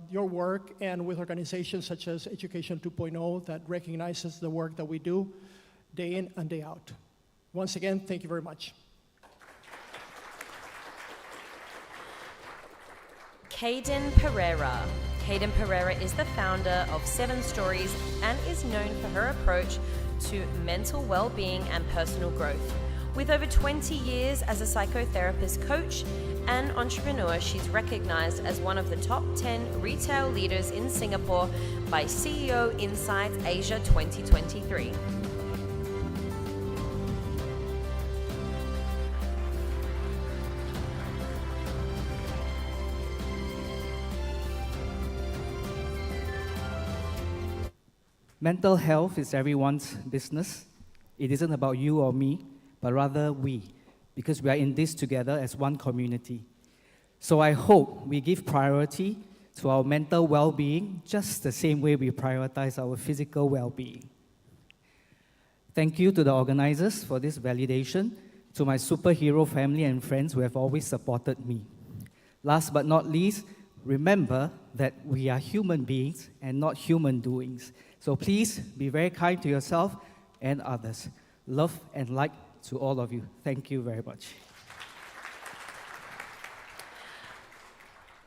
your work and with organizations such as Education 2.0 that recognizes the work that we do day in and day out. Once again, thank you very much. Kaden Pereira. Kaden Pereira is the founder of 7 Stories and is known for her approach to mental well-being and personal growth. With over 20 years as a psychotherapist coach and entrepreneur, she's recognized as one of the top 10 retail leaders in Singapore by CEO Insights Asia 2023. Mental health is everyone's business. It isn't about you or me, but rather we, because we are in this together as one community. So I hope we give priority to our mental well-being just the same way we prioritize our physical well-being. Thank you to the organizers for this validation, to my superhero family and friends who have always supported me. Last but not least, remember that we are human beings and not human doings. So please be very kind to yourself and others. Love and light to all of you. Thank you very much.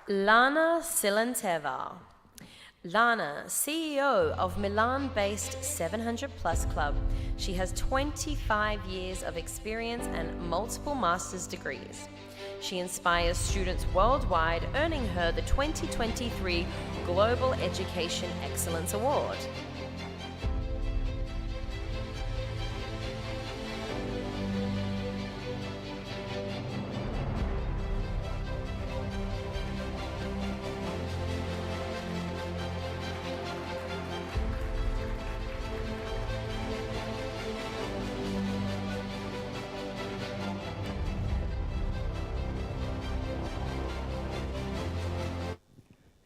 Lana Silanteva. Lana, CEO of Milan-based 700 Plus Club. She has 25 years of experience and multiple master's degrees. She inspires students worldwide, earning her the 2023 Global Education Excellence Award.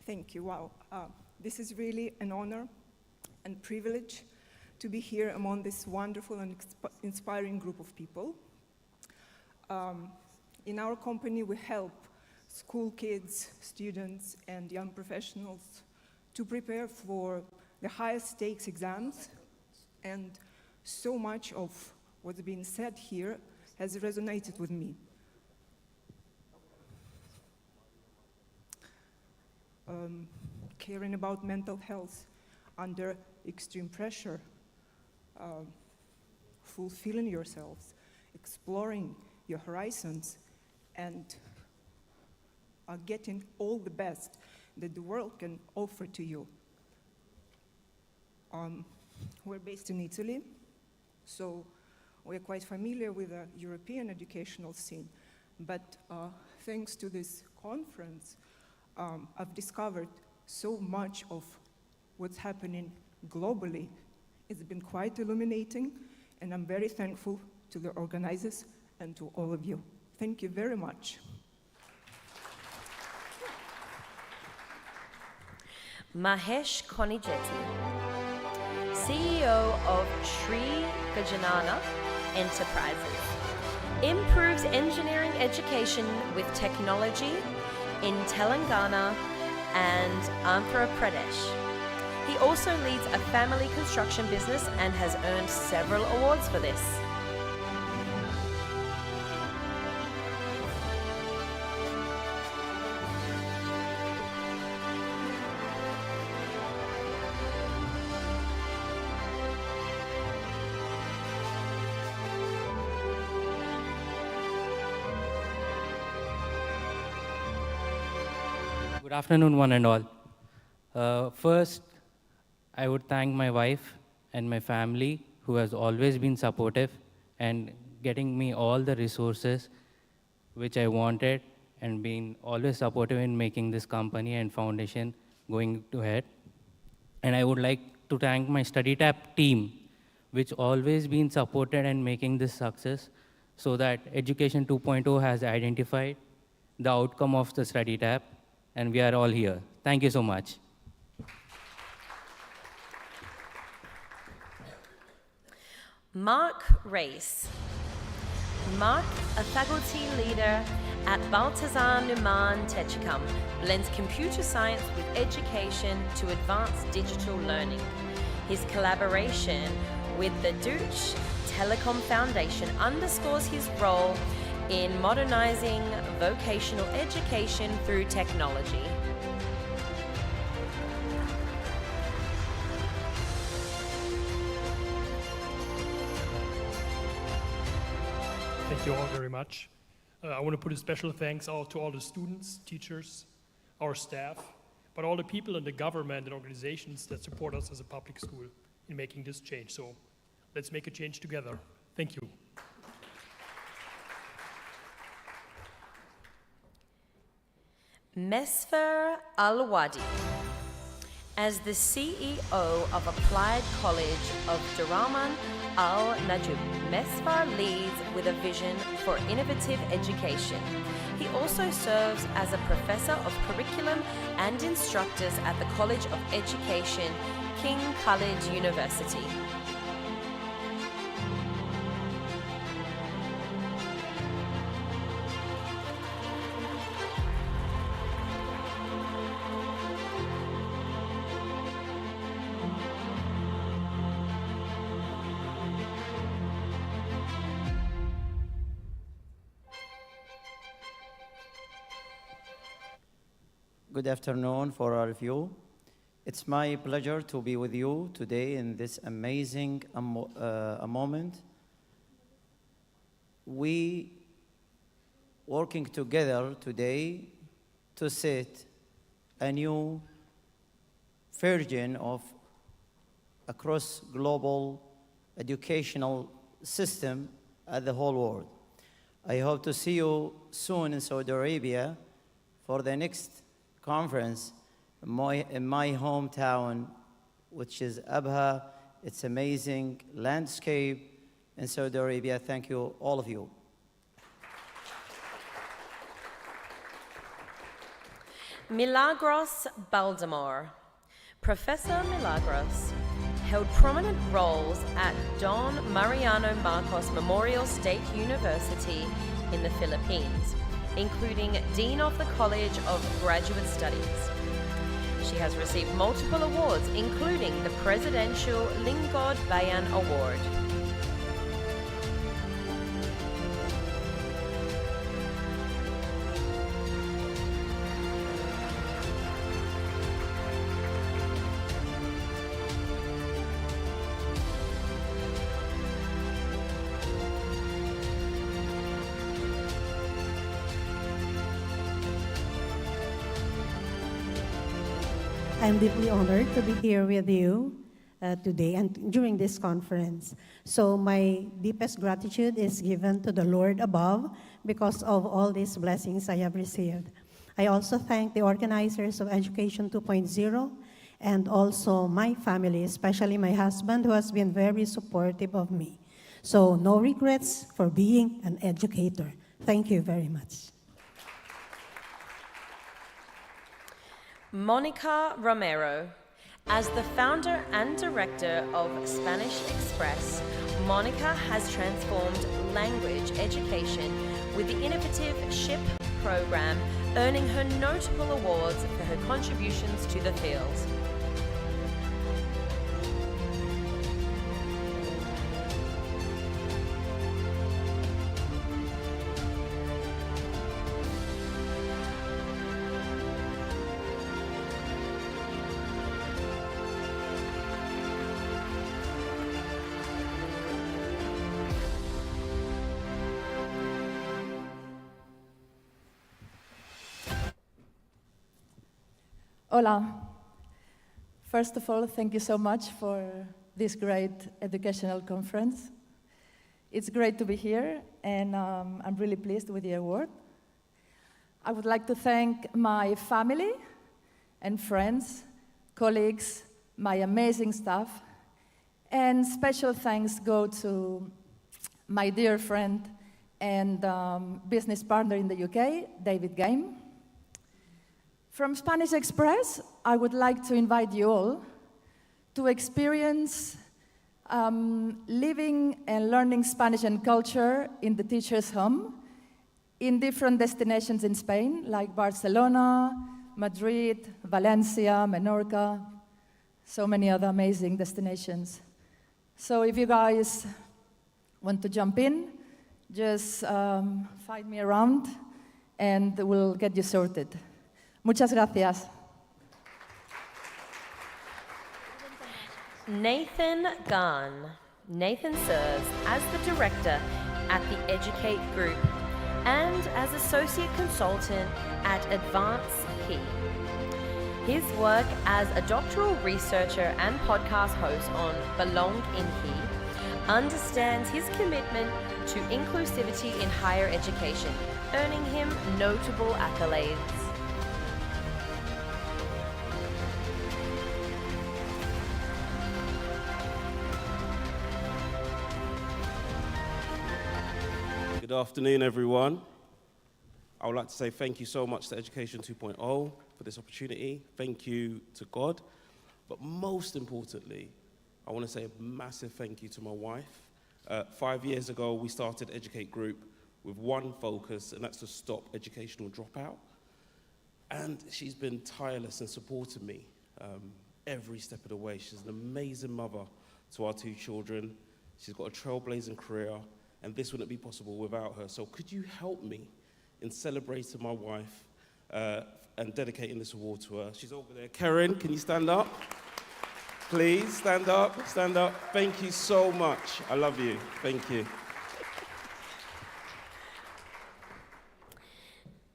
Thank you. Wow. This is really an honor and privilege to be here among this wonderful and inspiring group of people. in our company, we help school kids, students, and young professionals to prepare for the highest stakes exams. And so much of what's been said here has resonated with me. Caring about mental health under extreme pressure, fulfilling yourselves, exploring your horizons, and getting all the best that the world can offer to you. We're based in Italy, so we're quite familiar with the European educational scene. But thanks to this conference, I've discovered so much of what's happening globally. It's been quite illuminating, and I'm very thankful to the organizers and to all of you. Thank you very much. Mahesh Konijetti, CEO of Sri Gajanana Enterprises, improves engineering education with technology in Telangana and Andhra Pradesh. He also leads a family construction business and has earned several awards for this. Good afternoon, one and all. First, I would thank my wife and my family who has always been supportive and getting me all the resources which I wanted and being always supportive in making this company and foundation going ahead. And I would like to thank my StudyTap team, which always been supported and making this success so that Education 2.0 has identified the outcome of the StudyTap, and we are all here. Thank you so much. Mark Race. Mark, a faculty leader at Balthazar Numan Technicum, blends computer science with education to advance digital learning. His collaboration with the Deutsche Telekom Foundation underscores his role in modernizing vocational education through technology. Thank you all very much. I want to put a special thanks out to all the students, teachers, our staff, but all the people in the government and organizations that support us as a public school in making this change. So let's make a change together. Thank you. Mesfer Al-Wadi. As the CEO of Applied College of Duraman Al-Najub, Mesfer leads with a vision for innovative education. He also serves as a professor of curriculum and instructors at the College of Education, King Khalid University. Good afternoon for all of you. It's my pleasure to be with you today in this amazing moment. We working together today to set a new version of across global educational system at the whole world. I hope to see you soon in Saudi Arabia for the next conference in my hometown, which is Abha. It's amazing landscape in Saudi Arabia. Thank you, all of you. Milagros Baldamor. Professor Milagros held prominent roles at Don Mariano Marcos Memorial State University in the Philippines, including Dean of the College of Graduate Studies. She has received multiple awards, including the Presidential Lingkod Bayan Award. I'm deeply honored to be here with you today and during this conference. So my deepest gratitude is given to the Lord above because of all these blessings I have received. I also thank the organizers of Education 2.0 and also my family, especially my husband, who has been very supportive of me. So no regrets for being an educator. Thank you very much. Monica Romero. As the founder and director of Spanish Express, Monica has transformed language education with the innovative SHIP program, earning her notable awards for her contributions to the field. Hola. First of all, thank you so much for this great educational conference. It's great to be here, and I'm really pleased with the award. I would like to thank my family and friends, colleagues, my amazing staff, and special thanks go to my dear friend and business partner in the UK, David Game. From Spanish Express, I would like to invite you all to experience living and learning Spanish and culture in the teacher's home in different destinations in Spain, like Barcelona, Madrid, Valencia, Menorca, so many other amazing destinations. So if you guys want to jump in, just find me around and we'll get you sorted. Muchas gracias. Nathan Garn. Nathan serves as the director at the Educate Group and as associate consultant at Advance He. His work as a doctoral researcher and podcast host on Belong in He understands his commitment to inclusivity in higher education, earning him notable accolades. Good afternoon, everyone. I would like to say thank you so much to Education 2.0 for this opportunity. Thank you to God. But most importantly, I want to say a massive thank you to my wife. 5 years ago, we started Educate Group with one focus, and that's to stop educational dropout. And she's been tireless in supporting me every step of the way. She's an amazing mother to our 2 children. She's got a trailblazing career, and this wouldn't be possible without her. So could you help me in celebrating my wife and dedicating this award to her? She's over there. Karen, can you stand up? Please, stand up, stand up. Thank you so much. I love you. Thank you.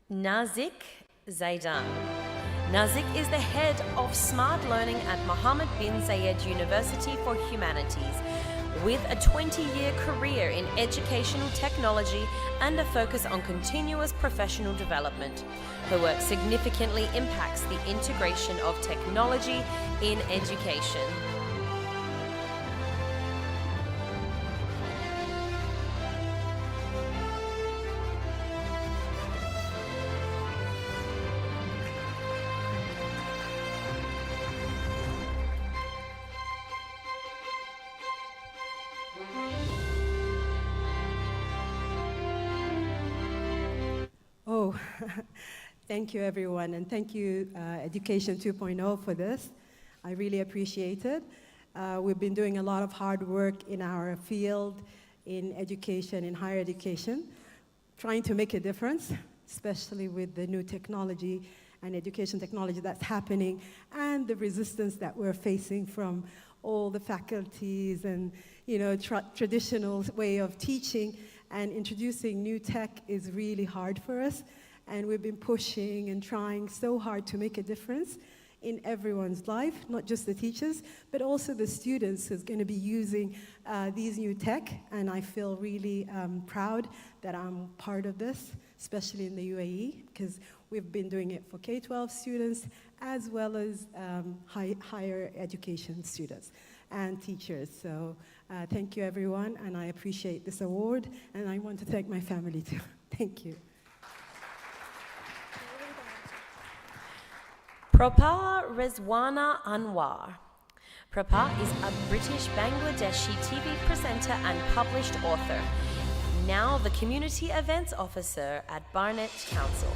Nazik Zaidan. Nazik is the head of Smart Learning at Mohammed bin Zayed University for Humanities, with a 20-year career in educational technology and a focus on continuous professional development. Her work significantly impacts the integration of technology in education. Thank you, everyone, and thank you, Education 2.0, for this. I really appreciate it. We've been doing a lot of hard work in our field, in education, in higher education, trying to make a difference, especially with the new technology and education technology that's happening, and the resistance that we're facing from all the faculties and, you know, traditional way of teaching, and introducing new tech is really hard for us. And we've been pushing and trying so hard to make a difference in everyone's life, not just the teachers, but also the students who's going to be using these new tech. And I feel really proud that I'm part of this, especially in the UAE, because we've been doing it for K-12 students as well as higher education students and teachers. So thank you, everyone, and I appreciate this award, and I want to thank my family too. Thank you. Propa Rezwana Anwar. Propa is a British Bangladeshi TV presenter and published author, now the Community Events Officer at Barnet Council.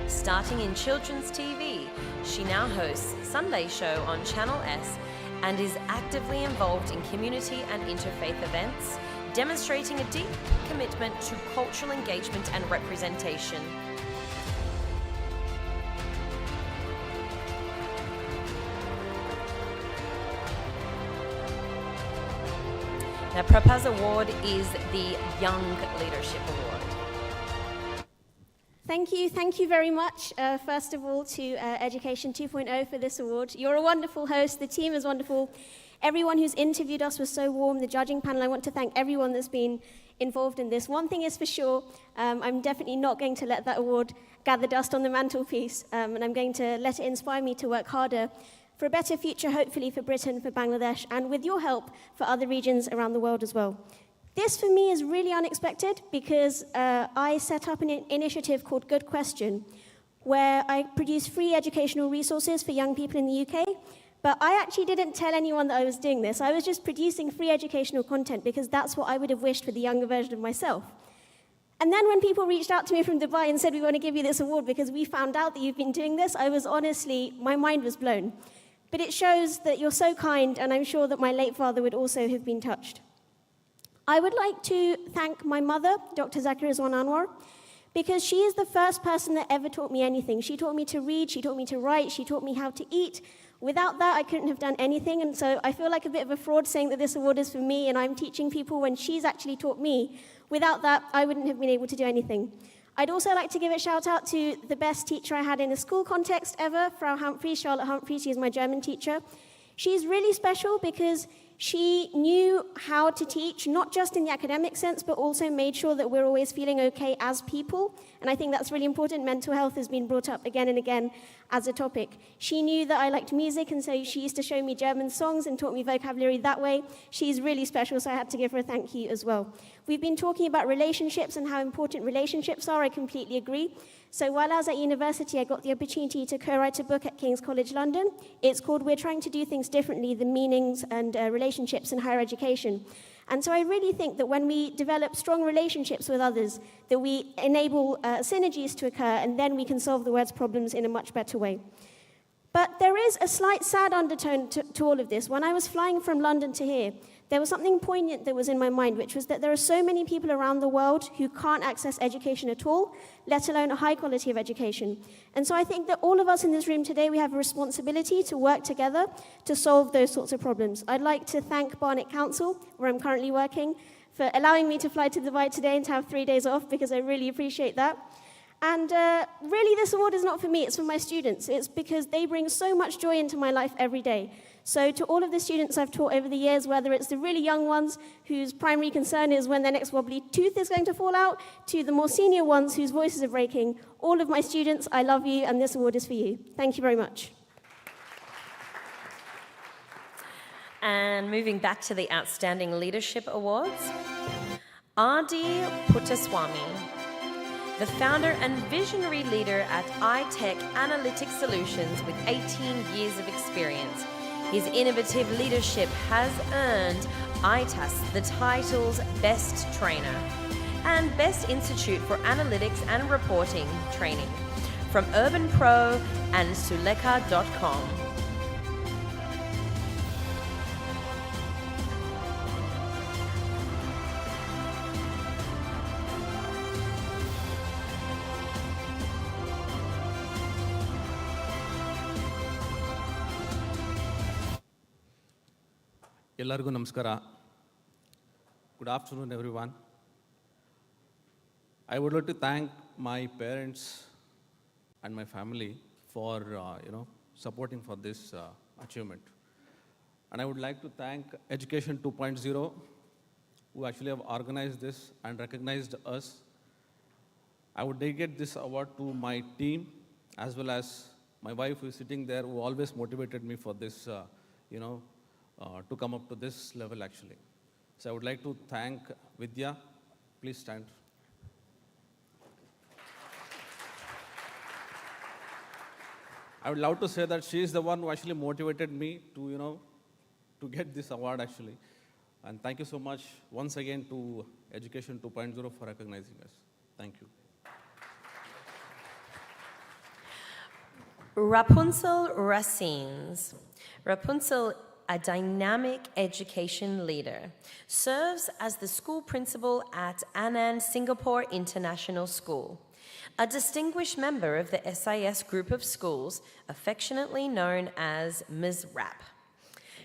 Starting in children's TV, she now hosts Sunday Show on Channel S and is actively involved in community and interfaith events, demonstrating a deep commitment to cultural engagement and representation. Now, Propa's award is the Young Leadership Award. Thank you very much, first of all, to Education 2.0 for this award. You're a wonderful host, the team is wonderful. Everyone who's interviewed us was so warm, the judging panel, I want to thank everyone that's been involved in this. One thing is for sure, I'm definitely not going to let that award gather dust on the mantelpiece, and I'm going to let it inspire me to work harder for a better future, hopefully for Britain, for Bangladesh, and with your help, for other regions around the world as well. This, for me, is really unexpected because I set up an initiative called Good Question, where I produce free educational resources for young people in the UK, but I actually didn't tell anyone that I was doing this. I was just producing free educational content because that's what I would have wished for the younger version of myself. And then when people reached out to me from Dubai and said, we want to give you this award because we found out that you've been doing this, I was honestly, my mind was blown. But it shows that you're so kind, and I'm sure that my late father would also have been touched. I would like to thank my mother, Dr. Zakir Rizwan Anwar, because she is the first person that ever taught me anything. She taught me to read, she taught me to write, she taught me how to eat. Without that, I couldn't have done anything, and so I feel like a bit of a fraud saying that this award is for me and I'm teaching people when she's actually taught me. Without that, I wouldn't have been able to do anything. I'd also like to give a shout out to the best teacher I had in a school context ever, Frau Humphreys, Charlotte Humphreys. She is my German teacher. She's really special because she knew how to teach, not just in the academic sense, but also made sure that we're always feeling okay as people. And I think that's really important. Mental health has been brought up again and again as a topic. She knew that I liked music, and so she used to show me German songs and taught me vocabulary that way. She's really special, so I had to give her a thank you as well. We've been talking about relationships and how important relationships are. I completely agree. So while I was at university, I got the opportunity to co-write a book at King's College London. It's called We're Trying to Do Things Differently, the Meanings and Relationships in Higher Education. And so I really think that when we develop strong relationships with others, that we enable synergies to occur, and then we can solve the world's problems in a much better way. But there is a slight sad undertone to all of this. When I was flying from London to here, there was something poignant that was in my mind, which was that there are so many people around the world who can't access education at all, let alone a high quality of education. And so I think that all of us in this room today, we have a responsibility to work together to solve those sorts of problems. I'd like to thank Barnet Council, where I'm currently working, for allowing me to fly to Dubai today and to have 3 days off, because I really appreciate that. And really, this award is not for me, it's for my students. It's because they bring so much joy into my life every day. So to all of the students I've taught over the years, whether it's the really young ones whose primary concern is when their next wobbly tooth is going to fall out, to the more senior ones whose voices are breaking, all of my students, I love you, and this award is for you. Thank you very much. And moving back to the Outstanding Leadership Awards, Adi Puttaswamy, the founder and visionary leader at iTech Analytics Solutions with 18 years of experience. His innovative leadership has earned ITAS the title's Best Trainer. and Best Institute for Analytics and Reporting Training from Urban Pro and Suleka.com. ಎಲ್ಲರಿಗೂ ನಮಸ್ಕಾರ. Good afternoon, everyone. I would like to thank my parents and my family for supporting for this achievement. And I would like to thank Education 2.0, who actually have organized this and recognized us. I would dedicate this award to my team, as well as my wife, who is sitting there, who always motivated me for this, to come up to this level, actually. So I would like to thank Vidya. Please stand. I would love to say that she is the one who actually motivated me to, to get this award, actually. And thank you so much once again to Education 2.0 for recognizing us. Thank you. Rapunzel Racines. Rapunzel, a dynamic education leader, serves as the school principal at Anand Singapore International School, a distinguished member of the SIS group of schools, affectionately known as Ms. Rap.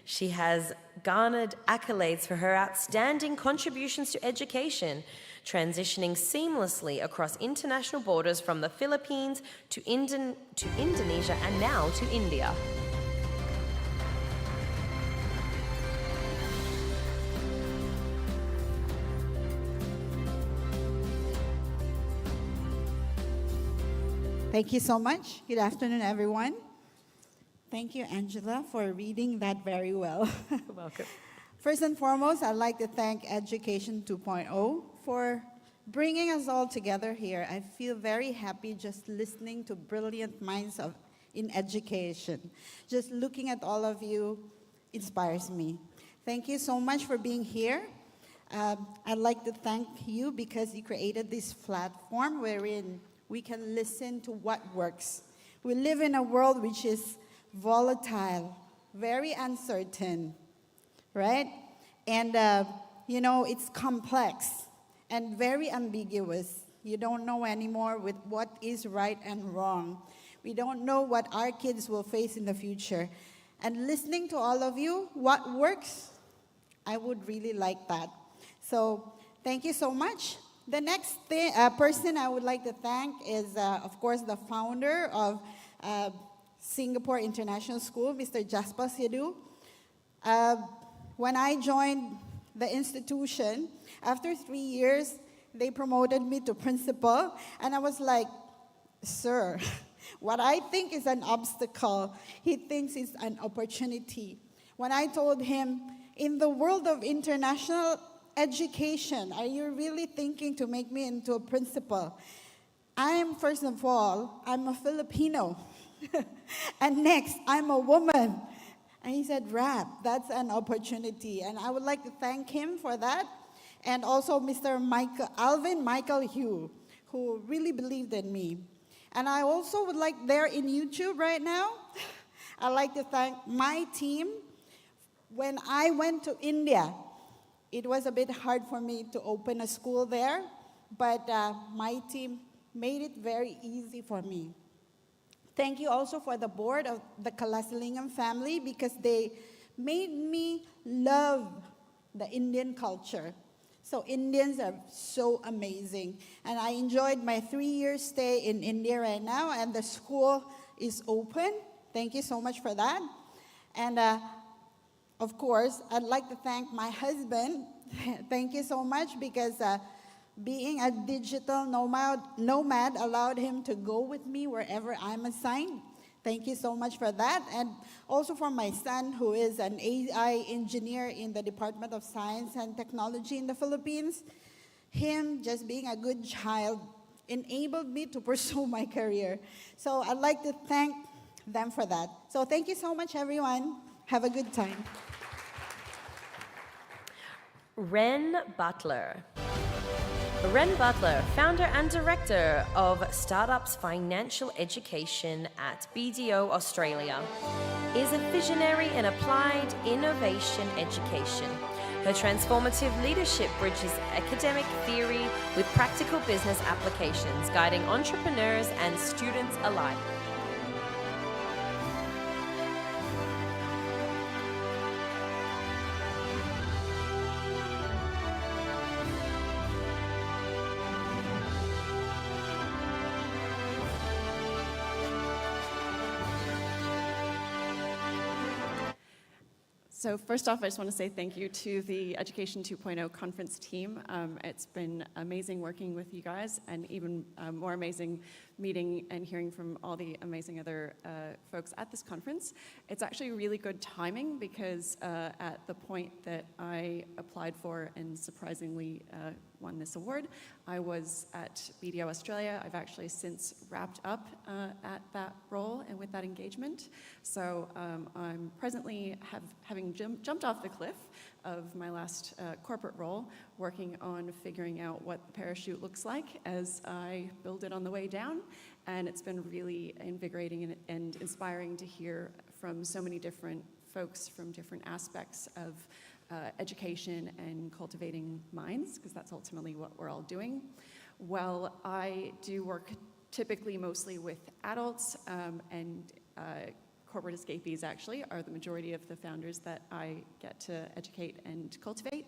She has garnered accolades for her outstanding contributions to education, transitioning seamlessly across international borders from the Philippines to Indonesia and now to India. Thank you so much. Good afternoon, everyone. Thank you, Angela, for reading that very well. You're welcome. First and foremost, I'd like to thank Education 2.0 for bringing us all together here. I feel very happy just listening to brilliant minds in education. Just looking at all of you inspires me. Thank you so much for being here. I'd like to thank you because you created this platform wherein we can listen to what works. We live in a world which is volatile, very uncertain, right? And, it's complex and very ambiguous. You don't know anymore with what is right and wrong. We don't know what our kids will face in the future. And listening to all of you, what works, I would really like that. So thank you so much. The next person I would like to thank is, of course, the founder of Singapore International School, Mr. Jasper Sidhu. When I joined the institution, after 3 years, they promoted me to principal, and I was like, sir, what I think is an obstacle, he thinks is an opportunity. When I told him, in the world of international education, are you really thinking to make me into a principal? First of all, I'm a Filipino. And next, I'm a woman. And he said, Rap, that's an opportunity. And I would like to thank him for that. And also Mr. Alvin Michael Hugh, who really believed in me. And I also would like, they're in YouTube right now, I'd like to thank my team. When I went to India, it was a bit hard for me to open a school there, but my team made it very easy for me. Thank you also for the board of the Kalasilingam family because they made me love the Indian culture. So Indians are so amazing. And I enjoyed my 3-year stay in India right now, and the school is open. Thank you so much for that. And of course, I'd like to thank my husband. Thank you so much because being a digital nomad allowed him to go with me wherever I'm assigned. Thank you so much for that. And also for my son, who is an AI engineer in the Department of Science and Technology in the Philippines. Him just being a good child enabled me to pursue my career. So I'd like to thank them for that. So thank you so much, everyone. Have a good time. Ren Butler. Ren Butler, founder and director of Startups Financial Education at BDO Australia, is a visionary in applied innovation education. Her transformative leadership bridges academic theory with practical business applications, guiding entrepreneurs and students alike. So first off, I just want to say thank you to the Education 2.0 conference team. It's been amazing working with you guys, and even more amazing meeting and hearing from all the amazing other folks at this conference. It's actually really good timing because at the point that I applied for and surprisingly won this award, I was at BDO Australia. I've actually since wrapped up at that role and with that engagement. So I'm presently having jumped off the cliff of my last corporate role, working on figuring out what the parachute looks like as I build it on the way down. And it's been really invigorating and inspiring to hear from so many different folks from different aspects of education and cultivating minds, because that's ultimately what we're all doing. Well, I do work typically mostly with adults, and corporate escapees actually are the majority of the founders that I get to educate and cultivate.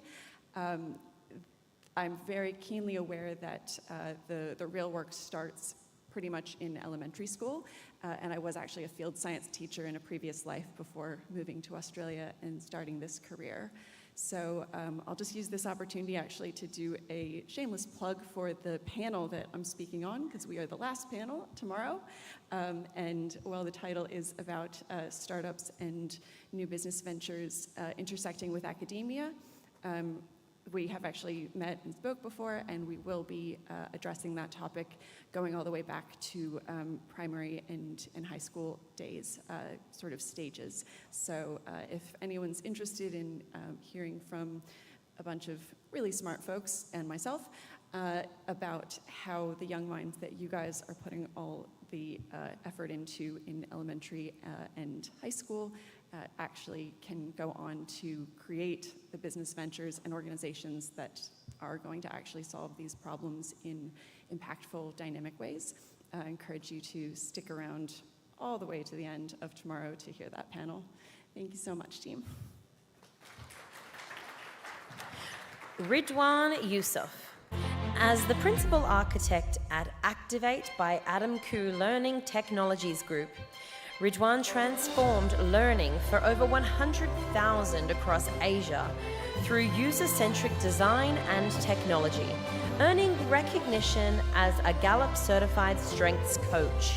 I'm very keenly aware that the real work starts pretty much in elementary school, and I was actually a field science teacher in a previous life before moving to Australia and starting this career. So I'll just use this opportunity actually to do a shameless plug for the panel that I'm speaking on, because we are the last panel tomorrow. And well, the title is about startups and new business ventures intersecting with academia. We have actually met and spoke before, and we will be addressing that topic going all the way back to primary and high school days, sort of stages. So if anyone's interested in hearing from a bunch of really smart folks and myself about how the young minds that you guys are putting all the effort into in elementary and high school actually can go on to create the business ventures and organizations that are going to actually solve these problems in impactful, dynamic ways. I encourage you to stick around all the way to the end of tomorrow to hear that panel. Thank you so much, team. Ridwan Yusuf. As the principal architect at Activate by Adam Koo Learning Technologies Group, Ridwan transformed learning for over 100,000 across Asia through user-centric design and technology, earning recognition as a Gallup Certified Strengths Coach.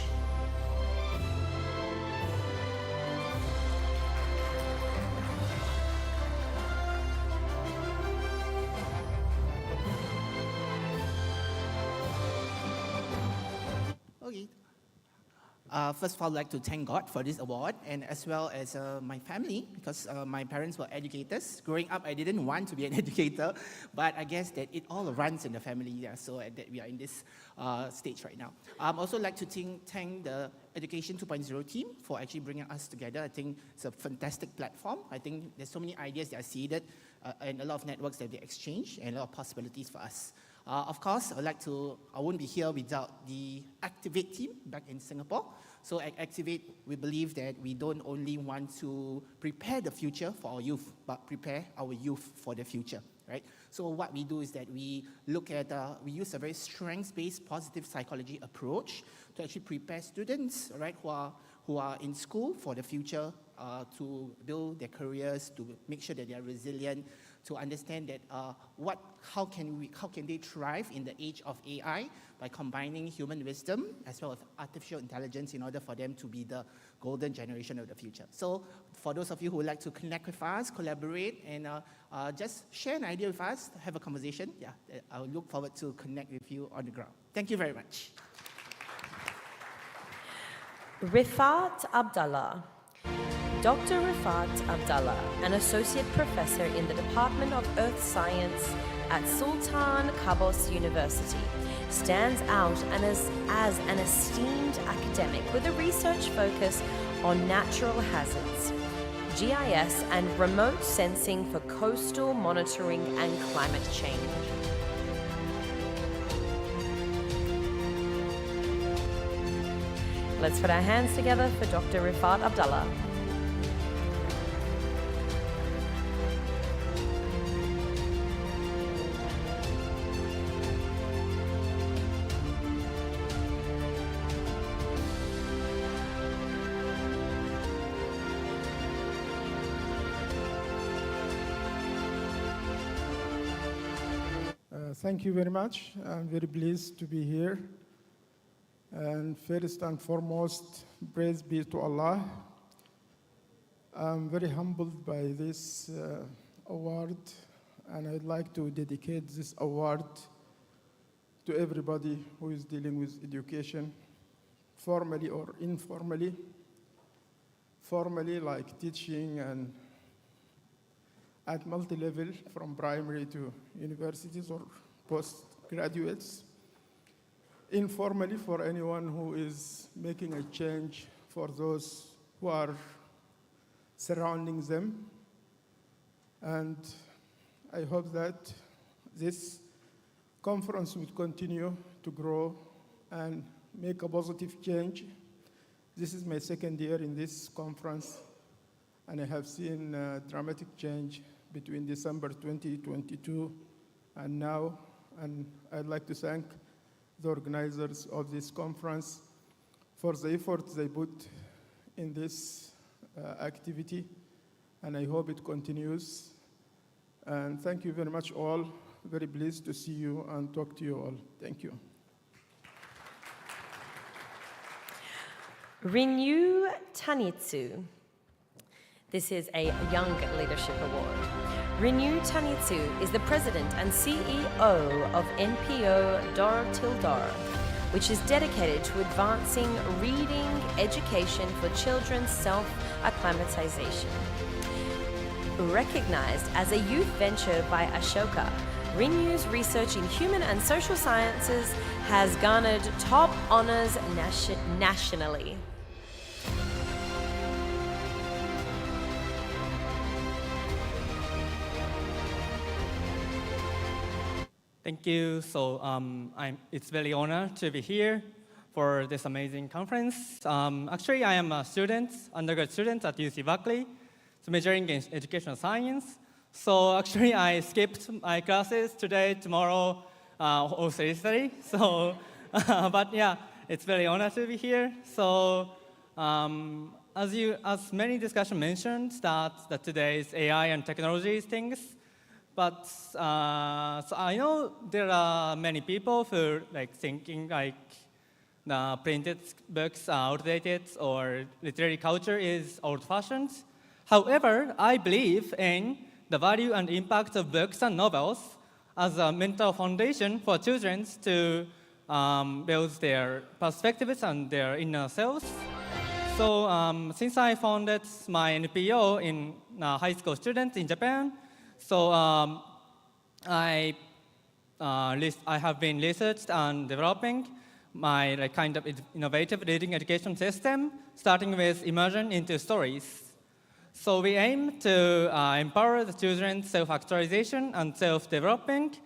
Okay. First of all, I'd like to thank God for this award, and as well as my family, because my parents were educators. Growing up, I didn't want to be an educator, but I guess that it all runs in the family, yeah, so that we are in this stage right now. I'd also like to thank the Education 2.0 team for actually bringing us together. I think it's a fantastic platform. I think there's so many ideas that are seeded and a lot of networks that they exchange and a lot of possibilities for us. Of course, I wouldn't be here without the Activate team back in Singapore. So at Activate, we believe that we don't only want to prepare the future for our youth, but prepare our youth for the future, right? So what we do is that we look at, we use a very strengths-based positive psychology approach to actually prepare students, right, who are in school for the future, to build their careers, to make sure that they are resilient, to understand that how can they thrive in the age of AI by combining human wisdom as well as artificial intelligence in order for them to be the golden generation of the future. So for those of you who would like to connect with us, collaborate, and just share an idea with us, have a conversation, yeah, I will look forward to connect with you on the ground. Thank you very much. Rifat Abdallah. Dr. Rifat Abdallah, an associate professor in the Department of Earth Science, at Sultan Qaboos University, stands out as an esteemed academic with a research focus on natural hazards, GIS, and remote sensing for coastal monitoring and climate change. Let's put our hands together for Dr. Rifat Abdallah. Thank you very much. I'm very pleased to be here. And first and foremost, praise be to Allah. I'm very humbled by this award, and I'd like to dedicate this award to everybody who is dealing with education, formally or informally. Formally, like teaching and at multi-level, from primary to universities or postgraduates. Informally, for anyone who is making a change for those who are surrounding them. And I hope that this conference would continue to grow and make a positive change. This is my second year in this conference, and I have seen a dramatic change between December 2022 and now. And I'd like to thank the organizers of this conference for the efforts they put in this activity, and I hope it continues. And thank you very much all. Very pleased to see you and talk to you all. Thank you. Renew Tanitsu. This is a Young Leadership Award. Renew Tanitsu is the president and CEO of NPO Dar Til Dar, which is dedicated to advancing reading education for children's self-acclimatization. Recognized as a youth venture by Ashoka, Renew's research in human and social sciences has garnered top honors nationally. Thank you. So it's very honor to be here for this amazing conference. Actually, I am a student, undergrad student at UC Berkeley, so majoring in educational science. So actually, I skipped my classes today, tomorrow, or Thursday. So, but yeah, it's very honor to be here. So, as many discussion mentioned that today's AI and technology things. But so I know there are many people who thinking the printed books are outdated or literary culture is old-fashioned. However, I believe in the value and impact of books and novels as a mental foundation for children to build their perspectives and their inner selves. So since I founded my NPO in high school students in Japan, so I have been researched and developing my kind of innovative reading education system, starting with immersion into stories. So we aim to empower the children's self-actualization and self-development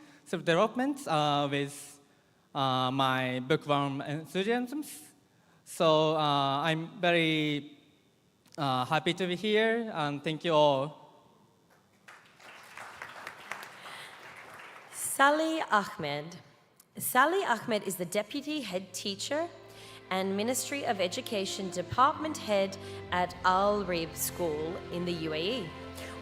with my bookworm enthusiasms. So I'm very happy to be here, and thank you all. Salih Ahmed. Salih Ahmed is the Deputy Head Teacher and Ministry of Education Department Head at Al Rib School in the UAE.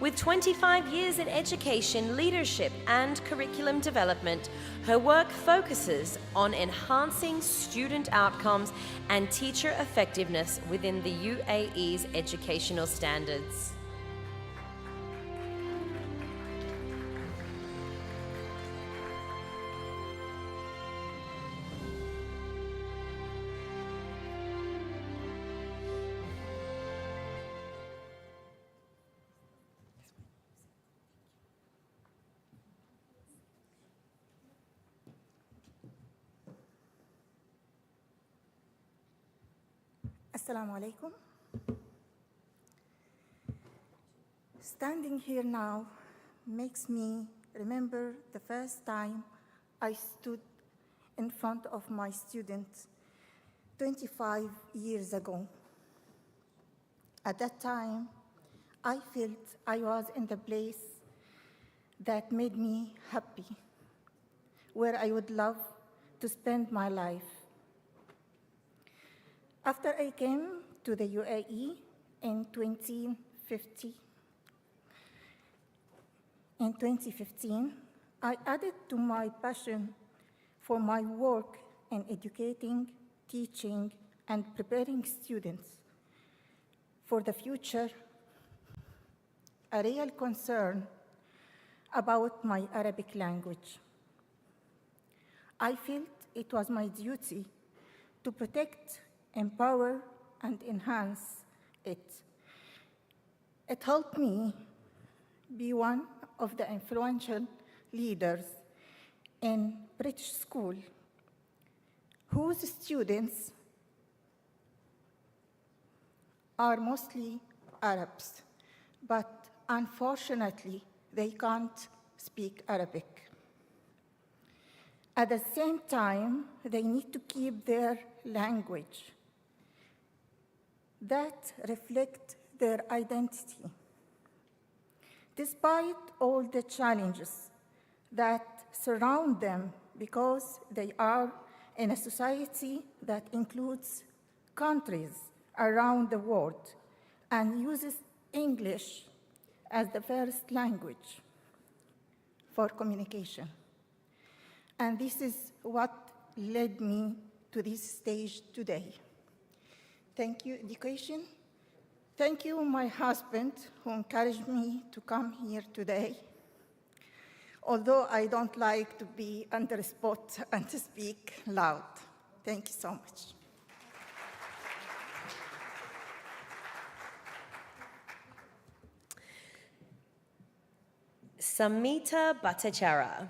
With 25 years in education, leadership, and curriculum development, her work focuses on enhancing student outcomes and teacher effectiveness within the UAE's educational standards. Assalamu alaikum. Standing here now makes me remember the first time I stood in front of my students 25 years ago. At that time, I felt I was in the place that made me happy, where I would love to spend my life. After I came to the UAE in 2015, I added to my passion for my work in educating, teaching, and preparing students for the future, a real concern about my Arabic language. I felt it was my duty to protect, empower, and enhance it. It helped me be one of the influential leaders in British school whose students are mostly Arabs, but unfortunately, they can't speak Arabic. At the same time, they need to keep their language that reflect their identity. Despite all the challenges that surround them, because they are in a society that includes countries around the world and uses English as the first language for communication. And this is what led me to this stage today. Thank you, education. Thank you, my husband, who encouraged me to come here today. Although I don't like to be under the spot and to speak loud. Thank you so much. Samita Bhattacharya.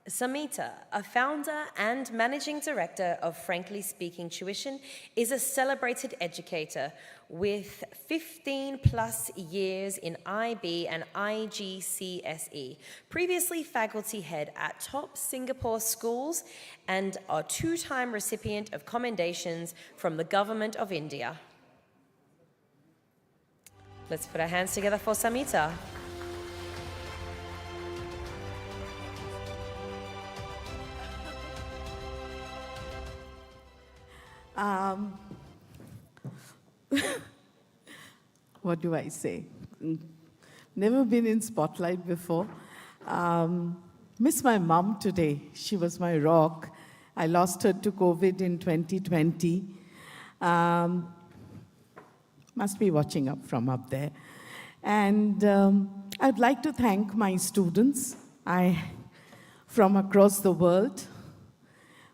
Samita, a founder and managing director of Frankly Speaking Tuition, is a celebrated educator with 15 plus years in IB and IGCSE, previously faculty head at top Singapore schools and a two-time recipient of commendations from the Government of India. Let's put our hands together for Samita. What do I say? Never been in spotlight before. Miss my mom today. She was my rock. I lost her to COVID in 2020. Must be watching up from up there. And I'd like to thank my students from across the world.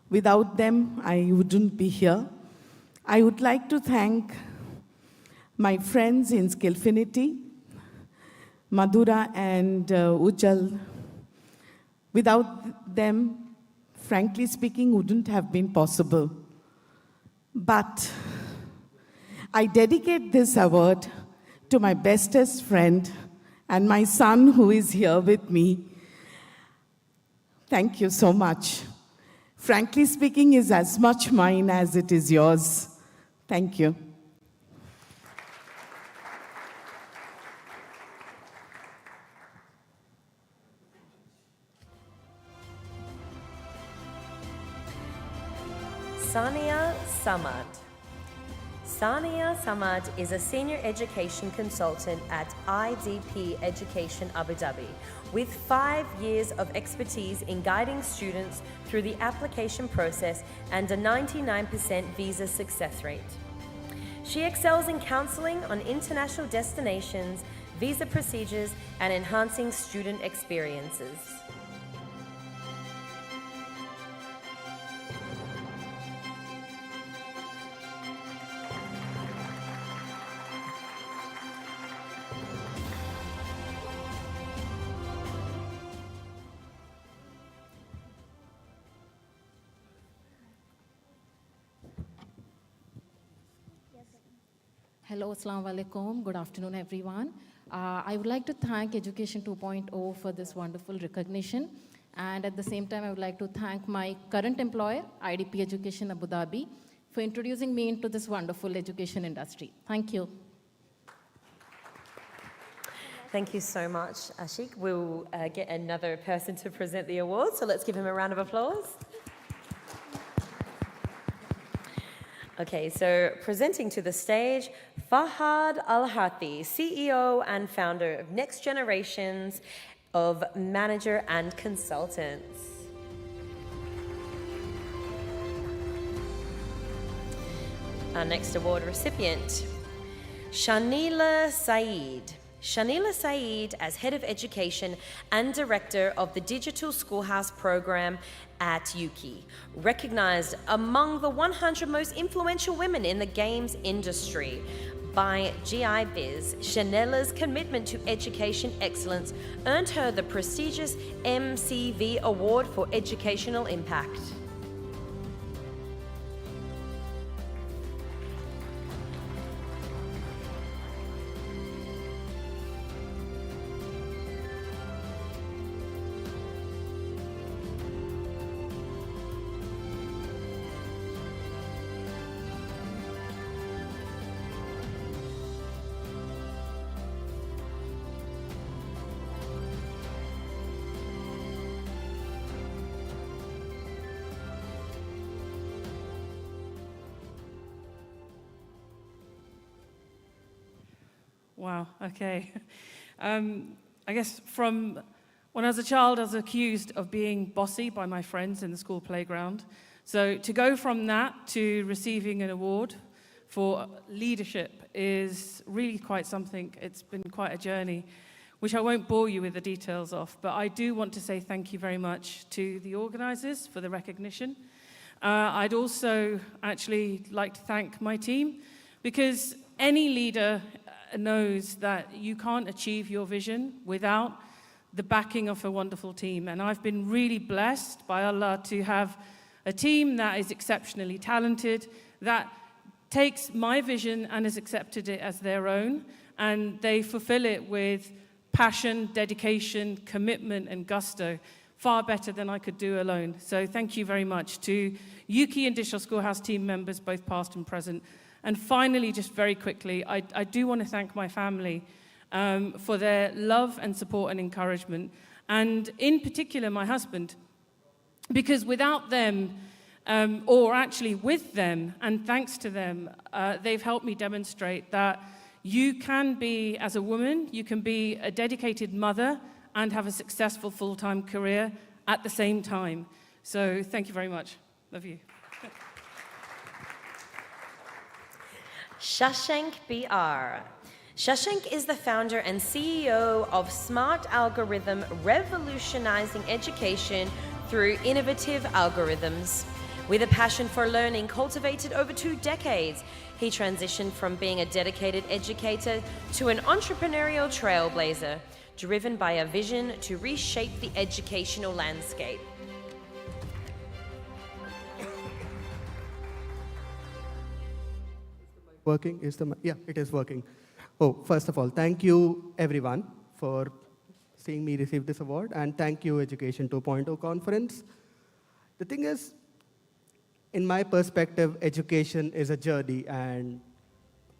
Without them, I wouldn't be here. I would like to thank my friends in Skillfinity, Madhura and Ujjal. Without them, frankly speaking, wouldn't have been possible. But I dedicate this award to my bestest friend and my son who is here with me. Thank you so much. Frankly speaking is as much mine as it is yours. Thank you. Sania Samad. Sania Samad is a senior education consultant at IDP Education Abu Dhabi, with 5 years of expertise in guiding students through the application process and a 99% visa success rate. She excels in counseling on international destinations, visa procedures, and enhancing student experiences. Hello, Assalamu alaikum. Good afternoon, everyone. I would like to thank Education 2.0 for this wonderful recognition. And at the same time, I would like to thank my current employer, IDP Education Abu Dhabi, for introducing me into this wonderful education industry. Thank you. Thank you so much, Ashik. We'll get another person to present the award, so let's give him a round of applause. Okay, so presenting to the stage, Fahad Al-Hati, CEO and founder of Next Generations of Manager and Consultants. Our next award recipient, Shanila Saeed. Shanila Saeed, as Head of Education and Director of the Digital Schoolhouse Program at Yuki, recognized among the 100 most influential women in the games industry by GI Biz. Shanila's commitment to education excellence earned her the prestigious MCV Award for Educational Impact. Wow, okay. I guess from when I was a child, I was accused of being bossy by my friends in the school playground. So to go from that to receiving an award for leadership is really quite something. It's been quite a journey, which I won't bore you with the details of, but I do want to say thank you very much to the organizers for the recognition. I'd also actually like to thank my team, because any leader knows that you can't achieve your vision without the backing of a wonderful team. And I've been really blessed by Allah to have a team that is exceptionally talented, that takes my vision and has accepted it as their own, and they fulfill it with passion, dedication, commitment, and gusto, far better than I could do alone. So thank you very much to Yuki and Digital Schoolhouse team members, both past and present. And finally, just very quickly, I do want to thank my family for their love and support and encouragement, and in particular my husband, because without them, or actually with them, and thanks to them, they've helped me demonstrate that you can be, as a woman, you can be a dedicated mother and have a successful full-time career at the same time. So thank you very much. Love you. Shashank BR. Shashank is the founder and CEO of Smart Algorithm, revolutionizing education through innovative algorithms. With a passion for learning cultivated over 2 decades, he transitioned from being a dedicated educator to an entrepreneurial trailblazer, driven by a vision to reshape the educational landscape. Working? Yeah, it is working. Oh, first of all, thank you everyone for seeing me receive this award, and thank you Education 2.0 conference. The thing is, in my perspective, education is a journey, and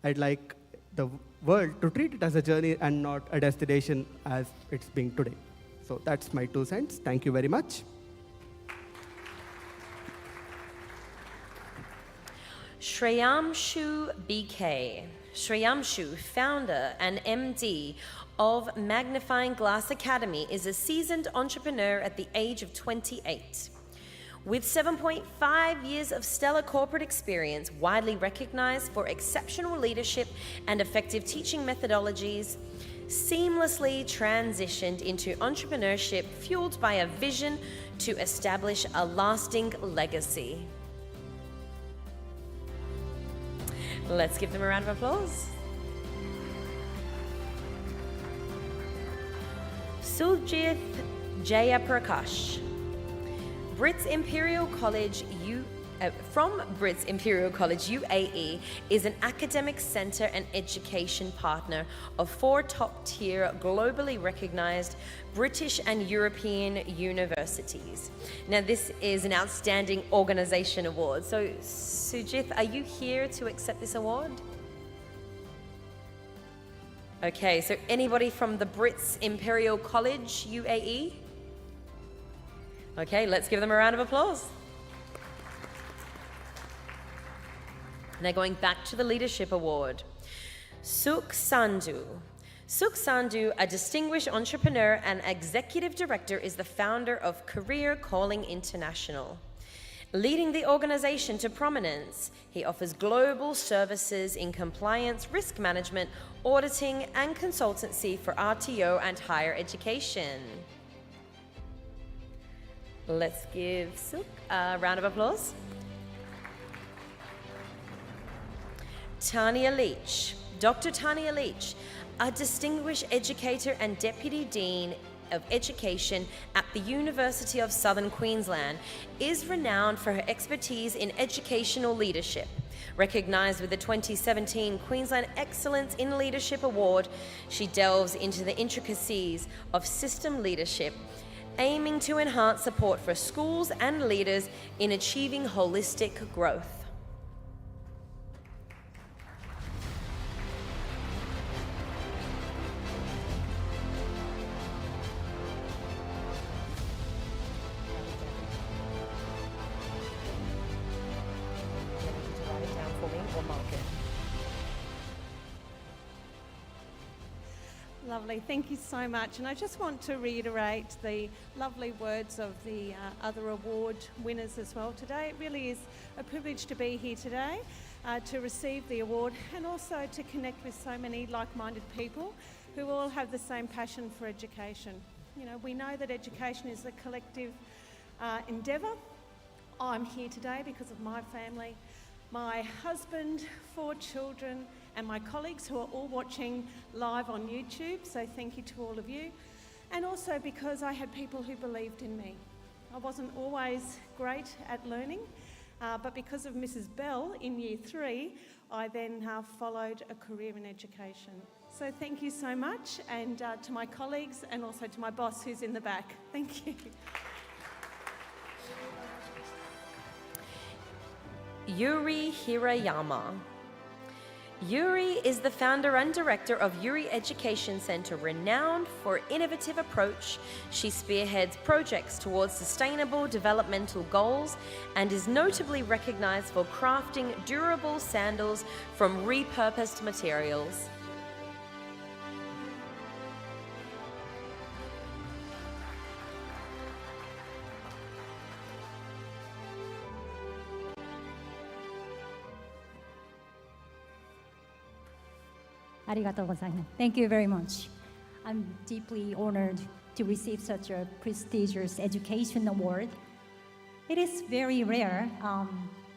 I'd like the world to treat it as a journey and not a destination as it's being today. So that's my 2 cents. Thank you very much. Shreyamshu BK. Shreyamshu, founder and MD of Magnifying Glass Academy, is a seasoned entrepreneur at the age of 28. With 7.5 years of stellar corporate experience, widely recognized for exceptional leadership and effective teaching methodologies, seamlessly transitioned into entrepreneurship fueled by a vision to establish a lasting legacy. Let's give them a round of applause. Suljith Jayaprakash. Brits Imperial College from Brits Imperial College UAE is an academic center and education partner of 4 top-tier, globally recognized British and European universities. Now, this is an outstanding organization award. So, Sujith, are you here to accept this award? Okay, so anybody from the Brits Imperial College UAE? Okay, let's give them a round of applause. Now going back to the Leadership Award. Sukh Sandhu. Sukh Sandhu, a distinguished entrepreneur and executive director, is the founder of Career Calling International. Leading the organization to prominence, he offers global services in compliance, risk management, auditing, and consultancy for RTO and higher education. Let's give Sukh a round of applause. Tania Leach. Dr. Tania Leach, a distinguished educator and Deputy Dean of Education at the University of Southern Queensland, is renowned for her expertise in educational leadership. Recognized with the 2017 Queensland Excellence in Leadership Award, she delves into the intricacies of system leadership, aiming to enhance support for schools and leaders in achieving holistic growth. Lovely, thank you so much. And I just want to reiterate the lovely words of the other award winners as well today. It really is a privilege to be here today to receive the award and also to connect with so many like-minded people who all have the same passion for education. You know, we know that education is a collective endeavour. I'm here today because of my family, my husband, 4 children, and my colleagues who are all watching live on YouTube, so thank you to all of you. And also because I had people who believed in me. I wasn't always great at learning, but because of Mrs. Bell in Year 3, I then followed a career in education. So thank you so much, and to my colleagues and also to my boss who's in the back. Thank you. Yuri Hirayama. Yuri is the founder and director of Yuri Education Center, renowned for innovative approach. She spearheads projects towards sustainable developmental goals and is notably recognized for crafting durable sandals from repurposed materials. Thank you very much. I'm deeply honored to receive such a prestigious education award. It is very rare.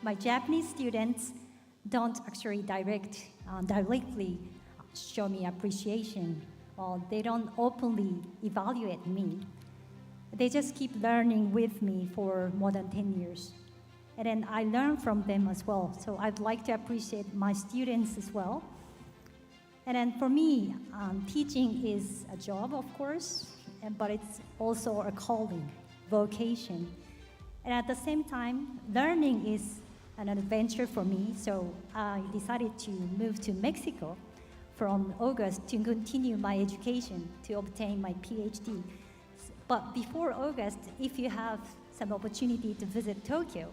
My Japanese students don't actually directly show me appreciation. They don't openly evaluate me. They just keep learning with me for more than 10 years. And then I learn from them as well. So I'd like to appreciate my students as well. And then for me, teaching is a job, of course, but it's also a calling, vocation. And at the same time, learning is an adventure for me, so I decided to move to Mexico from August to continue my education to obtain my PhD. But before August, if you have some opportunity to visit Tokyo,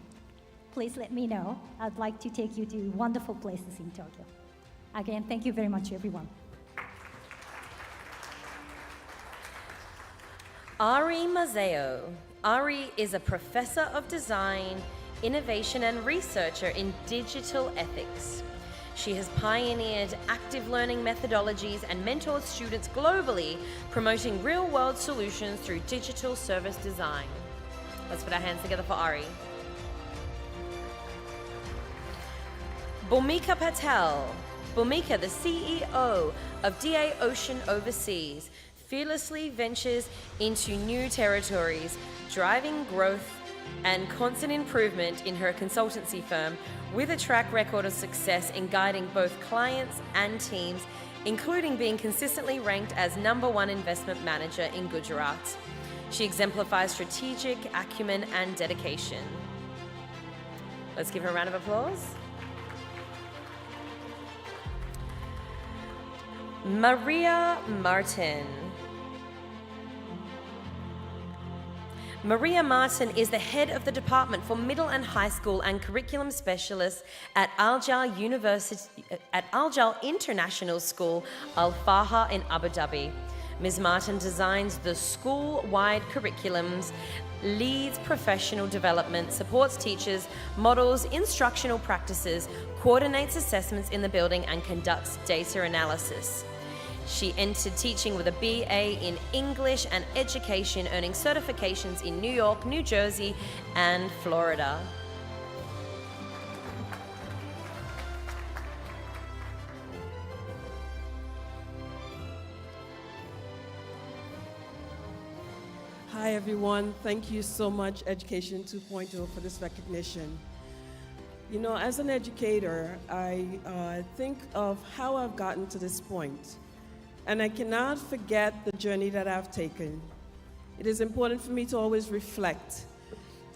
please let me know. I'd like to take you to wonderful places in Tokyo. Again, thank you very much, everyone. Ari Mazeo. Ari is a professor of design, innovation, and researcher in digital ethics. She has pioneered active learning methodologies and mentored students globally, promoting real-world solutions through digital service design. Let's put our hands together for Ari. Bhumika Patel. Bhumika, the CEO of DA Ocean Overseas, fearlessly ventures into new territories, driving growth and constant improvement in her consultancy firm, with a track record of success in guiding both clients and teams, including being consistently ranked as #1 investment manager in Gujarat. She exemplifies strategic acumen and dedication. Let's give her a round of applause. Maria Martin. Maria Martin is the head of the Department for Middle and High School and Curriculum Specialist at Al Jahl International School, Al Faha in Abu Dhabi. Ms. Martin designs the school-wide curriculums, leads professional development, supports teachers, models instructional practices, coordinates assessments in the building, and conducts data analysis. She entered teaching with a BA in English and Education, earning certifications in New York, New Jersey, and Florida. Hi, everyone. Thank you so much, Education 2.0, for this recognition. You know, as an educator, I think of how I've gotten to this point. And I cannot forget the journey that I've taken. It is important for me to always reflect.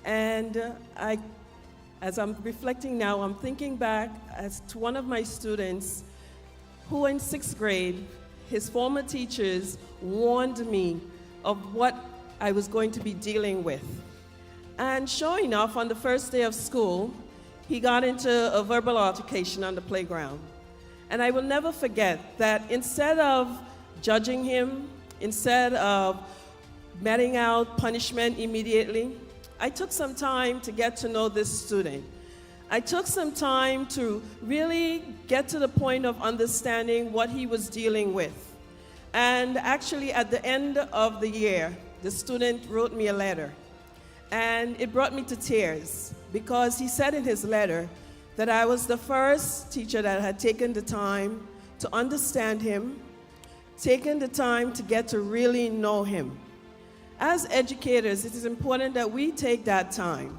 And as I'm reflecting now, I'm thinking back as to one of my students who in 6th grade, his former teachers warned me of what I was going to be dealing with. And sure enough, on the first day of school, he got into a verbal altercation on the playground. And I will never forget that instead of judging him, instead of meting out punishment immediately, I took some time to get to know this student. I took some time to really get to the point of understanding what he was dealing with. And actually, at the end of the year, the student wrote me a letter. And it brought me to tears because he said in his letter that I was the first teacher that had taken the time to understand him, taken the time to get to really know him. As educators, it is important that we take that time.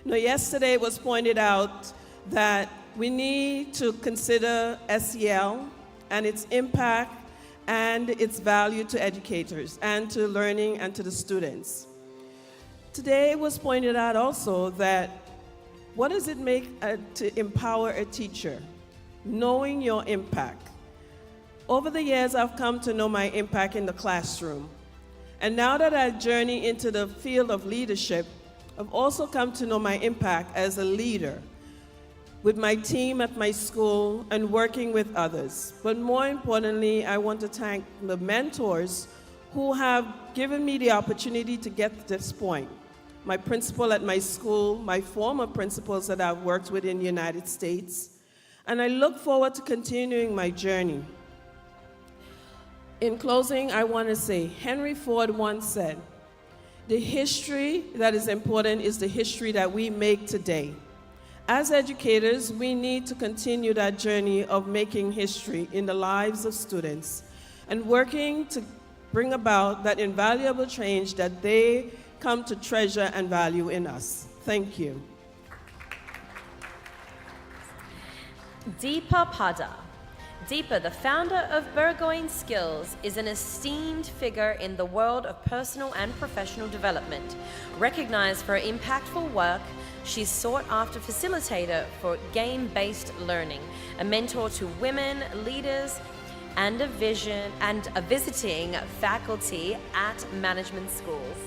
You know, yesterday it was pointed out that we need to consider SEL and its impact and its value to educators and to learning and to the students. Today it was pointed out also that what does it make to empower a teacher? Knowing your impact. Over the years, I've come to know my impact in the classroom. And now that I journey into the field of leadership, I've also come to know my impact as a leader with my team at my school and working with others. But more importantly, I want to thank the mentors who have given me the opportunity to get to this point. My principal at my school, my former principals that I've worked with in the United States, and I look forward to continuing my journey. In closing, I want to say, Henry Ford once said, "The history that is important is the history that we make today." As educators, we need to continue that journey of making history in the lives of students and working to bring about that invaluable change that they come to treasure and value in us. Thank you. Deepa Pada. Deepa, the founder of Burgoyne Skills, is an esteemed figure in the world of personal and professional development. Recognized for her impactful work, she's sought after facilitator for game-based learning, a mentor to women leaders, and a visiting faculty at management schools.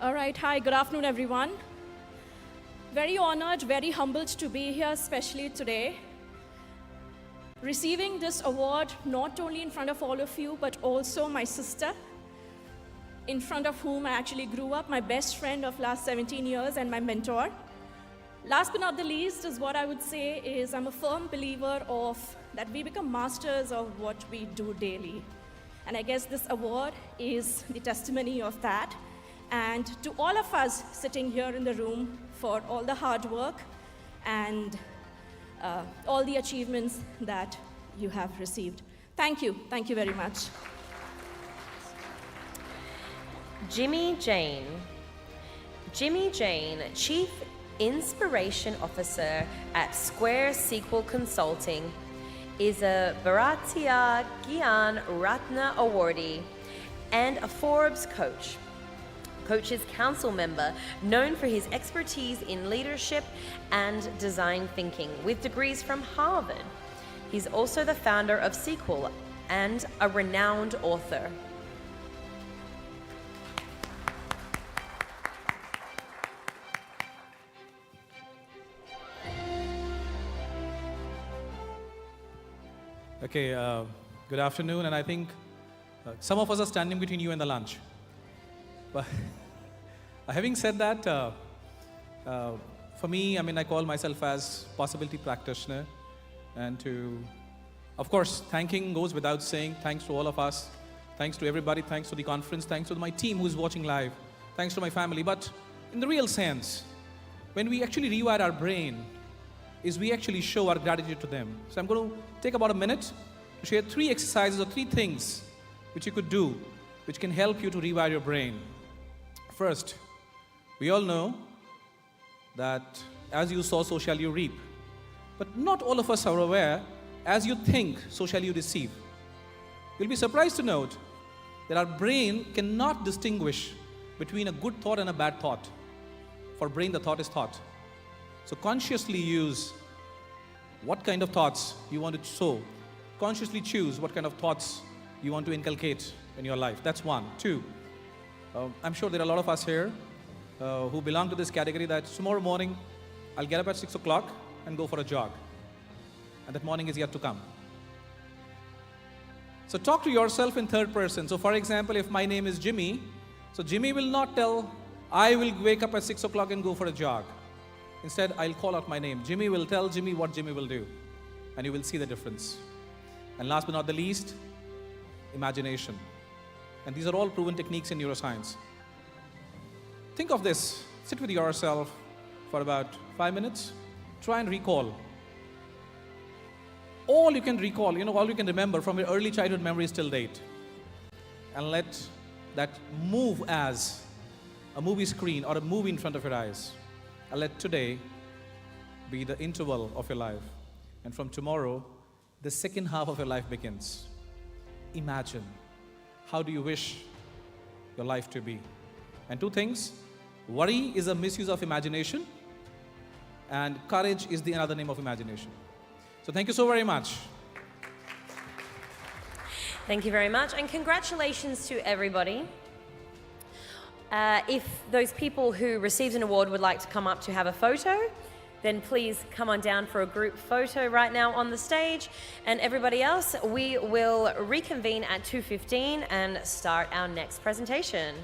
All right, hi, good afternoon, everyone. Very honored, very humbled to be here, especially today. Receiving this award, not only in front of all of you, but also my sister, in front of whom I actually grew up, my best friend of last 17 years and my mentor. Last but not the least is what I would say is I'm a firm believer of that we become masters of what we do daily. And I guess this award is the testimony of that. and to all of us sitting here in the room for all the hard work and all the achievements that you have received. Thank you. Thank you very much. Jimmy Jane. Jimmy Jane, Chief Inspiration Officer at Square SQL Consulting, is a Bharatiya Gyan Ratna awardee and a Forbes coach. Coaches Council member known for his expertise in leadership and design thinking with degrees from Harvard. He's also the founder of SQL and a renowned author. Okay, good afternoon, and I think some of us are standing between you and the lunch. But having said that, for me, I mean, I call myself as possibility practitioner, and of course, thanking goes without saying. Thanks to all of us, thanks to everybody, thanks to the conference, thanks to my team who's watching live, thanks to my family. But in the real sense, when we actually rewire our brain, is we actually show our gratitude to them. So I'm going to take about a minute to share 3 exercises or 3 things which you could do which can help you to rewire your brain. First, we all know that as you sow, so shall you reap. But not all of us are aware, as you think, so shall you receive. You'll be surprised to note that our brain cannot distinguish between a good thought and a bad thought. For brain, the thought is thought. So consciously use what kind of thoughts you want to sow. Consciously choose what kind of thoughts you want to inculcate in your life. That's 1. 2, I'm sure there are a lot of us here who belong to this category that tomorrow morning I'll get up at 6 o'clock and go for a jog. And that morning is yet to come. So talk to yourself in third person. So for example, if my name is Jimmy, so Jimmy will not tell, I will wake up at 6 o'clock and go for a jog. Instead, I'll call out my name. Jimmy will tell Jimmy what Jimmy will do. And you will see the difference. And last but not the least, imagination. And these are all proven techniques in neuroscience. Think of this. Sit with yourself for about 5 minutes. Try and recall. All you can recall, all you can remember from your early childhood memories till date. And let that move as a movie screen or a movie in front of your eyes. And let today be the interval of your life. And from tomorrow, the second half of your life begins. Imagine. How do you wish your life to be? And 2 things. Worry is a misuse of imagination. And courage is the another name of imagination. So thank you so very much. Thank you very much, and congratulations to everybody. If those people who received an award would like to come up to have a photo, then please come on down for a group photo right now on the stage. And everybody else, we will reconvene at 2:15 and start our next presentation.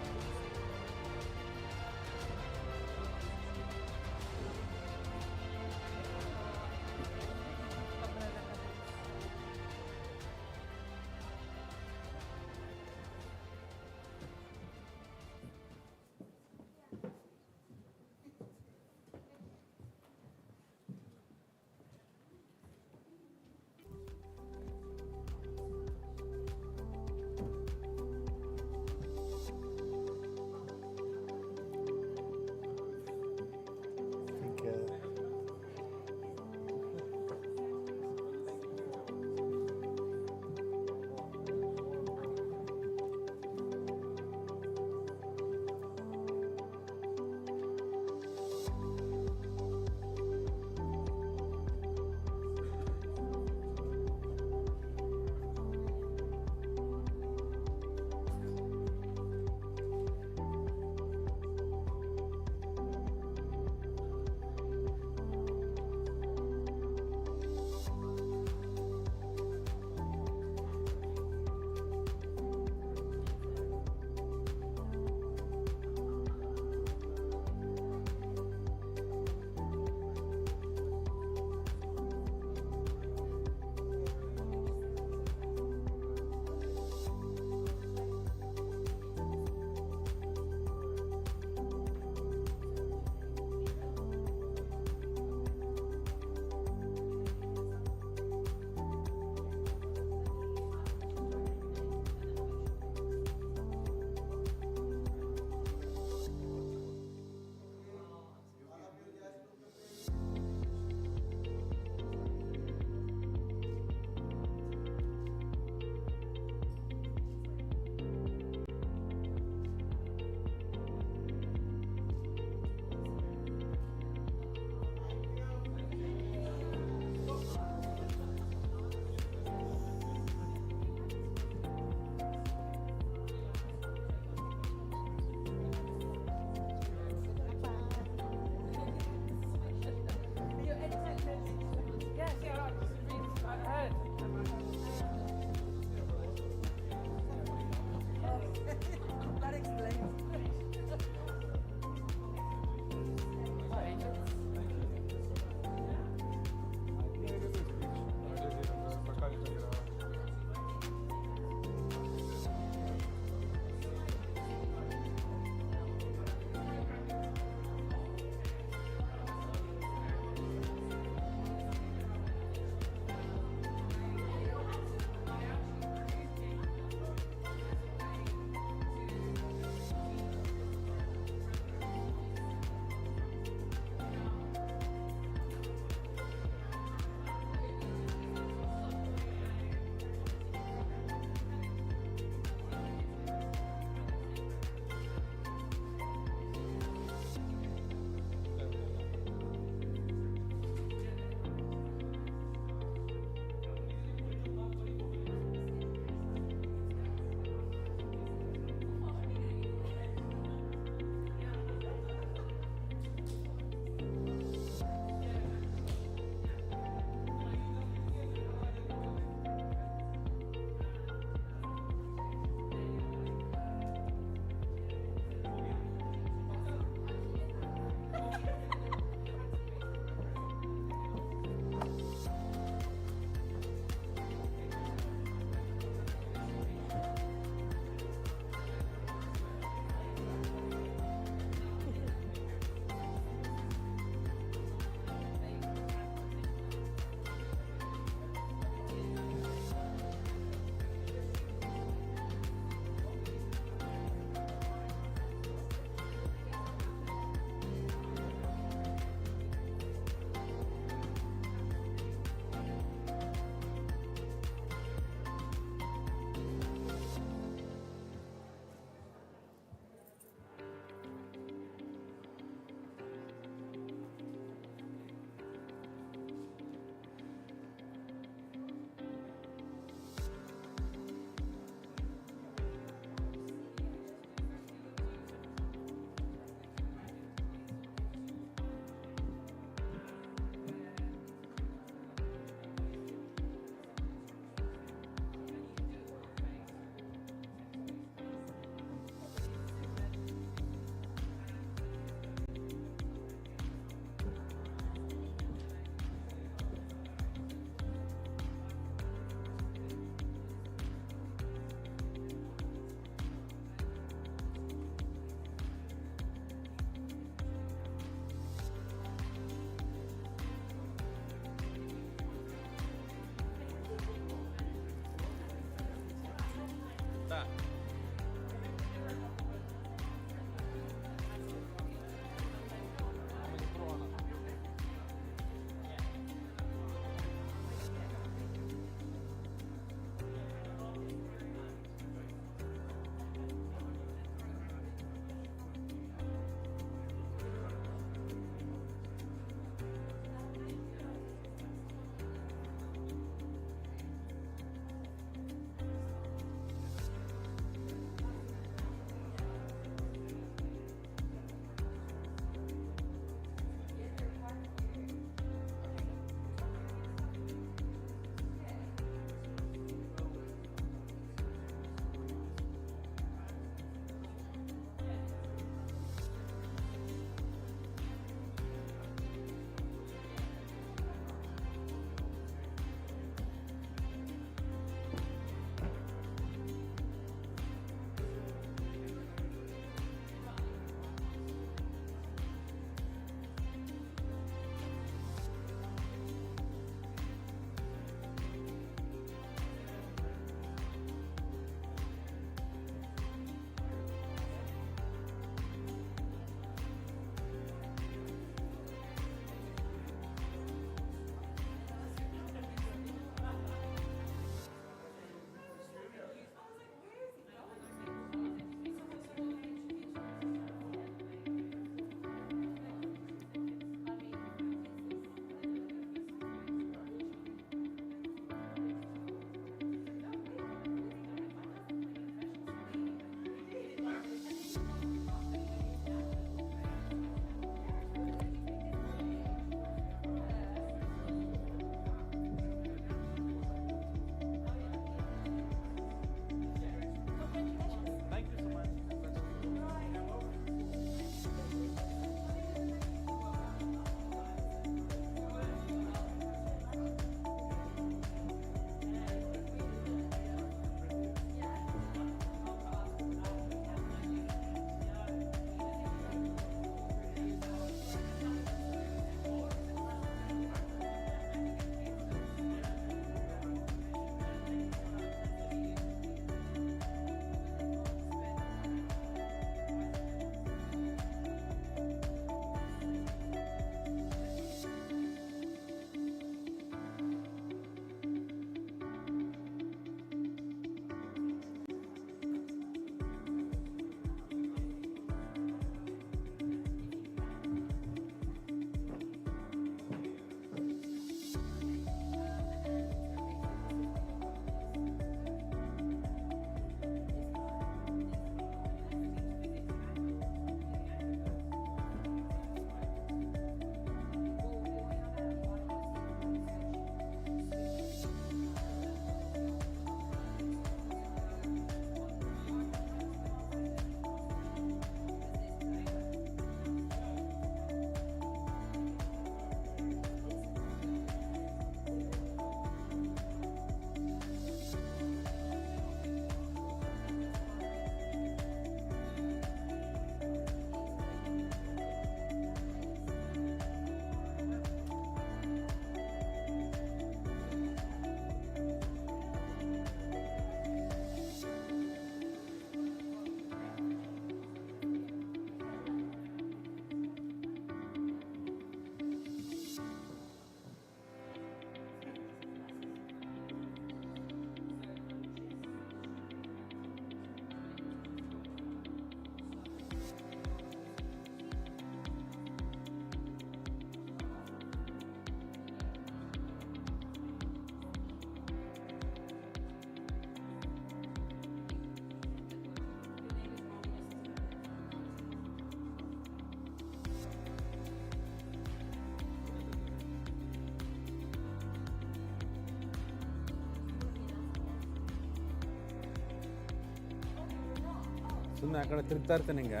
ಸುಮ್ಮನೆ ಆ ಕಡೆ ತಿರುಗ್ತಾ ಇರ್ತೀನಿ ಹಿಂಗೆ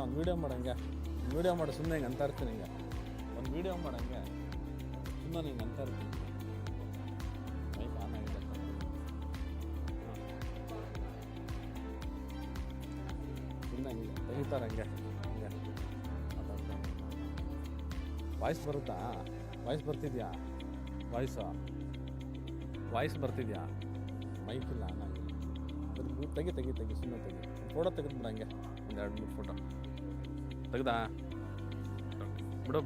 ಒಂದು video ಮಾಡಂಗೆ video ಮಾಡು ಸುಮ್ಮನೆ ಹಿಂಗೆ ಅಂತ ಇರ್ತೀನಿ ಒಂದು ವೀಡಿಯೋ ಮಾಡಂಗೆ ಸುಮ್ಮನೆ ಹಿಂಗೆ ಅಂತ ಇರ್ತೀನಿ ಮೈಕ್ ಆನ್ ಆಗಿದೆ ಸುಮ್ಮನೆ ಹಿಂಗೆ ತೆಗಿತಾರೆ ಹಂಗೆ ವಾಯ್ಸ್ ಬರುತ್ತಾ ವಾಯ್ಸ್ ಬರ್ತಿದ್ಯಾ ವಾಯ್ಸ್ ಬರ್ತಿದ್ಯಾ ಮೈಕ್ ಇಲ್ಲ ಆನ್ ಆಗಿದೆ ತೆಗಿ ಸುಮ್ಮನೆ ತೆಗಿ ಫೋಟೋ ತೆಗೆದ್ಬಿಡ ಹಂಗೆ ಒಂದು 2-3 ಫೋಟೋ ತೆಗ್ದಾ ಬಿಡು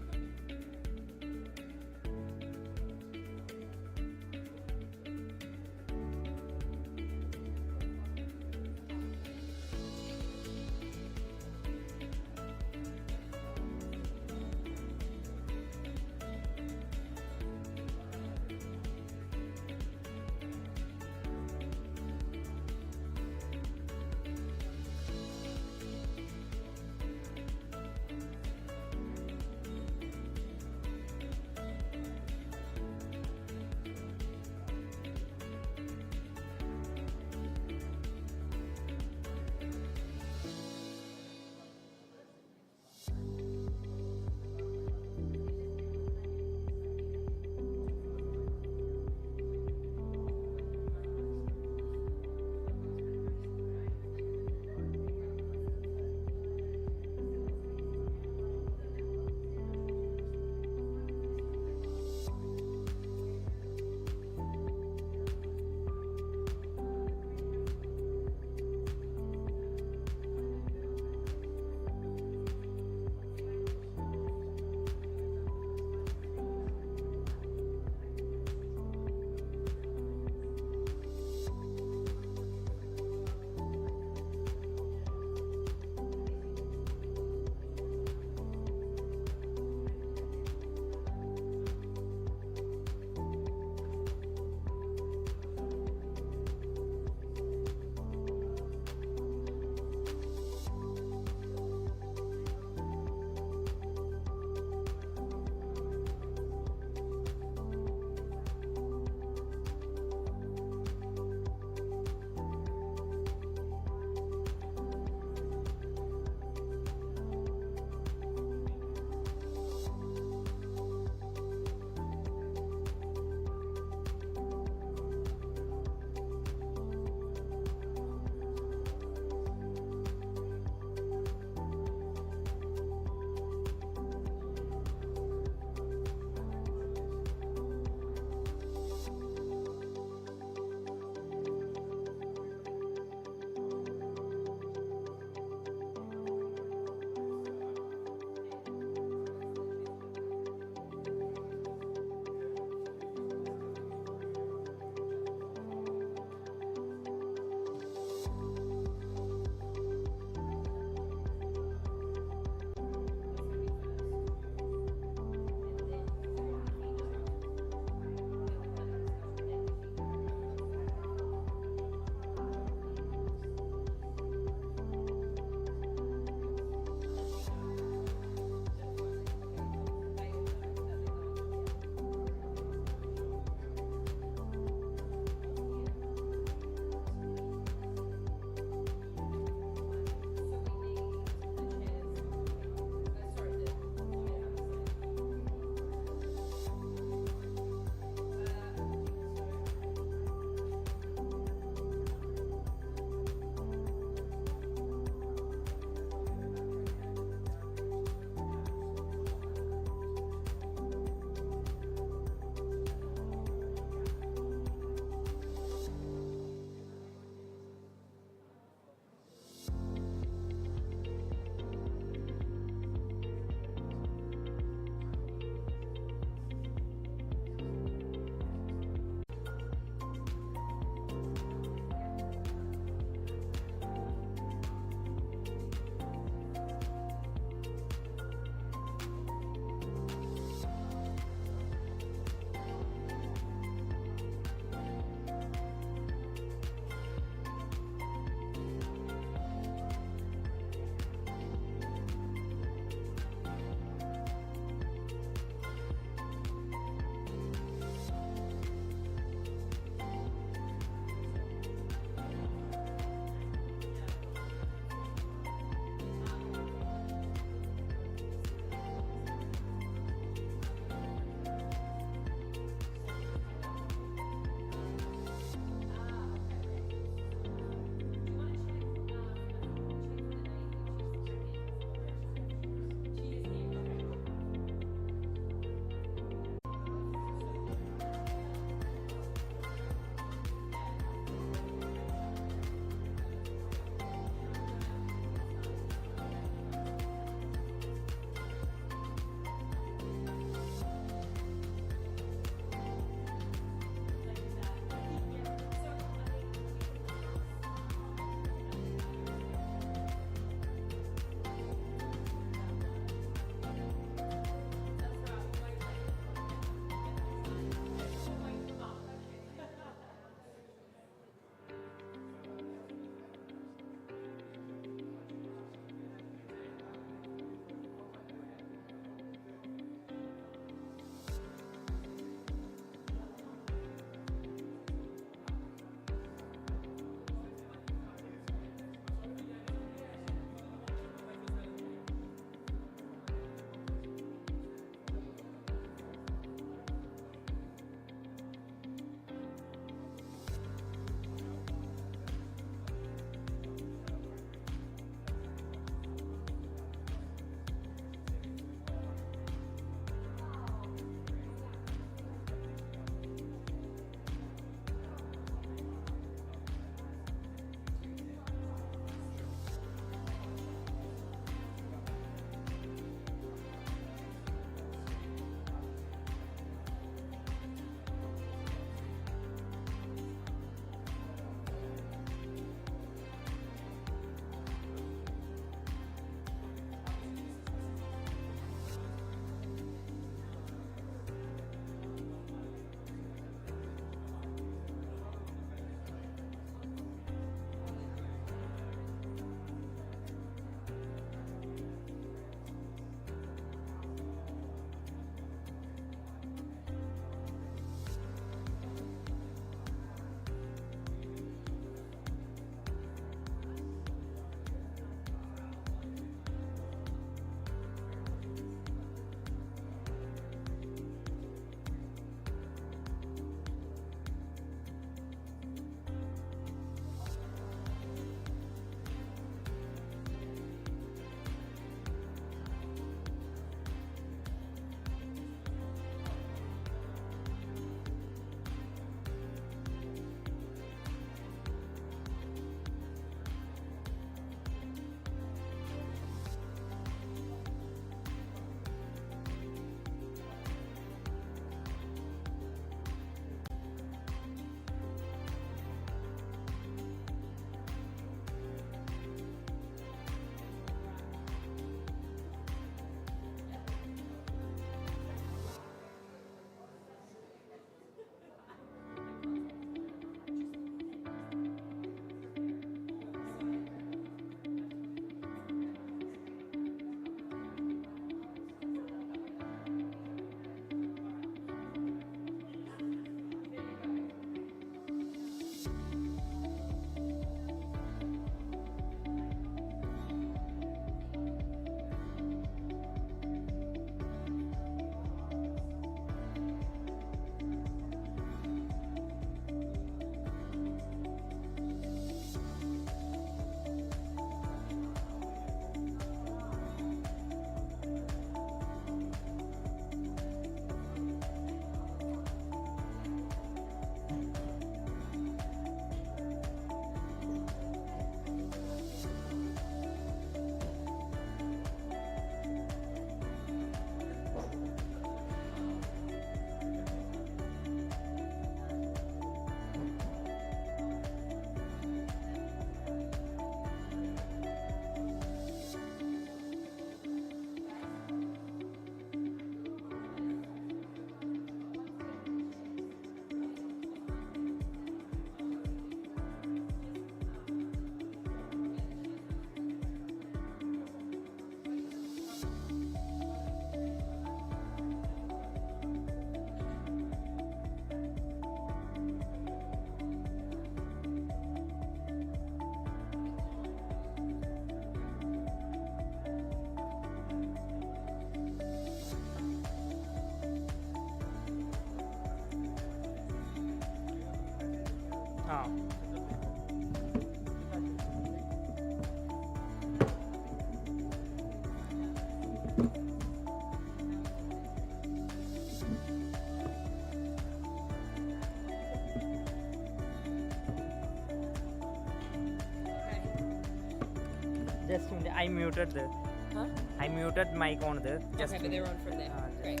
Just a minute, I muted the. Huh? I muted mic on the. Okay, but they're on from there. Great.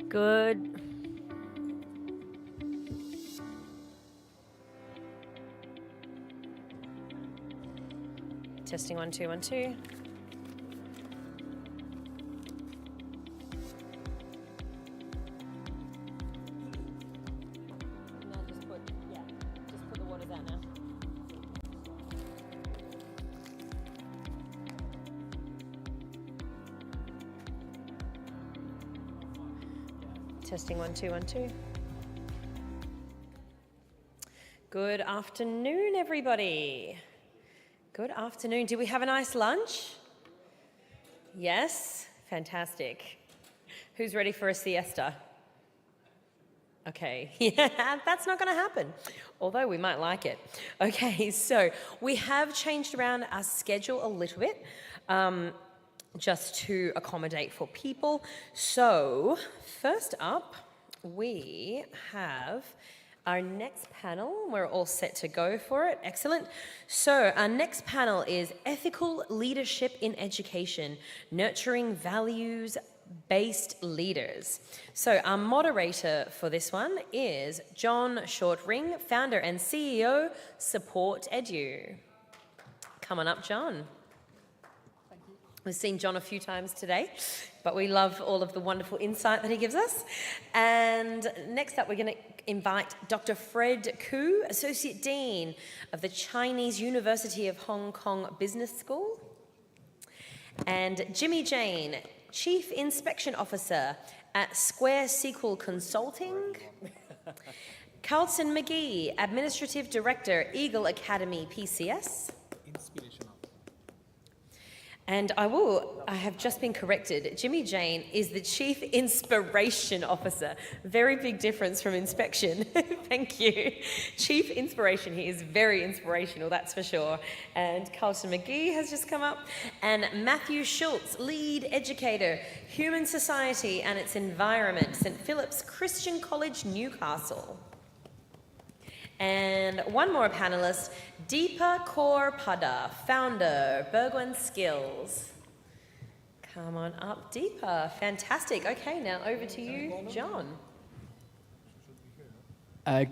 Good. Testing 1 2 1 2. Just put the water down now. Testing 1 2 1 2. Good afternoon, everybody. Good afternoon. Did we have a nice lunch? Yes? Fantastic. Who's ready for a siesta? Okay, yeah, that's not going to happen, although we might like it. Okay, so we have changed around our schedule a little bit just to accommodate for people. So first up, we have our next panel. We're all set to go for it. Excellent. So our next panel is Ethical Leadership in Education, Nurturing Values-Based Leaders. So our moderator for this one is John Shortring, founder and CEO, Support Edu. Come on up, John. We've seen John a few times today, but we love all of the wonderful insight that he gives us. And next up, we're going to invite Dr. Fred Koo, Associate Dean of the Chinese University of Hong Kong Business School, and Jimmy Jane, Chief Inspection Officer at Square Sequel Consulting, Carlton McGee, Administrative Director, Eagle Academy PCS, and I have just been corrected. Jimmy Jane is the Chief Inspiration Officer. Very big difference from inspection. Thank you. Chief Inspiration. He is very inspirational, that's for sure. And Carlton McGee has just come up. And Matthew Schultz, Lead Educator, Human Society and its Environment, St. Philip's Christian College, Newcastle. And one more panelist, Deepa Kaur Pada, founder, Bergwijn Skills. Come on up, Deepa. Fantastic. Okay, now over to you, John.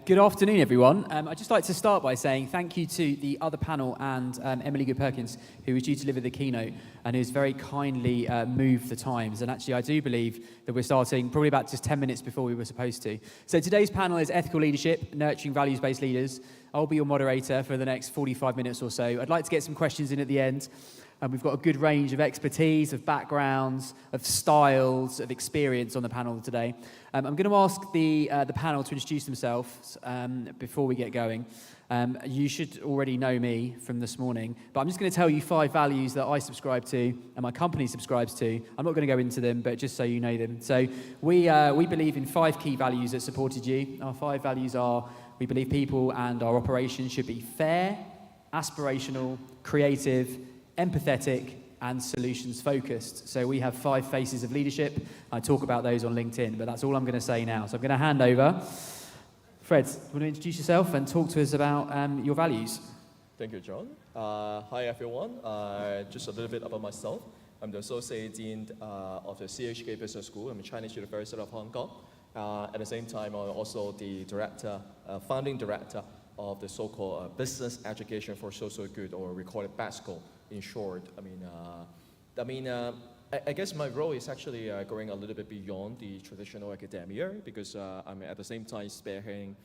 Good afternoon, everyone. I'd just like to start by saying thank you to the other panel and Emily Good-Perkins, who was due to deliver the keynote and who's very kindly moved the times. And actually, I do believe that we're starting probably about just 10 minutes before we were supposed to. So today's panel is Ethical Leadership, Nurturing Values-Based Leaders. I'll be your moderator for the next 45 minutes or so. I'd like to get some questions in at the end. We've got a good range of expertise, of backgrounds, of styles, of experience on the panel today. I'm going to ask the panel to introduce themselves before we get going. You should already know me from this morning, but I'm just going to tell you 5 values that I subscribe to and my company subscribes to. I'm not going to go into them, but just so you know them. So we believe in 5 key values that supported you. Our 5 values are: we believe people and our operations should be fair, aspirational, creative, empathetic, and solutions-focused. So we have 5 faces of leadership. I talk about those on LinkedIn, but that's all I'm going to say now. So I'm going to hand over. Fred, you want to introduce yourself and talk to us about your values? Thank you, John. Hi, everyone. Just a little bit about myself. I'm the Associate Dean of the CHK Business School. I'm a Chinese University of Hong Kong. At the same time, I'm also the founding director of the so-called Business Education for Social Good, or we call it BESCO in short. I guess my role is actually going a little bit beyond the traditional academia, because I'm at the same time spearheading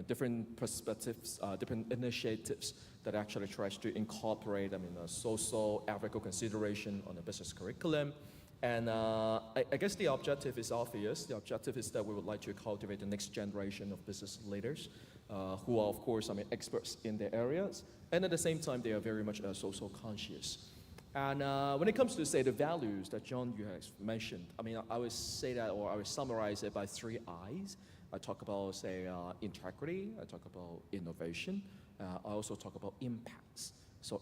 different perspectives, different initiatives that actually tries to incorporate social ethical consideration on the business curriculum. And I guess the objective is obvious. The objective is that we would like to cultivate the next generation of business leaders who are, of course, experts in their areas, and at the same time, they are very much social conscious. And when it comes to, say, the values that John, you have mentioned, I would say that, or I would summarize it by 3 I's. I talk about, say, integrity. I talk about innovation. I also talk about impacts. So,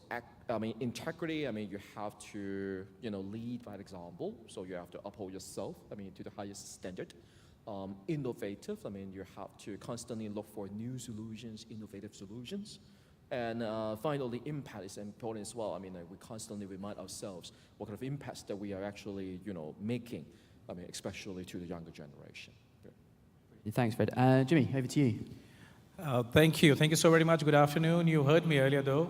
integrity, you have to, lead by example. So you have to uphold yourself, to the highest standard. innovative. I mean, you have to constantly look for new solutions, innovative solutions. And finally, impact is important as well. I mean, we constantly remind ourselves what kind of impacts that we are actually, making. I mean, especially to the younger generation. Thanks, Fred. Jimmy, over to you. Thank you. Thank you so very much. Good afternoon. You heard me earlier, though.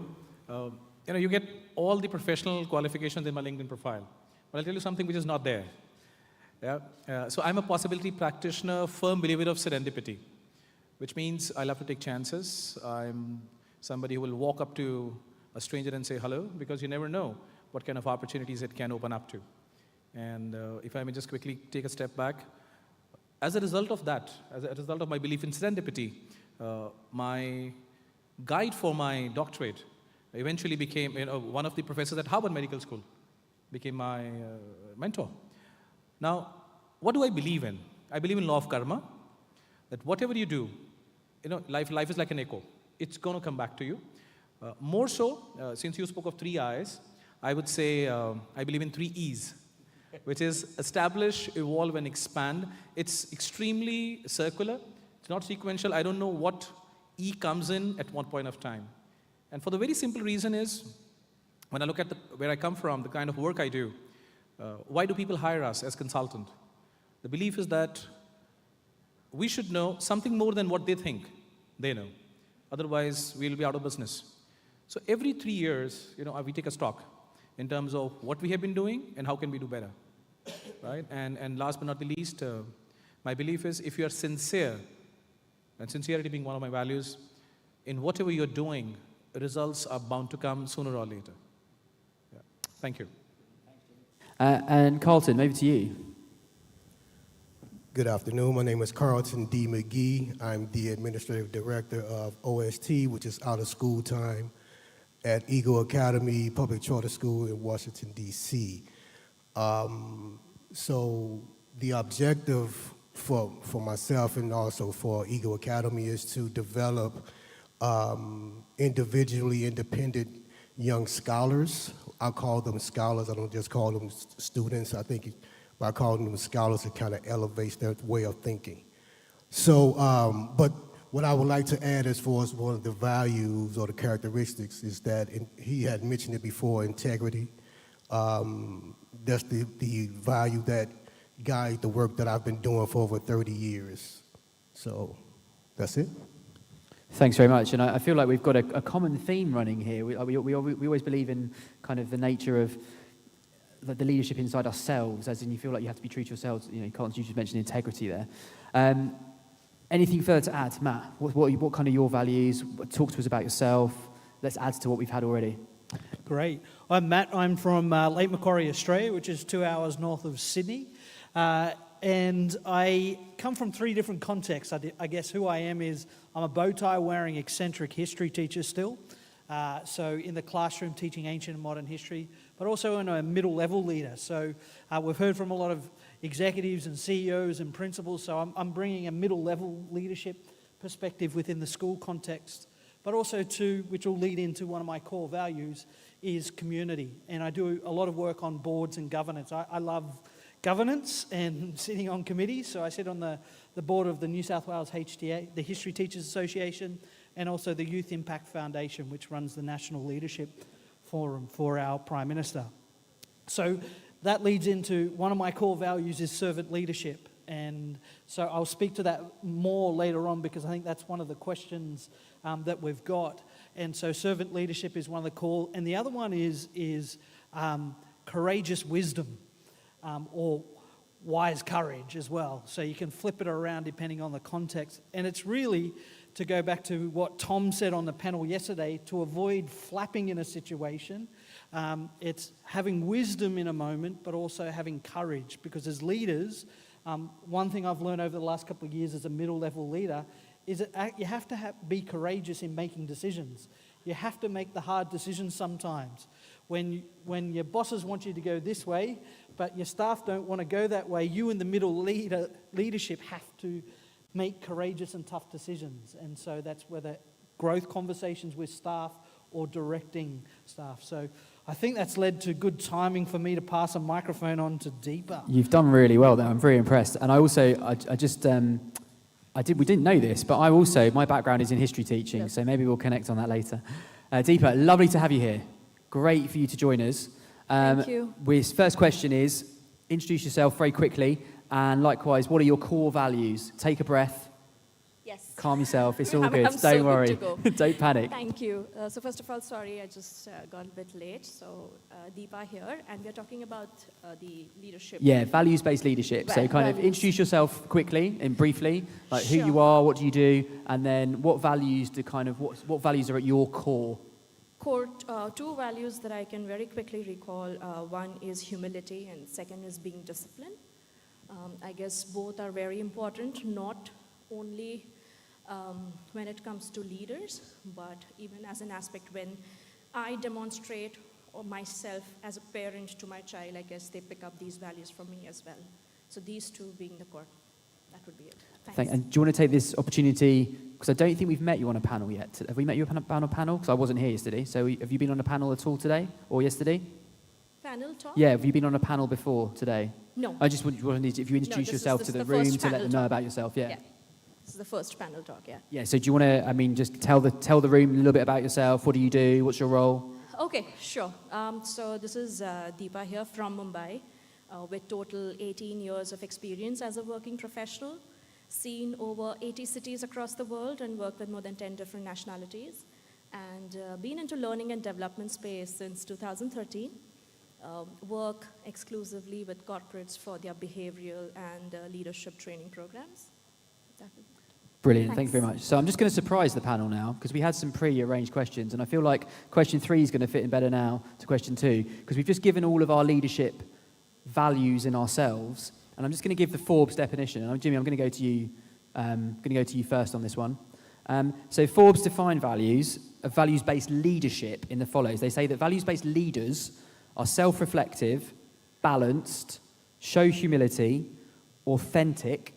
You get all the professional qualifications in my LinkedIn profile. But I'll tell you something which is not there. Yeah? So I'm a possibility practitioner, firm believer of serendipity, which means I love to take chances. I'm somebody who will walk up to a stranger and say hello, because you never know what kind of opportunities it can open up to. And if I may just quickly take a step back, as a result of that, as a result of my belief in serendipity, my guide for my doctorate eventually became, one of the professors at Harvard Medical School became my mentor. Now, what do I believe in? I believe in law of karma, that whatever you do, life is like an echo. It's going to come back to you. More so, since you spoke of 3 I's, I would say I believe in 3 E's, which is establish, evolve, and expand. It's extremely circular. It's not sequential. I don't know what E comes in at what point of time. And for the very simple reason is, when I look at where I come from, the kind of work I do, why do people hire us as consultant? The belief is that we should know something more than what they think they know. Otherwise, we'll be out of business. So every 3 years, we take a stock in terms of what we have been doing and how can we do better, right? And last but not the least, my belief is if you are sincere, and sincerity being one of my values, in whatever you're doing, results are bound to come sooner or later. Yeah. Thank you. And Carlton, over to you. Good afternoon. My name is Carlton D. McGee. I'm the Administrative Director of OST, which is out of school time at Eagle Academy Public Charter School in Washington, D.C. So the objective for myself and also for Eagle Academy is to develop individually independent young scholars. I call them scholars. I don't just call them students. I think by calling them scholars, it kind of elevates their way of thinking. So, but what I would like to add as far as one of the values or the characteristics is that, he had mentioned it before, integrity. That's the value that guides the work that I've been doing for over 30 years. So that's it. Thanks very much. And I feel like we've got a common theme running here. We always believe in kind of the nature of the leadership inside ourselves, as in you feel like you have to be true to yourselves. Carlton, you just mentioned integrity there. Anything further to add, Matt? What kind of your values? Talk to us about yourself. Let's add to what we've had already. Great. I'm Matt. I'm from Lake Macquarie, Australia, which is 2 hours north of Sydney. And I come from 3 different contexts. I guess who I am is I'm a bow tie wearing eccentric history teacher still. So in the classroom teaching ancient and modern history, but also in a middle level leader. So we've heard from a lot of executives and CEOs and principals. So I'm bringing a middle level leadership perspective within the school context, but also which will lead into one of my core values is community. And I do a lot of work on boards and governance. I love governance and sitting on committees. So I sit on the board of the New South Wales HTA, the History Teachers Association, and also the Youth Impact Foundation, which runs the National Leadership Forum for our Prime Minister. So that leads into one of my core values is servant leadership. And so I'll speak to that more later on because I think that's one of the questions that we've got. And so servant leadership is one of the core. And the other one is courageous wisdom. Or wise courage as well. So you can flip it around depending on the context. And it's really, to go back to what Tom said on the panel yesterday, to avoid flapping in a situation. It's having wisdom in a moment, but also having courage. Because as leaders, one thing I've learned over the last couple of years as a middle-level leader is that you have to be courageous in making decisions. You have to make the hard decisions sometimes. When your bosses want you to go this way, but your staff don't want to go that way, you in the middle leadership have to make courageous and tough decisions. And so that's whether growth conversations with staff or directing staff. So I think that's led to good timing for me to pass a microphone on to Deepa. You've done really well there. I'm very impressed. And I also, we didn't know this, but my background is in history teaching, so maybe we'll connect on that later. Deepa, lovely to have you here. Great for you to join us. Thank you. First question is, introduce yourself very quickly, and likewise, what are your core values? Take a breath. Yes. Calm yourself. It's all good. I'm Don't so worry. good to go. Don't panic. Thank you. So first of all, sorry, I just got a bit late. So Deepa here, and we're talking about the leadership. Yeah, values-based leadership. So kind of introduce yourself quickly and briefly, like who you are, what do you do, and then what values what values are at your core? Core two values that I can very quickly recall. One is humility, and second is being disciplined. I guess both are very important, not only when it comes to leaders, but even as an aspect when I demonstrate myself as a parent to my child, I guess they pick up these values from me as well. So these two being the core, that would be it. Thanks. And do you want to take this opportunity, because I don't think we've met you on a panel yet. Have we met you on a panel? Because I wasn't here yesterday. So have you been on a panel at all today or yesterday? Panel talk? Yeah, have you been on a panel before today? No. I just wanted if you introduce yourself to the room to let them know about yourself. Yeah. This is the first panel talk, yeah. Yeah, so do you want to, just tell the room a little bit about yourself. What do you do? What's your role? Okay, sure. So this is Deepa here from Mumbai with total 18 years of experience as a working professional, seen over 80 cities across the world and worked with more than 10 different nationalities, and been into learning and development space since 2013. Work exclusively with corporates for their behavioral and leadership training programs. Brilliant, thank you very much. So I'm just going to surprise the panel now, because we had some pre-arranged questions, and I feel like question 3 is going to fit in better now to question 2, because we've just given all of our leadership values in ourselves, and I'm just going to give the Forbes definition. And Jimmy, I'm going to go to you. First on this one. So Forbes define values of values-based leadership in the follows. They say that values-based leaders are self-reflective, balanced, show humility, authentic,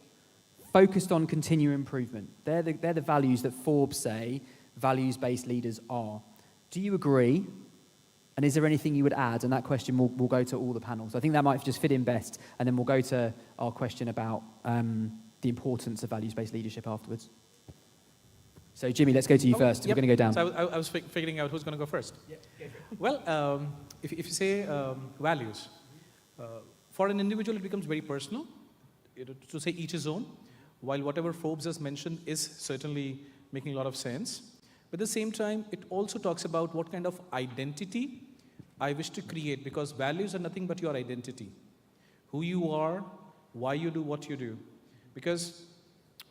focused on continual improvement. They're the values that Forbes say values-based leaders are. Do you agree? And is there anything you would add? And that question will go to all the panels. I think that might just fit in best. And then we'll go to our question about the importance of values-based leadership afterwards. So Jimmy, let's go to you first. We're going to go down. So I was figuring out who's going to go first. Well, if you say values, for an individual it becomes very personal, to say each his own. While whatever Forbes has mentioned is certainly making a lot of sense. But at the same time, it also talks about what kind of identity I wish to create, because values are nothing but your identity. Who you are, why you do what you do. Because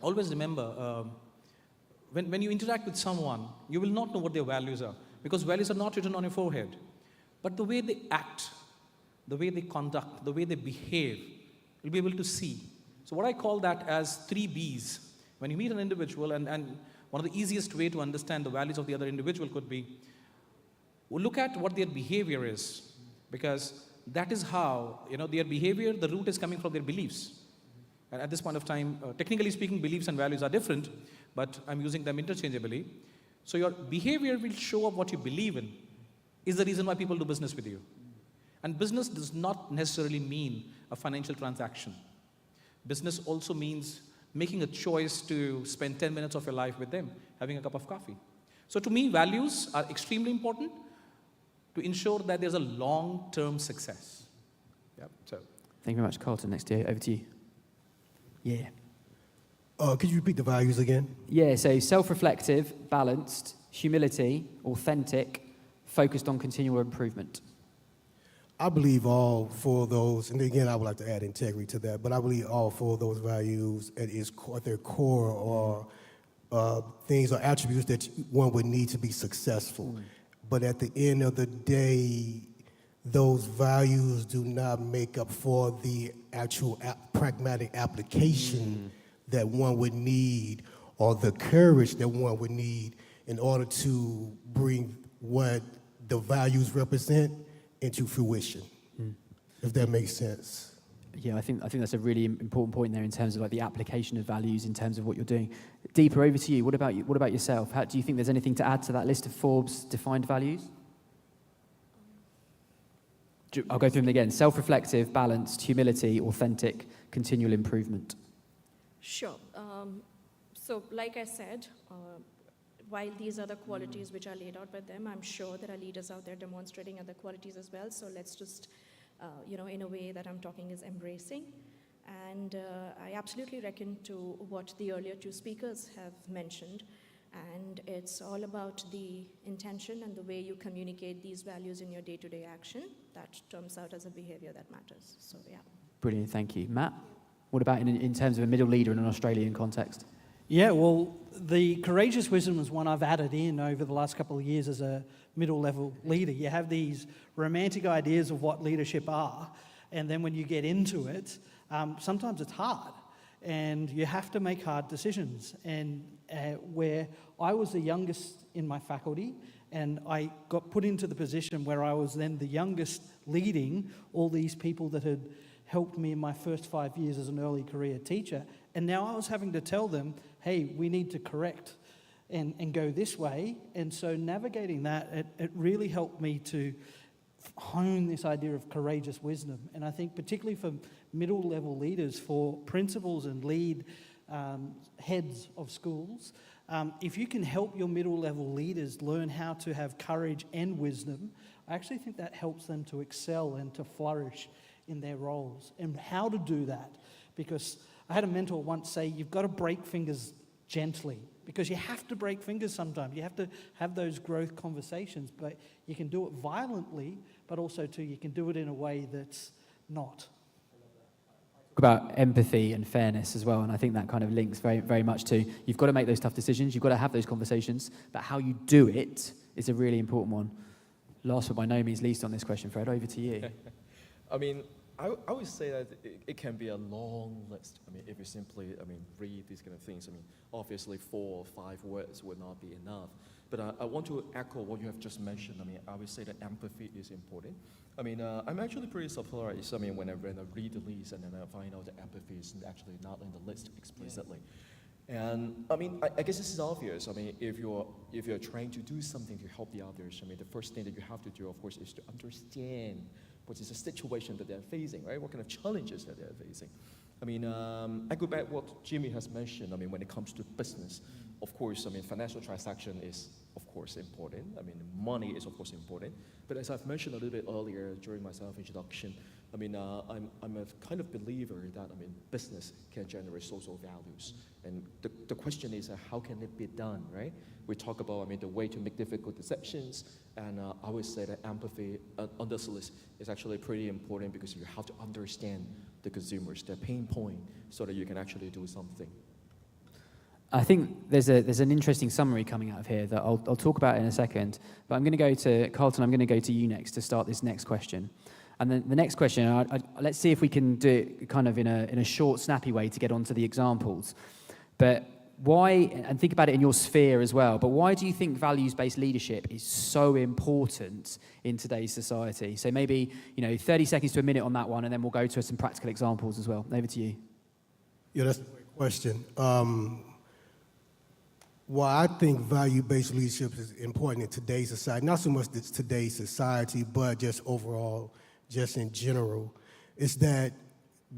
always remember, when you interact with someone, you will not know what their values are, because values are not written on your forehead. But the way they act, the way they conduct, the way they behave, you'll be able to see. So what I call that as 3 Bs. When you meet an individual, and one of the easiest way to understand the values of the other individual could be, look at what their behavior is, because that is how, their behavior, the root is coming from their beliefs. And at this point of time, technically speaking, beliefs and values are different, but I'm using them interchangeably. So your behavior will show up what you believe in, is the reason why people do business with you. And business does not necessarily mean a financial transaction. Business also means making a choice to spend 10 minutes of your life with them, having a cup of coffee. So to me, values are extremely important to ensure that there's a long-term success. So. Thank you very much. Carlton, next to you. Over to you. Yeah. Could you repeat the values again? Yeah, so self-reflective, balanced, humility, authentic, focused on continual improvement. I believe all 4 of those, and again, I would like to add integrity to that, but I believe all 4 of those values at their core are things or attributes that one would need to be successful. But at the end of the day, those values do not make up for the actual pragmatic application that one would need, or the courage that one would need in order to bring what the values represent into fruition, if that makes sense. Yeah, I think that's a really important point there in terms of like the application of values in terms of what you're doing. Deepa, over to you. What about yourself? Do you think there's anything to add to that list of Forbes defined values? I'll go through them again. Self-reflective, balanced, humility, authentic, continual improvement. Sure. So, like I said, while these are the qualities which are laid out by them, I'm sure there are leaders out there demonstrating other qualities as well. So let's just, in a way that I'm talking is embracing. And I absolutely reckon to what the earlier two speakers have mentioned. And it's all about the intention and the way you communicate these values in your day-to-day action that turns out as a behavior that matters. So, yeah. Brilliant, thank you. Matt, what about in terms of a middle leader in an Australian context? Yeah, well, the courageous wisdom is one I've added in over the last couple of years as a middle-level leader. You have these romantic ideas of what leadership are, and then when you get into it, sometimes it's hard, and you have to make hard decisions. And where I was the youngest in my faculty, and I got put into the position where I was then the youngest leading all these people that had helped me in my first 5 years as an early career teacher. And now I was having to tell them, hey, we need to correct and go this way. And so navigating that, it really helped me to hone this idea of courageous wisdom. And I think particularly for middle level leaders, for principals and lead heads of schools, if you can help your middle level leaders learn how to have courage and wisdom, I actually think that helps them to excel and to flourish in their roles. And how to do that, because I had a mentor once say, you've got to break fingers gently, because you have to break fingers sometimes. You have to have those growth conversations, but you can do it violently, but also too, you can do it in a way that's not. About empathy and fairness as well, and I think that kind of links very, very much to, you've got to make those tough decisions, you've got to have those conversations, but how you do it is a really important one. Last but by no means least on this question, Fred, over to you. I mean, I would say that it can be a long list. I mean, if you simply, read these kind of things, obviously 4 or 5 words would not be enough. But I want to echo what you have just mentioned. I would say that empathy is important. I'm actually pretty surprised, when I read the list and then I find out that empathy is actually not in the list explicitly. And I guess this is obvious. If you're trying to do something to help the others, the first thing that you have to do, of course, is to understand what is the situation that they're facing, right? What kind of challenges that they're facing. I go back what Jimmy has mentioned. When it comes to business, of course, financial transaction is, of course, important. Money is, of course, important. But as I've mentioned a little bit earlier during my self-introduction, I'm a kind of believer that, business can generate social values. And the question is, how can it be done, right? We talk about, the way to make difficult decisions, and I would say that empathy on this list is actually pretty important, because you have to understand the consumers, their pain point, so that you can actually do something. I think there's an interesting summary coming out of here that I'll talk about in a second, but I'm going to go to, Carlton, I'm going to go to you next to start this next question. And then the next question, let's see if we can do it kind of in a short, snappy way to get onto the examples. But why, and think about it in your sphere as well, but why do you think values-based leadership is so important in today's society? So maybe, 30 seconds to a minute on that one, and then we'll go to some practical examples as well. Over to you. Yeah, that's a great question. Why I think value-based leadership is important in today's society, not so much today's society, but just overall, just in general, is that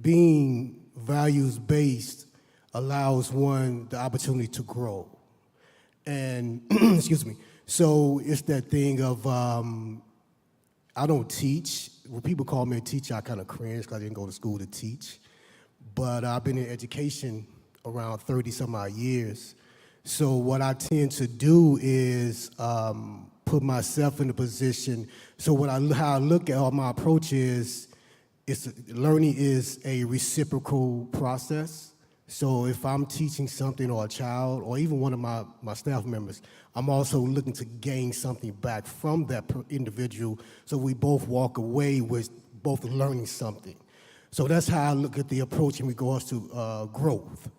being values-based allows one the opportunity to grow. And, excuse me, so it's that thing of, I don't teach. When people call me a teacher, I kind of cringe because I didn't go to school to teach. But I've been in education around 30-some-odd years. So what I tend to do is put myself in a position. So how I look at all my approach is, learning is a reciprocal process. So if I'm teaching something or a child or even one of my staff members, I'm also looking to gain something back from that individual, so we both walk away with both learning something. So that's how I look at the approach in regards to growth.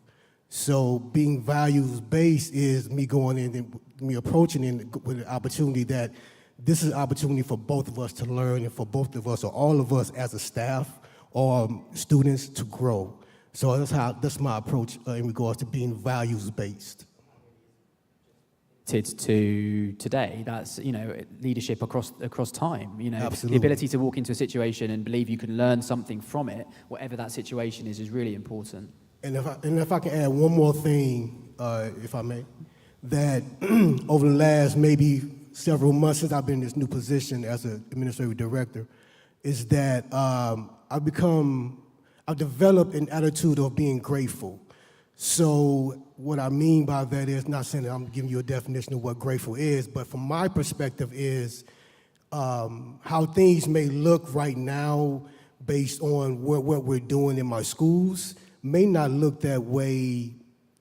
So being values-based is me going in and me approaching it with an opportunity that this is an opportunity for both of us to learn and for both of us or all of us as a staff or students to grow. So that's my approach in regards to being values-based. connected to today. That's, leadership across time. Absolutely. The ability to walk into a situation and believe you can learn something from it, whatever that situation is really important. And if I can add one more thing, if I may, that over the last maybe several months since I've been in this new position as an administrative director, is that I've developed an attitude of being grateful. So what I mean by that is, not saying that I'm giving you a definition of what grateful is, but from my perspective is how things may look right now based on what we're doing in my schools may not look that way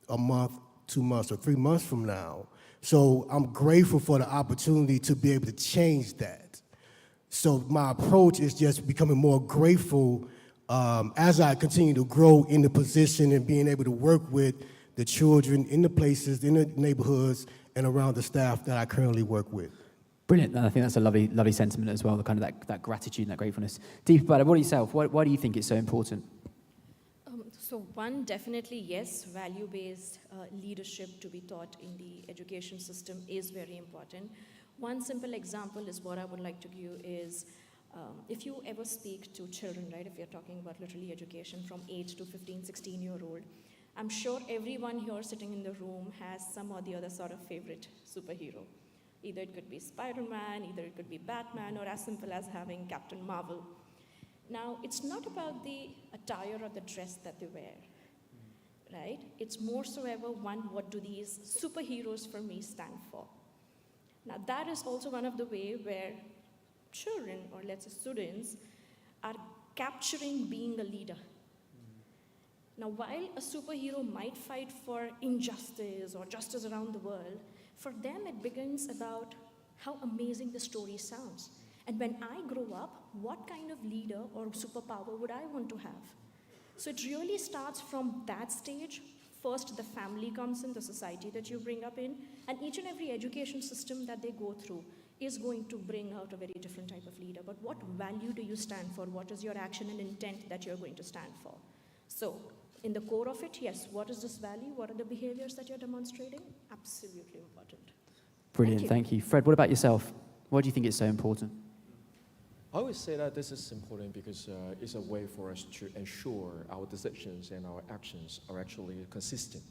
a month, 2 months, or 3 months from now. So I'm grateful for the opportunity to be able to change that. So my approach is just becoming more grateful as I continue to grow in the position and being able to work with the children in the places, in the neighborhoods, and around the staff that I currently work with. Brilliant. And I think that's a lovely sentiment as well, the kind of that gratitude and that gratefulness. Deepa, what about yourself? Why do you think it's so important? So one, definitely yes, value-based leadership to be taught in the education system is very important. One simple example is what I would like to give is if you ever speak to children, right, if you're talking about literally education from 8 to 15, 16-year-old, I'm sure everyone here sitting in the room has some or the other sort of favorite superhero. Either it could be Spider-Man, either it could be Batman, or as simple as having Captain Marvel. Now, it's not about the attire or the dress that they wear, right? It's more so ever, one, what do these superheroes for me stand for? Now, that is also one of the ways where children, or let's say students, are capturing being a leader. Now, while a superhero might fight for injustice or justice around the world, for them it begins about how amazing the story sounds. And when I grow up, what kind of leader or superpower would I want to have? So it really starts from that stage. First, the family comes in, the society that you bring up in, and each and every education system that they go through is going to bring out a very different type of leader. But what value do you stand for? What is your action and intent that you're going to stand for? So in the core of it, yes, what is this value? What are the behaviors that you're demonstrating? Absolutely important. Brilliant, thank you. Fred, what about yourself? Why do you think it's so important? I always say that this is important because it's a way for us to ensure our decisions and our actions are actually consistent.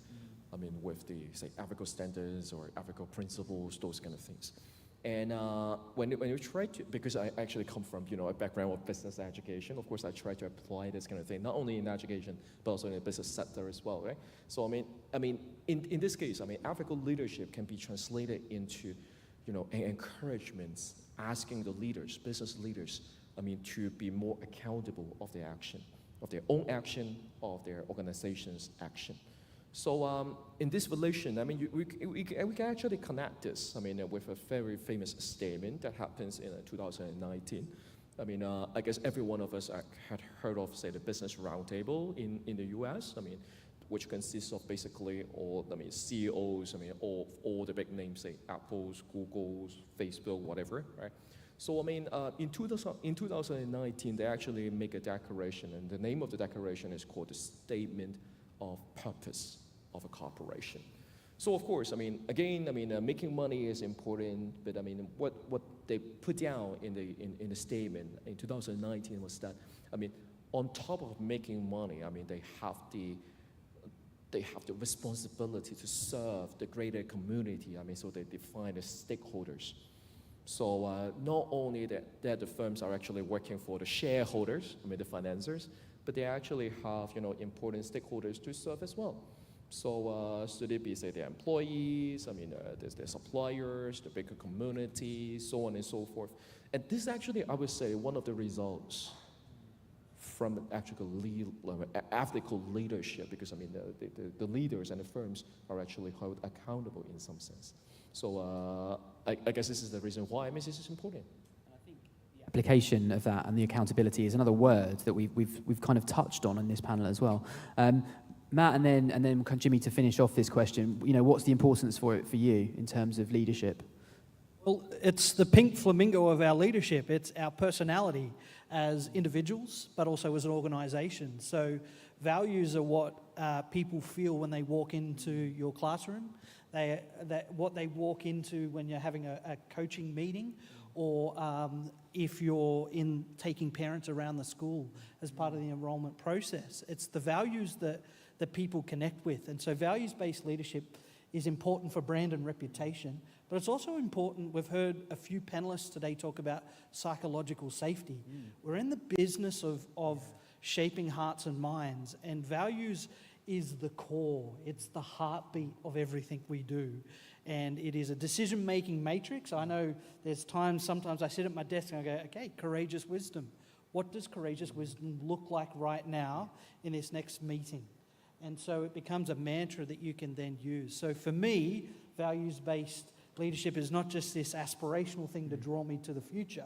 I mean, with the, say, ethical standards or ethical principles, those kind of things. And when you try to, because I actually come from, a background of business education, of course I try to apply this kind of thing, not only in education, but also in the business sector as well, right? So I mean, in this case, ethical leadership can be translated into, an encouragement, asking the leaders, business leaders, to be more accountable of their action, of their own action, of their organization's action. So in this relation, we can actually connect this, with a very famous statement that happens in 2019. I guess every one of us had heard of, say, the Business Roundtable in the US, which consists of basically all, CEOs, all the big names, say, Apple's, Google's, Facebook, whatever, right? So, in 2019, they actually make a declaration, and the name of the declaration is called the Statement of Purpose of a Corporation. So, of course, again, making money is important, but what they put down in the statement in 2019 was that, on top of making money, they have the responsibility to serve the greater community. So they define the stakeholders. So not only that the firms are actually working for the shareholders, the financiers, but they actually have, important stakeholders to serve as well. So should it be, say, their employees, there's their suppliers, the bigger community, so on and so forth. And this actually, I would say, one of the results from ethical leadership, because the leaders and the firms are actually held accountable in some sense. So I guess this is the reason why this is important. Application of that and the accountability is another word that we've kind of touched on in this panel as well. Matt, and then Jimmy, to finish off this question, what's the importance for it for you in terms of leadership? Well, it's the pink flamingo of our leadership. It's our personality as individuals, but also as an organization. So values are what people feel when they walk into your classroom, what they walk into when you're having a coaching meeting, or if you're taking parents around the school as part of the enrollment process. It's the values that people connect with. And so values-based leadership is important for brand and reputation, but it's also important. We've heard a few panelists today talk about psychological safety. We're in the business of shaping hearts and minds, and values is the core. It's the heartbeat of everything we do. And it is a decision-making matrix. I know there's sometimes I sit at my desk and I go, okay, courageous wisdom. What does courageous wisdom look like right now in this next meeting? And so it becomes a mantra that you can then use. So for me, values-based leadership is not just this aspirational thing to draw me to the future,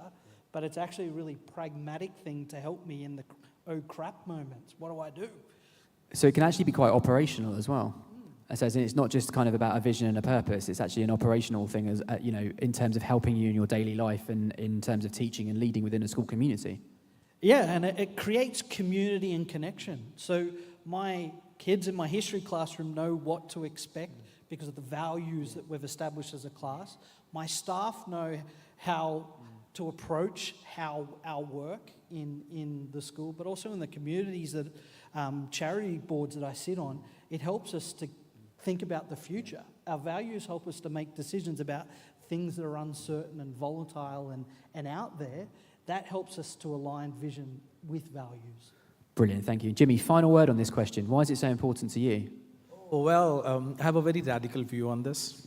but it's actually a really pragmatic thing to help me in the oh crap moments. What do I do? So it can actually be quite operational as well. So it's not just kind of about a vision and a purpose. It's actually an operational thing, as in terms of helping you in your daily life and in terms of teaching and leading within a school community. Yeah, and it creates community and connection. So my kids in my history classroom know what to expect because of the values that we've established as a class. My staff know how to approach our work in the school, but also in the communities that charity boards that I sit on. It helps us to think about the future. Our values help us to make decisions about things that are uncertain and volatile and out there. That helps us to align vision with values. Brilliant, thank you. Jimmy, final word on this question. Why is it so important to you? Oh, well, I have a very radical view on this.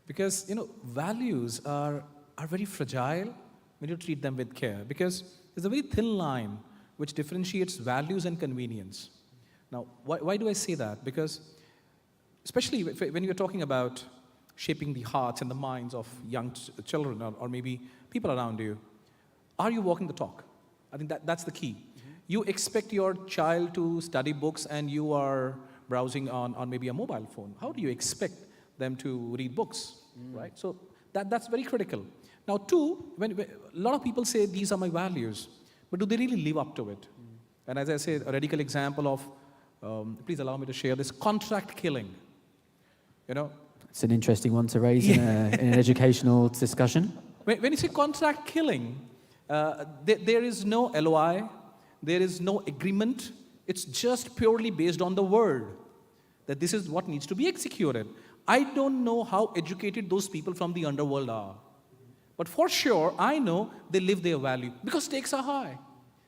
Because, values are very fragile when you treat them with care. Because there's a very thin line which differentiates values and convenience. Now, why do I say that? Because especially when you're talking about shaping the hearts and the minds of young children or maybe people around you, are you walking the talk? I think that's the key. You expect your child to study books and you are browsing on maybe a mobile phone. How do you expect them to read books, right? So that's very critical. Now, two, when a lot of people say these are my values, but do they really live up to it? And as I said, a radical example of, please allow me to share this, contract killing. It's an interesting one to raise in an educational discussion. When you say contract killing, there is no LOI, there is no agreement. It's just purely based on the word that this is what needs to be executed. I don't know how educated those people from the underworld are. But for sure, I know they live their value because stakes are high.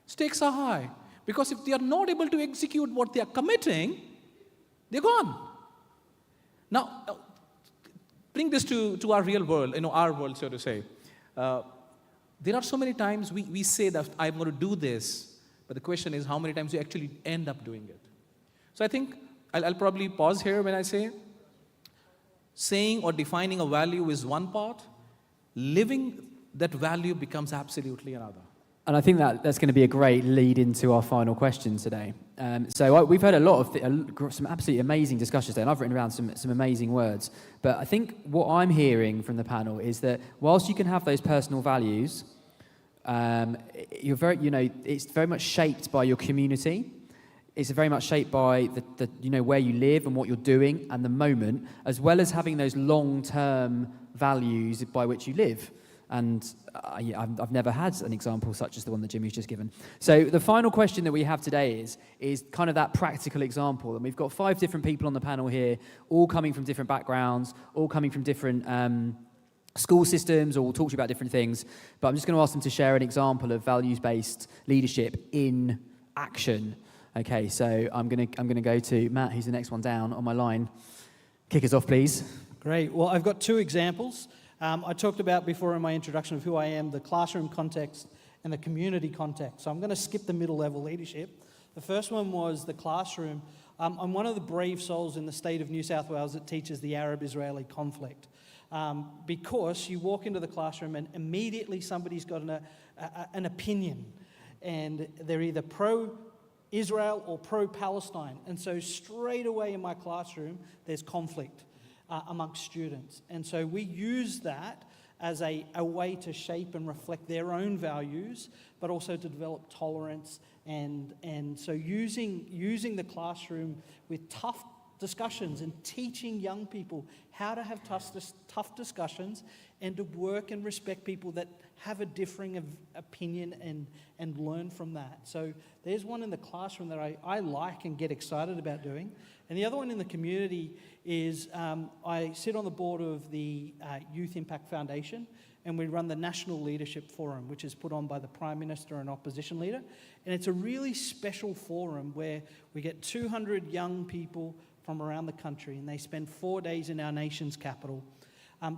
Stakes are high. Because if they are not able to execute what they are committing, they're gone. Now, bring this to our real world, our world, so to say. There are so many times we say that I'm going to do this, but the question is how many times you actually end up doing it. So I think I'll probably pause here when I say saying or defining a value is one part, living that value becomes absolutely another. And I think that's going to be a great lead into our final question today. So we've heard a lot of some absolutely amazing discussions today, and I've written around some amazing words. But I think what I'm hearing from the panel is that whilst you can have those personal values, you're it's very much shaped by your community. It's very much shaped by the where you live and what you're doing and the moment, as well as having those long-term values by which you live. And I've never had an example such as the one that Jimmy's just given. So the final question that we have today is kind of that practical example. And we've got 5 different people on the panel here, all coming from different backgrounds, all coming from different school systems, or we'll talk to you about different things. But I'm just going to ask them to share an example of values-based leadership in action. Okay, so I'm going to go to Matt, who's the next one down on my line. Kick us off, please. Great. Well, I've got 2 examples. I talked about before in my introduction of who I am, the classroom context and the community context. So I'm going to skip the middle-level leadership. The first one was the classroom. I'm one of the brave souls in the state of New South Wales that teaches the Arab-Israeli conflict. Because you walk into the classroom and immediately somebody's got an opinion. And they're either pro-Israel or pro-Palestine. And so straight away in my classroom, there's conflict amongst students. And so we use that as a way to shape and reflect their own values, but also to develop tolerance and so using the classroom with tough discussions and teaching young people how to have tough discussions and to work and respect people that have a differing opinion and learn from that. So there's one in the classroom that I like and get excited about doing. And the other one in the community is I sit on the board of the Youth Impact Foundation, and we run the National Leadership Forum, which is put on by the Prime Minister and Opposition Leader. And it's a really special forum where we get 200 young people from around the country, and they spend 4 days in our nation's capital.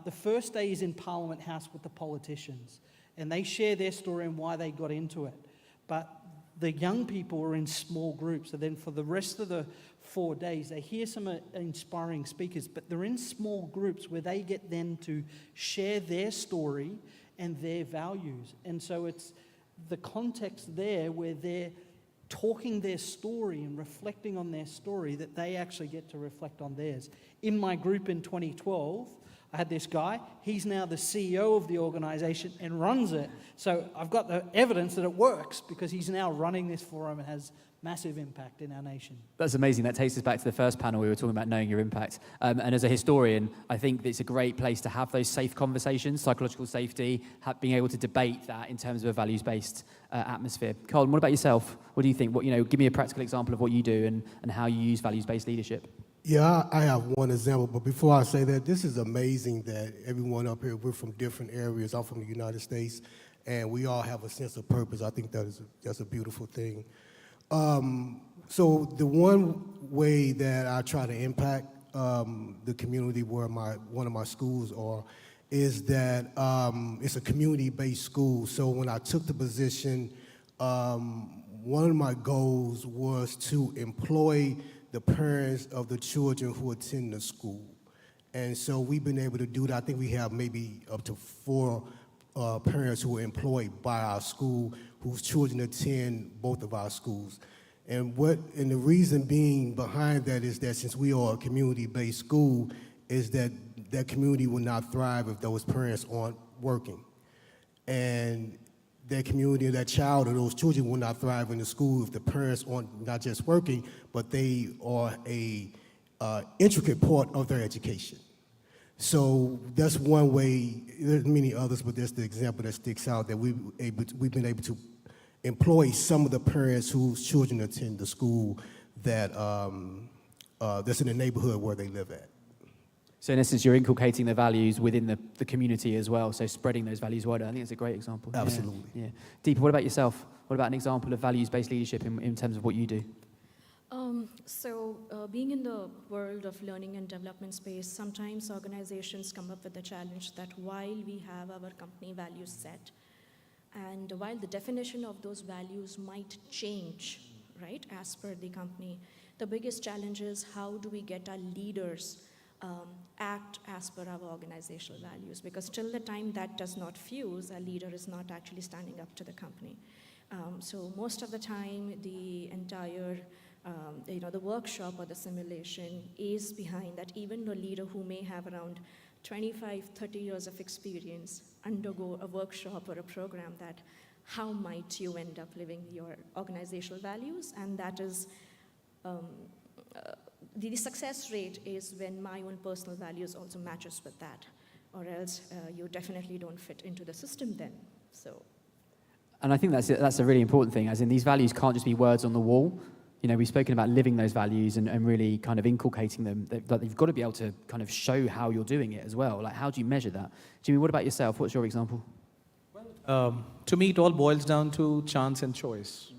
The first day is in Parliament House with the politicians, and they share their story and why they got into it. But the young people are in small groups, so then for the rest of the 4 days, they hear some inspiring speakers, but they're in small groups where they get then to share their story and their values. And so it's the context there where they're talking their story and reflecting on their story that they actually get to reflect on theirs. In my group in 2012, I had this guy, he's now the CEO of the organization and runs it. So I've got the evidence that it works because he's now running this forum and has massive impact in our nation. That's amazing. That takes us back to the first panel we were talking about knowing your impact. And as a historian, I think it's a great place to have those safe conversations, psychological safety, being able to debate that in terms of a values-based atmosphere. Colin, what about yourself? What do you think? Give me a practical example of what you do and how you use values-based leadership. Yeah, I have one example, but before I say that, this is amazing that everyone up here, we're from different areas. I'm from the United States, and we all have a sense of purpose. I think that's a beautiful thing. So the one way that I try to impact the community where one of my schools are is that it's a community-based school. So when I took the position, one of my goals was to employ the parents of the children who attend the school. And so we've been able to do that. I think we have maybe up to 4 parents who are employed by our school whose children attend both of our schools. And the reason being behind that is that since we are a community-based school, is that that community will not thrive if those parents aren't working. And that community, that child or those children will not thrive in the school if the parents aren't not just working, but they are a intricate part of their education. So that's one way. There's many others, but that's the example that sticks out, that we've been able to employ some of the parents whose children attend the school that's in the neighborhood where they live at. So in essence, you're inculcating the values within the community as well, so spreading those values wider. I think it's a great example. Absolutely. Yeah. Deepa, what about yourself? What about an example of values-based leadership in terms of what you do? Being in the world of learning and development space, sometimes organizations come up with the challenge that while we have our company values set, and while the definition of those values might change, right, as per the company, the biggest challenge is how do we get our leaders act as per our organizational values, because till the time that does not fuse, a leader is not actually standing up to the company. So most of the time, the entire, the workshop or the simulation is behind that. Even a leader who may have around 25, 30 years of experience undergo a workshop or a program that how might you end up living your organizational values, and that is the success rate is when my own personal values also matches with that, or else you definitely don't fit into the system then. So. And I think that's a really important thing, as in these values can't just be words on the wall. We've spoken about living those values and really kind of inculcating them. You've got to be able to kind of show how you're doing it as well. Like, how do you measure that? Jimmy, what about yourself? What's your example? To me, it all boils down to chance and choice.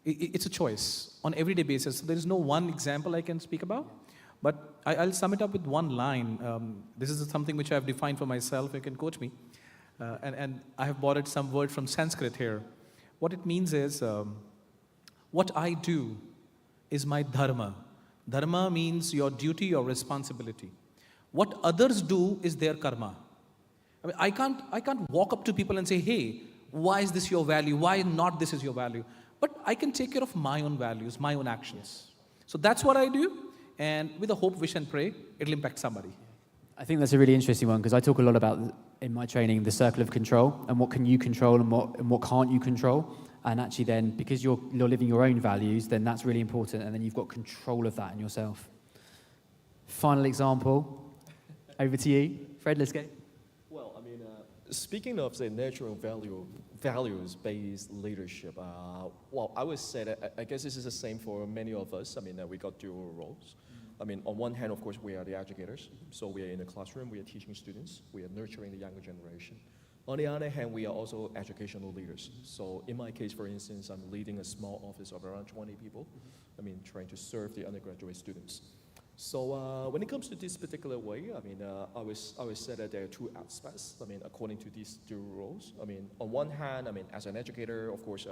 It's a choice on everyday basis. There is no one example I can speak about, but I'll sum it up with one line. This is something which I've defined for myself. You can quote me. And I have borrowed some word from Sanskrit here. What it means is, what I do is my dharma. Dharma means your duty, your responsibility. What others do is their karma. I mean, I can't walk up to people and say, hey, why is this your value? Why not this is your value? But I can take care of my own values, my own actions. So that's what I do. And with a hope, wish, and pray, it'll impact somebody. I think that's a really interesting one because I talk a lot about, in my training, the circle of control and what can you control and what can't you control. And actually then, because you're living your own values, then that's really important, and then you've got control of that in yourself. Final example, over to you. Fred, let's go. Well, I mean, speaking of the natural values-based leadership, well, I would say that I guess this is the same for many of us. I mean, we got dual roles. I mean, on one hand, of course, we are the educators. So we are in the classroom, we are teaching students, we are nurturing the younger generation. On the other hand, we are also educational leaders. So in my case, for instance, I'm leading a small office of around 20 people. I mean, trying to serve the undergraduate students. So when it comes to this particular way, I mean, I always say that there are two aspects, I mean, according to these dual roles. I mean, on one hand, I mean, as an educator, of course,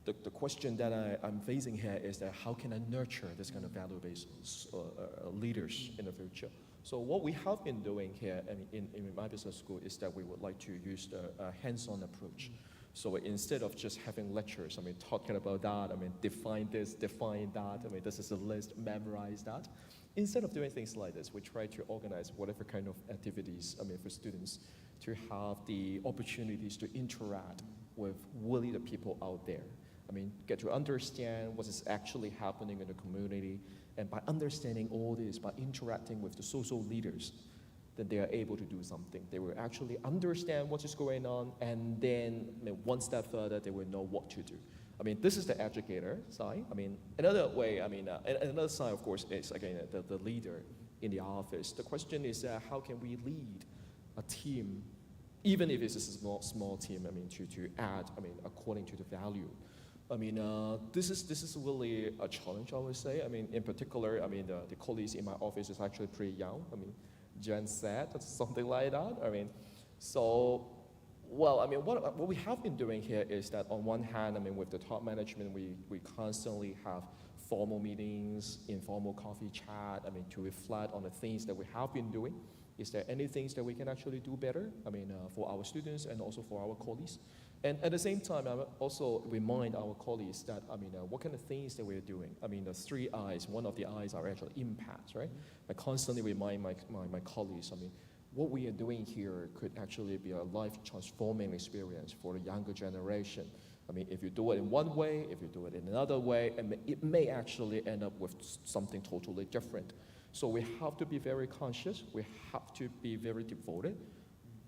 the question that I'm facing here is that how can I nurture this kind of value-based leaders in the future? So what we have been doing here in my business school is that we would like to use the hands-on approach. So instead of just having lectures, I mean, talking about that, I mean, define this, define that, I mean, this is a list, memorize that. Instead of doing things like this, we try to organize whatever kind of activities, I mean, for students to have the opportunities to interact with really the people out there. I mean, get to understand what is actually happening in the community, and by understanding all this, by interacting with the social leaders, then they are able to do something. They will actually understand what is going on, and then I mean, one step further, they will know what to do. I mean, this is the educator side. I mean, another way, I mean, another side, of course, is, again, the leader in the office. The question is, how can we lead a team, even if it's a small team, I mean, to add, I mean, according to the value. I mean, this is really a challenge, I would say. I mean, in particular, I mean, the colleagues in my office is actually pretty young. I mean, Gen Z, something like that. I mean, so, well, I mean, what we have been doing here is that on one hand, I mean, with the top management, we constantly have formal meetings, informal coffee chat, I mean, to reflect on the things that we have been doing. Is there any things that we can actually do better, I mean, for our students and also for our colleagues? And at the same time, I also remind our colleagues that, I mean, what kind of things that we're doing. I mean, the 3 I's, one of the I's are actually impacts, right? I constantly remind my colleagues, I mean, what we are doing here could actually be a life-transforming experience for the younger generation. I mean, if you do it in one way, if you do it in another way, it may actually end up with something totally different. So we have to be very conscious. We have to be very devoted.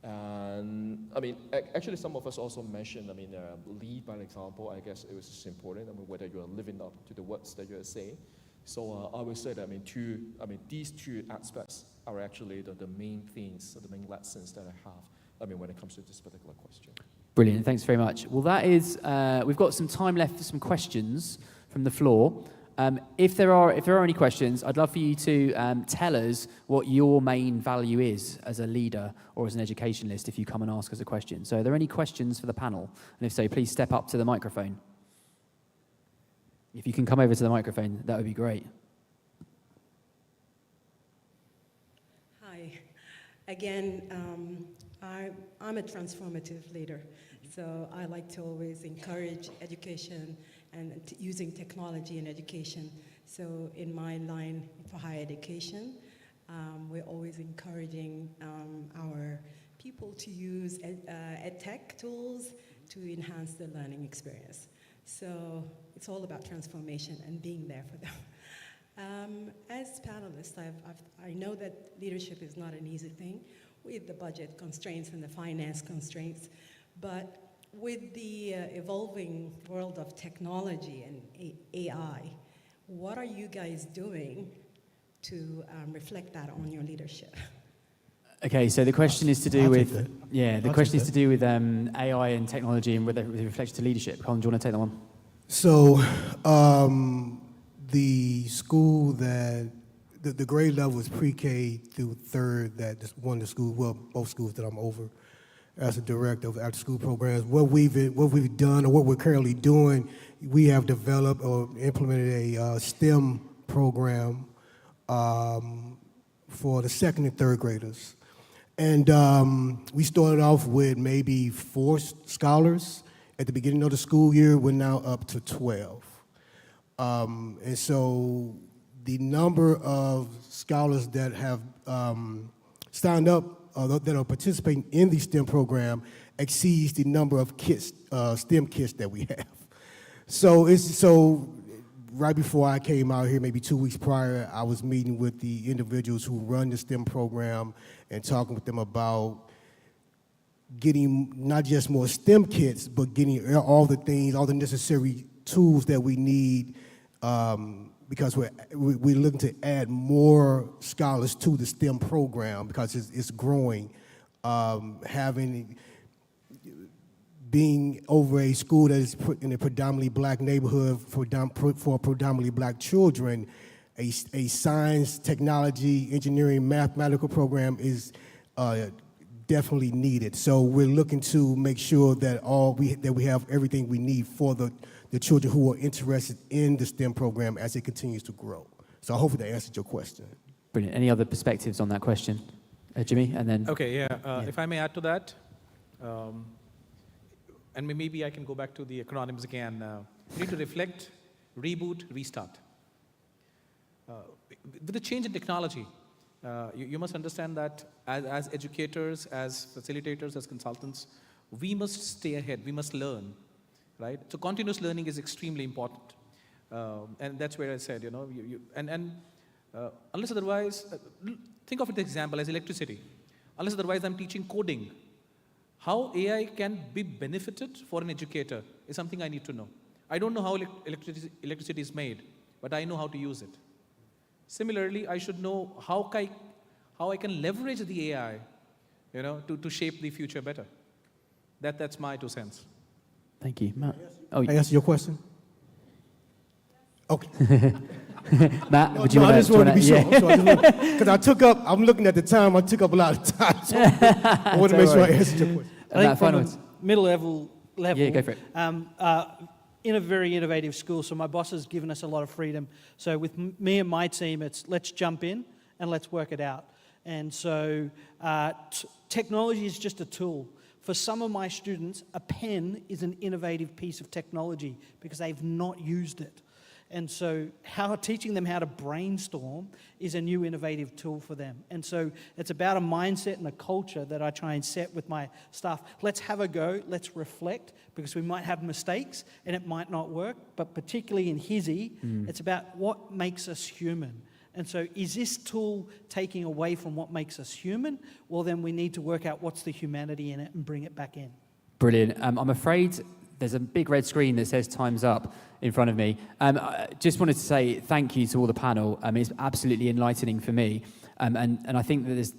And I mean, actually, some of us also mentioned, I mean, lead by example. I guess it was just important. I mean, whether you are living up to the words that you are saying. So I would say that, I mean, these two aspects are actually the main things, the main lessons that I have, I mean, when it comes to this particular question. Brilliant, thanks very much. Well, that is, we've got some time left for some questions from the floor. If there are any questions, I'd love for you to tell us what your main value is as a leader or as an educationalist if you come and ask us a question. So are there any questions for the panel? And if so, please step up to the microphone. If you can come over to the microphone, that would be great. Hi. Again, I'm a transformative leader. So I like to always encourage education and using technology in education. So in my line for higher education, we're always encouraging our people to use ed-tech tools to enhance the learning experience. So it's all about transformation and being there for them. As panelists, I know that leadership is not an easy thing with the budget constraints and the finance constraints, but with the evolving world of technology and AI, what are you guys doing to reflect that on your leadership? Okay, so the question is to do with AI and technology and whether it reflects to leadership. Colin, do you want to take that one? So the school that the grade level is pre-K through third. That is one of the schools, well, both schools that I'm over as a director of after-school programs. What we've done, or what we're currently doing, we have developed or implemented a STEM program for the second and third graders. And we started off with maybe 4 scholars at the beginning of the school year. We're now up to 12. And so the number of scholars that have signed up that are participating in the STEM program exceeds the number of kits, STEM kits that we have. So right before I came out here, maybe 2 weeks prior, I was meeting with the individuals who run the STEM program and talking with them about getting not just more STEM kits, but getting all the things, all the necessary tools that we need, because we're looking to add more scholars to the STEM program because it's growing. Being over a school that is in a predominantly black neighborhood for predominantly black children, a science, technology, engineering, mathematical program is definitely needed. So we're looking to make sure that we have everything we need for the children who are interested in the STEM program as it continues to grow. So hopefully that answered your question. Brilliant. Any other perspectives on that question? Jimmy, and then... Okay, yeah. If I may add to that, and maybe I can go back to the acronyms again. We need to reflect, reboot, restart. With the change in technology, you must understand that as educators, as facilitators, as consultants, we must stay ahead, we must learn, right? So continuous learning is extremely important. And that's where I said, unless otherwise, think of it example as electricity. Unless otherwise I'm teaching coding. How AI can be benefited for an educator is something I need to know. I don't know how electricity is made, but I know how to use it. Similarly, I should know how I can leverage the AI, to shape the future better. That's my 2 cents. Thank you, Matt. I answer your question? Okay. Matt, No, would you I want just to... wanted to be sure. Because I'm looking at the time, I took up a lot of time. So I want to make sure I answered your question. I think from a middle level, yeah, go for it. In a very innovative school, so my boss has given us a lot of freedom. So with me and my team, it's let's jump in and let's work it out. And so technology is just a tool. For some of my students, a pen is an innovative piece of technology because they've not used it. And so teaching them how to brainstorm is a new innovative tool for them. And so it's about a mindset and a culture that I try and set with my staff. Let's have a go, let's reflect, because we might have mistakes and it might not work, but particularly in HISI, it's about what makes us human. And so is this tool taking away from what makes us human? Well, then we need to work out what's the humanity in it and bring it back in. Brilliant. I'm afraid there's a big red screen that says time's up in front of me. I just wanted to say thank you to all the panel. It's absolutely enlightening for me. And I think that there's,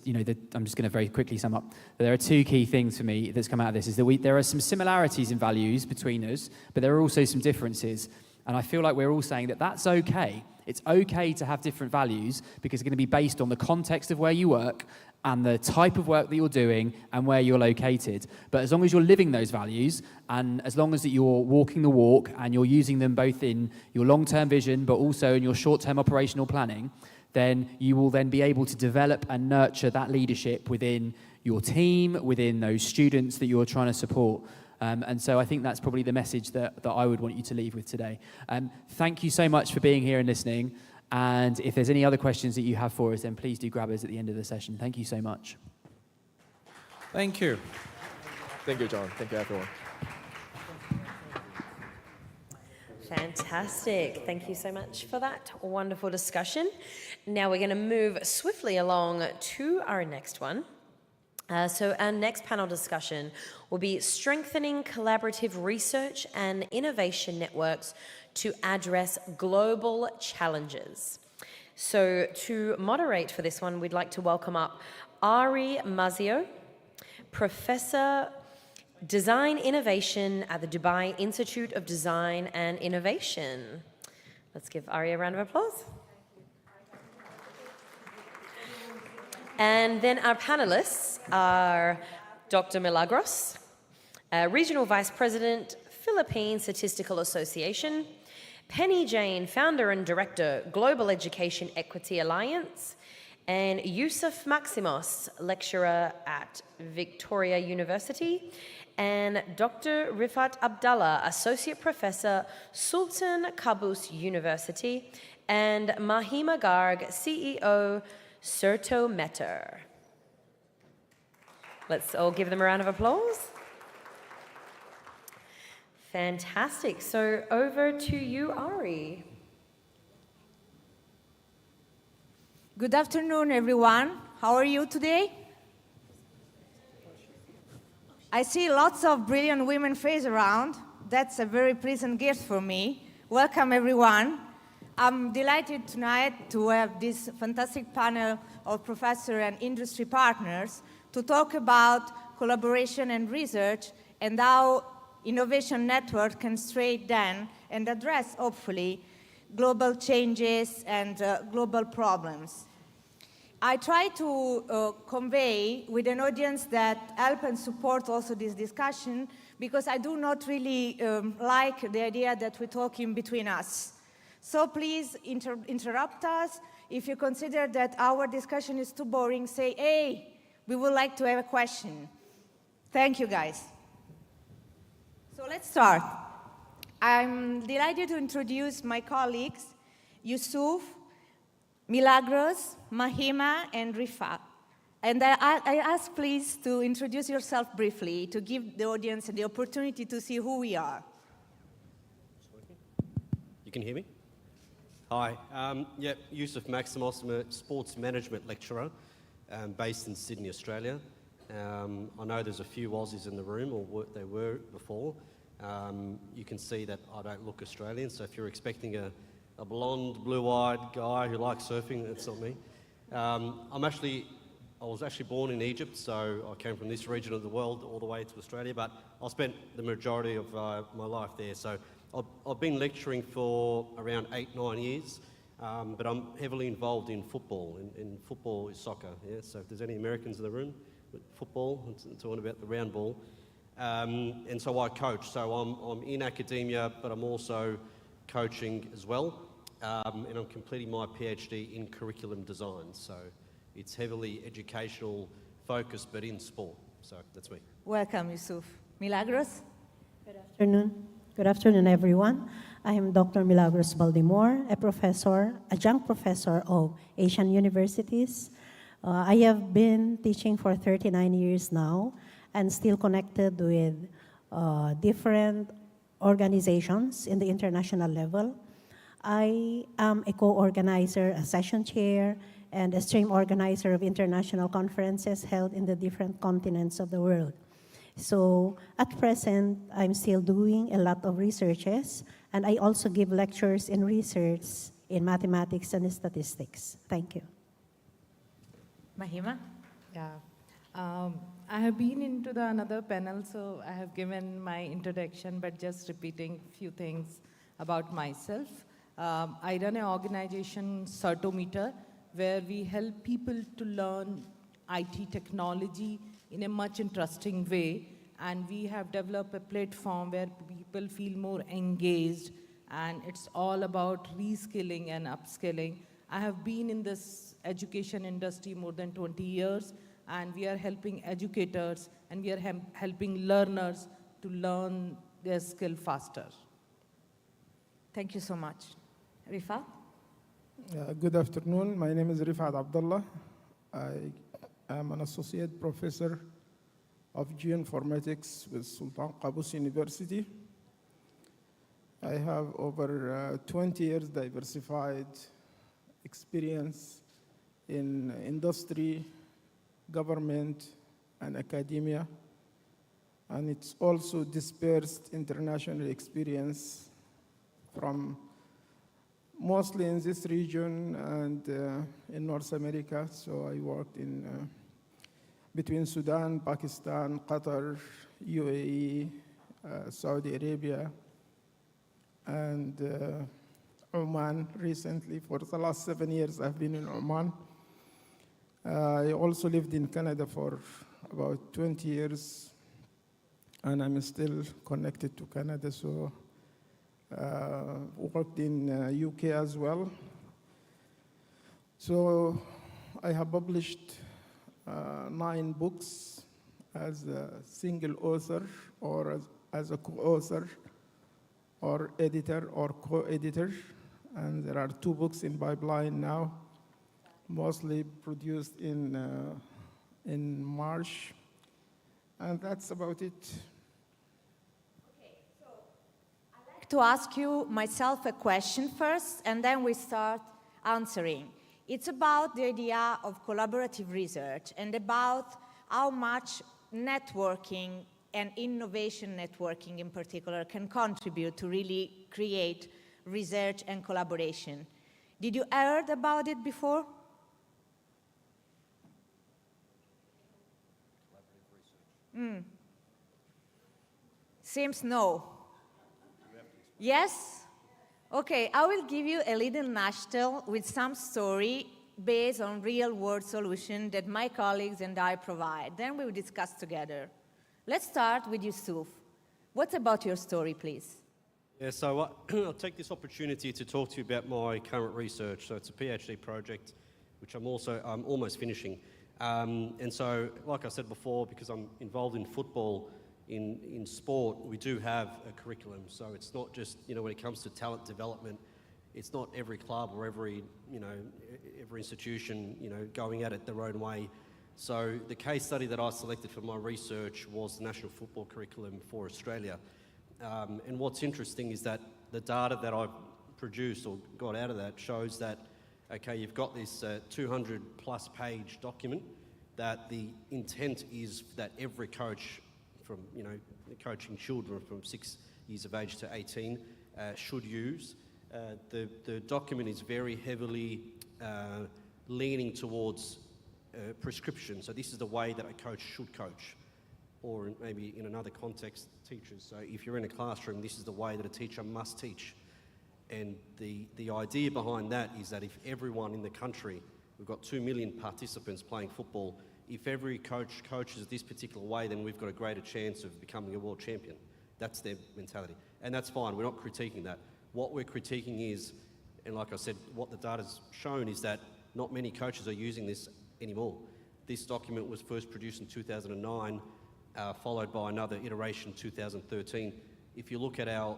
I'm just going to very quickly sum up. There are 2 key things for me that's come out of this, is that there are some similarities in values between us, but there are also some differences. And I feel like we're all saying that that's okay. It's okay to have different values because they're going to be based on the context of where you work and the type of work that you're doing and where you're located. But as long as you're living those values, and as long as that you're walking the walk and you're using them both in your long-term vision but also in your short-term operational planning, then you will then be able to develop and nurture that leadership within your team, within those students that you're trying to support. And so I think that's probably the message that I would want you to leave with today. Thank you so much for being here and listening. And if there's any other questions that you have for us, then please do grab us at the end of the session. Thank you so much. Thank you. Thank you, John. Thank you, everyone. Fantastic. Thank you so much for that wonderful discussion. Now we're going to move swiftly along to our next one. So our next panel discussion will be strengthening collaborative research and innovation networks to address global challenges. So to moderate for this one, we'd like to welcome up Ari Mazio, Professor Design Innovation at the Dubai Institute of Design and Innovation. Let's give Ari a round of applause. And then our panelists are Dr. Milagros, Regional Vice President, Philippine Statistical Association, Penny Jane, Founder and Director, Global Education Equity Alliance, and Yusuf Maximos, Lecturer at Victoria University, and Dr. Rifat Abdallah, Associate Professor, Sultan Qaboos University, and Mahima Garg, CEO, Serto Metter. Let's all give them a round of applause. Fantastic. So over to you, Ari. Good afternoon, everyone. How are you today? I see lots of brilliant women faces around. That's a very pleasant gift for me. Welcome, everyone. I'm delighted tonight to have this fantastic panel of professors and industry partners to talk about collaboration and research and how innovation network can straight down and address, hopefully, global changes and global problems. I try to convey with an audience that help and support also this discussion, because I do not really like the idea that we're talking between us. So please interrupt us. If you consider that our discussion is too boring, say, hey, we would like to have a question. Thank you, guys. So let's start. I'm delighted to introduce my colleagues, Yusuf, Milagros, Mahima, and Rifat. And I ask, please, to introduce yourself briefly, to give the audience the opportunity to see who we are. You can hear me? Hi. Yusuf Maximos. I'm a sports management lecturer based in Sydney, Australia. I know there's a few Aussies in the room, or they were before. You can see that I don't look Australian, so if you're expecting a blonde, blue-eyed guy who likes surfing, that's not me. I was actually born in Egypt, so I came from this region of the world all the way to Australia, but I spent the majority of my life there. So I've been lecturing for around 8-9 years, but I'm heavily involved in football, and football is soccer. Yeah? So if there's any Americans in the room, football, I'm talking about the round ball. And so I coach. So I'm in academia, but I'm also coaching as well. And I'm completing my PhD in curriculum design. So it's heavily educational focused, but in sport. So that's me. Welcome, Yusuf. Milagros? Good afternoon. Good afternoon, everyone. I am Dr. Milagros Baldimore, a professor, adjunct professor of Asian universities. I have been teaching for 39 years now and still connected with different organizations in the international level. I am a co-organizer, a session chair, and a stream organizer of international conferences held in the different continents of the world. So at present, I'm still doing a lot of researches, and I also give lectures in research in mathematics and statistics. Thank you. Mahima? Yeah. I have been into another panel, so I have given my introduction, but just repeating a few things about myself. I run an organization, Certometer, where we help people to learn IT technology in a much interesting way, and we have developed a platform where people feel more engaged, and it's all about reskilling and upskilling. I have been in this education industry more than 20 years, and we are helping educators and we are helping learners to learn their skill faster. Thank you so much. Rifat? Good afternoon. My name is Rifat Abdullah. I am an associate professor of geoinformatics with Sultan Qaboos University. I have over 20 years diversified experience in industry, government, and academia. And it's also dispersed international experience from mostly in this region and in North America. So I worked in between Sudan, Pakistan, Qatar, UAE, Saudi Arabia, and Oman recently. For the last 7 years, I've been in Oman. I also lived in Canada for about 20 years, and I'm still connected to Canada, so worked in UK as well. So I have published 9 books as a single author or as a co-author or editor or co-editor, and there are 2 books in pipeline now, mostly produced in March. And that's about it. To ask you myself a question first, and then we start answering. It's about the idea of collaborative research and about how much networking and innovation networking in particular can contribute to really create research and collaboration. Did you heard about it before? Seems no. Yes? Okay, I will give you a little nutshell with some story based on real-world solution that my colleagues and I provide. Then we will discuss together. Let's start with Yusuf. What about your story, please? Yeah, so I'll take this opportunity to talk to you about my current research. So it's a PhD project, which I'm almost finishing. And so, like I said before, because I'm involved in football, in sport, we do have a curriculum. So it's not just, when it comes to talent development, it's not every club or every institution, going at it their own way. So the case study that I selected for my research was the national football curriculum for Australia. And what's interesting is that the data that I've produced or got out of that shows that, okay, you've got this 200 plus page document that the intent is that every coach from, coaching children from 6 years of age to 18 should use. The document is very heavily leaning towards prescription. So this is the way that a coach should coach, or maybe in another context, teachers. So if you're in a classroom, this is the way that a teacher must teach. And the idea behind that is that if everyone in the country, we've got 2 million participants playing football, if every coach coaches this particular way, then we've got a greater chance of becoming a world champion. That's their mentality. And that's fine, we're not critiquing that. What we're critiquing is, and like I said, what the data's shown is that not many coaches are using this anymore. This document was first produced in 2009, followed by another iteration in 2013. If you look at our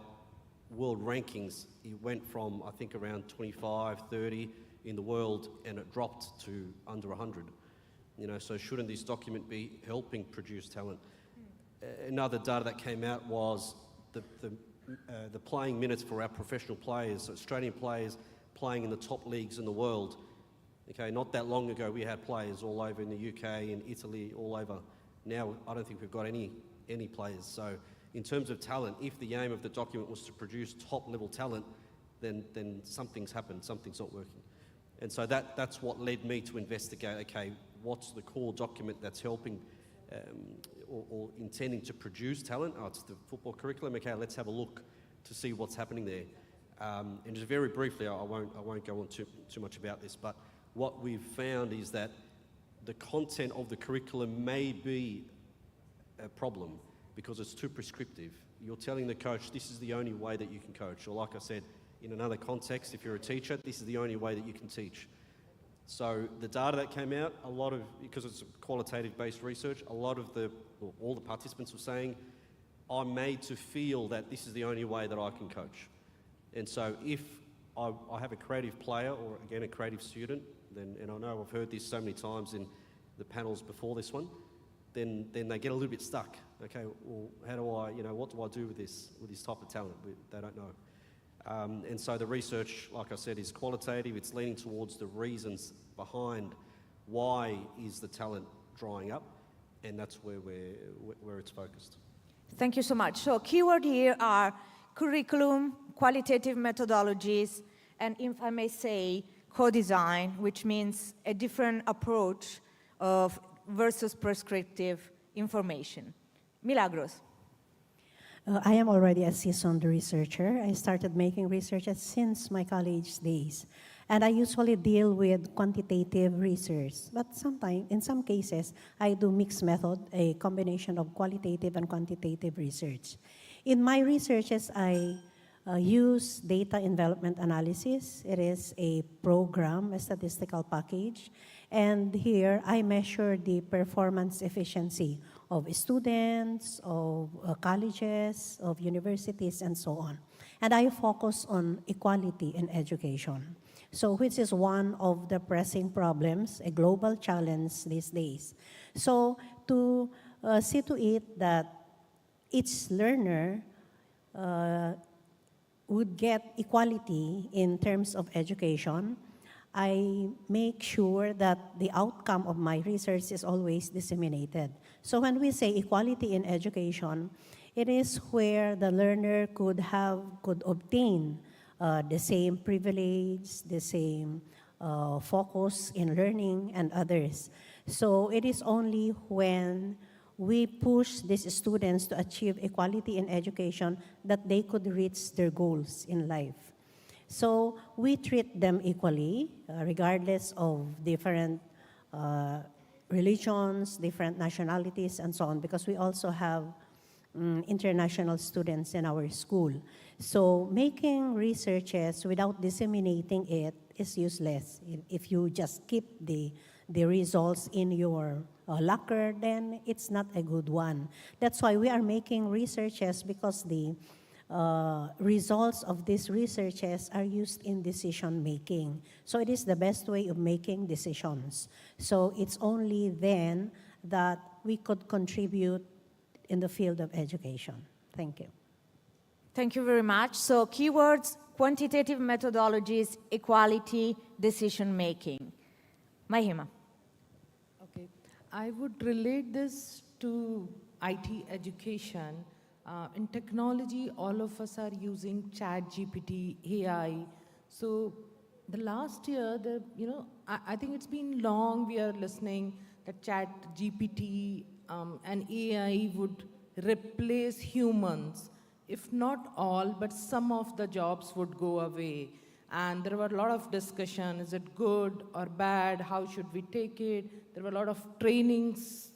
world rankings, it went from, I think, around 25, 30 in the world, and it dropped to under 100. So shouldn't this document be helping produce talent? Another data that came out was the playing minutes for our professional players, so Australian players playing in the top leagues in the world. Okay, not that long ago we had players all over in the UK and Italy, all over. Now I don't think we've got any players. So in terms of talent, if the aim of the document was to produce top level talent, then something's happened, something's not working. And so that's what led me to investigate, okay, what's the core document that's helping or intending to produce talent? Oh, it's the football curriculum. Okay, let's have a look to see what's happening there. And just very briefly, I won't go on too much about this, but what we've found is that the content of the curriculum may be a problem because it's too prescriptive. You're telling the coach, this is the only way that you can coach. Or like I said, in another context, if you're a teacher, this is the only way that you can teach. So the data that came out, because it's qualitative based research, all the participants were saying, I'm made to feel that this is the only way that I can coach. And so if I have a creative player or again a creative student, and I know I've heard this so many times in the panels before this one, then they get a little bit stuck. Okay, well, how do I, what do I do with this type of talent? They don't know. And so the research, like I said, is qualitative. It's leaning towards the reasons behind why is the talent drying up, and that's where it's focused. Thank you so much. So keyword here are curriculum, qualitative methodologies, and if I may say, co-design, which means a different approach of versus prescriptive information. Milagros. I am already a seasoned researcher. I started making research since my college days. And I usually deal with quantitative research. But in some cases, I do mixed method, a combination of qualitative and quantitative research. In my researches, I use data envelopment analysis. It is a program, a statistical package. And here, I measure the performance efficiency of students, of colleges, of universities, and so on. And I focus on equality in education, so which is one of the pressing problems, a global challenge these days. So to see to it that each learner would get equality in terms of education. I make sure that the outcome of my research is always disseminated. So when we say equality in education, it is where the learner could obtain the same privilege, the same focus in learning and others. So it is only when we push these students to achieve equality in education that they could reach their goals in life. So we treat them equally, regardless of different religions, different nationalities, and so on, because we also have international students in our school. So making researches without disseminating it is useless. If you just keep the results in your locker, then it's not a good one. That's why we are making researches, because the results of these researches are used in decision making. So it is the best way of making decisions. So it's only then that we could contribute in the field of education. Thank you. Thank you very much. So keywords, quantitative methodologies, equality, decision making. Mahima. Okay. I would relate this to IT education. In technology, all of us are using ChatGPT, AI. So the last year, I think it's been long we are listening that ChatGPT and AI would replace humans. If not all, but some of the jobs would go away. And there were a lot of discussion, is it good or bad? How should we take it? There were a lot of trainings,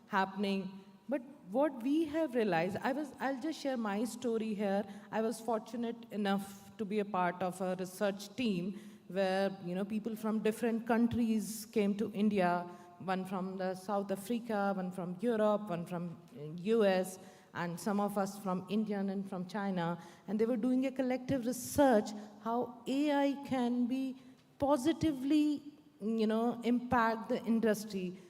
happening. But what we have realized, I'll just share my story here. I was fortunate enough to be a part of a research team where, people from different countries came to India, one from the South Africa, one from Europe, one from US, and some of us from India and from China. And they were doing a collective research how AI can be positively, impact the industry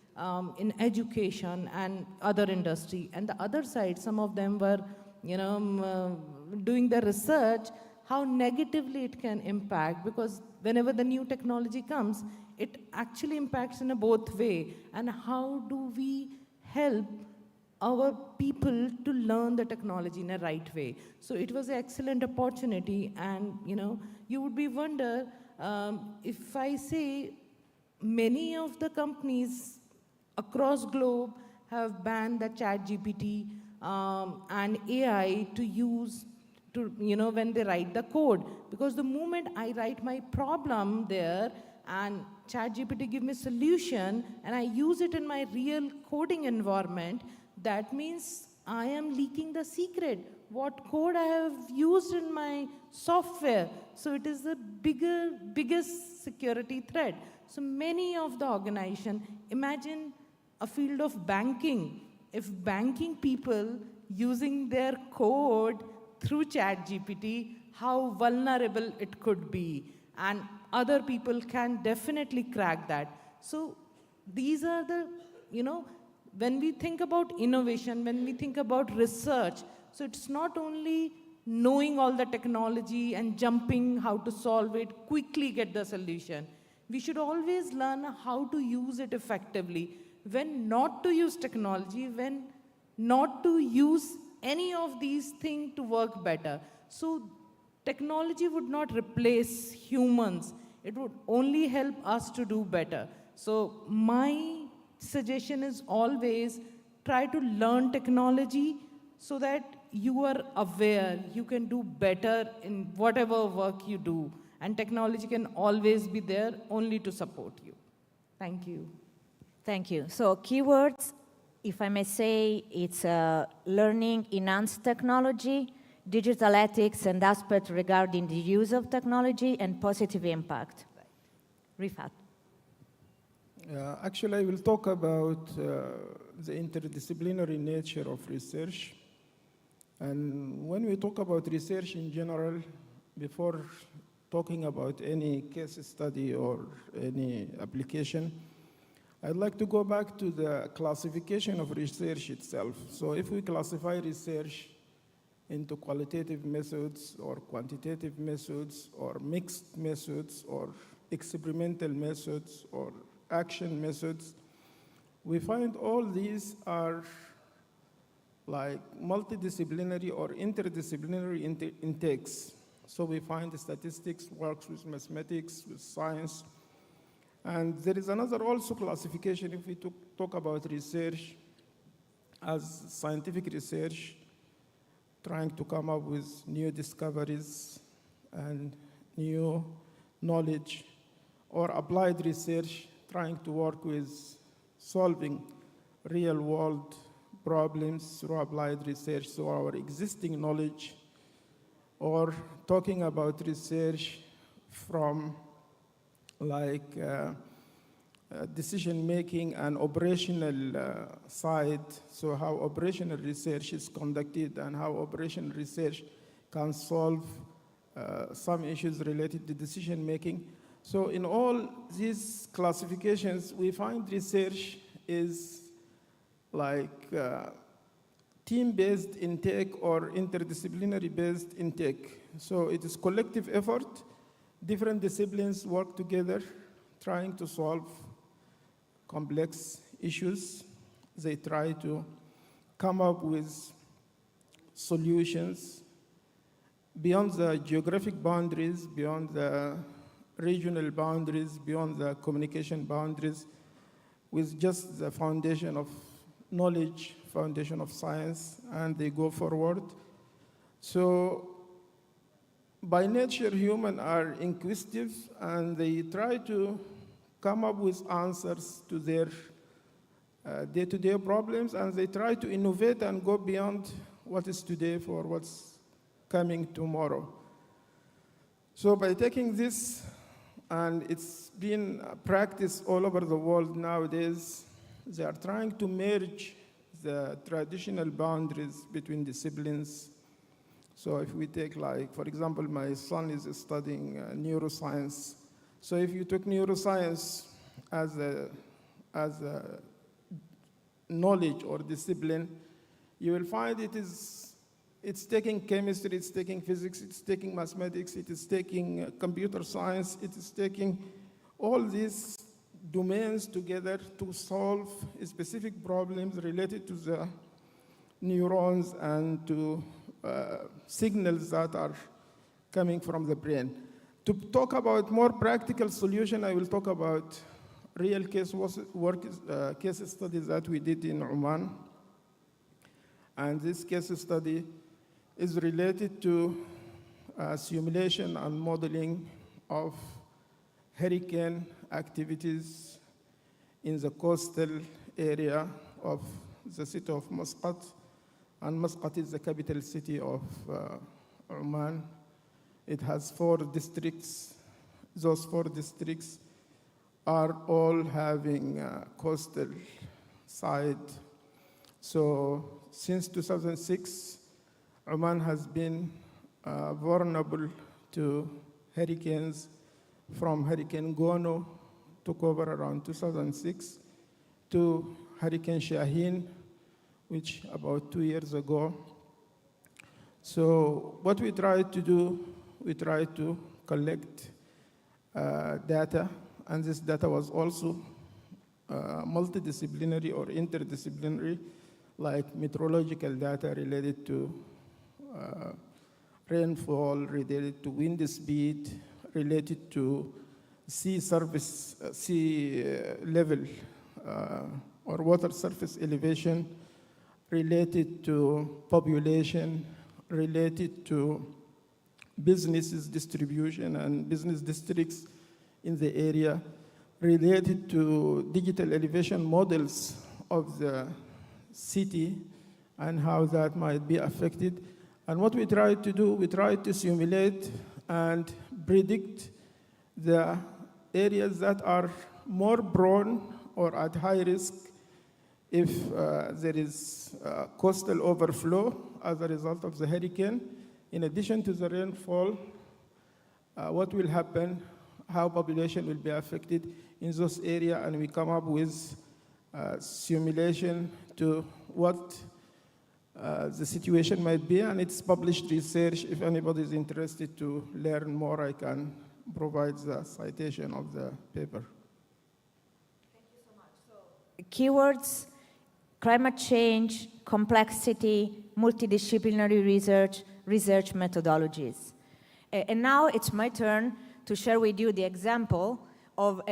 in education and other industry. And the other side, some of them were, doing the research how negatively it can impact, because whenever the new technology comes, it actually impacts in a both way. And how do we help our people to learn the technology in a right way? So it was an excellent opportunity. And, you would be wonder, if I say many of the companies across globe have banned the ChatGPT and AI to use when they write the code. Because the moment I write my problem there and ChatGPT give me solution and I use it in my real coding environment, that means I am leaking the secret, what code I have used in my software. So it is the biggest security threat. So many of the organization, imagine a field of banking. If banking people using their code through ChatGPT, how vulnerable it could be. And other people can definitely crack that. So these are the, when we think about innovation, when we think about research, so it's not only knowing all the technology and jumping how to solve it, quickly get the solution. We should always learn how to use it effectively, when not to use technology, when not to use any of these things to work better. So technology would not replace humans. It would only help us to do better. So my suggestion is always try to learn technology so that you are aware, you can do better in whatever work you do. And technology can always be there only to support you. Thank you. Thank you. So keywords, if I may say, it's learning enhanced technology, digital ethics and aspects regarding the use of technology and positive impact. Rifat. Actually, I will talk about the interdisciplinary nature of research. And when we talk about research in general, before talking about any case study or any application, I'd like to go back to the classification of research itself. So if we classify research into qualitative methods or quantitative methods or mixed methods or experimental methods or action methods, we find all these are like multidisciplinary or interdisciplinary intakes. So we find statistics works with mathematics, with science. And there is another also classification if we talk about research as scientific research, trying to come up with new discoveries and new knowledge, or applied research, trying to work with solving real-world problems through applied research, so our existing knowledge, or talking about research from decision-making and operational side, so how operational research is conducted and how operational research can solve some issues related to decision-making. So in all these classifications, we find research is like team-based intake or interdisciplinary-based intake. So it is collective effort. Different disciplines work together, trying to solve complex issues. They try to come up with solutions beyond the geographic boundaries, beyond the regional boundaries, beyond the communication boundaries, with just the foundation of knowledge, foundation of science, and they go forward. So by nature, humans are inquisitive, and they try to come up with answers to their day-to-day problems, and they try to innovate and go beyond what is today for what's coming tomorrow. So by taking this, and it's been practiced all over the world nowadays, they are trying to merge the traditional boundaries between disciplines. So if we take, like, for example, my son is studying neuroscience. So if you took neuroscience as a knowledge or discipline, you will find it's taking chemistry, it's taking physics, it's taking mathematics, it is taking computer science, it is taking all these domains together to solve specific problems related to the neurons and to signals that are coming from the brain. To talk about more practical solution, I will talk about real case studies that we did in Oman. And this case study is related to simulation and modeling of hurricane activities in the coastal area of the city of Muscat. And Muscat is the capital city of Oman. It has 4 districts. Those 4 districts are all having coastal side. So since 2006, Oman has been vulnerable to hurricanes. From Hurricane Gono, took over around 2006, to Hurricane Shaheen, which about 2 years ago. So what we try to do, we try to collect data, and this data was also multidisciplinary or interdisciplinary, like meteorological data related to rainfall, related to wind speed, related to sea level or water surface elevation, related to population, related to businesses distribution and business districts in the area, related to digital elevation models of the city and how that might be affected. And what we try to do, we try to simulate and predict the areas that are more prone or at high risk if there is coastal overflow as a result of the hurricane. In addition to the rainfall, what will happen how population will be affected in those areas, and we come up with simulation to what the situation might be, and it's published research. If anybody is interested to learn more, I can provide the citation of the paper. Keywords: climate change, complexity, multidisciplinary research, research methodologies. And now it's my turn to share with you the example of,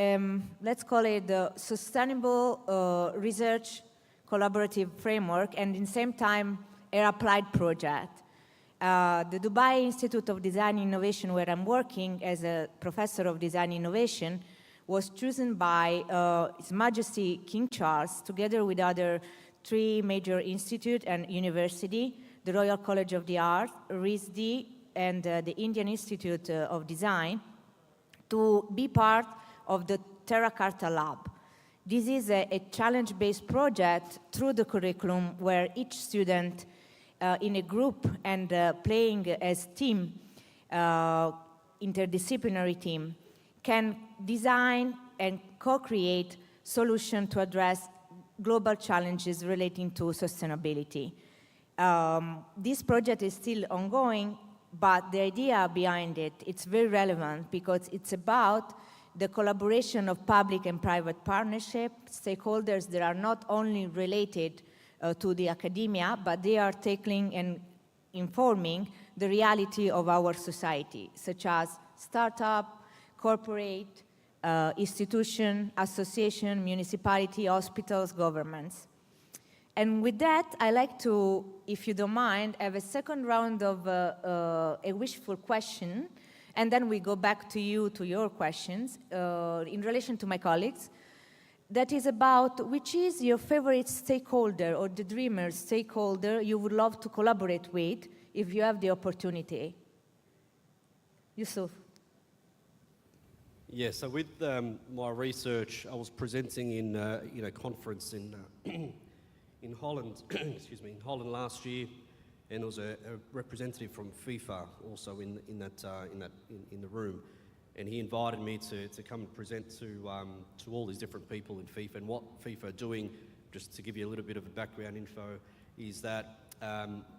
let's call it the Sustainable Research Collaborative Framework, and in the same time, an applied project. The Dubai Institute of Design Innovation, where I'm working as a professor of design innovation, was chosen by His Majesty King Charles, together with other 3 major institutes and university, the Royal College of the Arts, RISD, and the Indian Institute of Design, to be part of the Terra Carta Lab. This is a challenge-based project through the curriculum where each student in a group and playing as team, interdisciplinary team, can design and co-create solutions to address global challenges relating to sustainability. This project is still ongoing, but the idea behind it, it's very relevant because it's about the collaboration of public and private partnership, stakeholders that are not only related to the academia, but they are tackling and informing the reality of our society, such as startup, corporate, institution, association, municipality, hospitals, governments. And with that, I like to, if you don't mind, have a second round of a wishful question, and then we go back to you, to your questions, in relation to my colleagues. That is about which is your favorite stakeholder or the dreamer stakeholder you would love to collaborate with if you have the opportunity. Yusuf. Yeah, so with my research, I was presenting in a conference in Holland, excuse me, in Holland last year, and there was a representative from FIFA also in the room, and he invited me to come and present to all these different people in FIFA. And what FIFA are doing, just to give you a little bit of a background info, is that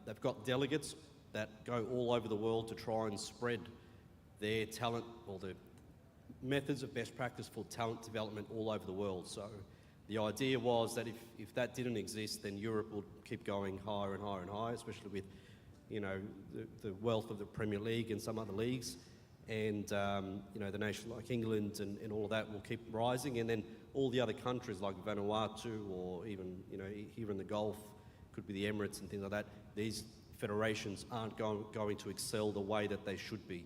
they've got delegates that go all over the world to try and spread their talent or the methods of best practice for talent development all over the world. So the idea was that if that didn't exist, then Europe would keep going higher and higher and higher, especially with, you know, the wealth of the Premier League and some other leagues. And, you know, the nation like England and all of that will keep rising. And then all the other countries like Vanuatu or even, you know, here in the Gulf, could be the Emirates and things like that, these federations aren't going to excel the way that they should be.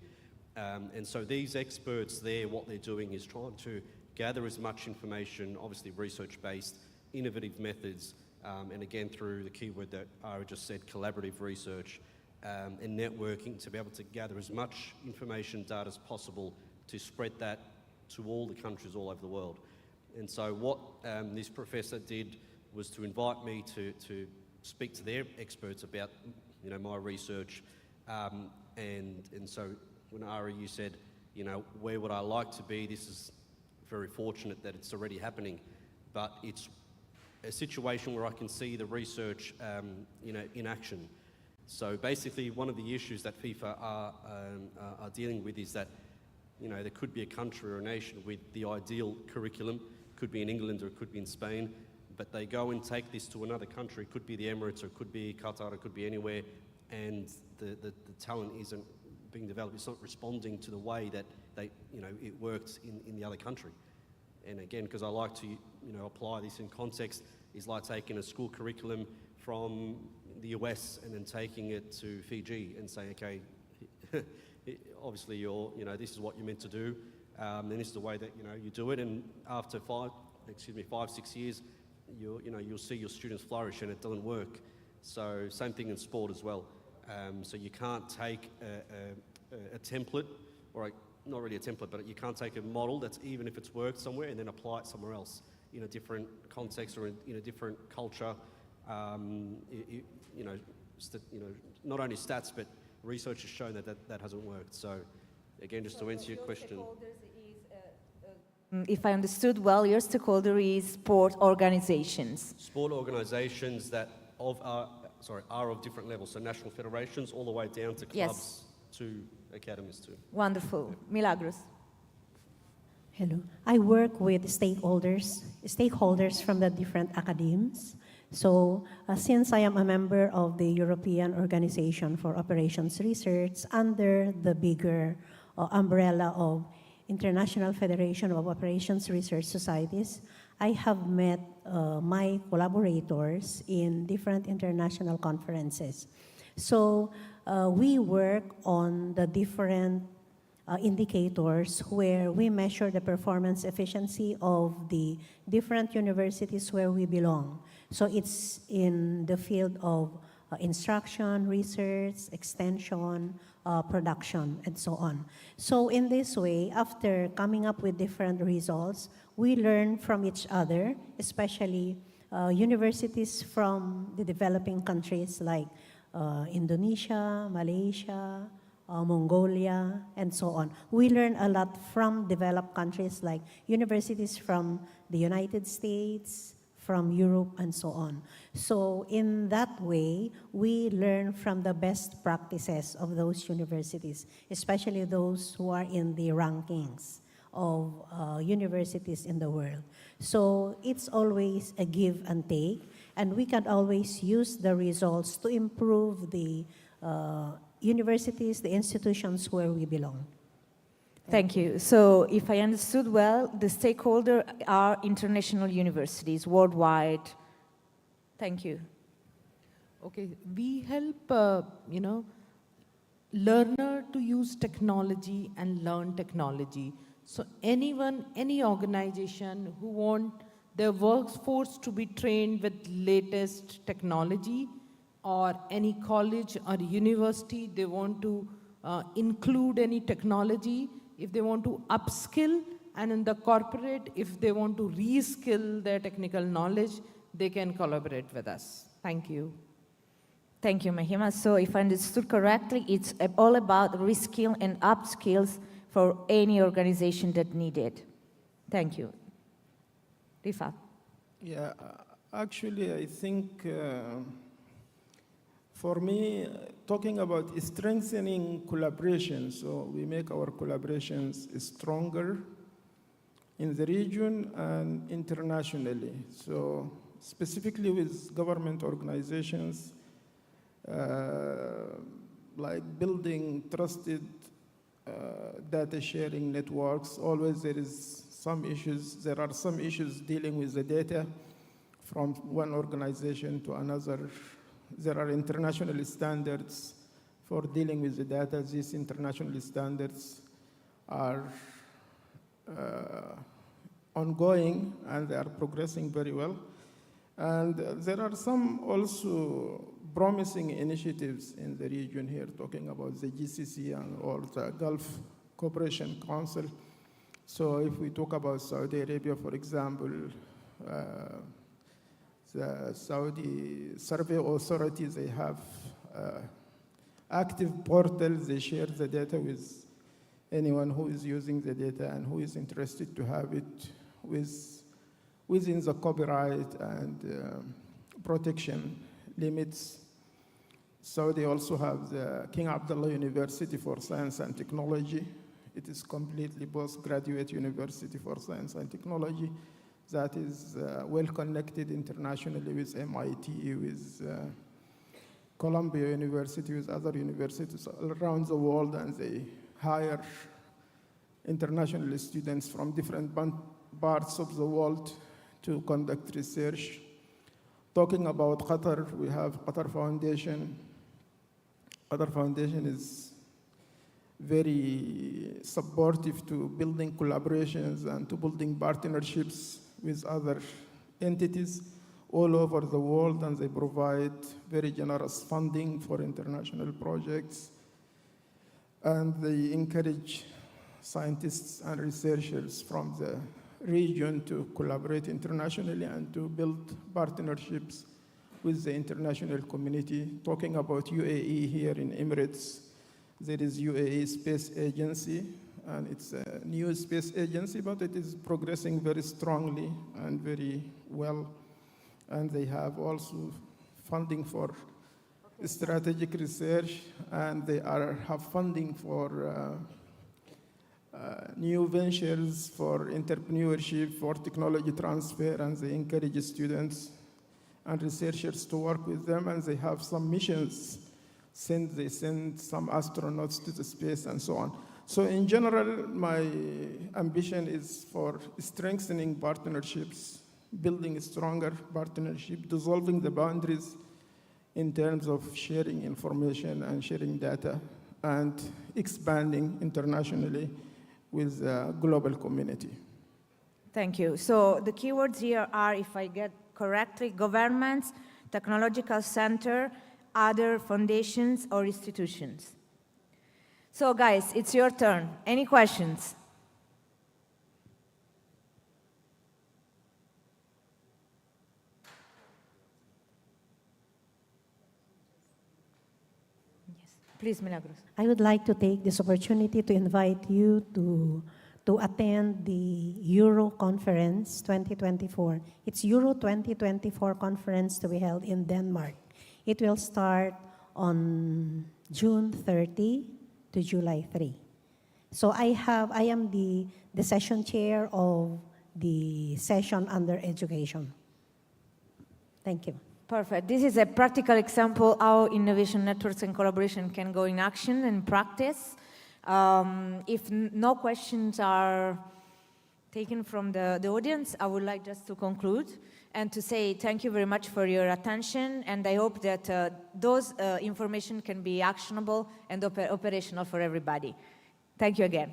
And so these experts there, what they're doing is trying to gather as much information, obviously research-based, innovative methods, and again through the keyword that Ara just said, collaborative research, and networking, to be able to gather as much information, data as possible to spread that to all the countries all over the world. And so what this professor did was to invite me to speak to their experts about, you know, my research, and so when Ari, you said, you know, where would I like to be? This is very fortunate that it's already happening, but it's a situation where I can see the research, you know, in action. So basically, one of the issues that FIFA are dealing with is that, you know, there could be a country or a nation with the ideal curriculum, could be in England or it could be in Spain, but they go and take this to another country, it could be the Emirates or it could be Qatar, it could be anywhere, and the talent isn't being developed, it's not responding to the way that you know, it works in the other country. And again, because I like to, you know, apply this in context, is like taking a school curriculum from the US and then taking it to Fiji and saying, okay, obviously you know, this is what you're meant to do, and this is the way that, you know, you do it, and after 5, 6 years, you'll see your students flourish and it doesn't work. So same thing in sport as well. So you can't take a template, or not really a template, but you can't take a model that's, even if it's worked somewhere, and then apply it somewhere else in a different context or in a different culture. You know, not only stats, but research has shown that hasn't worked. So again, just to answer your question. Stakeholders is If I understood well, your stakeholder is sport organizations. Sport organisations that are of different levels, so national federations all the way down to clubs to academies too. Wonderful. Milagros. Hello. I work with stakeholders from the different academies. So since I am a member of the European Organization for Operations Research under the bigger umbrella of International Federation of Operations Research Societies, I have met my collaborators in different international conferences. So we work on the different indicators where we measure the performance efficiency of the different universities where we belong. So it's in the field of instruction, research, extension, production, and so on. So in this way, after coming up with different results, we learn from each other, especially universities from the developing countries like Indonesia, Malaysia, Mongolia, and so on. We learn a lot from developed countries like universities from the United States, from Europe, and so on. So in that way, we learn from the best practices of those universities, especially those who are in the rankings of universities in the world. So it's always a give and take, and we can always use the results to improve the universities, the institutions where we belong. Thank you. So if I understood well, the stakeholder are international universities worldwide. Thank you. Okay, we help, learner to use technology and learn technology. So anyone, any organization who want their workforce to be trained with latest technology, or any college or university, they want to include any technology, if they want to upskill, and in the corporate, if they want to reskill their technical knowledge, they can collaborate with us. Thank you. Thank you, Mahima. So if I understood correctly, it's all about reskill and upskills for any organization that need it. Thank you. Rifat. Yeah, actually, I think for me, talking about strengthening collaboration, so we make our collaborations stronger in the region and internationally. So specifically with government organizations, like building trusted data sharing networks. Always there are some issues dealing with the data from one organization to another. There are international standards for dealing with the data. These international standards are ongoing and they are progressing very well. And there are some also promising initiatives in the region here, talking about the GCC and or the Gulf Cooperation Council. So if we talk about Saudi Arabia, for example, the Saudi Survey Authority, they have active portals. They share the data with anyone who is using the data and who is interested to have it within the copyright and protection limits. So they also have the King Abdullah University for Science and Technology. It is completely postgraduate university for science and technology that is well connected internationally with MIT, with Columbia University, with other universities around the world, and they hire international students from different parts of the world to conduct research. Talking about Qatar, we have Qatar Foundation. Qatar Foundation is very supportive to building collaborations and to building partnerships with other entities all over the world, and they provide very generous funding for international projects. And they encourage scientists and researchers from the region to collaborate internationally and to build partnerships with the international community. Talking about UAE here in Emirates, there is UAE Space Agency, and it's a new space agency, but it is progressing very strongly and very well. And they have also funding for strategic research, and they have funding for new ventures, for entrepreneurship, for technology transfer, and they encourage students and researchers to work with them, and they have some missions. They send some astronauts to the space and so on. So in general, my ambition is for strengthening partnerships, building a stronger partnership, dissolving the boundaries in terms of sharing information and sharing data, and expanding internationally with the global community. Thank you. So the keywords here are, if I get correctly, governments, technological center, other foundations or institutions. So guys, it's your turn. Any questions? Yes, please, Milagros. I would like to take this opportunity to invite you to attend the Euro Conference 2024. It's Euro 2024 conference to be held in Denmark. It will start on June 30 to July 3. So I am the session chair of the session under education. Thank you. Perfect. This is a practical example how innovation networks and collaboration can go in action and practice. If no questions are taken from the audience, I would like just to conclude and to say thank you very much for your attention, and I hope that those information can be actionable and operational for everybody. Thank you again.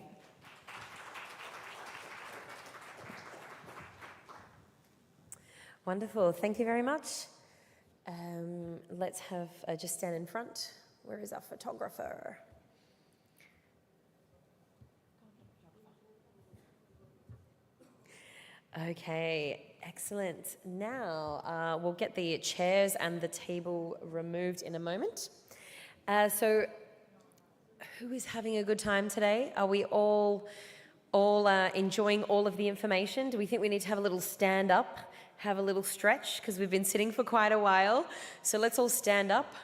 Wonderful. Thank you very much. Let's have just stand in front. Where is our photographer? Okay, excellent. Now we'll get the chairs and the table removed in a moment. So who is having a good time today? Are we all enjoying all of the information? Do we think we need to have a little stand up, have a little stretch, because we've been sitting for quite a while? So let's all stand up.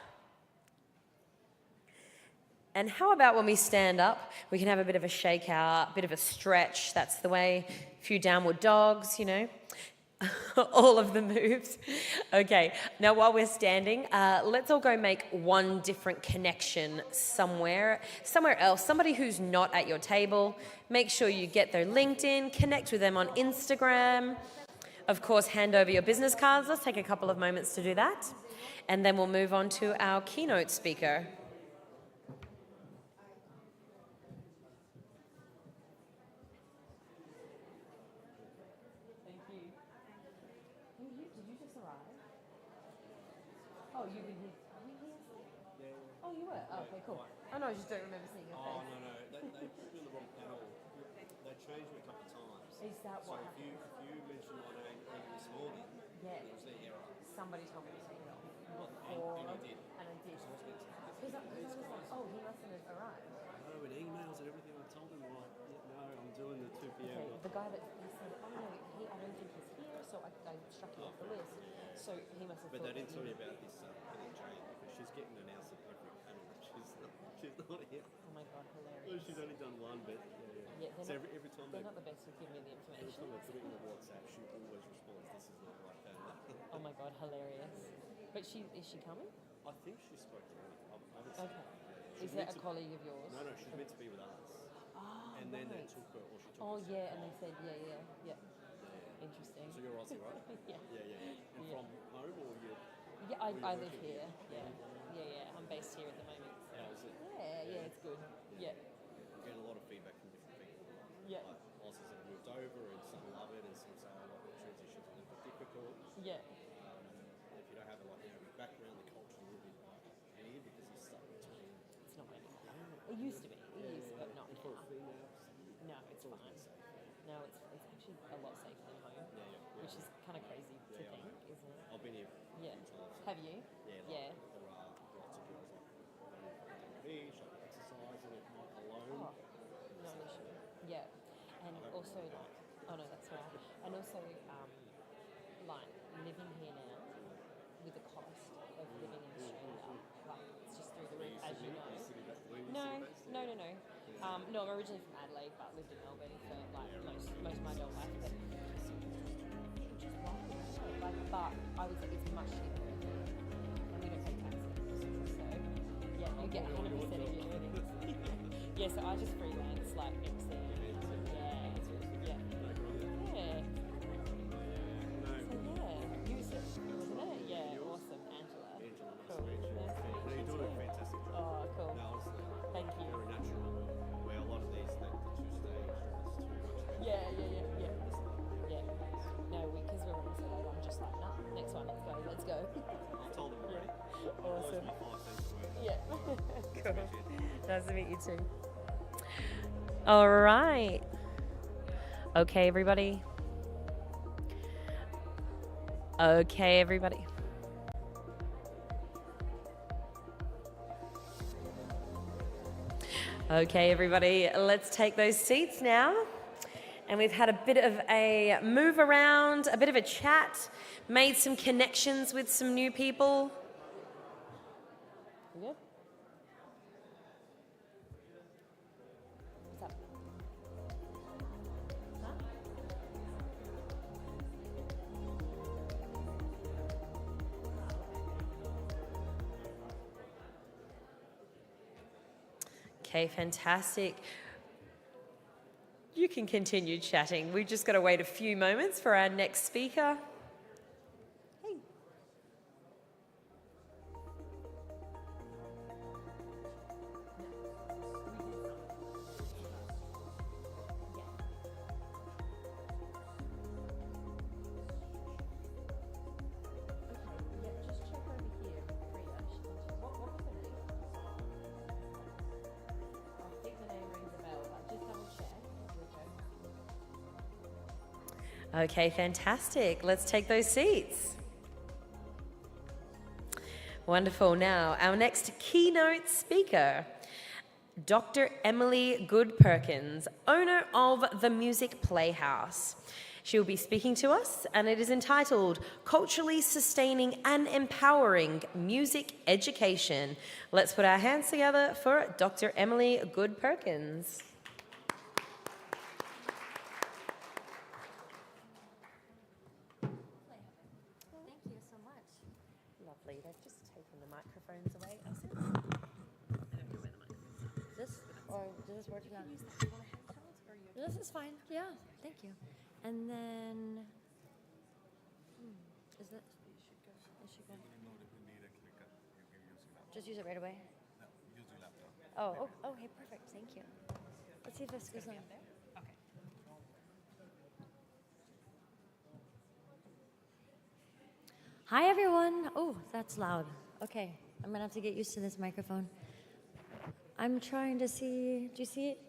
And how about when we stand up, we can have a bit of a shake out, a bit of a stretch. That's the way. A few downward dogs, you know. All of the moves. Okay, now while we're standing, let's all go make one different connection somewhere else. Somebody who's not at your table. Make sure you get their LinkedIn, connect with them on Instagram. Of course, hand over your business cards. Let's take a couple of moments to do that. And then we'll move on to our keynote speaker. Oh, you've been here. Are you here? Yeah. Oh, you were? Oh, okay, cool. Oh, no, I just don't remember seeing your face. Oh, no. They put me on the wrong panel. They changed me a couple of times. Is that what happened? So if you mentioned my name earlier this morning, yeah, it was their error. Somebody told me to take it off. And I did. And I did. So I was meant to. Because I was like, oh, he mustn't have arrived. No, with emails and everything, I told them, like, yeah, no, I'm doing the 2 p.m. Okay, the guy that he said, oh, no, I don't think he's here, so I struck him off the list. So he must have But thought they didn't that tell he- me about this Jane, because she's getting announced at every panel. She's not here. Oh my God, hilarious. Well, she's only done one, but Yeah, so every time they're not the best with giving me the every information. time they put it in the WhatsApp, she always responds, "This is not the right panel." Oh my God, hilarious. But is she coming? I think she spoke to me. I haven't seen Okay. her. Is that a colleague of yours? No, she's meant to be with us. Oh, And then they right. took her, or she took Oh us. yeah, and they said yeah. Interesting. So you're Aussie, right? Yeah. And Yeah. from home, or you? Yeah, or you I live working here. Yeah. I'm based here at the moment. So. How is it? Yeah, it's good. Yeah. I'm getting a lot of feedback from different people. Yeah. Like Aussies that have moved over, and some love it, and some say, "Oh, the transition's a little bit difficult." Yeah. If you don't have a background, the culture will be weird because you're stuck between. It's not anymore. It used to be. But not And for a now. female, No, it's always fine. been safe. No, it's actually a lot safer than home. Which is kind of crazy to Yeah, I think, know. isn't it? I've been here Yeah. a few times. Have you? Yeah. There are lots of girls like on the beach, like exercising at night alone. Oh, no issue. also like, oh no, that's right. And also, like living here now with the cost of living in Australia, like it's just through the roof, as you know. No. No, I'm originally from Adelaide, but lived in Melbourne for like most of my adult life. But just wild, like, but I would say it's much cheaper here, and we don't pay taxes. So yeah, you get 100% of your earnings. Yeah, so I just freelance like MC. Yeah. So yeah, use it, wasn't it? Yeah, awesome, Angela. Cool. Nice to meet you too. Fantastic job. Oh, cool. No, honestly, Thank you. very natural. Where a lot of these, the two-stage, it's too much. Yeah. No, because we're on so late, I'm just like, nah, next one, let's go. I told them already. Awesome. Always my 5 cents worth. Yeah. Cool. Nice to meet you too. All right. Okay, everybody. Okay, everybody, let's take those seats now. And we've had a bit of a move around, a bit of a chat, made some connections with some new people. You good? What's up? Huh? Okay, fantastic. You can continue chatting. We've just got to wait a few moments for our next speaker. Hey. Okay, fantastic. Let's take those seats. Wonderful. Now, our next keynote speaker, Dr. Emily Good-Perkins, owner of the Music Playhouse. She will be speaking to us, and it is entitled Culturally Sustaining and Empowering Music Education. Let's put our hands together for Dr. Emily Good-Perkins. Lovely. They've just taken the microphones away. I don't know where the microphones are. This, or does this work now? This is fine. Yeah, thank you. And then, is that? It should go. Just use it right away. Oh, okay, perfect. Thank you. Let's see if this goes on. Hi, everyone. Oh, that's loud. Okay, I'm gonna have to get used to this microphone. I'm trying to see, do you see it?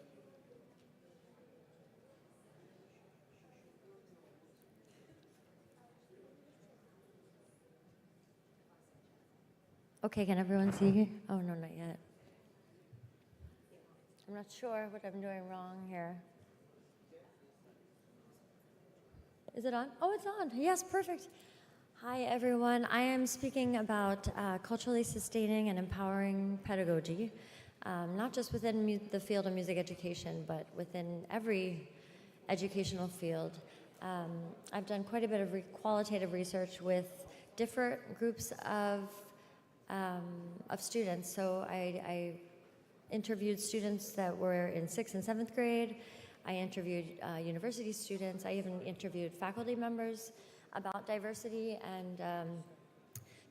Okay, can everyone see? Oh, no, not yet. I'm not sure what I'm doing wrong here. Is it on? Oh, it's on. Yes, perfect. Hi, everyone. I am speaking about culturally sustaining and empowering pedagogy, not just within the field of music education, but within every educational field. I've done quite a bit of qualitative research with different groups of students. So I interviewed students that were in 6th and 7th grade. I interviewed university students. I even interviewed faculty members about diversity and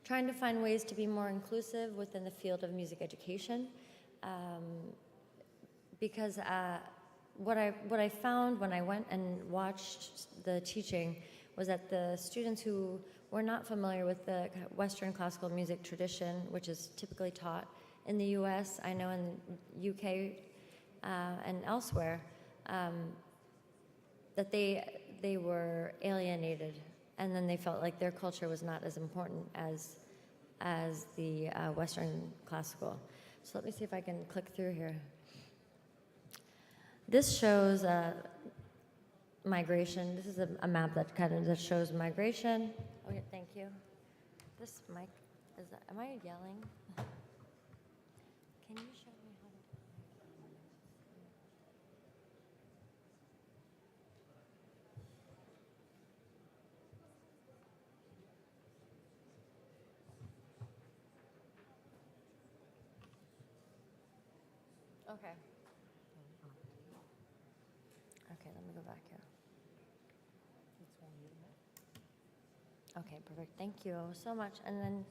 trying to find ways to be more inclusive within the field of music education. Because what I found when I went and watched the teaching was that the students who were not familiar with the Western classical music tradition, which is typically taught in the US, I know in the UK and elsewhere, that they were alienated, and then they felt like their culture was not as important as the Western classical. So let me see if I can click through here. This shows migration. This is a map that that shows migration. Oh yeah, thank you. This mic, am I yelling? Can you show me how to do it? Okay. Okay, let me go back here. Okay, perfect. Thank you so much. And then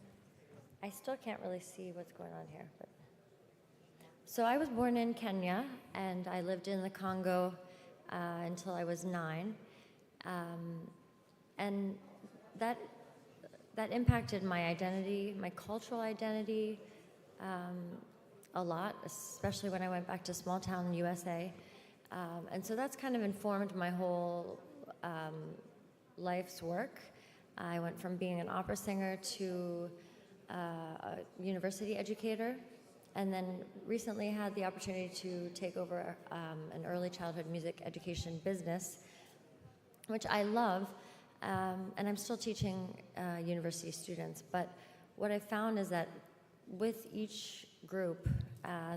I still can't really see what's going on here. But so I was born in Kenya, and I lived in the Congo until I was 9, and that impacted my identity, my cultural identity, a lot, especially when I went back to small town USA. And so that's kind of informed my whole life's work. I went from being an opera singer to a university educator, and then recently had the opportunity to take over an early childhood music education business, which I love, and I'm still teaching university students. But what I found is that with each group,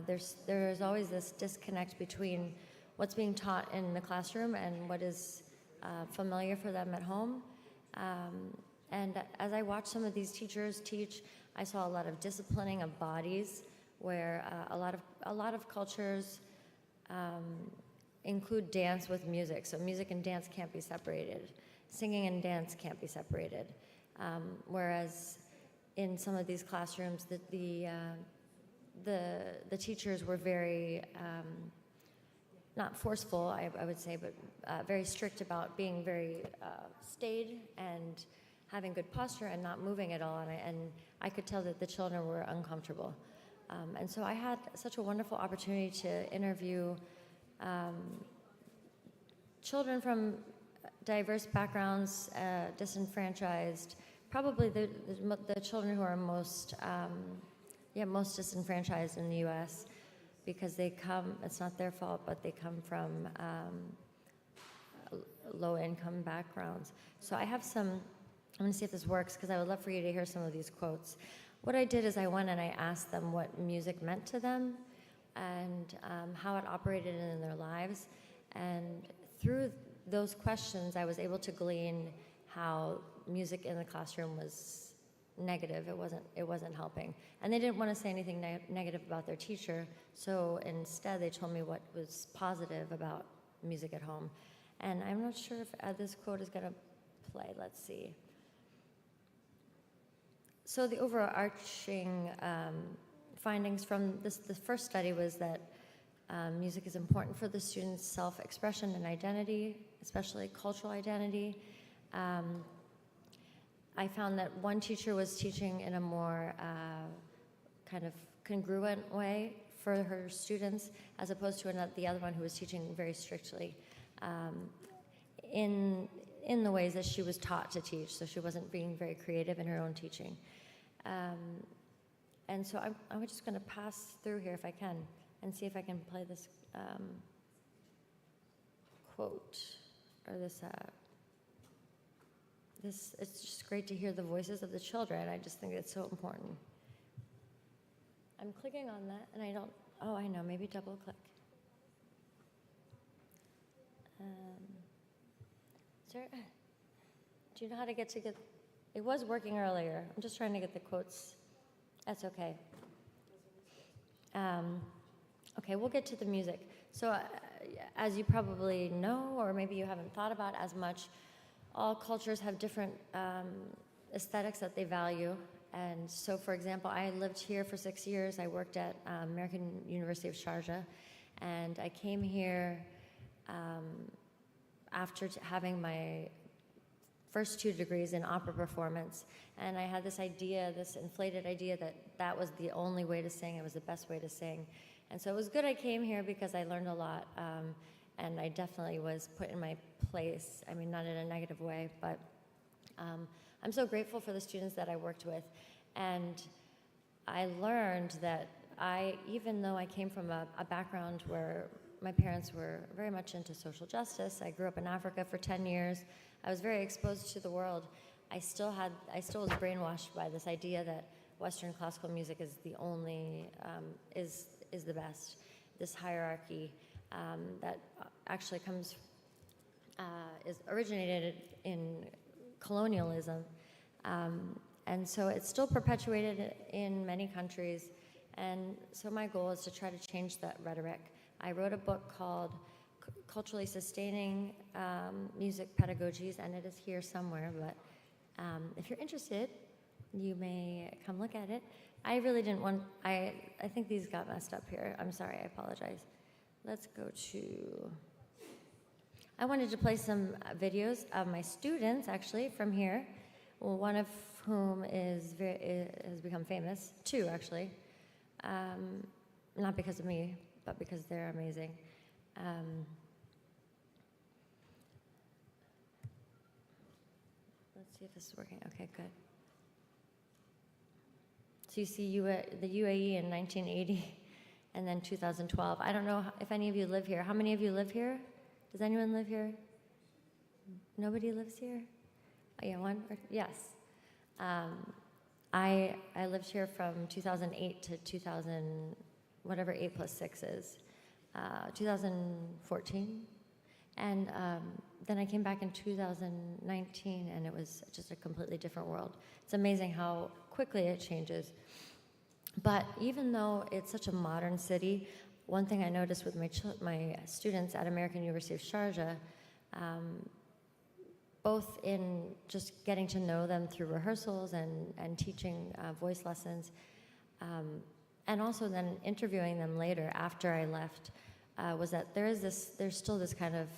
there's always this disconnect between what's being taught in the classroom and what is familiar for them at home. And as I watched some of these teachers teach, I saw a lot of disciplining of bodies, where a lot of cultures include dance with music. So music and dance can't be separated. Singing and dance can't be separated. Whereas in some of these classrooms, the teachers were very not forceful, I would say, but very strict about being very staid and having good posture and not moving at all. And I could tell that the children were uncomfortable. And so I had such a wonderful opportunity to interview children from diverse backgrounds, disenfranchised, probably the children who are most disenfranchised in the U.S. because they come, it's not their fault, but they come from low-income backgrounds. So I have some, I'm going to see if this works, because I would love for you to hear some of these quotes. What I did is I went and I asked them what music meant to them and how it operated in their lives. And through those questions, I was able to glean how music in the classroom was negative. It wasn't helping. And they didn't want to say anything negative about their teacher, so instead they told me what was positive about music at home. And I'm not sure if this quote is going to play. Let's see. So the overarching findings from the first study was that music is important for the students' self-expression and identity, especially cultural identity. I found that one teacher was teaching in a more kind of congruent way for her students, as opposed to the other one who was teaching very strictly in the ways that she was taught to teach. So she wasn't being very creative in her own teaching. And so I'm just going to pass through here if I can and see if I can play this quote or this. It's just great to hear the voices of the children. I just think it's so important. I'm clicking on that, and I don't, oh, I know, maybe double click. Sir, do you know how to get, it was working earlier. I'm just trying to get the quotes. That's okay. Okay, we'll get to the music. So as you probably know, or maybe you haven't thought about as much, all cultures have different aesthetics that they value. And so, for example, I lived here for 6 years. I worked at American University of Sharjah. And I came here after having my first 2 degrees in opera performance. And I had this idea, this inflated idea that that was the only way to sing, it was the best way to sing. And so it was good I came here because I learned a lot. And I definitely was put in my place. I mean, not in a negative way, but I'm so grateful for the students that I worked with. And I learned that even though I came from a background where my parents were very much into social justice. I grew up in Africa for 10 years. I was very exposed to the world. I still was brainwashed by this idea that Western classical music is the only, is the best. This hierarchy that actually is originated in colonialism. And so it's still perpetuated in many countries. And so my goal is to try to change that rhetoric. I wrote a book called Culturally Sustaining Music Pedagogies, and it is here somewhere, but if you're interested, you may come look at it. I really didn't want, I think these got messed up here. I'm sorry, I apologize. Let's go to, I wanted to play some videos of my students, actually, from here. Well, one of whom has become famous, two actually. Not because of me, but because they're amazing. Let's see if this is working. Okay, good. So you see the UAE in 1980 and then 2012. I don't know if any of you live here. How many of you live here? Does anyone live here? Nobody lives here? Oh, yeah, one? Yes. I lived here from 2008 to 2000, whatever 8 plus 6 is, 2014. And then I came back in 2019, and it was just a completely different world. It's amazing how quickly it changes. But even though it's such a modern city, one thing I noticed with my students at American University of Sharjah, both in just getting to know them through rehearsals and teaching voice lessons, and also then interviewing them later after I left, was that there's still this kind of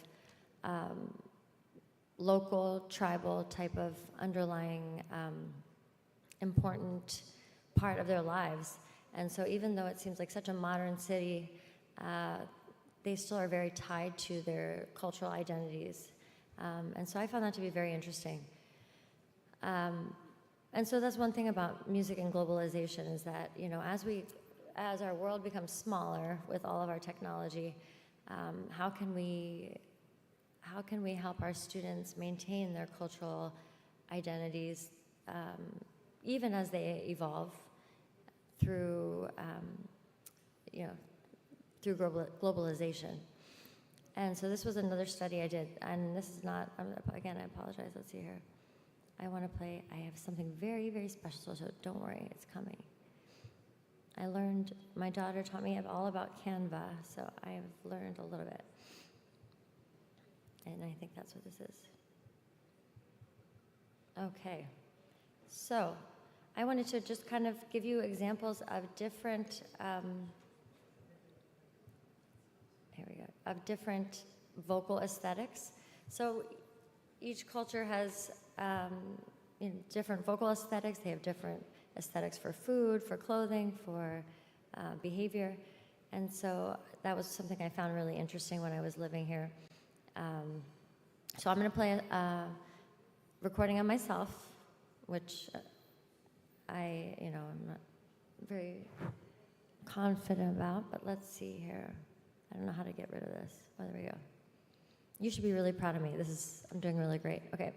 local, tribal type of underlying important part of their lives. And so even though it seems like such a modern city, they still are very tied to their cultural identities. And so I found that to be very interesting. And so that's one thing about music and globalization is that, you know, as our world becomes smaller with all of our technology, how can we help our students maintain their cultural identities even as they evolve through, through globalization? And so this was another study I did, and this is not, again, I apologize, let's see here. I want to play, I have something very, very special, so don't worry, it's coming. My daughter taught me all about Canva, so I have learned a little bit. And I think that's what this is. Okay, so I wanted to just kind of give you examples of different, here we go, of different vocal aesthetics. So each culture has different vocal aesthetics. They have different aesthetics for food, for clothing, for behavior. And so that was something I found really interesting when I was living here. So I'm going to play a recording of myself, which I'm not very confident about, but let's see here. I don't know how to get rid of this. Oh, there we go. You should be really proud of me. I'm doing really great. Okay,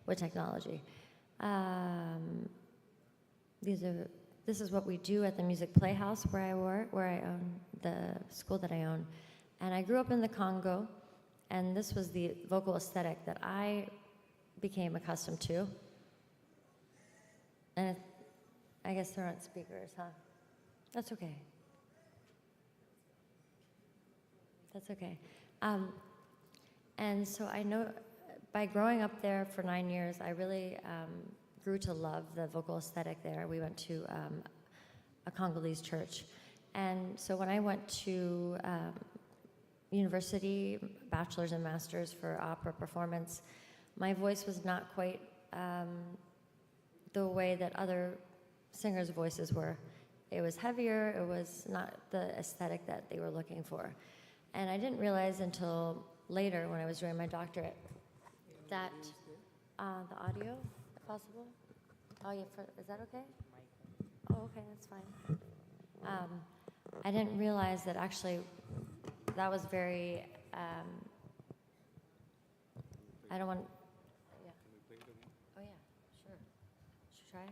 with technology. This is what we do at the Music Playhouse where I work, where I own the school that I own. And I grew up in the Congo, and this was the vocal aesthetic that I became accustomed to. And I guess they're on speakers, huh? That's okay. That's okay. And so I know by growing up there for 9 years, I really grew to love the vocal aesthetic there. We went to a Congolese church. And so when I went to university, bachelor's and master's for opera performance, my voice was not quite the way that other singers' voices were. It was heavier, it was not the aesthetic that they were looking for. And I didn't realize until later when I was doing my doctorate that the audio, if possible? Oh, yeah, is that okay? Oh, okay, that's fine. I didn't realize that actually that was very, I don't want, yeah. Oh yeah, sure. Should we try it?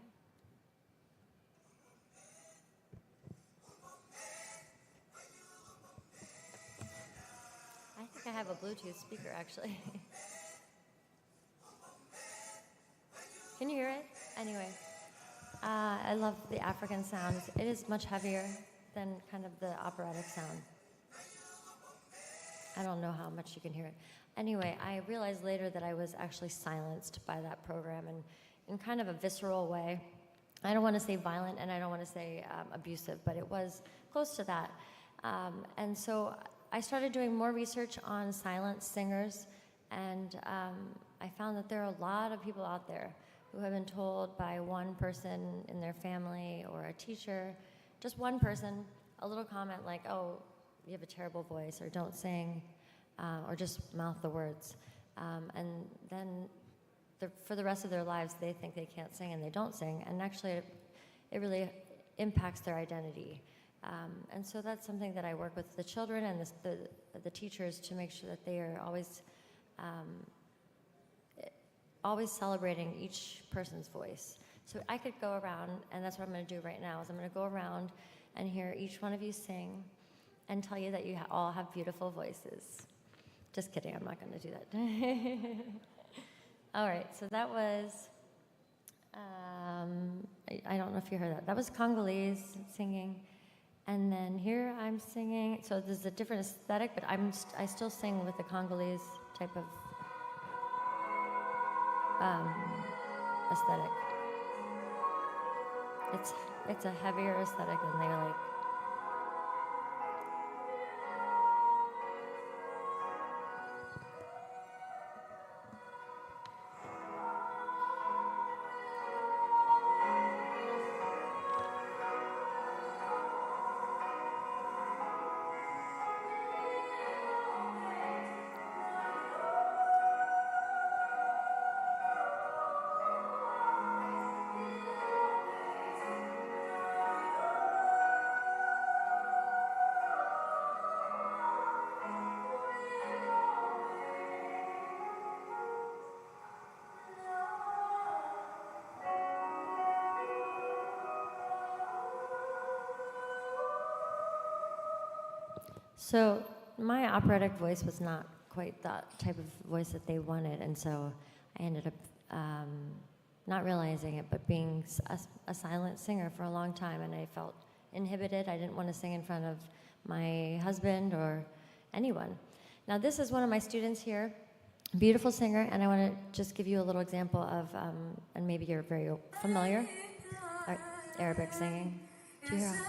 I think I have a Bluetooth speaker actually. Can you hear it? Anyway, I love the African sounds. It is much heavier than kind of the operatic sound. I don't know how much you can hear it. Anyway, I realized later that I was actually silenced by that program and in kind of a visceral way. I don't want to say violent and I don't want to say abusive, but it was close to that. And so I started doing more research on silent singers, and I found that there are a lot of people out there who have been told by one person in their family or a teacher, just one person, a little comment like, oh, you have a terrible voice, or don't sing, or just mouth the words. And then for the rest of their lives, they think they can't sing and they don't sing, and actually it really impacts their identity. And so that's something that I work with the children and the teachers to make sure that they are always celebrating each person's voice. So I could go around, and that's what I'm going to do right now, is I'm going to go around and hear each one of you sing and tell you that you all have beautiful voices. Just kidding, I'm not going to do that. All right, so that was, I don't know if you heard that. That was Congolese singing. And then here I'm singing, so there's a different aesthetic, but I still sing with the Congolese type of aesthetic. It's a heavier aesthetic than they like. So my operatic voice was not quite that type of voice that they wanted, and so I ended up not realizing it, but being a silent singer for a long time, and I felt inhibited. I didn't want to sing in front of my husband or anyone. Now this is one of my students here, beautiful singer, and I want to just give you a little example of, and maybe you're very familiar, Arabic singing. Do you hear?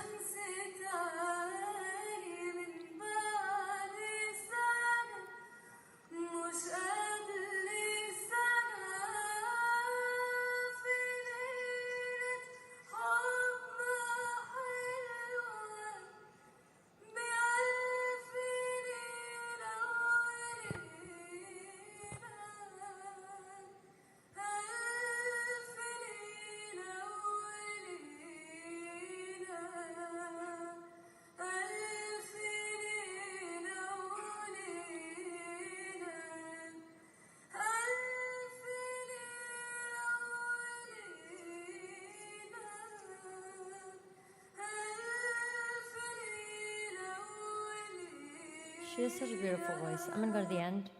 She has such a beautiful voice. I'm going to go to the end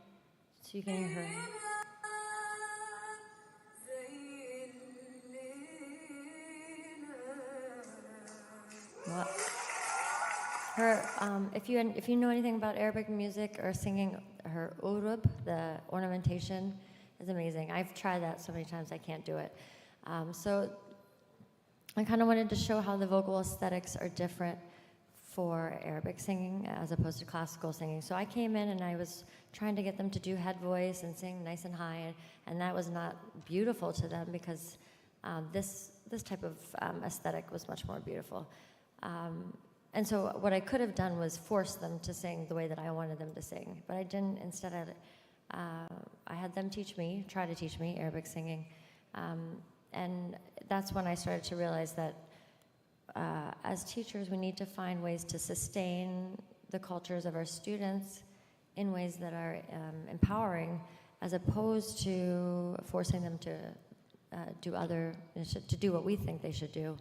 so you can hear her. Well, her, if you know anything about Arabic music or singing, her urub, the ornamentation, is amazing. I've tried that so many times I can't do it. So I kind of wanted to show how the vocal aesthetics are different for Arabic singing as opposed to classical singing. So I came in and I was trying to get them to do head voice and sing nice and high, and that was not beautiful to them because this type of aesthetic was much more beautiful. And so what I could have done was force them to sing the way that I wanted them to sing, but I didn't. Instead, I had them try to teach me Arabic singing, and that's when I started to realize that as teachers, we need to find ways to sustain the cultures of our students in ways that are empowering, as opposed to forcing them to do what we think they should do.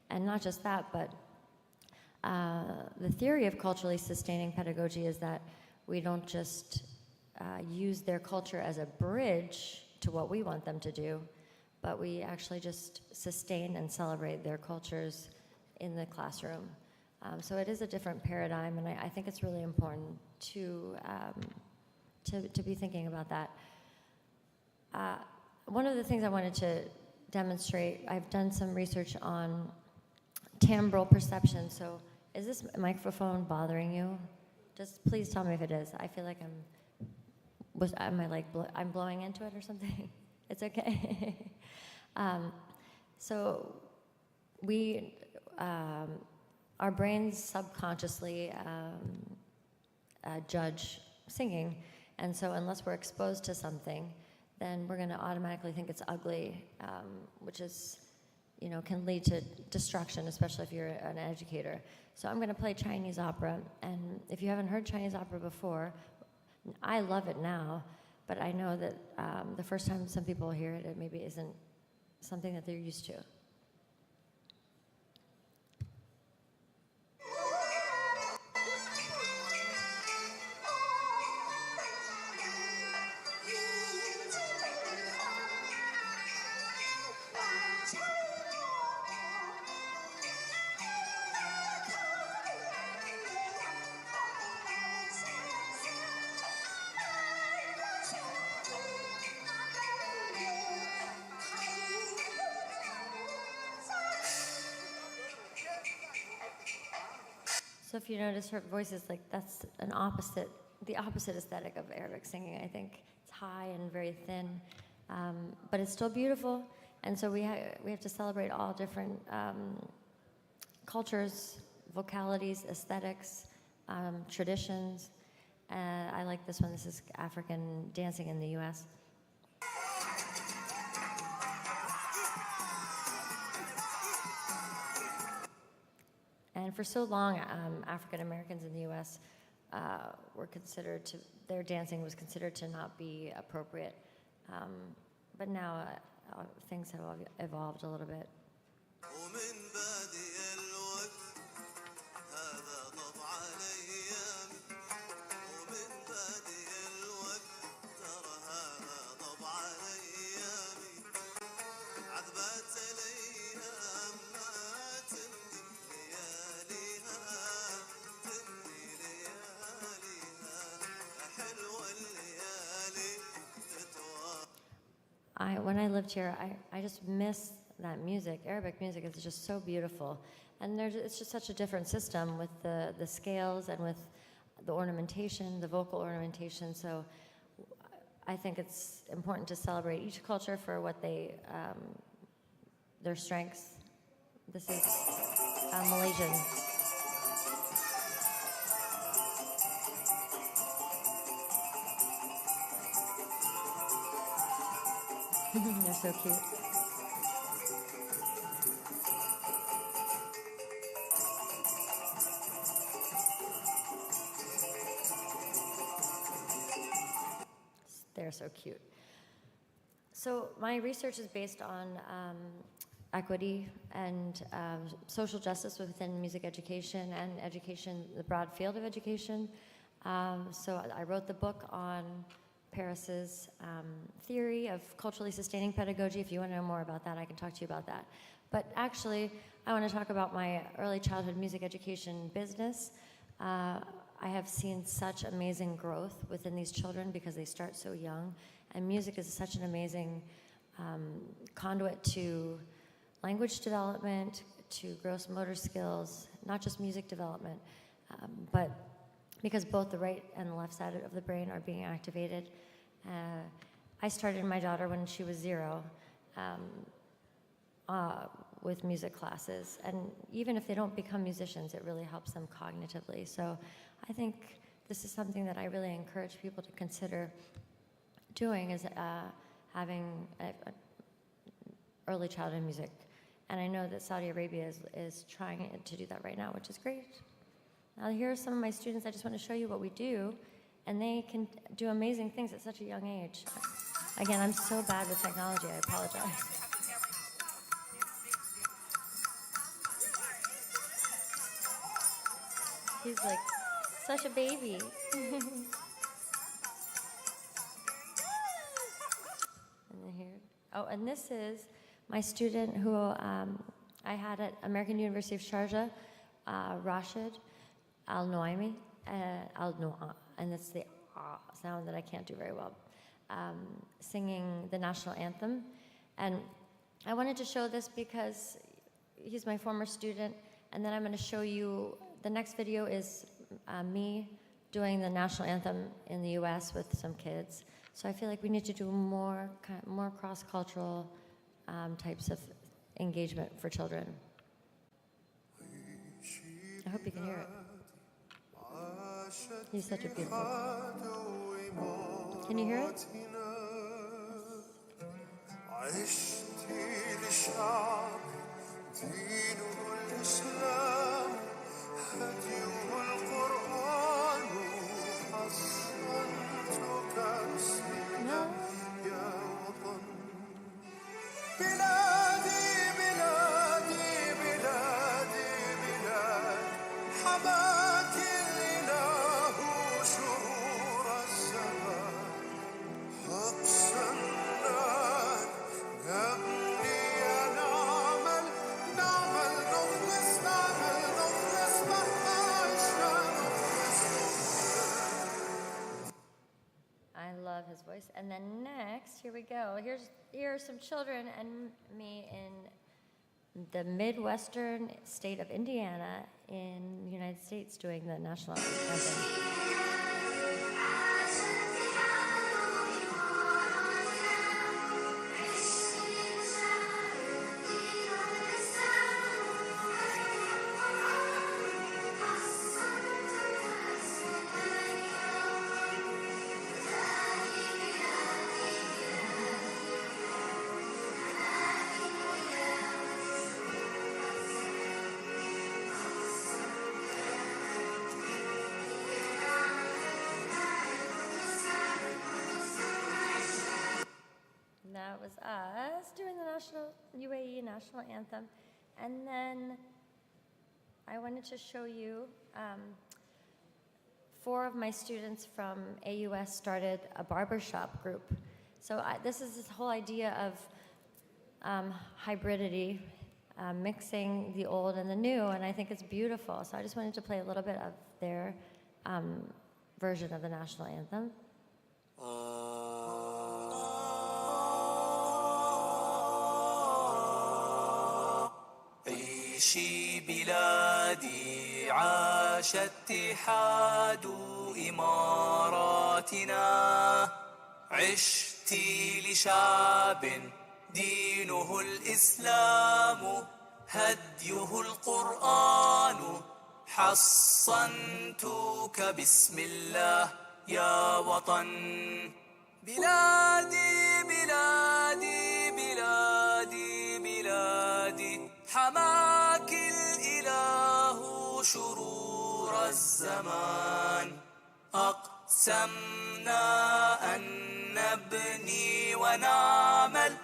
And not just that, but the theory of culturally sustaining pedagogy is that we don't just use their culture as a bridge to what we want them to do, but we actually just sustain and celebrate their cultures in the classroom. So it is a different paradigm, and I think it's really important to be thinking about that. One of the things I wanted to demonstrate, I've done some research on timbral perception. So is this microphone bothering you? Just please tell me if it is. I feel like I'm blowing into it or something. It's okay. So our brains subconsciously judge singing, and so unless we're exposed to something, then we're going to automatically think it's ugly, which is, can lead to destruction, especially if you're an educator. So I'm going to play Chinese opera, and if you haven't heard Chinese opera before, I love it now, but I know that the first time some people hear it, it maybe isn't something that they're used to. So if you notice, her voice is that's the opposite aesthetic of Arabic singing, I think. It's high and very thin, but it's still beautiful. And so we have to celebrate all different cultures, vocalities, aesthetics, traditions. I like this one. This is African dancing in the U.S. And for so long, African Americans in the U.S. Were considered to, their dancing was considered to not be appropriate. But now things have evolved a little bit. When I lived here, I just miss that music. Arabic music is just so beautiful. And it's just such a different system with the scales and with the ornamentation, the vocal ornamentation. So I think it's important to celebrate each culture for what their strengths. This is Malaysian. They're so cute. They're so cute. So my research is based on equity and social justice within music education and education, the broad field of education. So I wrote the book on Paris's theory of culturally sustaining pedagogy. If you want to know more about that, I can talk to you about that. But actually, I want to talk about my early childhood music education business. I have seen such amazing growth within these children because they start so young, and music is such an amazing conduit to language development, to gross motor skills, not just music development, but because both the right and the left side of the brain are being activated. I started my daughter when she was 0 with music classes, and even if they don't become musicians, it really helps them cognitively. So I think this is something that I really encourage people to consider doing, is having early childhood music. And I know that Saudi Arabia is trying to do that right now, which is great. here are some of my students. I just want to show you what we do, and they can do amazing things at such a young age. Again, I'm so bad with technology, I apologize. He's like such a baby. And then here, oh, and this is my student who I had at American University of Sharjah, Rashid Al-Noaimi, and that's the sound that I can't do very well, singing the national anthem. And I wanted to show this because he's my former student, and then I'm going to show you, the next video is me doing the national anthem in the US with some kids. So I feel like we need to do more cross-cultural types of engagement for children. I hope you can hear it. He's such a beautiful. Can you hear it? I love his voice. And then next, here we go. Here are some children and me in the Midwestern state of Indiana in the United States doing the national anthem. That was us doing the UAE national anthem. And then I wanted to show you 4 of my students from AUS started a barbershop group. So this is this whole idea of hybridity, mixing the old and the new, and I think it's beautiful. So I just wanted to play a little bit of their version of the national anthem. عيشي بلادي عاش اتحاد إماراتنا عشت لشعب دينه الإسلام هديه القرآن حصنتك بسم الله يا وطن بلادي بلادي بلادي بلادي حماك الإله شرور الزمان أقسمنا أن نبني ونعمل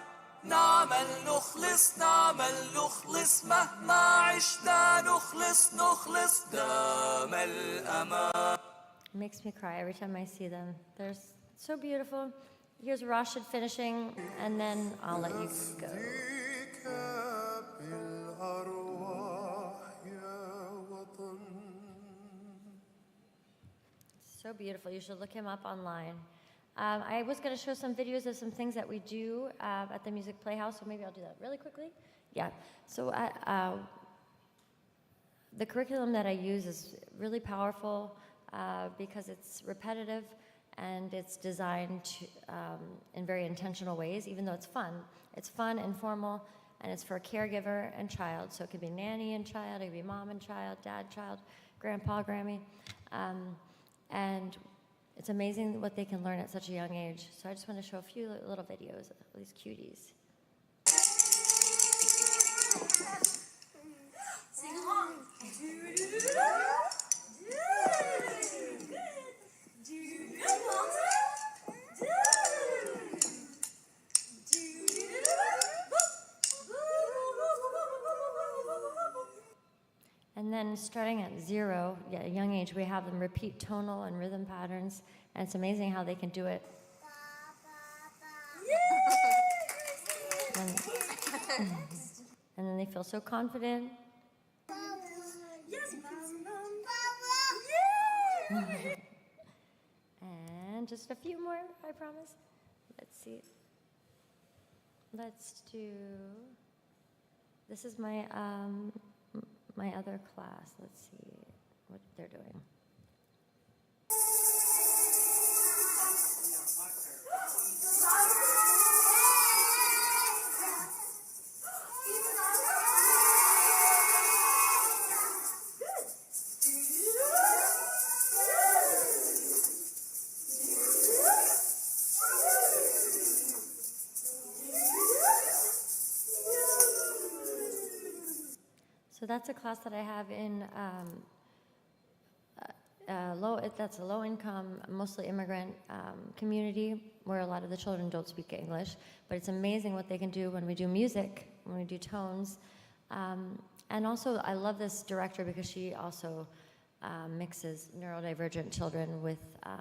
نخلص مهما عشنا نخلص دام الأمان. It makes me cry every time I see them. They're so beautiful. Here's Rashid finishing, and then I'll let you go. So beautiful. You should look him up online. I was going to show some videos of some things that we do at the Music Playhouse, so maybe I'll do that really quickly. Yeah. So the curriculum that I use is really powerful because it's repetitive and it's designed in very intentional ways, even though it's fun. It's fun, informal, and it's for a caregiver and child. So it could be nanny and child, it could be mom and child, dad, child, grandpa, Grammy. And it's amazing what they can learn at such a young age. So I just want to show a few little videos of these cuties. Sing along. And then starting at 0, at a young age, we have them repeat tonal and rhythm patterns, and it's amazing how they can do it. And then they feel so confident. And just a few more, I promise. Let's see. Let's do, this is my my other class. Let's see what they're doing. So that's a class that I have in that's a low-income, mostly immigrant community where a lot of the children don't speak English. But it's amazing what they can do when we do music, when we do tones. And also, I love this director because she also mixes neurodivergent children with, I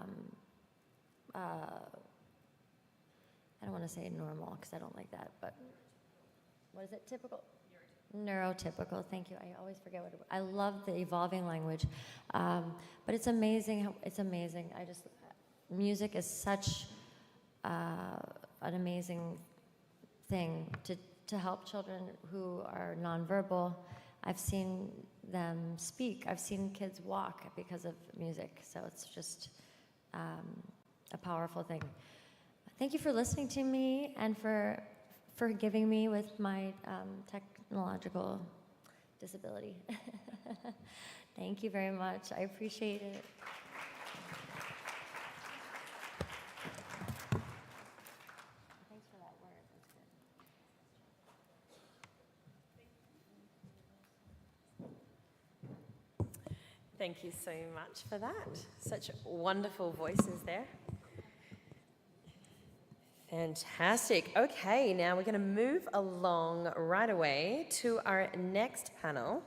don't want to say normal because I don't like that, but what is it, typical? Neurotypical, thank you. I always forget what I love the evolving language. But it's amazing, it's amazing. Music is such an amazing thing to help children who are nonverbal. I've seen them speak. I've seen kids walk because of music. So it's just a powerful thing. Thank you for listening to me and for forgiving me with my technological disability. Thank you very much. I appreciate it. Thanks for that word. That's good. Thank you so much for that. Such wonderful voices there. Fantastic. Okay, now we're going to move along right away to our next panel.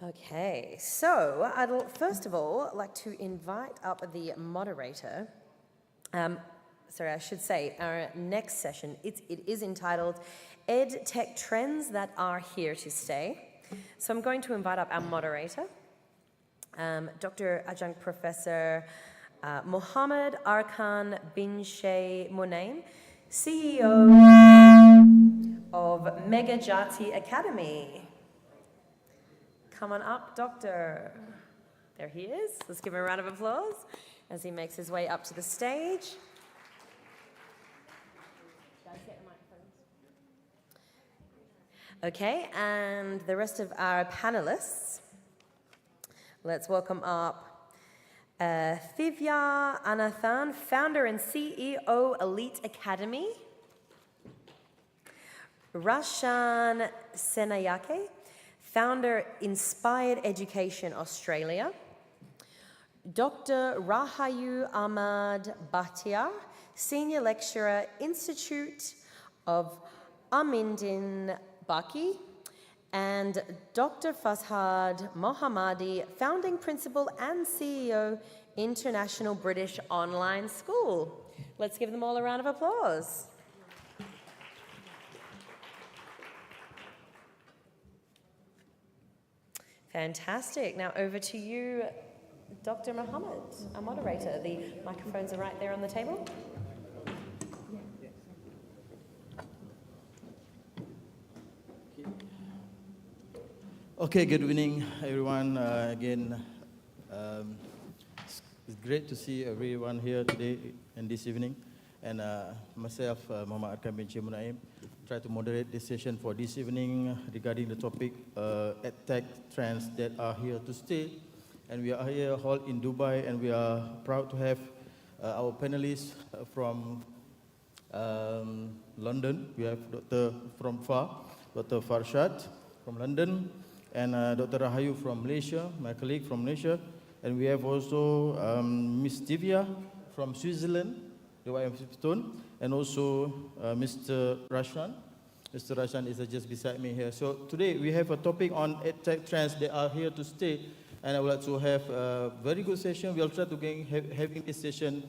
Okay, so I'd first of all like to invite up the moderator. I should say our next session, it is entitled Ed Tech Trends That Are Here to Stay. So I'm going to invite up our moderator, Dr. Adjunct Professor Mohammed Arkan bin Shay Munaim, CEO of Megajati Academy. Come on up, Doctor. There he is. Let's give him a round of applause as he makes his way up to the stage. Okay, and the rest of our panelists. Let's welcome up Thivya Anathan, founder and CEO, Elite Academy. Rashan Senayake, founder, Inspired Education Australia. Dr. Rahayu Ahmad Bhatia, senior lecturer, Institute of Amindin Baki. And Dr. Fazhad Mohammadi, founding principal and CEO, International British Online School. Let's give them all a round of applause. Fantastic. Now over to you, Dr. Mohammed, our moderator. The microphones are right there on the table. Okay, good evening, everyone. Again, it's great to see everyone here today and this evening. And myself, Muhammad Arkan bin Shay Munaim, try to moderate this session for this evening regarding the topic EdTech trends that are here to stay. And we are here held in Dubai, and we are proud to have our panelists from London. We have Dr. from FAR, Dr. Farshad from London, and Dr. Rahayu from Malaysia, my colleague from Malaysia. And we have also Ms. Divya from Switzerland, the YM Stone, and also Mr. Rashwan Mr. Rashan is just beside me here. So today we have a topic on EdTech trends that are here to stay, and I would like to have a very good session. We'll try to having this session,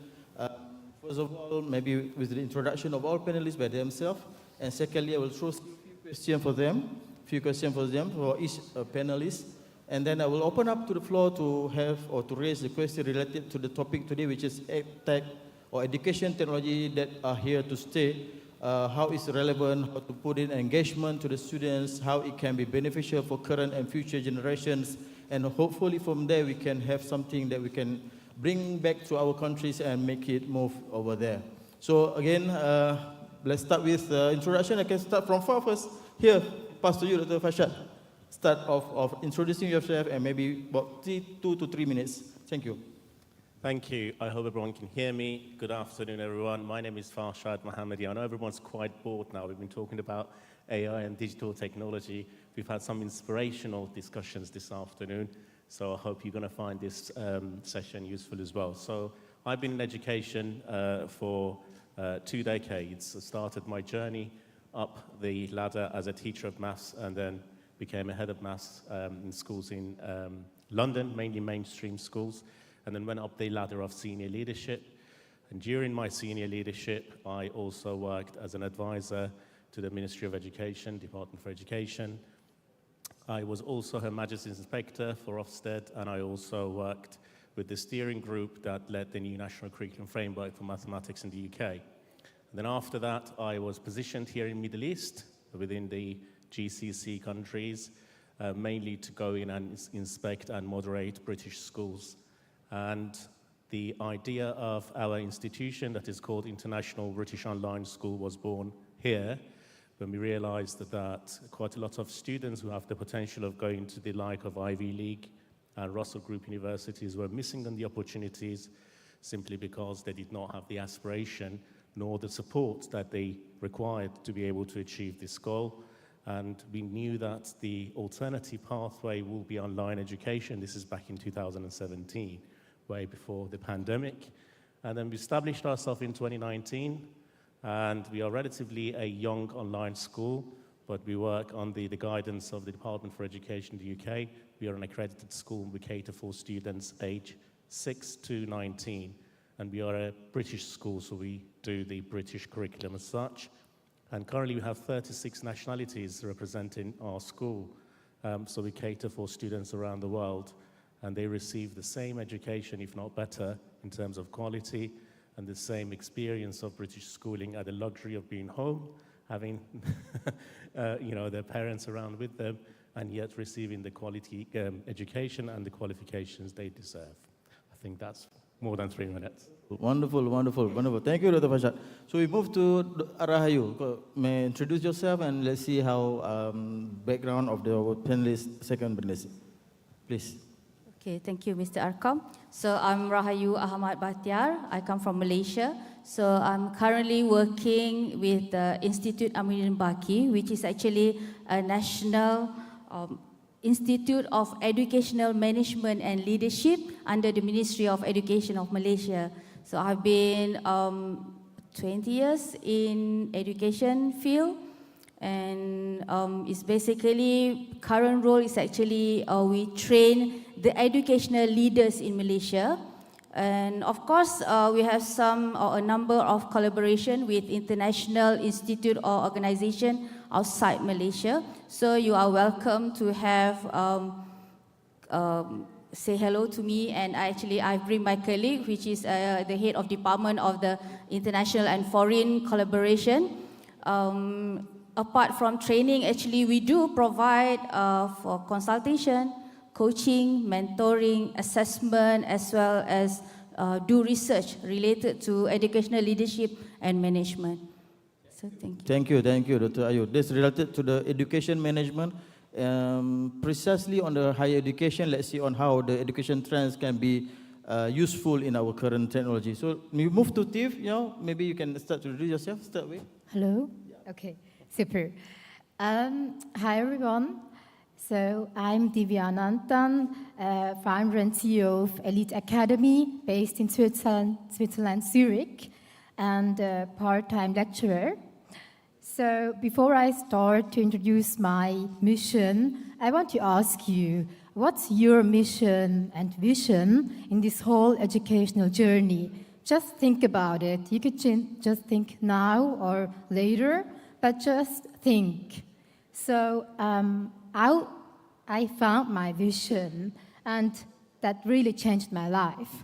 first of all, maybe with the introduction of all panelists by themselves, and secondly, I will throw a few questions for each panelist, and then I will open up to the floor to have or to raise the question related to the topic today, which is EdTech or education technology that are here to stay. How it's relevant, how to put in engagement to the students, how it can be beneficial for current and future generations, and hopefully from there we can have something that we can bring back to our countries and make it move over there. So again, let's start with introduction. I can start from far first. Here, pass to you, Dr. Farshad. Start of introducing yourself and maybe about 2 to 3 minutes. Thank you. Thank you. I hope everyone can hear me. Good afternoon, everyone. My name is Farshad Mohammadi. I know everyone's quite bored now. We've been talking about AI and digital technology. We've had some inspirational discussions this afternoon, so I hope you're going to find this session useful as well. So I've been in education for 2 decades. I started my journey up the ladder as a teacher of maths and then became a head of maths in schools in London, mainly mainstream schools, and then went up the ladder of senior leadership. And during my senior leadership, I also worked as an advisor to the Ministry of Education, Department for Education. I was also Her Majesty's Inspector for Ofsted, and I also worked with the steering group that led the new National Curriculum Framework for Mathematics in the UK. And then after that, I was positioned here in Middle East within the GCC countries, mainly to go in and inspect and moderate British schools. And the idea of our institution that is called International British Online School was born here when we realized that quite a lot of students who have the potential of going to the like of Ivy League and Russell Group universities were missing on the opportunities simply because they did not have the aspiration nor the support that they required to be able to achieve this goal. And we knew that the alternative pathway will be online education. This is back in 2017. Way before the pandemic. And then we established ourselves in 2019, and we are relatively a young online school, but we work on the guidance of the Department for Education in the UK. We are an accredited school. We cater for students age 6 to 19, and we are a British school, so we do the British curriculum as such. And currently we have 36 nationalities representing our school, so we cater for students around the world. And they receive the same education, if not better, in terms of quality, and the same experience of British schooling at the luxury of being home, having their parents around with them, and yet receiving the quality education and the qualifications they deserve. I think that's more than 3 minutes. Wonderful, wonderful, wonderful. Thank you, Dr. Farshad. So we move to Rahayu. May introduce yourself and let's see how background of the panelist, second panelist. Please. Okay, thank you, Mr. Arkam. So I'm Rahayu Ahmad Batiar. I come from Malaysia. So I'm currently working with the Institute Aminuddin Baki, which is actually a national Institute of Educational Management and Leadership under the Ministry of Education of Malaysia. So I've been 20 years in education field. And it's basically, current role is actually we train the educational leaders in Malaysia. And of course, we have a number of collaboration with international institute or organization outside Malaysia. So you are welcome to have, say hello to me. And I bring my colleague, which is the head of department of the international and foreign collaboration. Apart from training, actually we do provide for consultation, coaching, mentoring, assessment, as well as do research related to educational leadership and management. So thank you. Thank you, Dr. Ayu. This related to the education management, precisely on the higher education. Let's see on how the education trends can be useful in our current technology. So we move to Tiff. Maybe you can start to introduce yourself. Start with. Hello. Okay. Super. Hi, everyone. So I'm Divya Nantan, founder and CEO of Elite Academy, based in Switzerland, Zurich, and a part-time lecturer. So before I start to introduce my mission, I want to ask you, what's your mission and vision in this whole educational journey? Just think about it. You could just think now or later, but just think. So I found my vision, and that really changed my life.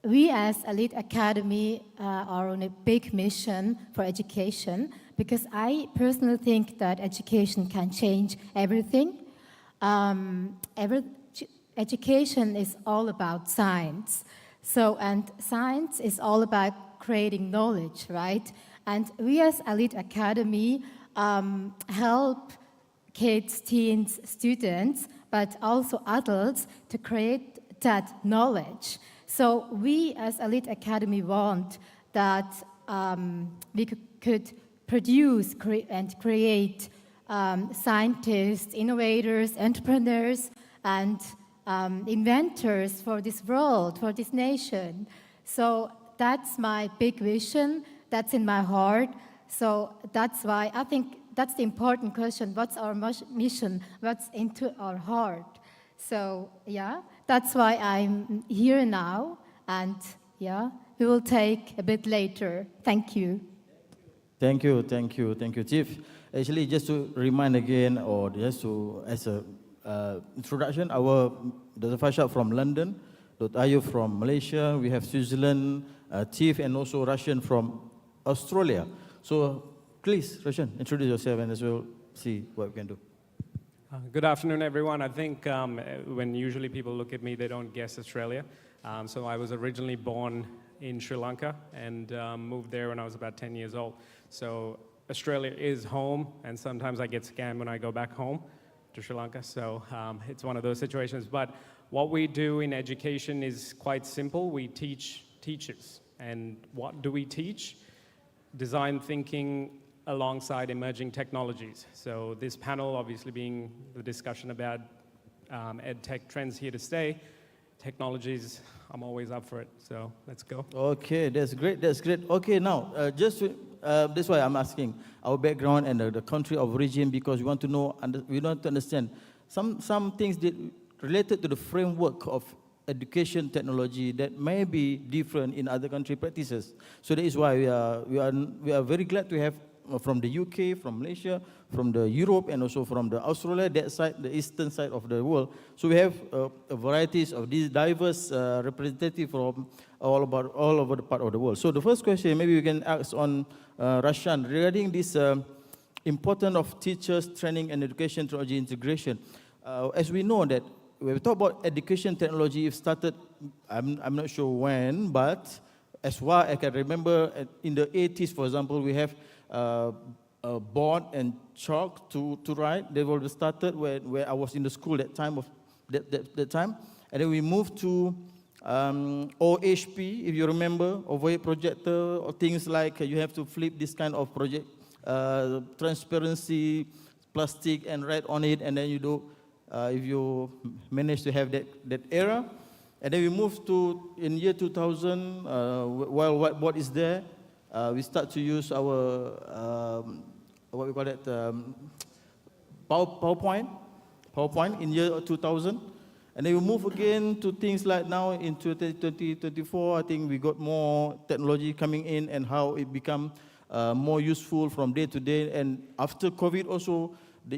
We as Elite Academy are on a big mission for education, because I personally think that education can change everything. Education is all about science. And science is all about creating knowledge, right? And we as Elite Academy help kids, teens, students, but also adults to create that knowledge. So we as Elite Academy want that we could produce and create scientists, innovators, entrepreneurs, and inventors for this world, for this nation. So that's my big vision, that's in my heart. So that's why I think that's the important question. What's our mission? What's into our heart? So yeah, that's why I'm here now, and yeah, we will take a bit later. Thank you. Thank you, Chief. Actually, just to remind again, or just to, as a introduction, Dr. Farshad from London, Dr. Ayub from Malaysia, we have Switzerland, Chief, and also Russian from Australia. So please, Russian, introduce yourself and as well see what we can do. Good afternoon, everyone. I think when usually people look at me, they don't guess Australia. So I was originally born in Sri Lanka and moved there when I was about 10 years old. So Australia is home, and sometimes I get scammed when I go back home to Sri Lanka. So it's one of those situations. But what we do in education is quite simple. We teach teachers. And what do we teach? Design thinking alongside emerging technologies. So this panel obviously being the discussion about ed tech trends here to stay. Technologies, I'm always up for it. So let's go. Okay, that's great. Okay, now, that's why I'm asking our background and the country of origin, because we want to know, we want to understand some things that related to the framework of education technology that may be different in other country practices. So that is why we are very glad to have from the UK, from Malaysia, from the Europe, and also from the Australia, that side, the eastern side of the world. So we have varieties of these diverse representatives from all over the part of the world. So the first question, maybe we can ask on Rashan regarding this importance of teachers training and education technology integration. As we know that when we talk about education technology, it started, I'm not sure when, but as far as I can remember, in the 80s, for example, we have a board and chalk to write. They were started where I was in the school that time, and then we moved to OHP, if you remember, overhead projector, or things like you have to flip this kind of project, transparency, plastic, and write on it, and then you do, if you manage to have that era. And then we moved to, in year 2000, while whiteboard is there, we start to use our, what we call it, PowerPoint in year 2000. And then we move again to things like now in 2024, I think we got more technology coming in and how it become more useful from day to day. And after COVID also, the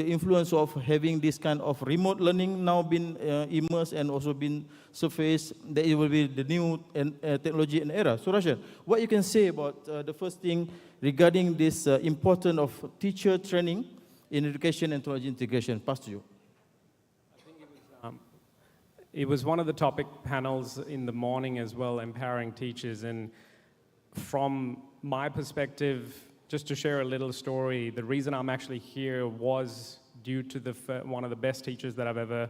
influence of having this kind of remote learning now been immersed and also been surfaced, that it will be the new technology and era. So Rashan, what you can say about the first thing regarding this importance of teacher training in education and technology integration? Pass to you. It was one of the topic panels in the morning as well, empowering teachers. And from my perspective, just to share a little story, the reason I'm actually here was due to one of the best teachers that I've ever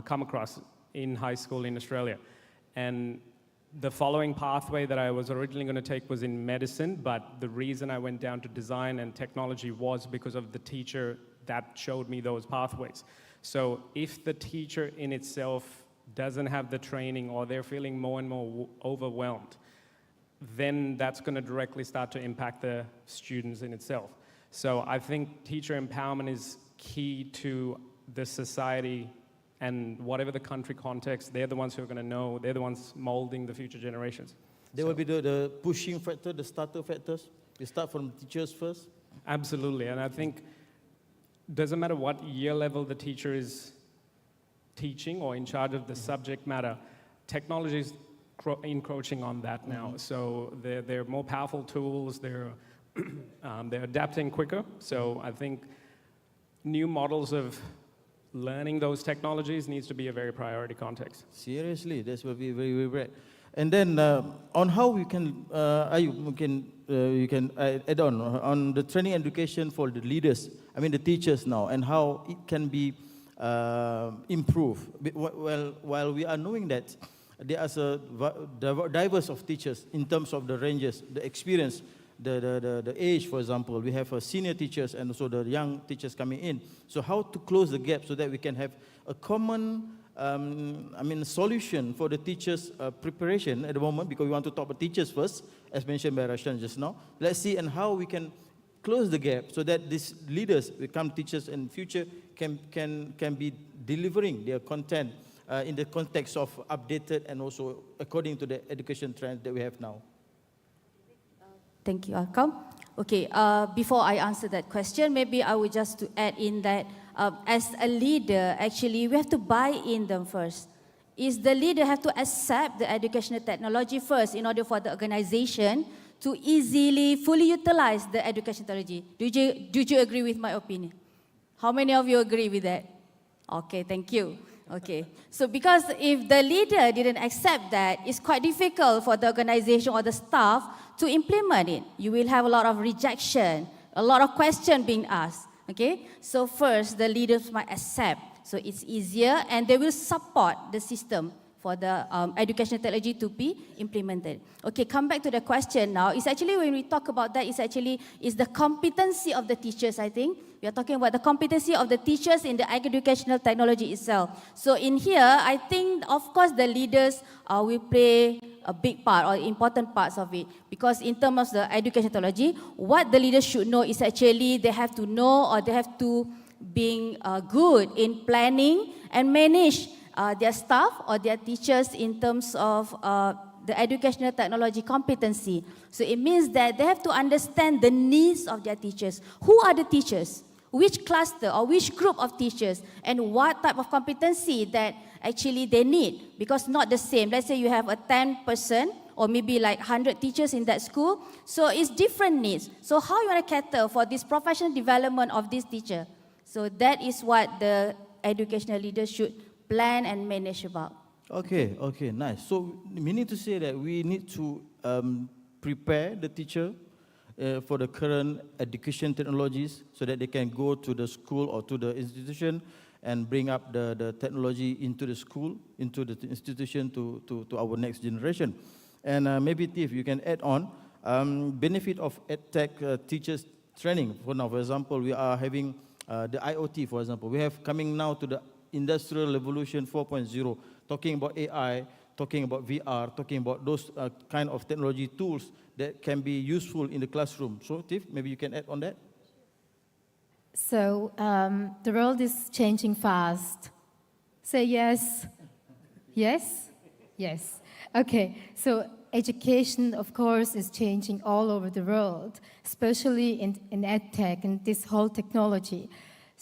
come across in high school in Australia. And the following pathway that I was originally going to take was in medicine, but the reason I went down to design and technology was because of the teacher that showed me those pathways. So if the teacher in itself doesn't have the training, or they're feeling more and more overwhelmed, then that's going to directly start to impact the students in itself. So I think teacher empowerment is key to the society, and whatever the country context, they're the ones who are going to know, they're the ones molding the future generations. There will be the pushing factor, the starter factors. We start from teachers first. Absolutely, and I think doesn't matter what year level the teacher is teaching or in charge of the subject matter, technology is encroaching on that now. So they're more powerful tools, they're adapting quicker. So I think new models of learning those technologies needs to be a very priority context. Seriously, that's will be very, very great. And then on how we can, you can add on the training education for the leaders, I mean the teachers now, and how it can be improved. Well, while we are knowing that there are diverse of teachers in terms of the ranges, the experience, the age, for example. We have senior teachers and also the young teachers coming in. So how to close the gap so that we can have a common solution for the teachers' preparation at the moment, because we want to talk about teachers first, as mentioned by Rashan just now. Let's see and how we can close the gap so that these leaders become teachers in future can be delivering their content in the context of updated and also according to the education trend that we have now. Thank you, Arkam. Okay, before I answer that question, maybe I would just to add in that as a leader, actually, we have to buy in them first. Is the leader have to accept the educational technology first in order for the organization to easily, fully utilize the educational technology. Do you agree with my opinion? How many of you agree with that? Okay, thank you. Okay, so because if the leader didn't accept that, it's quite difficult for the organization or the staff to implement it. You will have a lot of rejection, a lot of questions being asked. Okay, so first the leaders might accept, so it's easier, and they will support the system for the educational technology to be implemented. Okay, come back to the question now. It's actually, when we talk about that, it's the competency of the teachers, I think. We are talking about the competency of the teachers in the educational technology itself. So in here, I think, of course, the leaders will play a big part or important parts of it. Because in terms of the educational technology, what the leaders should know is actually they have to know, or they have to be good in planning and manage their staff or their teachers in terms of the educational technology competency. So it means that they have to understand the needs of their teachers. Who are the teachers? Which cluster or which group of teachers, and what type of competency that actually they need? Because not the same. Let's say you have a 10% or maybe like 100 teachers in that school. So it's different needs. So how you want to cater for this professional development of this teacher? So that is what the educational leaders should plan and manage about. Okay, nice. So meaning to say that we need to prepare the teacher for the current education technologies so that they can go to the school or to the institution and bring up the technology into the school, into the institution to our next generation. And maybe Tiff, you can add on benefit of EdTech teachers training. For now, for example, we are having the IoT, for example. We have coming now to the Industrial Revolution 4.0, talking about AI, talking about VR, talking about those kind of technology tools that can be useful in the classroom. So, Tiff, maybe you can add on that? So, the world is changing fast. Say yes. Yes? Yes. Okay, so education, of course, is changing all over the world, especially in EdTech and this whole technology.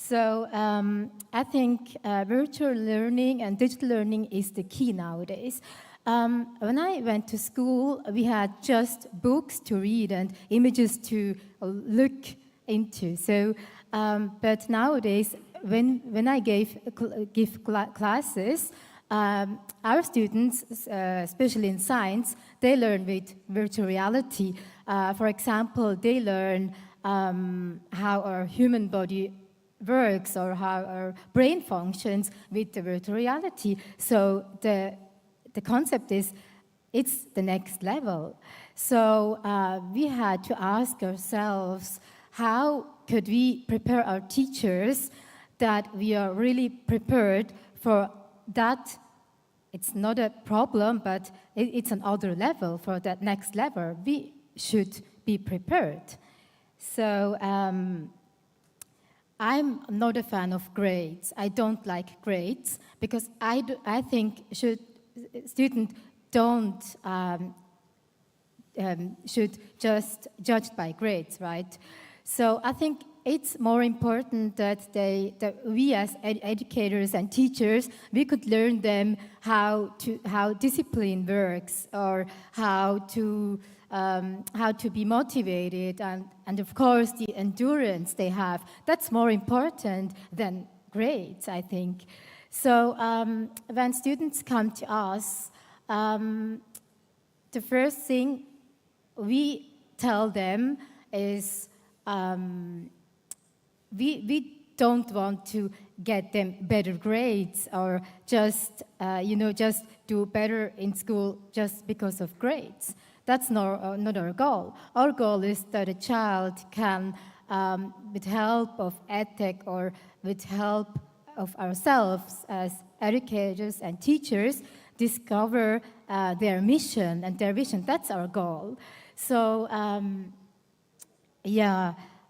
So I think virtual learning and digital learning is the key nowadays. When I went to school, we had just books to read and images to look into. So, but nowadays, when I give classes, our students, especially in science, they learn with virtual reality. For example, they learn how our human body works or how our brain functions with the virtual reality. So the concept is, it's the next level. So we had to ask ourselves, how could we prepare our teachers that we are really prepared for that it's not a problem, but it's another level. For that next level, we should be prepared. So I'm not a fan of grades. I don't like grades because I think students don't should just judge by grades, right? So I think it's more important that we as educators and teachers, we could learn them how discipline works, or how to be motivated, and of course the endurance they have. That's more important than grades, I think. So when students come to us, the first thing we tell them is we don't want to get them better grades, or just just do better in school just because of grades. That's not our goal. Our goal is that a child can, with help of EdTech or with help of ourselves as educators and teachers, discover their mission and their vision. That's our goal. So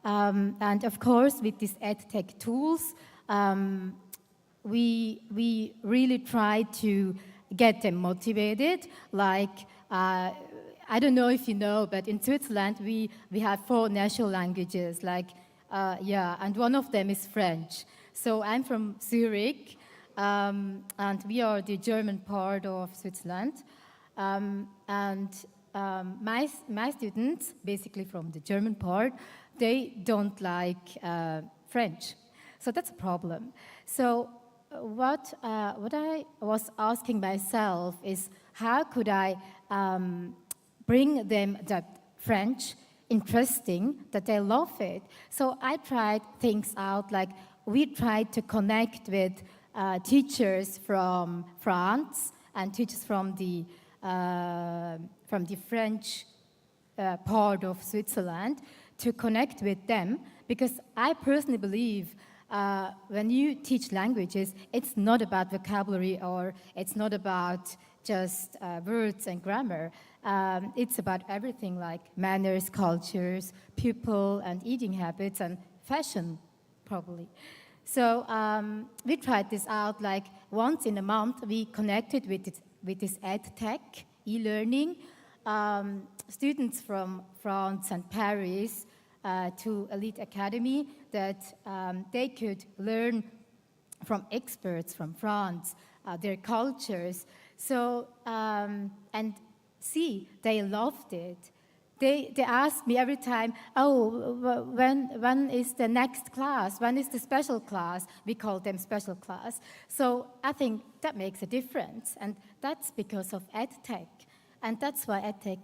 and of course, with these EdTech tools, we really try to get them motivated. Like, I don't know if you know, but in Switzerland, we have 4 national languages, and one of them is French. So I'm from Zurich, and we are the German part of Switzerland. My students, basically from the German part, they don't like French. So that's a problem. So what I was asking myself is, how could I bring them that French interesting, that they love it? So I tried things out, like we tried to connect with teachers from France and teachers from the French part of Switzerland, to connect with them, because I personally believe when you teach languages, it's not about vocabulary, or it's not about just words and grammar. It's about everything, like manners, cultures, people, and eating habits, and fashion, probably. So we tried this out, like once in a month, we connected with this EdTech, e-learning, students from France and Paris to Elite Academy, that they could learn from experts from France, their cultures. So, and see, they loved it. They asked me every time, oh, when is the next class? When is the special class? We call them special class. So I think that makes a difference. And that's because of EdTech. And that's why EdTech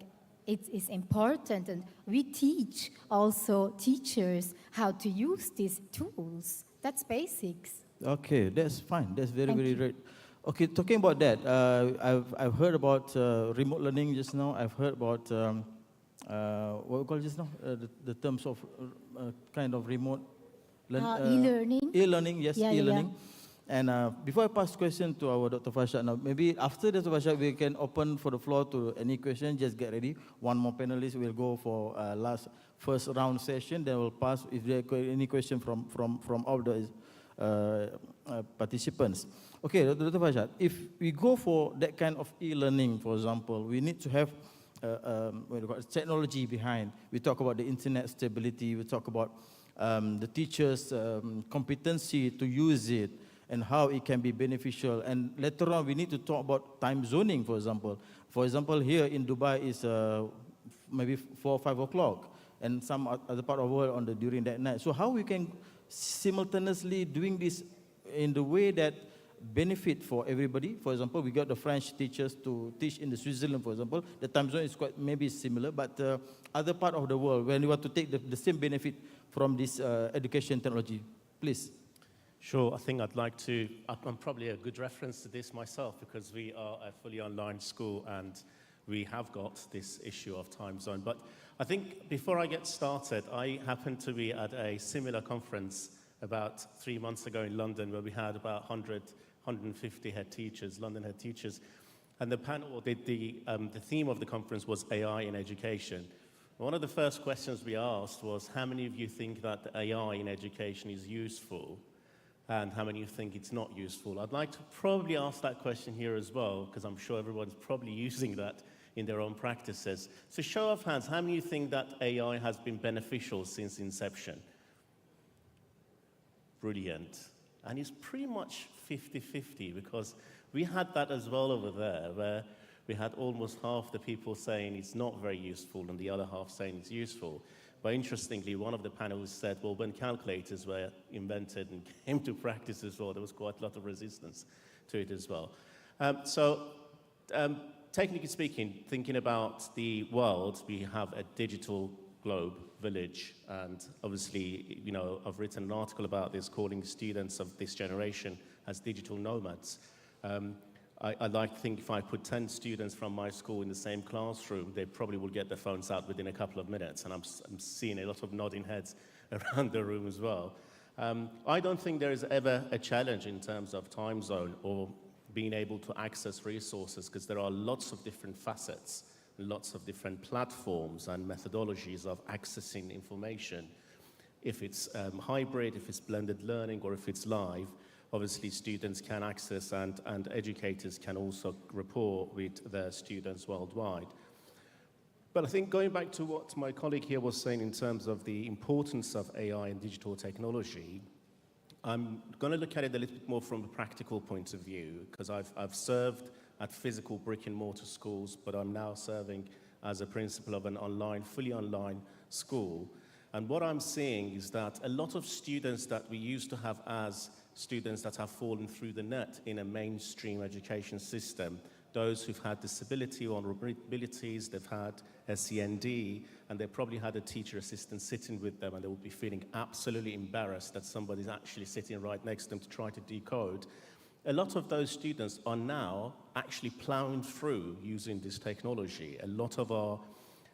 is important. And we teach also teachers how to use these tools. That's basics. Okay, that's fine. That's very great. Okay, talking about that, I've heard about remote learning just now. I've heard about what we call just now, the terms of kind of remote e-learning. E-learning, yes, Yeah, e-learning. And before I pass the question to our Dr. Farshad now, maybe after Dr. Farshad, we can open for the floor to any question. Just get ready. One more panelist will go for first round session. Then we'll pass if there are any question from all the participants. Okay, Dr. Farshad, if we go for that kind of e-learning, for example, we need to have technology behind. We talk about the internet stability. We talk about the teachers' competency to use it, and how it can be beneficial. And later on, we need to talk about time zoning, for example. For example, here in Dubai is maybe 4 or 5 o'clock, and some other part of the world during that night. So how we can simultaneously doing this in the way that benefit for everybody? For example, we got the French teachers to teach in the Switzerland, for example. The time zone is quite maybe similar, but other part of the world, when you want to take the same benefit from this education technology, please. Sure, I think I'd like to, I'm probably a good reference to this myself, because we are a fully online school and we have got this issue of time zone. But I think before I get started, I happened to be at a similar conference about 3 months ago in London, where we had about 150 head teachers, London head teachers. And the panel, the theme of the conference was AI in education. One of the first questions we asked was, how many of you think that AI in education is useful? And how many of you think it's not useful? I'd like to probably ask that question here as well, because I'm sure everyone's probably using that in their own practices. So show of hands, how many of you think that AI has been beneficial since inception? Brilliant. And it's pretty much 50-50, because we had that as well over there, where we had almost half the people saying it's not very useful and the other half saying it's useful. But interestingly, one of the panelists said, well, when calculators were invented and came to practice as well, there was quite a lot of resistance to it as well. Technically speaking, thinking about the world, we have a digital globe village. And obviously, you know, I've written an article about this, calling students of this generation as digital nomads. I like to think if I put 10 students from my school in the same classroom, they probably will get their phones out within a couple of minutes. And I'm seeing a lot of nodding heads around the room as well. I don't think there is ever a challenge in terms of time zone or being able to access resources, because there are lots of different facets, lots of different platforms and methodologies of accessing information. If it's hybrid, if it's blended learning, or if it's live, obviously students can access and educators can also rapport with their students worldwide. But I think going back to what my colleague here was saying in terms of the importance of AI and digital technology, I'm going to look at it a little bit more from a practical point of view, because I've served at physical brick and mortar schools, but I'm now serving as a principal of an fully online school. And what I'm seeing is that a lot of students that we used to have as students that have fallen through the net in a mainstream education system, those who've had disability or vulnerabilities, they've had SEND, and they probably had a teacher assistant sitting with them, and they would be feeling absolutely embarrassed that somebody's actually sitting right next to them to try to decode. A lot of those students are now actually plowing through using this technology. A lot of our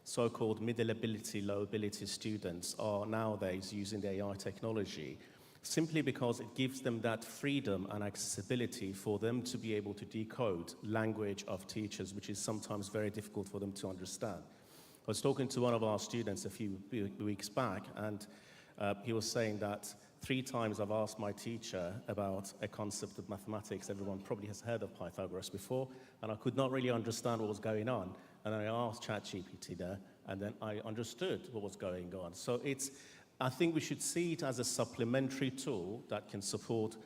so-called middle ability, low ability students are nowadays using the AI technology, simply because it gives them that freedom and accessibility for them to be able to decode language of teachers, which is sometimes very difficult for them to understand. I was talking to one of our students a few weeks back, and he was saying that 3 times I've asked my teacher about a concept of mathematics. Everyone probably has heard of Pythagoras before, and I could not really understand what was going on. And then I asked ChatGPT there, and then I understood what was going on. So I think we should see it as a supplementary tool that can support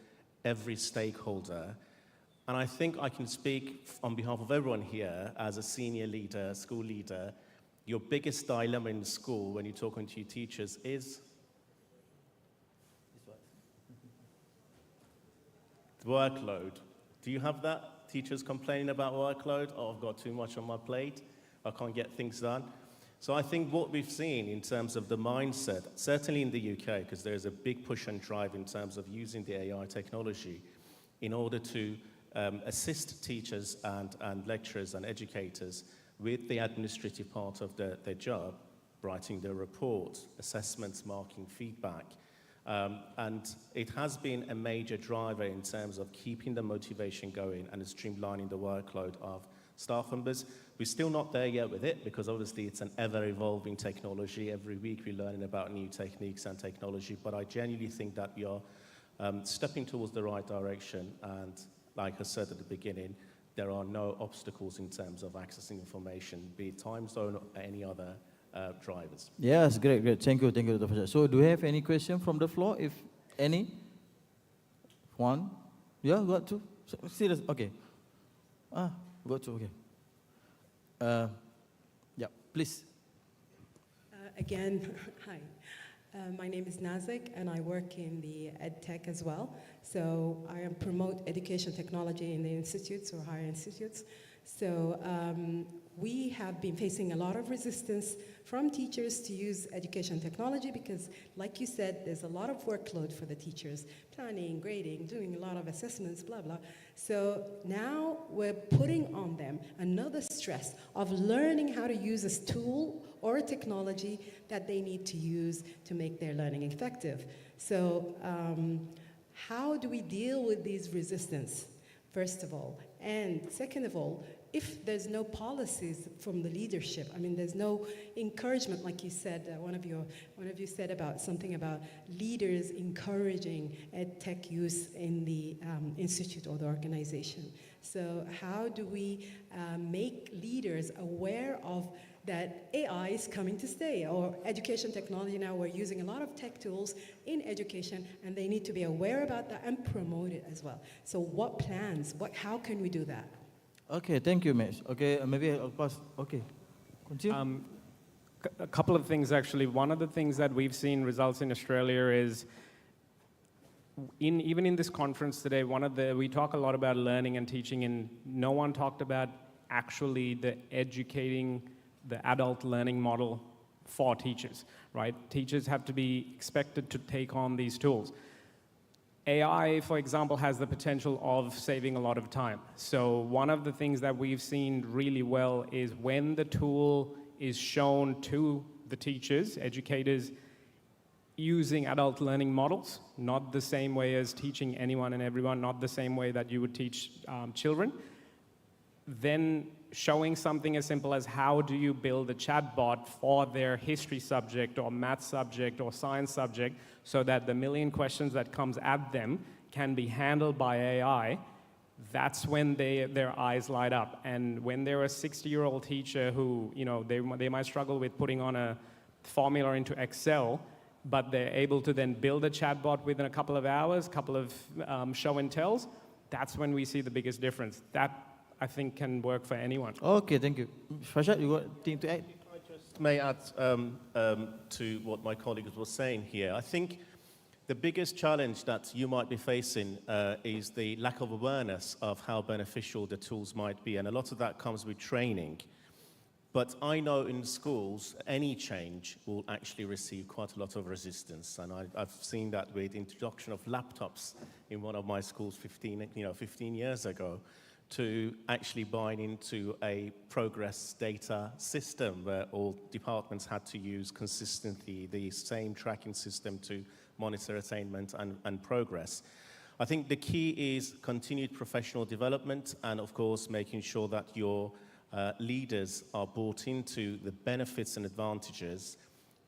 every stakeholder. And I think I can speak on behalf of everyone here as a senior leader, school leader. Your biggest dilemma in school when you're talking to your teachers is workload. Do you have that? Teachers complaining about workload? Oh, I've got too much on my plate. I can't get things done. So I think what we've seen in terms of the mindset, certainly in the UK, because there's a big push and drive in terms of using the AI technology in order to assist teachers and lecturers and educators with the administrative part of their job, writing their reports, assessments, marking, feedback. And it has been a major driver in terms of keeping the motivation going and streamlining the workload of staff members. We're still not there yet with it, because obviously it's an ever-evolving technology. Every week we're learning about new techniques and technology, but I genuinely think that we are stepping towards the right direction. And like I said at the beginning, there are no obstacles in terms of accessing information, be it time zone or any other drivers. Yes, great. Thank you, Dr. Fajr. So do you have any question from the floor, if any? One? Yeah, got two? Serious? Okay. Got two, okay. Yeah, please. Again, hi. My name is Nazik, and I work in the ed tech as well. So I promote education technology in the institutes or higher institutes. So we have been facing a lot of resistance from teachers to use education technology because, like you said, there's a lot of workload for the teachers, planning, grading, doing a lot of assessments, blah, blah. So now we're putting on them another stress of learning how to use a tool or a technology that they need to use to make their learning effective. So how do we deal with these resistance, first of all? And second of all, if there's no policies from the leadership, I mean, there's no encouragement, like you said, one of you said about something about leaders encouraging tech use in the institute or the organization. So how do we make leaders aware of that AI is coming to stay, or education technology now, we're using a lot of tech tools in education, and they need to be aware about that and promote it as well. So what plans, how can we do that? Okay, thank you, Miss. Okay, maybe of course. Okay, continue. A couple of things actually. One of the things that we've seen results in Australia is, even in this conference today, we talk a lot about learning and teaching, and no one talked about actually the educating the adult learning model for teachers, right? Teachers have to be expected to take on these tools. AI, for example, has the potential of saving a lot of time. So one of the things that we've seen really well is when the tool is shown to the teachers, educators, using adult learning models, not the same way as teaching anyone and everyone, not the same way that you would teach children, then showing something as simple as how do you build a chatbot for their history subject or math subject or science subject so that the million questions that comes at them can be handled by AI, that's when their eyes light up. And when they're a 60-year-old teacher who, they might struggle with putting on a formula into Excel, but they're able to then build a chatbot within a couple of hours, couple of show and tells, that's when we see the biggest difference. That, I think, can work for anyone. Okay, thank you. Farshad, you got anything to add? I just may add to what my colleague was saying here. I think the biggest challenge that you might be facing is the lack of awareness of how beneficial the tools might be, and a lot of that comes with training. But I know in schools, any change will actually receive quite a lot of resistance, and I've seen that with the introduction of laptops in one of my schools 15 years ago, to actually buying into a progress data system where all departments had to use consistently the same tracking system to monitor attainment and progress. I think the key is continued professional development and, of course, making sure that your leaders are bought into the benefits and advantages.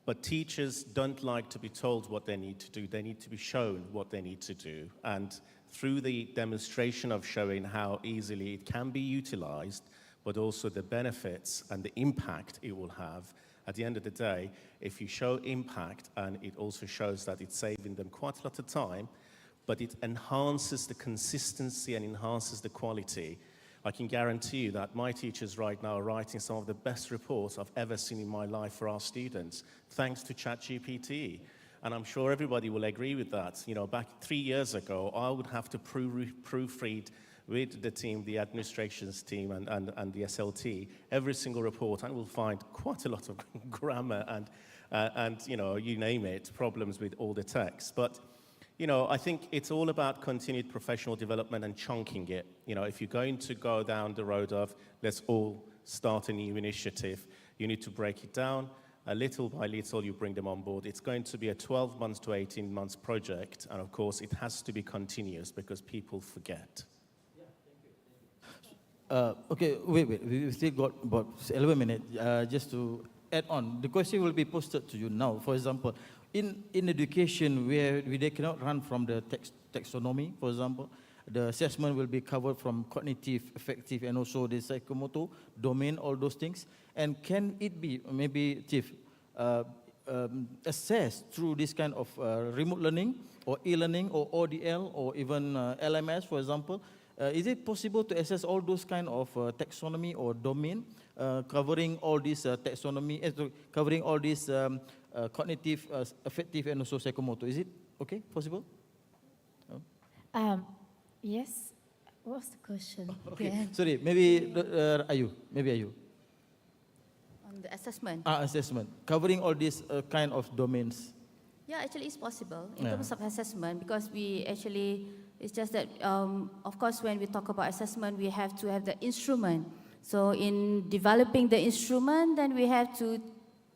But teachers don't like to be told what they need to do. They need to be shown what they need to do. And through the demonstration of showing how easily it can be utilized, but also the benefits and the impact it will have, at the end of the day, if you show impact and it also shows that it's saving them quite a lot of time, but it enhances the consistency and enhances the quality, I can guarantee you that my teachers right now are writing some of the best reports I've ever seen in my life for our students, thanks to ChatGPT. And I'm sure everybody will agree with that. Back 3 years ago, I would have to proofread with the team, the administration's team and the SLT, every single report, and we'll find quite a lot of grammar and you name it, problems with all the text. But I think it's all about continued professional development and chunking it. If you're going to go down the road of let's all start a new initiative, you need to break it down. Little by little, you bring them on board. It's going to be a 12 months to 18 months project. And of course, it has to be continuous because people forget. Okay, wait. We still got about 11 minutes. Just to add on, the question will be posted to you now. For example, in education where they cannot run from the taxonomy, for example, the assessment will be covered from cognitive, affective, and also the psychomotor domain, all those things. And can it be, maybe, Chief, assessed through this kind of remote learning or e-learning or ODL or even LMS, for example? Is it possible to assess all those kind of taxonomy or domain covering all this taxonomy, covering all this cognitive, affective, and also psychomotor? Is it okay, possible? Yes. What's the question? Okay. Yeah. Sorry, maybe Ayu. On the assessment. Assessment, covering all these kind of domains. Yeah, actually it's possible in terms of assessment, because it's just that, of course, when we talk about assessment, we have to have the instrument. So in developing the instrument, then we have to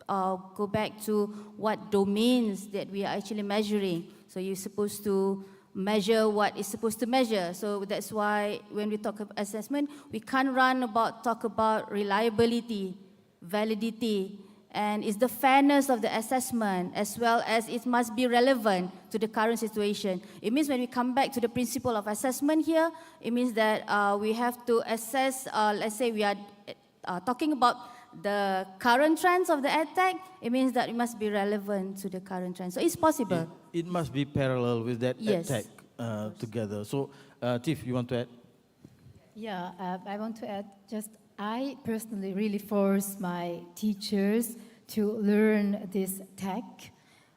go back to what domains that we are actually measuring. So you're supposed to measure what is supposed to measure. So that's why when we talk about assessment, we can't talk about reliability, validity, and it's the fairness of the assessment, as well as it must be relevant to the current situation. It means when we come back to the principle of assessment here, it means that we have to assess, let's say we are talking about the current trends of the EdTech, it means that it must be relevant to the current trends. So it's possible. It must be parallel with that Yes. EdTech together. So, Tiff, you want to add? Yeah, I want to add just I personally really force my teachers to learn this tech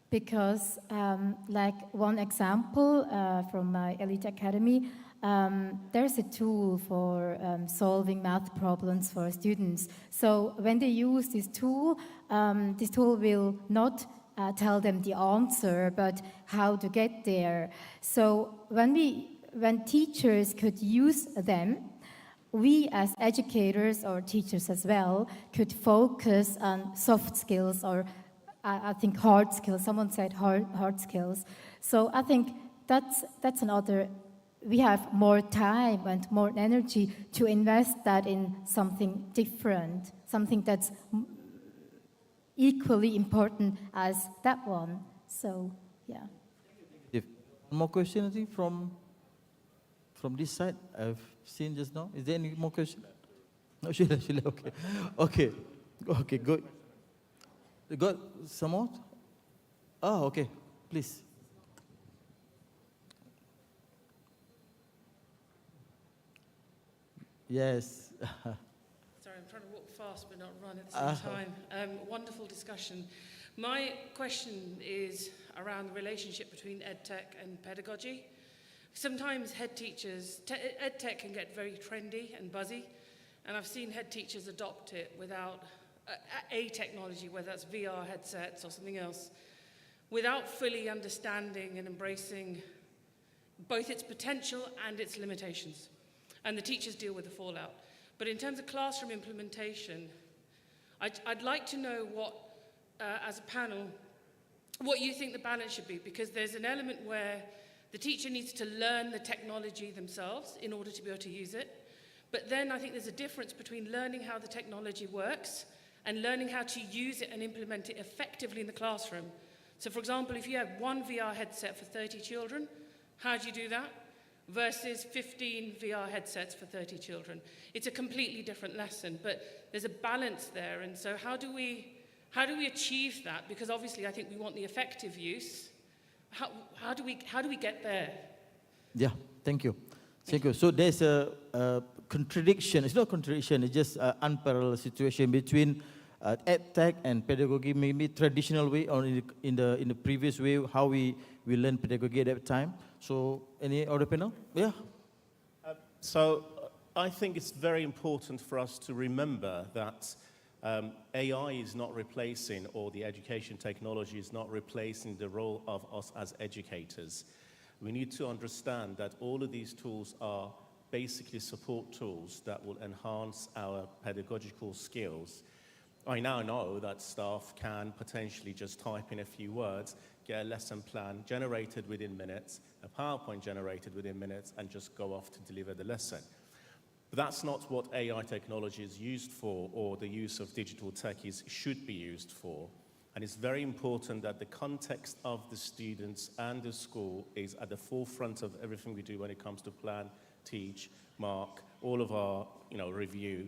because, like one example from my Elite Academy, there's a tool for solving math problems for students. So when they use this tool will not tell them the answer, but how to get there. So when teachers could use them, we as educators or teachers as well could focus on soft skills or I think hard skills. Someone said hard skills. So I think that's another. We have more time and more energy to invest that in something different, something that's equally important as that one. So yeah. If more question, I think from this side, I've seen just now. Is there any more question? No, Sheila, okay. Okay, good. You got some more? Oh, okay, please. Yes. Sorry, I'm trying to walk fast but not run at the same time. Wonderful discussion. My question is around the relationship between EdTech and pedagogy. Sometimes head teachers, EdTech can get very trendy and buzzy, and I've seen head teachers adopt it without a technology, whether that's VR headsets or something else, without fully understanding and embracing both its potential and its limitations. And the teachers deal with the fallout. But in terms of classroom implementation, I'd like to know what, as a panel, what you think the balance should be, because there's an element where the teacher needs to learn the technology themselves in order to be able to use it. But then I think there's a difference between learning how the technology works and learning how to use it and implement it effectively in the classroom. So for example, if you have one VR headset for 30 children, how do you do that? Versus 15 VR headsets for 30 children. It's a completely different lesson, but there's a balance there. And so how do we achieve that? Because obviously I think we want the effective use. How do we get there? Yeah, thank you. Thank you. So there's a contradiction. It's not a contradiction, it's just an unparalleled situation between EdTech and pedagogy, maybe traditional way or in the previous way, how we learn pedagogy at that time. So any other panel? Yeah. So I think it's very important for us to remember that AI is not replacing, or the education technology is not replacing the role of us as educators. We need to understand that all of these tools are basically support tools that will enhance our pedagogical skills. I now know that staff can potentially just type in a few words, get a lesson plan generated within minutes, a PowerPoint generated within minutes, and just go off to deliver the lesson. But that's not what AI technology is used for, or the use of digital tech should be used for. And it's very important that the context of the students and the school is at the forefront of everything we do when it comes to plan, teach, mark, all of our review,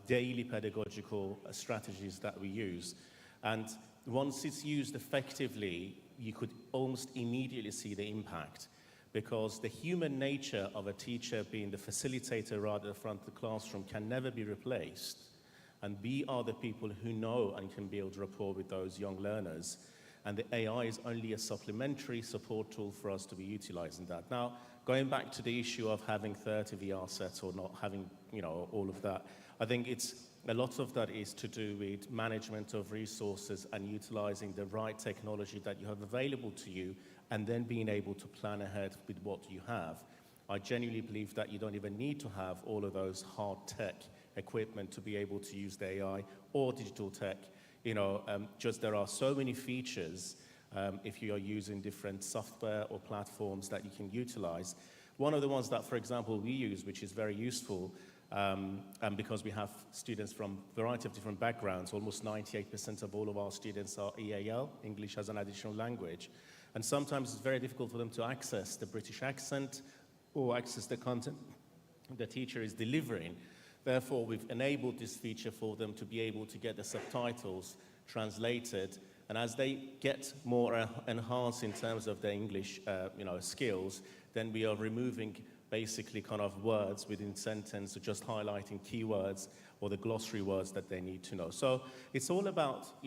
daily pedagogical strategies that we use. And once it's used effectively, you could almost immediately see the impact, because the human nature of a teacher being the facilitator rather than the front of the classroom can never be replaced. And we are the people who know and can build rapport with those young learners. And the AI is only a supplementary support tool for us to be utilizing that. Now, going back to the issue of having 30 VR sets or not having, all of that, I think a lot of that is to do with management of resources and utilizing the right technology that you have available to you, and then being able to plan ahead with what you have. I genuinely believe that you don't even need to have all of those hard tech equipment to be able to use the AI or digital tech. Just there are so many features if you are using different software or platforms that you can utilize. One of the ones that, for example, we use, which is very useful, and because we have students from a variety of different backgrounds, almost 98% of all of our students are EAL, English as an additional language. And sometimes it's very difficult for them to access the British accent or access the content the teacher is delivering. Therefore, we've enabled this feature for them to be able to get the subtitles translated. And as they get more enhanced in terms of their English skills, then we are removing basically kind of words within sentence, or just highlighting keywords or the glossary words that they need to know. So it's all about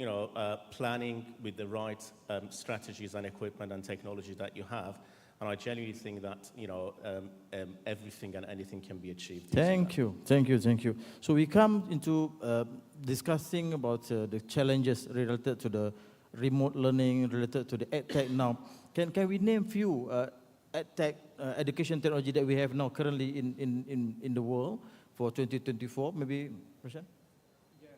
planning with the right strategies and equipment and technology that you have. And I genuinely think that everything and anything can be achieved. Thank you. So we come into discussing about the challenges related to the remote learning, related to the EdTech now. Can we name few EdTech education technology that we have now currently in the world for 2024? Maybe, Prashant?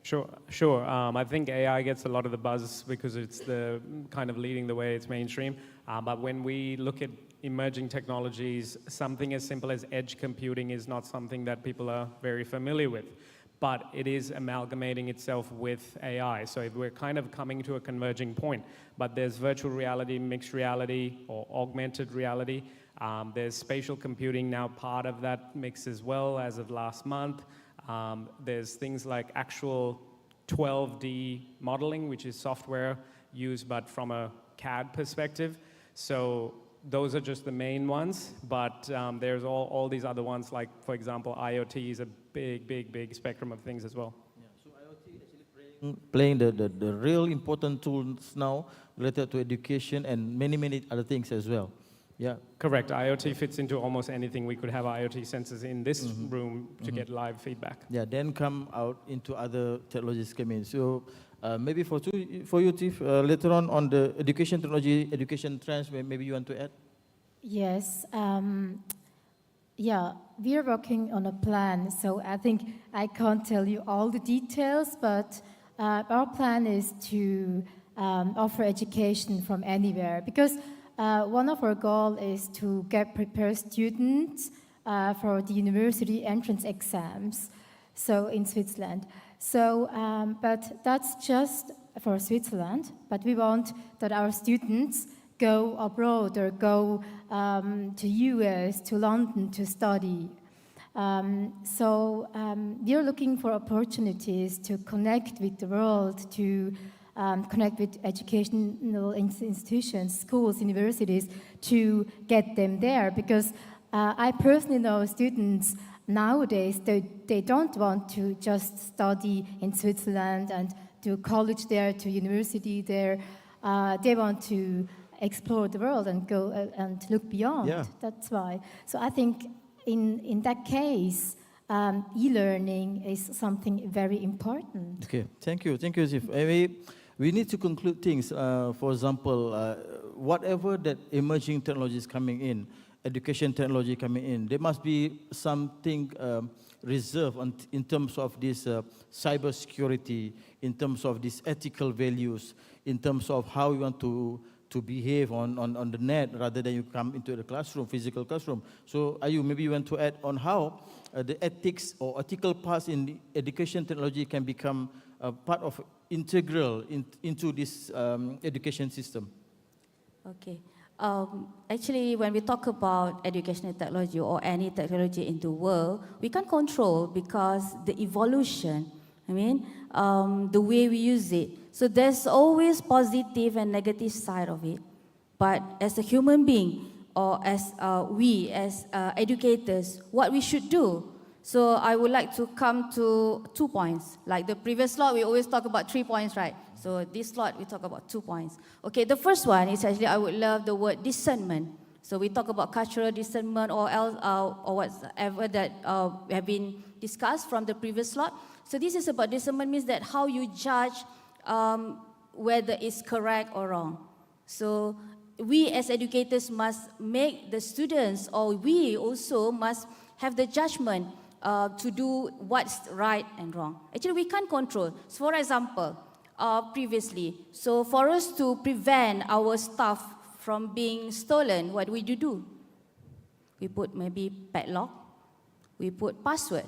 Sure. I think AI gets a lot of the buzz because it's the kind of leading the way, it's mainstream. But when we look at emerging technologies, something as simple as edge computing is not something that people are very familiar with. But it is amalgamating itself with AI. So we're kind of coming to a converging point. But there's virtual reality, mixed reality, or augmented reality. There's spatial computing now part of that mix as well as of last month. There's things like actual 12D modeling, which is software used but from a CAD perspective. So those are just the main ones, but there's all these other ones, like, for example, IoT is a big spectrum of things as well. Yeah, so IoT is actually playing the real important tools now related to education and many other things as well. Yeah. Correct. IoT fits into almost anything. We could have IoT sensors in this room to get live feedback. Yeah, then come out into other technologies come in. So maybe for you, Tiff, later on the education technology, education trends, maybe you want to add? Yes. Yeah, we are working on a plan. So I think I can't tell you all the details, but our plan is to offer education from anywhere, because one of our goals is to prepare students for the university entrance exams, so in Switzerland. So, but that's just for Switzerland, but we want that our students go abroad or go to US, to London to study. So we are looking for opportunities to connect with the world, to connect with educational institutions, schools, universities, to get them there. Because I personally know students nowadays, they don't want to just study in Switzerland and do college there, to university there. They want to explore the world and go and look beyond. Yeah. That's why. So I think in that case, e-learning is something very important. Okay, thank you, Zif. We need to conclude things. For example, whatever that emerging technologies coming in, education technology coming in, there must be something reserved in terms of this cyber security, in terms of these ethical values, in terms of how you want to behave on the net rather than you come into the classroom, physical classroom. So Ayu, maybe you want to add on how the ethics or ethical parts in the education technology can become part of integral into this education system. Okay. Actually, when we talk about educational technology or any technology in the world, we can't control because the evolution, the way we use it. So there's always positive and negative side of it. But as a human being, or as we as educators, what we should do. So I would like to come to 2 points. Like the previous slot, we always talk about 3 points, right? So this slot, we talk about 2 points. Okay, the first one is actually, I would love the word discernment. So we talk about cultural discernment or else, or whatever that have been discussed from the previous slot. So this is about discernment, means that how you judge whether it's correct or wrong. So we as educators must make the students, or we also must have the judgment to do what's right and wrong. Actually, we can't control. So for example, previously. So for us to prevent our stuff from being stolen, what would you do? We put maybe padlock, we put password,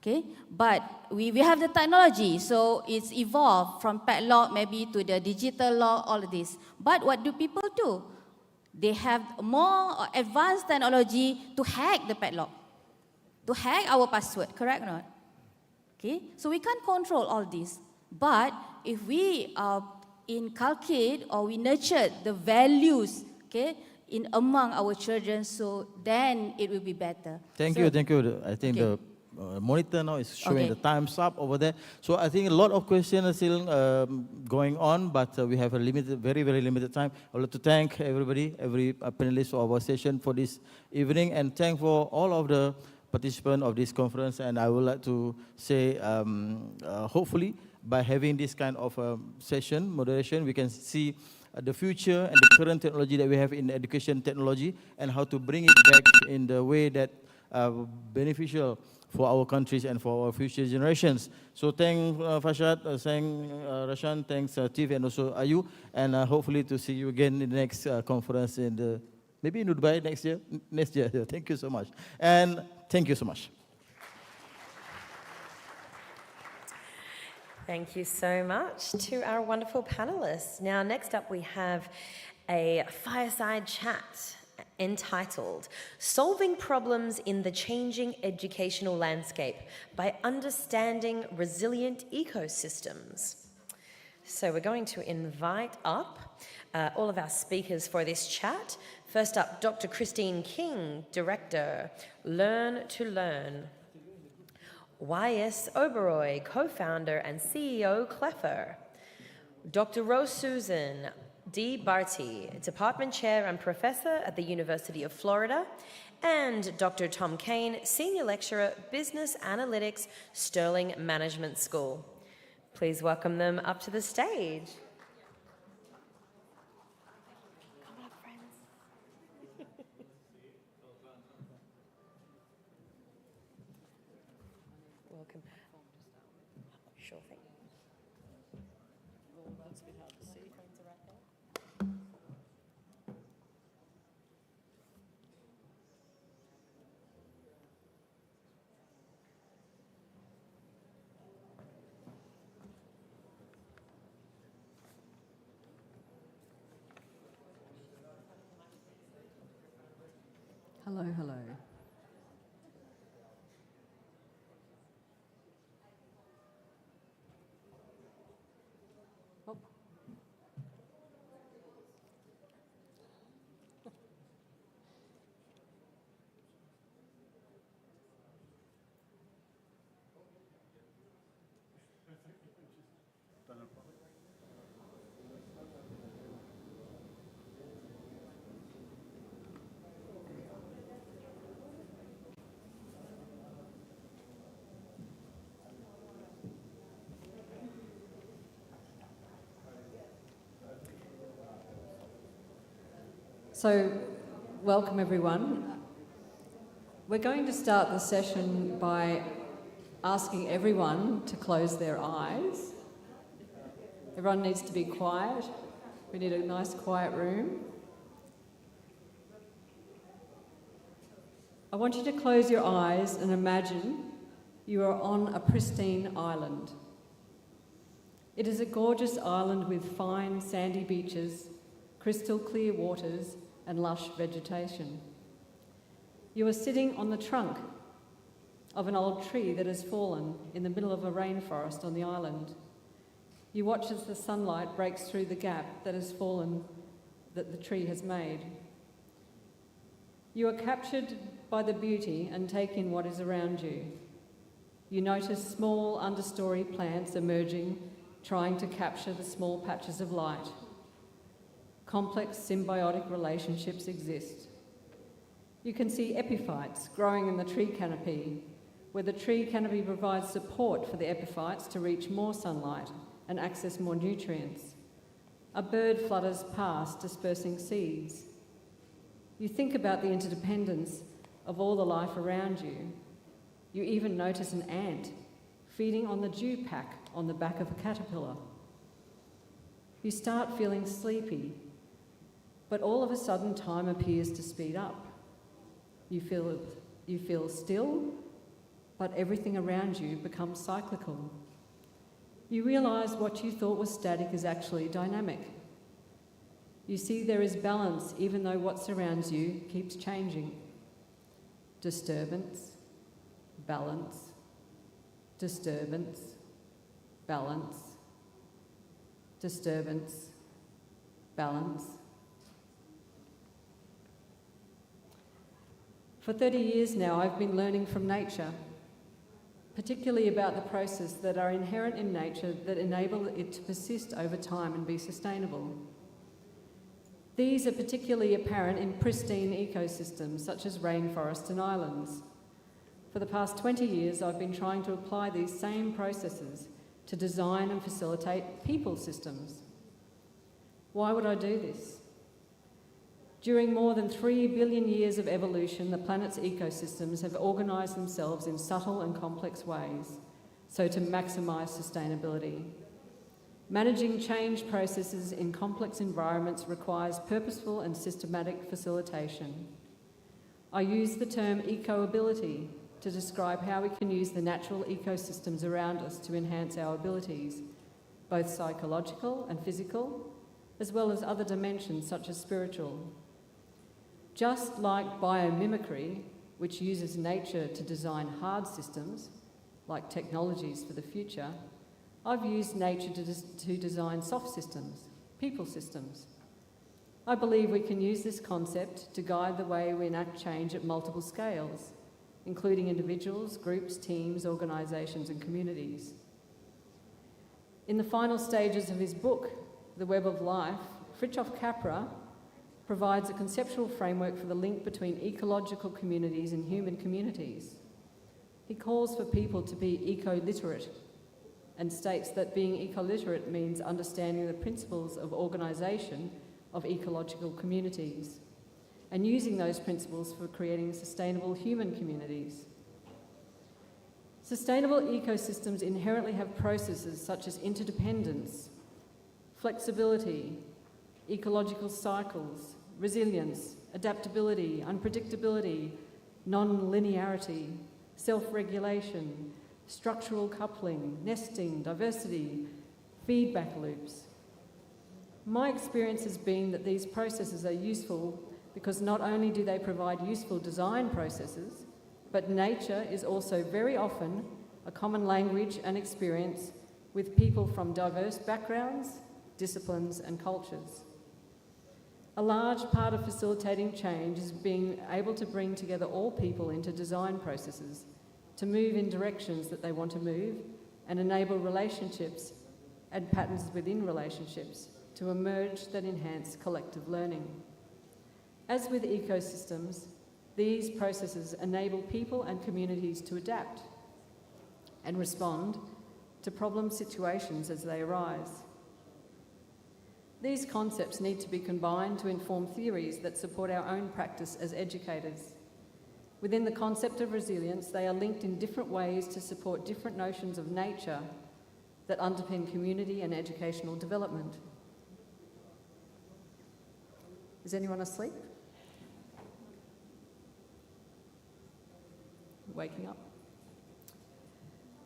okay? But we have the technology, so it's evolved from padlock maybe to the digital lock, all of this. But what do people do? They have more advanced technology to hack the padlock, to hack our password, correct or not? Okay, so we can't control all this. But if we inculcate or we nurture the values, okay, in among our children, so then it will be better. Thank So- you, thank you. I think Okay. the monitor now is showing Okay. the time's up over there. So I think a lot of questions are still going on, but we have a limited, very, very limited time. I would like to thank everybody, every panelist of our session for this evening, and thank for all of the participants of this conference. And I would like to say, hopefully, by having this kind of session, moderation, we can see the future and the current technology that we have in education technology and how to bring it back in the way that beneficial for our countries and for our future generations. So thank Farshad, thank Rashan, thanks Tif and also Ayu, and hopefully to see you again in the next conference in the, maybe in Dubai next year. Next year. Thank you so much. And thank you so much. Thank you so much to our wonderful panelists. Now, next up, we have a fireside chat entitled Solving Problems in the Changing Educational Landscape by Understanding Resilient Ecosystems. So we're going to invite up all of our speakers for this chat. First up, Dr. Christine King, Director, Learn to Learn. Y.S. Oberoi, co-founder and CEO, Cleffer. Dr. Rose Susan D. Barty, Department Chair and Professor at the University of Florida. And Dr. Tom Kane, Senior Lecturer, Business Analytics, Sterling Management School. Please welcome them up to the stage. Welcome. Sure thing. That's a bit hard to see. Hello, hello. Oh. So, welcome everyone. We're going to start the session by asking everyone to close their eyes. Everyone needs to be quiet. We need a nice quiet room. I want you to close your eyes and imagine you are on a pristine island. It is a gorgeous island with fine sandy beaches, crystal clear waters, and lush vegetation. You are sitting on the trunk of an old tree that has fallen in the middle of a rainforest on the island. You watch as the sunlight breaks through the gap that has fallen, that the tree has made. You are captured by the beauty and take in what is around you. You notice small understory plants emerging, trying to capture the small patches of light. Complex symbiotic relationships exist. You can see epiphytes growing in the tree canopy, where the tree canopy provides support for the epiphytes to reach more sunlight and access more nutrients. A bird flutters past, dispersing seeds. You think about the interdependence of all the life around you. You even notice an ant feeding on the dew pack on the back of a caterpillar. You start feeling sleepy, but all of a sudden time appears to speed up. You feel still, but everything around you becomes cyclical. You realise what you thought was static is actually dynamic. You see there is balance even though what surrounds you keeps changing. Disturbance, balance, disturbance, balance, disturbance, balance. For 30 years now, I've been learning from nature, particularly about the processes that are inherent in nature that enable it to persist over time and be sustainable. These are particularly apparent in pristine ecosystems such as rainforests and islands. For the past 20 years, I've been trying to apply these same processes to design and facilitate people systems. Why would I do this? During more than 3 billion years of evolution, the planet's ecosystems have organised themselves in subtle and complex ways, so to maximise sustainability. Managing change processes in complex environments requires purposeful and systematic facilitation. I use the term eco-ability to describe how we can use the natural ecosystems around us to enhance our abilities, both psychological and physical, as well as other dimensions such as spiritual. Just like biomimicry, which uses nature to design hard systems, like technologies for the future, I've used nature to design soft systems, people systems. I believe we can use this concept to guide the way we enact change at multiple scales, including individuals, groups, teams, organisations and communities. In the final stages of his book, The Web of Life, Fritjof Capra provides a conceptual framework for the link between ecological communities and human communities. He calls for people to be eco-literate and states that being eco-literate means understanding the principles of organisation of ecological communities and using those principles for creating sustainable human communities. Sustainable ecosystems inherently have processes such as interdependence, flexibility, ecological cycles, resilience, adaptability, unpredictability, non-linearity, self-regulation, structural coupling, nesting, diversity, feedback loops. My experience has been that these processes are useful because not only do they provide useful design processes, but nature is also very often a common language and experience with people from diverse backgrounds, disciplines and cultures. A large part of facilitating change is being able to bring together all people into design processes to move in directions that they want to move and enable relationships and patterns within relationships to emerge that enhance collective learning. As with ecosystems, these processes enable people and communities to adapt and respond to problem situations as they arise. These concepts need to be combined to inform theories that support our own practice as educators. Within the concept of resilience, they are linked in different ways to support different notions of nature that underpin community and educational development. Is anyone asleep? Waking up.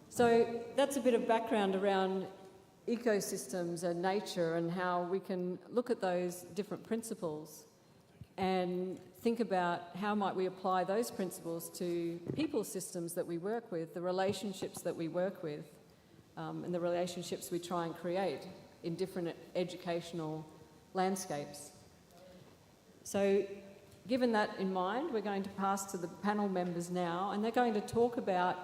So that's a bit of background around ecosystems and nature and how we can look at those different principles and think about how might we apply those principles to people systems that we work with, the relationships that we work with, and the relationships we try and create in different educational landscapes. So given that in mind, we're going to pass to the panel members now, and they're going to talk about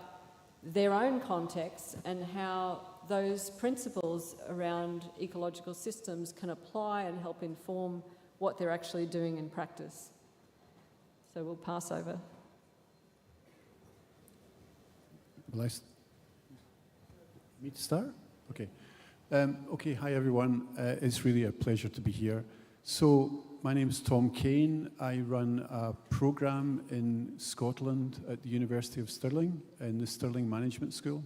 their own contexts and how those principles around ecological systems can apply and help inform what they're actually doing in practice. So we'll pass over. Me to start? Okay. Okay, hi everyone. It's really a pleasure to be here. So my name is Tom Kane. I run a program in Scotland at the University of Stirling, in the Stirling Management School.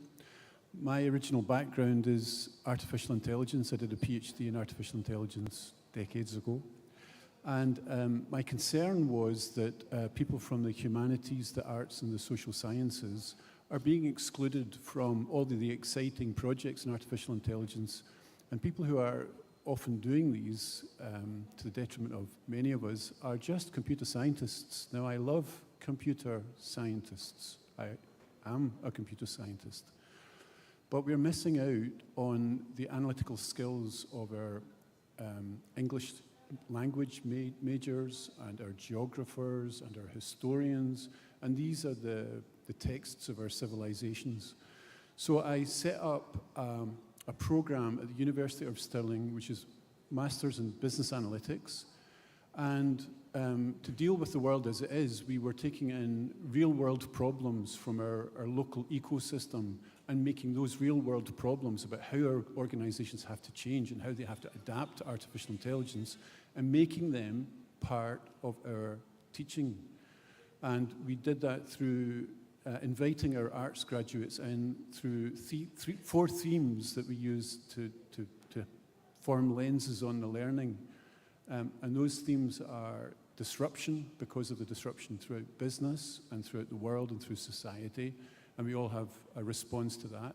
My original background is artificial intelligence. I did a PhD in artificial intelligence decades ago. And my concern was that people from the humanities, the arts, and the social sciences are being excluded from all of the exciting projects in artificial intelligence. And people who are often doing these, to the detriment of many of us, are just computer scientists. Now, I love computer scientists. I am a computer scientist. But we're missing out on the analytical skills of our English language majors and our geographers and our historians, and these are the texts of our civilizations. So I set up a program at the University of Stirling, which is Masters in Business Analytics, and to deal with the world as it is, we were taking in real-world problems from our local ecosystem and making those real-world problems about how our organizations have to change and how they have to adapt to artificial intelligence and making them part of our teaching. And we did that through inviting our arts graduates in through 4 themes that we used to form lenses on the learning. And those themes are disruption, because of the disruption throughout business and throughout the world and through society, and we all have a response to that.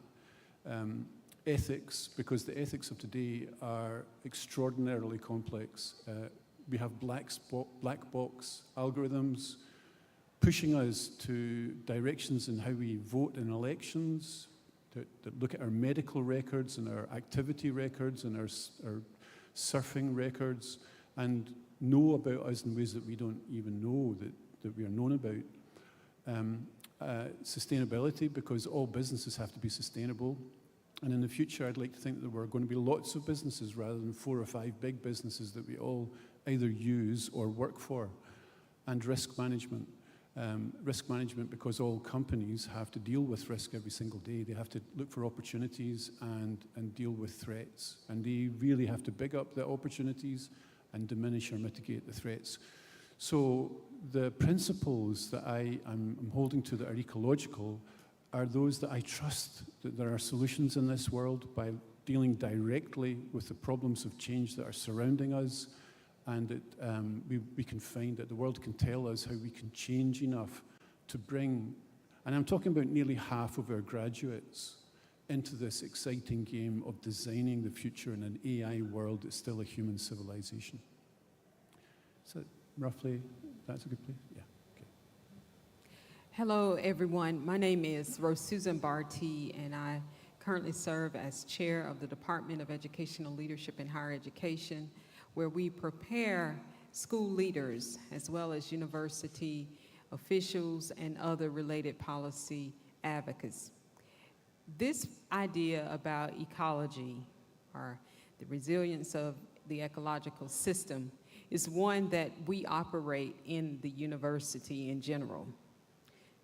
Ethics, because the ethics of today are extraordinarily complex. We have black box algorithms pushing us to directions in how we vote in elections, that look at our medical records and our activity records and our surfing records, and know about us in ways that we don't even know that we are known about. Sustainability, because all businesses have to be sustainable. And in the future, I'd like to think that there were going to be lots of businesses rather than 4 or 5 big businesses that we all either use or work for. And risk management. Risk management, because all companies have to deal with risk every single day. They have to look for opportunities and deal with threats. And they really have to big up the opportunities and diminish or mitigate the threats. So the principles that I'm holding to that are ecological are those that I trust that there are solutions in this world by dealing directly with the problems of change that are surrounding us, and that we can find that the world can tell us how we can change enough to bring, and I'm talking about nearly half of our graduates, into this exciting game of designing the future in an AI world that's still a human civilization. So roughly, that's a good place? Yeah. Okay. Hello, everyone. My name is Rose Susan Barty, and I currently serve as chair of the Department of Educational Leadership and Higher Education, where we prepare school leaders as well as university officials and other related policy advocates. This idea about ecology, or the resilience of the ecological system, is one that we operate in the university in general,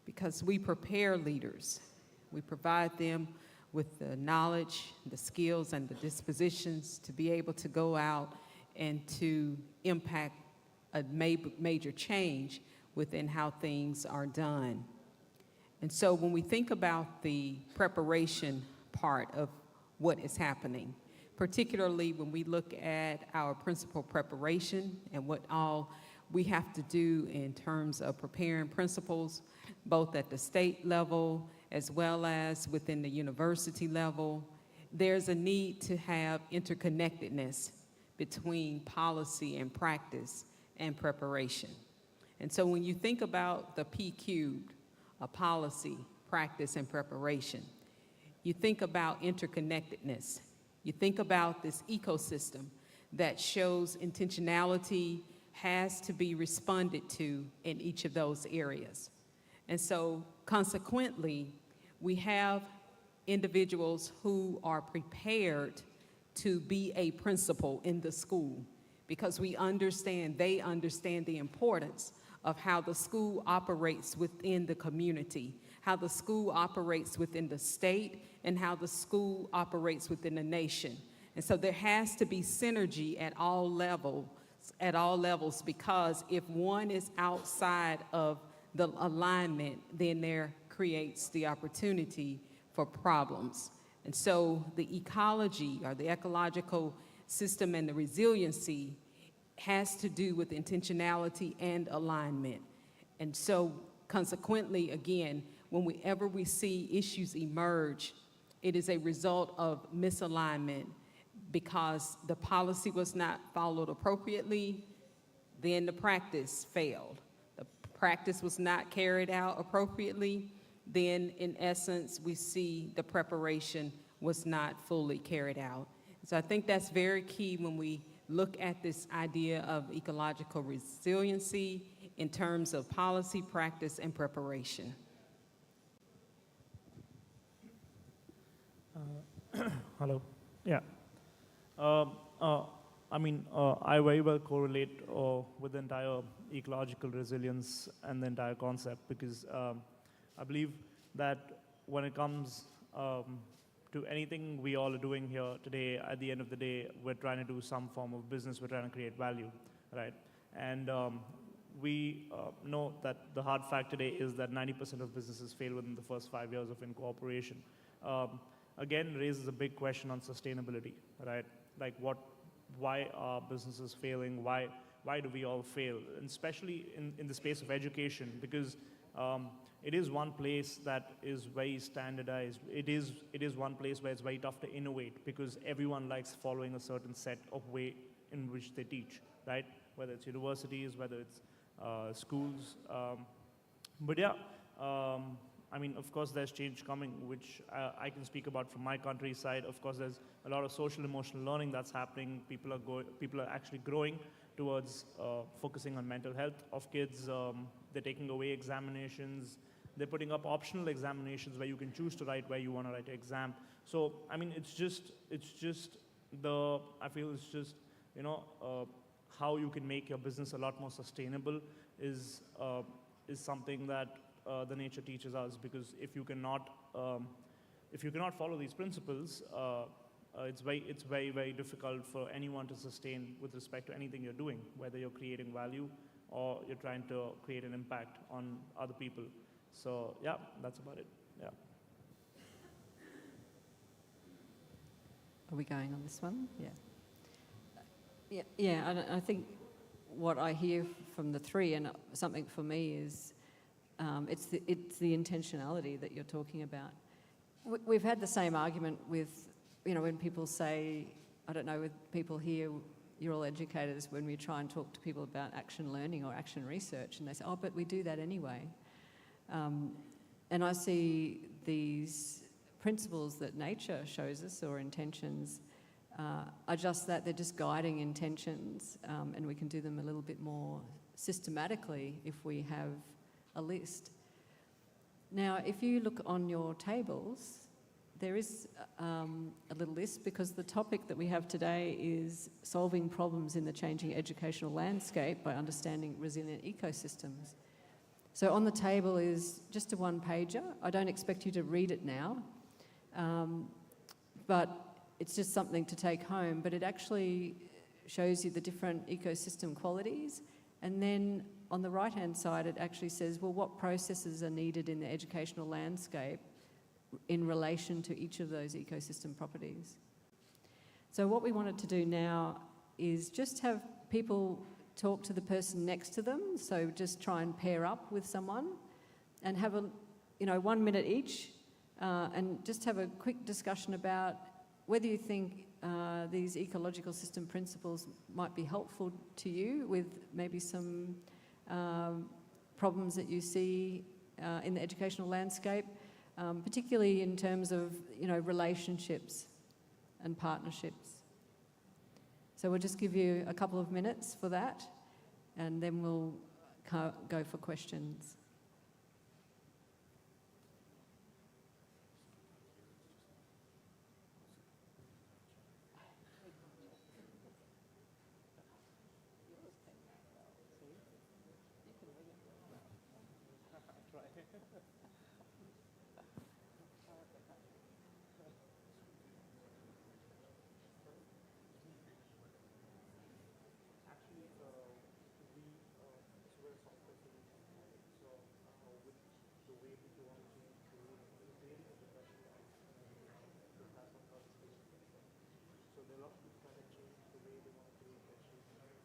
because we prepare leaders. We provide them with the knowledge, the skills, and the dispositions to be able to go out and to impact a major change within how things are done. And so when we think about the preparation part of what is happening, particularly when we look at our principal preparation and what all we have to do in terms of preparing principals, both at the state level as well as within the university level, there's a need to have interconnectedness between policy and practice and preparation. And so when you think about the P cubed, a policy, practice, and preparation, you think about interconnectedness. You think about this ecosystem that shows intentionality has to be responded to in each of those areas. And so consequently, we have individuals who are prepared to be a principal in the school, because they understand the importance of how the school operates within the community, how the school operates within the state, and how the school operates within the nation. And so there has to be synergy at all levels, because if one is outside of the alignment, then there creates the opportunity for problems. And so the ecology or the ecological system and the resiliency has to do with intentionality and alignment. And so consequently, again, whenever we see issues emerge, it is a result of misalignment because the policy was not followed appropriately, then the practice failed. The practice was not carried out appropriately, then in essence, we see the preparation was not fully carried out. So I think that's very key when we look at this idea of ecological resiliency in terms of policy, practice, and preparation. Hello. Yeah. I very well correlate with the entire ecological resilience and the entire concept because I believe that when it comes to anything we all are doing here today, at the end of the day, we're trying to do some form of business, we're trying to create value, right? And we know that the hard fact today is that 90% of businesses fail within the first 5 years of incorporation. Again, raises a big question on sustainability, right? Like why are businesses failing? Why do we all fail? And especially in the space of education, because it is one place that is very standardized. It is one place where it's very tough to innovate because everyone likes following a certain set of way in which they teach, right? Whether it's universities, whether it's schools. But yeah, of course there's change coming, which I can speak about from my country's side. Of course, there's a lot of social emotional learning that's happening. People are actually growing towards focusing on mental health of kids. They're taking away examinations. They're putting up optional examinations where you can choose to write where you want to write an exam. So, it's just how you can make your business a lot more sustainable is something that the nature teaches us, because if you cannot follow these principles, it's very, very difficult for anyone to sustain with respect to anything you're doing, whether you're creating value or you're trying to create an impact on other people. So yeah, that's about it. Yeah. Are we going on this one? Yeah. Yeah, and I think what I hear from the three, and something for me is, it's the intentionality that you're talking about. We've had the same argument with, when people say, I don't know, with people here, you're all educators, when we try and talk to people about action learning or action research, and they say, oh, but we do that anyway. And I see these principles that nature shows us, or intentions, are just that, they're just guiding intentions, and we can do them a little bit more systematically if we have a list. Now, if you look on your tables, there is a little list, because the topic that we have today is solving problems in the changing educational landscape by understanding resilient ecosystems. So on the table is just a one-pager. I don't expect you to read it now, but it's just something to take home. But it actually shows you the different ecosystem qualities, and then on the right-hand side, it actually says, well, what processes are needed in the educational landscape in relation to each of those ecosystem properties. So what we wanted to do now is just have people talk to the person next to them, so just try and pair up with someone and have 1 minute each, and just have a quick discussion about whether you think these ecological system principles might be helpful to you with maybe some problems that you see in the educational landscape, particularly in terms of relationships and partnerships. So we'll just give you a couple of minutes for that, and then we'll go for questions.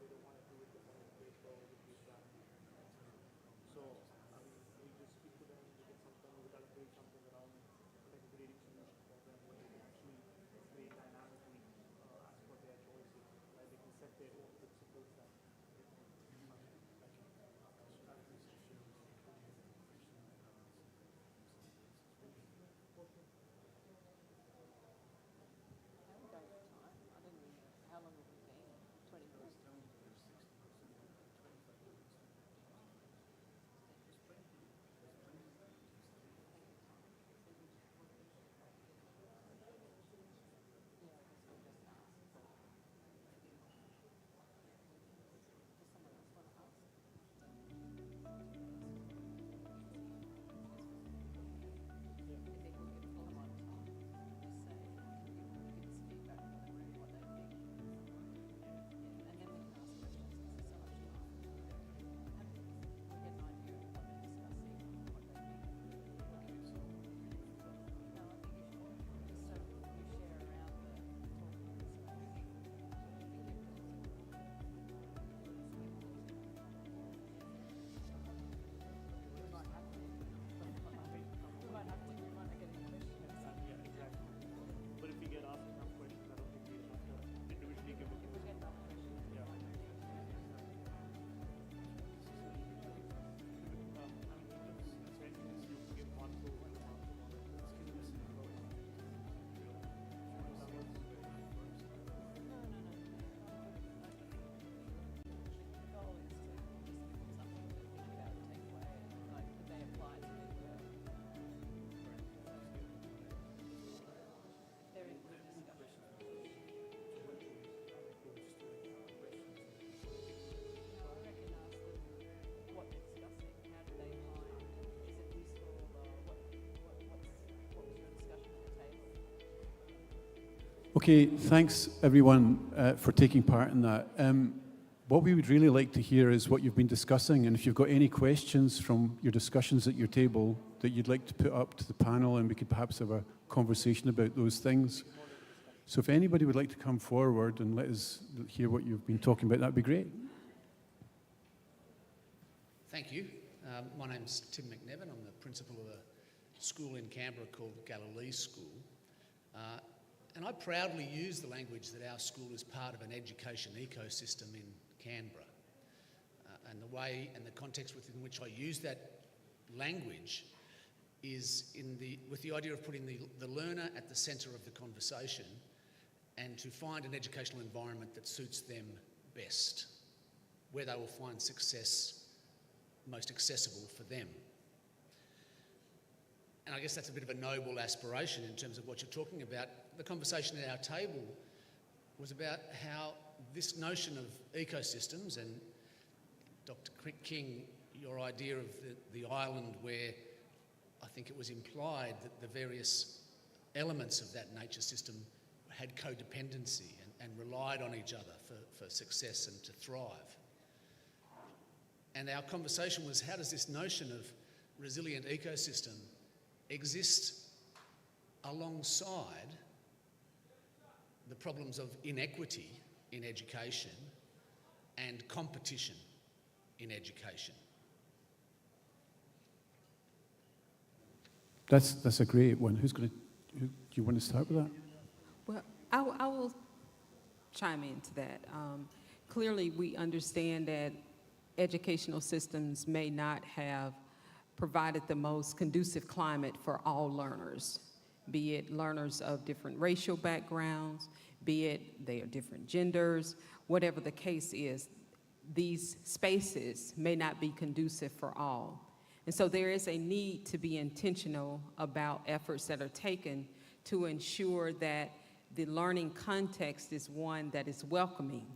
they don't want to do it the same paper with the exam. So we just speak to them, we get something, we try to create something around like a grading solution for them where they can actually grade dynamically as per their choices. Right? They can set their own principles that they can. Okay, thanks everyone for taking part in that. What we would really like to hear is what you've been discussing, and if you've got any questions from your discussions at your table that you'd like to put up to the panel, and we could perhaps have a conversation about those things. So if anybody would like to come forward and let us hear what you've been talking about, that'd be great. Thank you. My name's Tim McNevin. I'm the principal of a school in Canberra called Galilee School. And I proudly use the language that our school is part of an education ecosystem in Canberra. And the way and the context within which I use that language is with the idea of putting the learner at the centre of the conversation and to find an educational environment that suits them best, where they will find success most accessible for them. And I guess that's a bit of a noble aspiration in terms of what you're talking about. The conversation at our table was about how this notion of ecosystems, and Dr. King, your idea of the island where I think it was implied that the various elements of that nature system had codependency and relied on each other for success and to thrive. And our conversation was, how does this notion of resilient ecosystem exist alongside the problems of inequity in education and competition in education? That's a great one. Do you want to start with that? Well, I will chime into that. Clearly, we understand that educational systems may not have provided the most conducive climate for all learners, be it learners of different racial backgrounds, be it they are different genders, whatever the case is, these spaces may not be conducive for all. And so there is a need to be intentional about efforts that are taken to ensure that the learning context is one that is welcoming.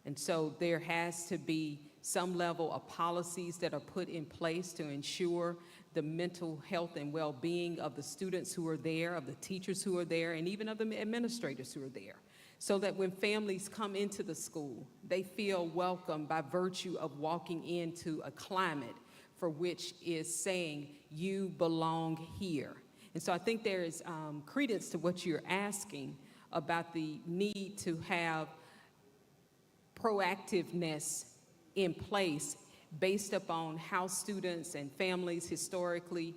And so there has to be some level of policies that are put in place to ensure the mental health and well-being of the students who are there, of the teachers who are there, and even of the administrators who are there, so that when families come into the school, they feel welcome by virtue of walking into a climate for which is saying, you belong here. And so I think there is credence to what you're asking about the need to have proactiveness in place based upon how students and families historically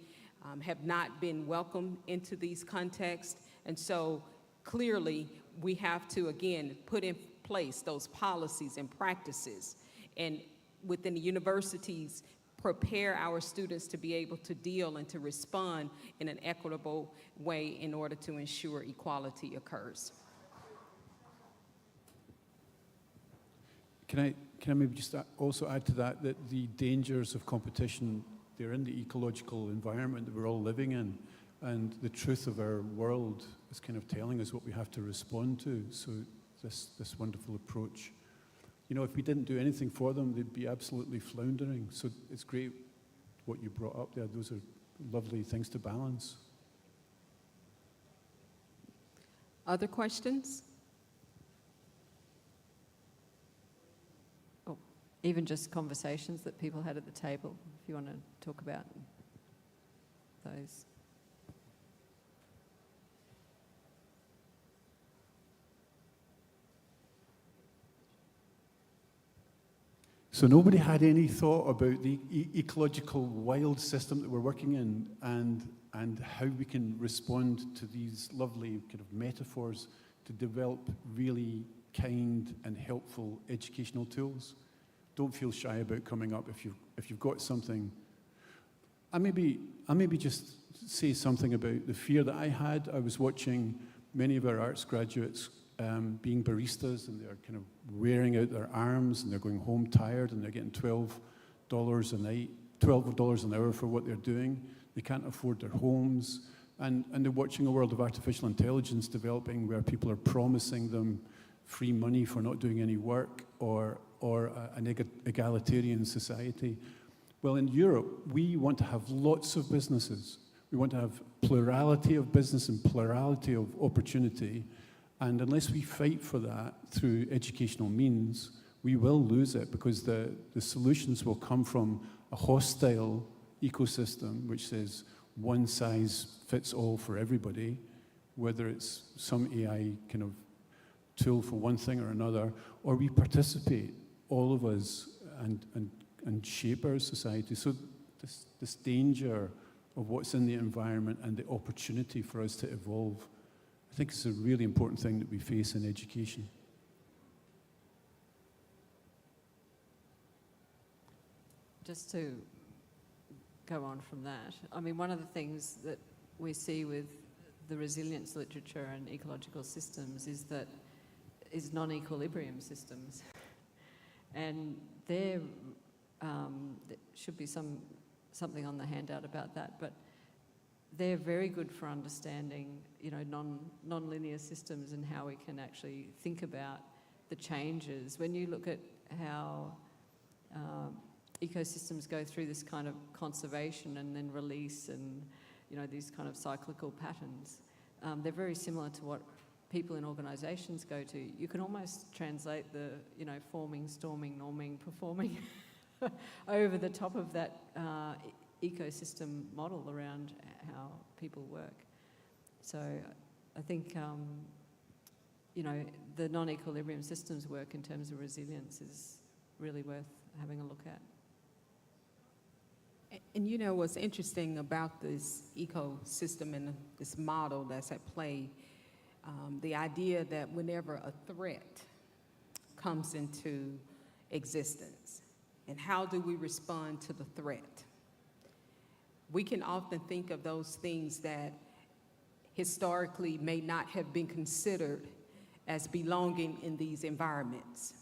have not been welcomed into these contexts. And so clearly we have to, again, put in place those policies and practices, and within the universities, prepare our students to be able to deal and to respond in an equitable way in order to ensure equality occurs. Can I maybe just also add to that the dangers of competition, they're in the ecological environment that we're all living in, and the truth of our world is kind of telling us what we have to respond to. So this wonderful approach. You know, if we didn't do anything for them, they'd be absolutely floundering. So it's great what you brought up there. Those are lovely things to balance. Other questions? Oh, even just conversations that people had at the table, if you want to talk about those. So nobody had any thought about the ecological wild system that we're working in, and how we can respond to these lovely kind of metaphors to develop really kind and helpful educational tools. Don't feel shy about coming up if you've got something. I maybe just say something about the fear that I had. I was watching many of our arts graduates being baristas, and they're kind of wearing out their arms, and they're going home tired, and they're getting $12 an hour for what they're doing. They can't afford their homes, and they're watching a world of artificial intelligence developing where people are promising them free money for not doing any work, or an egalitarian society. Well, in Europe, we want to have lots of businesses. We want to have plurality of business and plurality of opportunity. And unless we fight for that through educational means, we will lose it, because the solutions will come from a hostile ecosystem which says one size fits all for everybody, whether it's some AI kind of tool for one thing or another, or we participate, all of us, and shape our society. So this danger of what's in the environment and the opportunity for us to evolve, I think it's a really important thing that we face in education. Just to go on from that, I mean, one of the things that we see with the resilience literature and ecological systems is non-equilibrium systems. And there should be something on the handout about that, but they're very good for understanding, you know, non-linear systems and how we can actually think about the changes. When you look at how ecosystems go through this kind of conservation and then release, and, you know, these kind of cyclical patterns, they're very similar to what people in organisations go to. You can almost translate the, you know, forming, storming, norming, performing over the top of that ecosystem model around how people work. So I think, you know, the non-equilibrium systems work in terms of resilience is really worth having a look at. And you know what's interesting about this ecosystem and this model that's at play, the idea that whenever a threat comes into existence, and how do we respond to the threat? We can often think of those things that historically may not have been considered as belonging in these environments.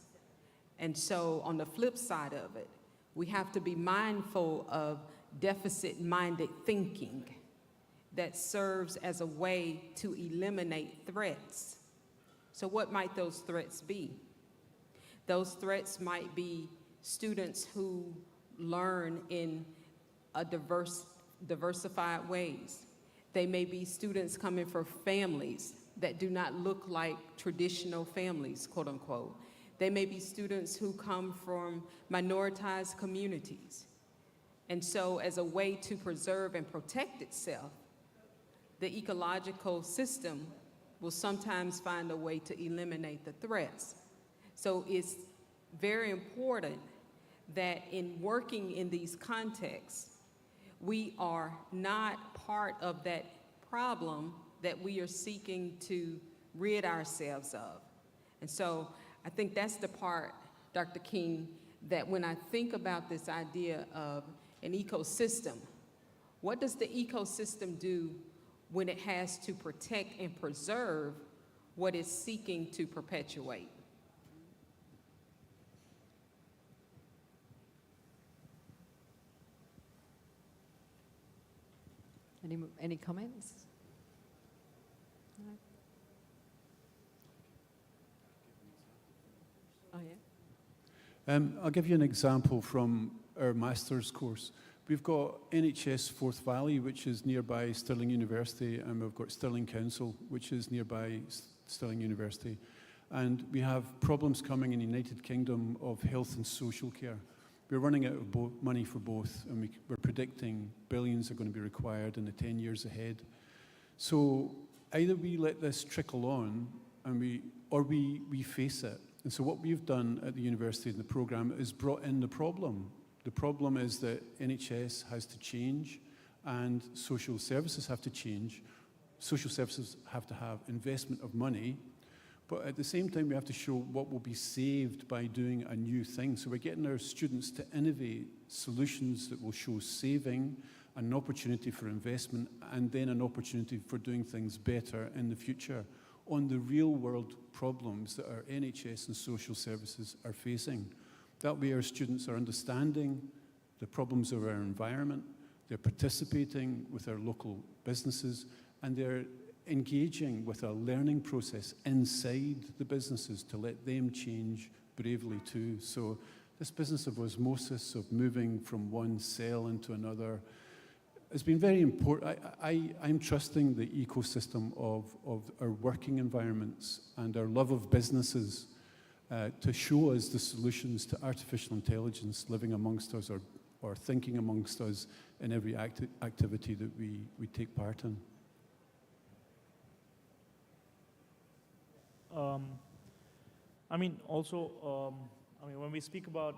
And so on the flip side of it, we have to be mindful of deficit-minded thinking that serves as a way to eliminate threats. So what might those threats be? Those threats might be students who learn in a diversified ways. They may be students coming from families that do not look like traditional families, quote unquote. They may be students who come from minoritized communities. And so as a way to preserve and protect itself, the ecological system will sometimes find a way to eliminate the threats. So it's very important that in working in these contexts, we are not part of that problem that we are seeking to rid ourselves of. And so I think that's the part, Dr. King, that when I think about this idea of an ecosystem, what does the ecosystem do when it has to protect and preserve what it's seeking to perpetuate? Any comments? No? Oh, yeah. I'll give you an example from our master's course. We've got NHS Forth Valley, which is nearby Stirling University, and we've got Stirling Council, which is nearby Stirling University. And we have problems coming in the United Kingdom of health and social care. We're running out of money for both, and we're predicting billions are going to be required in the 10 years ahead. So either we let this trickle on, and we face it. And so what we've done at the university in the program is brought in the problem. The problem is that NHS has to change, and social services have to change. Social services have to have investment of money, but at the same time, we have to show what will be saved by doing a new thing. So we're getting our students to innovate solutions that will show saving, an opportunity for investment, and then an opportunity for doing things better in the future on the real-world problems that our NHS and social services are facing. That way our students are understanding the problems of our environment, they're participating with our local businesses, and they're engaging with a learning process inside the businesses to let them change bravely too. So this business of osmosis, of moving from one cell into another, has been very important. I'm trusting the ecosystem of our working environments and our love of businesses to show us the solutions to artificial intelligence living amongst us or thinking amongst us in every activity that we take part in. I mean, also, I mean, when we speak about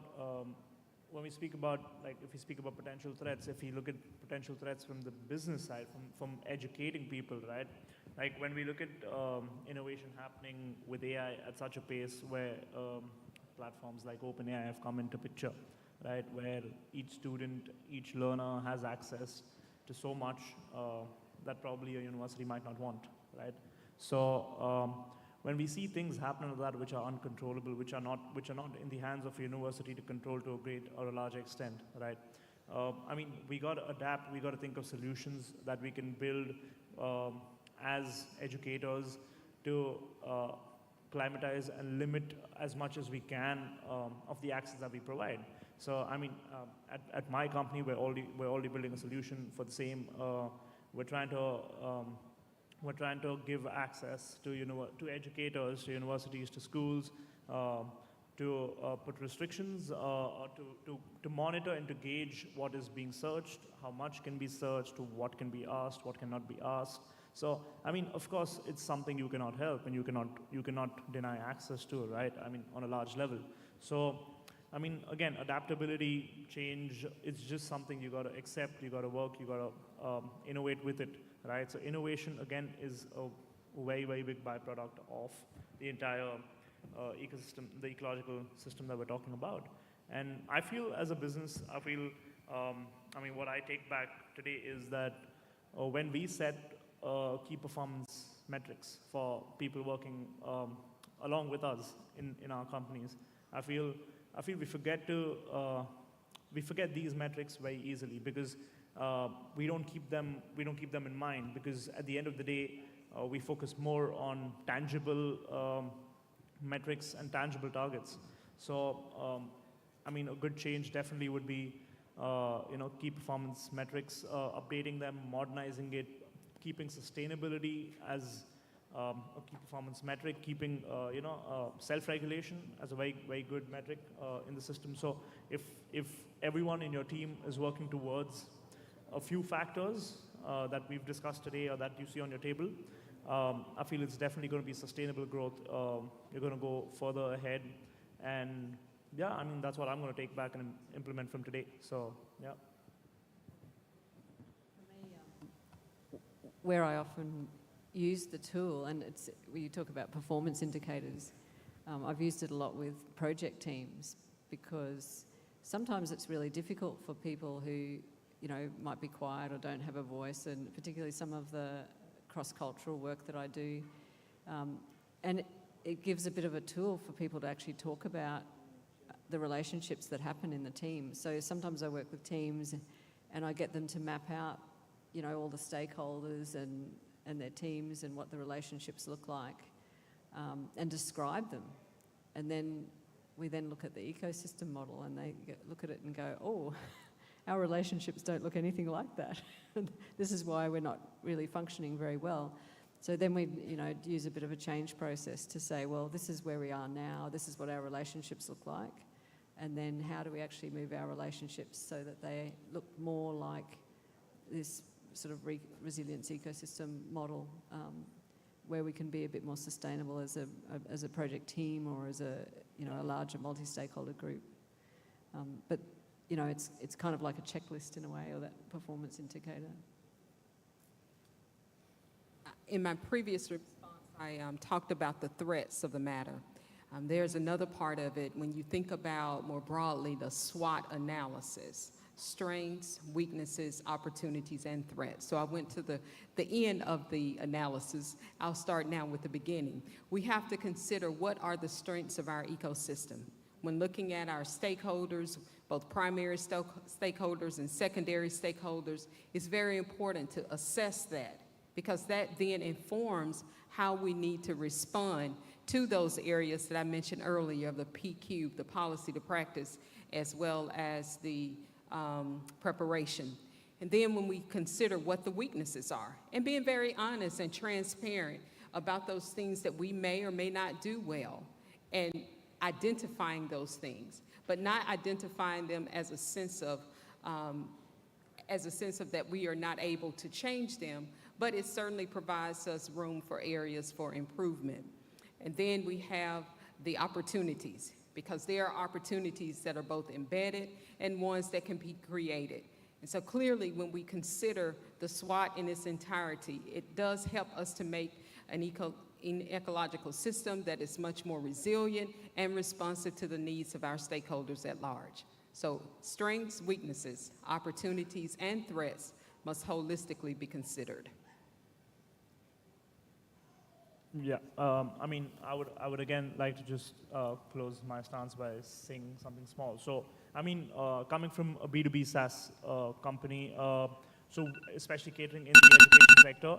like, if we speak about potential threats, if we look at potential threats from the business side, from educating people, right? Like when we look at innovation happening with AI at such a pace where platforms like OpenAI have come into picture, right? Where each student, each learner has access to so much that probably a university might not want, right? So when we see things happen like that which are uncontrollable, which are not in the hands of a university to control to a great or a large extent, right? I mean, we got to adapt. We got to think of solutions that we can build as educators to climatize and limit as much as we can of the access that we provide. So, I mean, at my company, we're already building a solution for the same. We're trying to give access to educators, to universities, to schools, to put restrictions, to monitor and to gauge what is being searched, how much can be searched, what can be asked, what cannot be asked. So, I mean, of course, it's something you cannot help and you cannot deny access to, right? I mean, on a large level. So, I mean, again, adaptability, change, it's just something you got to accept, you got to work, you got to innovate with it, right? So innovation, again, is a very, very big byproduct of the entire ecosystem, the ecological system that we're talking about. And I feel as a business, I mean, what I take back today is that when we set key performance metrics for people working along with us in our companies, I feel we forget these metrics very easily because we don't keep them in mind, because at the end of the day we focus more on tangible metrics and tangible targets. So I mean, a good change definitely would be key performance metrics, updating them, modernizing it, keeping sustainability as a key performance metric, keeping self-regulation as a very, very good metric in the system. So if everyone in your team is working towards a few factors that we've discussed today or that you see on your table, I feel it's definitely going to be sustainable growth. You're going to go further ahead and yeah, I mean, that's what I'm going to take back and implement from today. So, yeah. Where I often use the tool, and it's when you talk about performance indicators, I've used it a lot with project teams, because sometimes it's really difficult for people who, you know, might be quiet or don't have a voice, and particularly some of the cross-cultural work that I do. And it gives a bit of a tool for people to actually talk about the relationships that happen in the team. So sometimes I work with teams and I get them to map out, you know, all the stakeholders and their teams and what the relationships look like, and describe them. And then we then look at the ecosystem model, and they look at it and go, oh, our relationships don't look anything like that. This is why we're not really functioning very well. So then we, you know, use a bit of a change process to say, well, this is where we are now, this is what our relationships look like, and then how do we actually move our relationships so that they look more like this sort of resilience ecosystem model, where we can be a bit more sustainable as a project team or as a, you know, a larger multi-stakeholder group. But, you know, it's kind of like a checklist in a way, or that performance indicator. In my previous response, I talked about the threats of the matter. There's another part of it when you think about more broadly the SWOT analysis: strengths, weaknesses, opportunities, and threats. So I went to the end of the analysis. I'll start now with the beginning. We have to consider what are the strengths of our ecosystem. When looking at our stakeholders, both primary stakeholders and secondary stakeholders, it's very important to assess that, because that then informs how we need to respond to those areas that I mentioned earlier, the PQ, the policy, the practice, as well as the preparation. And then when we consider what the weaknesses are, and being very honest and transparent about those things that we may or may not do well, and identifying those things, but not identifying them as a sense of that we are not able to change them, but it certainly provides us room for areas for improvement. And then we have the opportunities, because there are opportunities that are both embedded and ones that can be created. And so clearly, when we consider the SWOT in its entirety, it does help us to make an ecological system that is much more resilient and responsive to the needs of our stakeholders at large. So strengths, weaknesses, opportunities, and threats must holistically be considered. Yeah, I mean, I would again like to just close my stance by saying something small. So, I mean, coming from a B2B SaaS company, so especially catering in the education sector,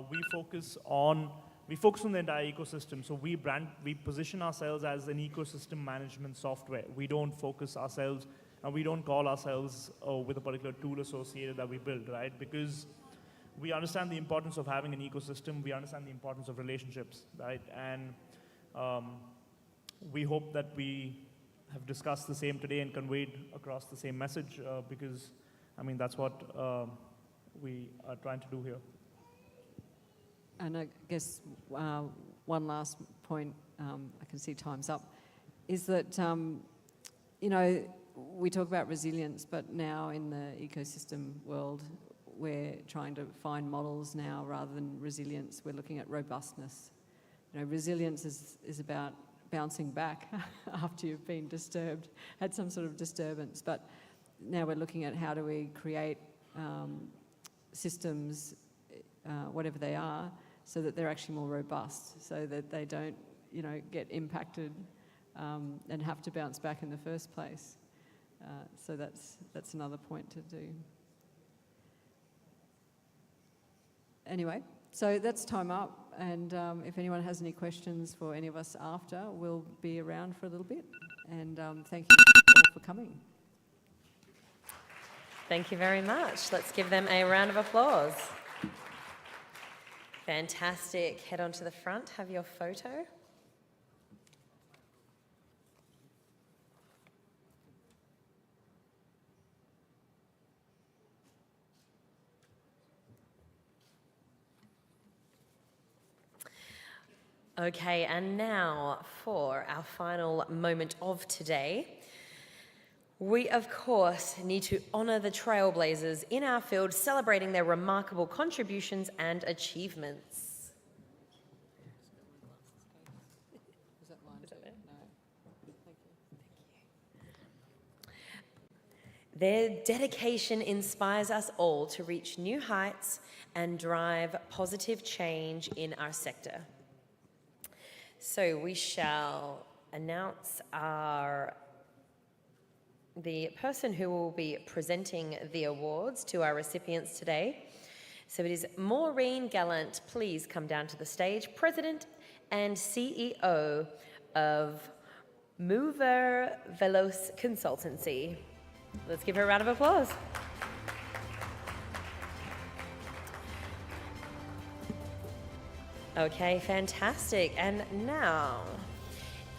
we focus on the entire ecosystem. So we position ourselves as an ecosystem management software. We don't focus ourselves, and we don't call ourselves with a particular tool associated that we build, right? Because we understand the importance of having an ecosystem. We understand the importance of relationships, right? And we hope that we have discussed the same today and conveyed across the same message, because, I mean, that's what we are trying to do here. And I guess one last point, I can see time's up, is that, you know, we talk about resilience, but now in the ecosystem world, we're trying to find models now rather than resilience. We're looking at robustness. You know, resilience is about bouncing back after you've been disturbed, had some sort of disturbance. But now we're looking at how do we create systems, whatever they are, so that they're actually more robust, so that they don't, you know, get impacted and have to bounce back in the first place. So that's another point to do. Anyway, so that's time up, and if anyone has any questions for any of us after, we'll be around for a little bit, and thank you all for coming. Thank you very much. Let's give them a round of applause. Fantastic. Head on to the front, have your photo. Okay, and now for our final moment of today. We, of course, need to honour the trailblazers in our field, celebrating their remarkable contributions and achievements. Their dedication inspires us all to reach new heights and drive positive change in our sector. So we shall announce the person who will be presenting the awards to our recipients today. So it is Maureen Gallant. Please come down to the stage, President and CEO of Mover Veloce Consultancy. Let's give her a round of applause. Okay, fantastic. And now,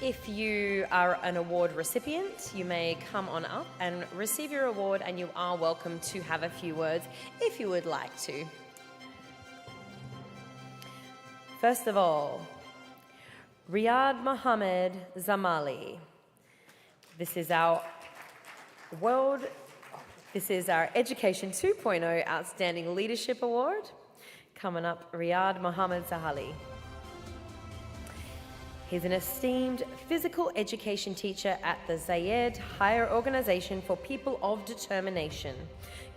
if you are an award recipient, you may come on up and receive your award, and you are welcome to have a few words if you would like to. First of all, Riyad Mohammed Zamali. This is our Education 2.0 Outstanding Leadership Award. Coming up, Riyad Mohammed Zahali. He's an esteemed physical education teacher at the Zayed Higher Organization for People of Determination,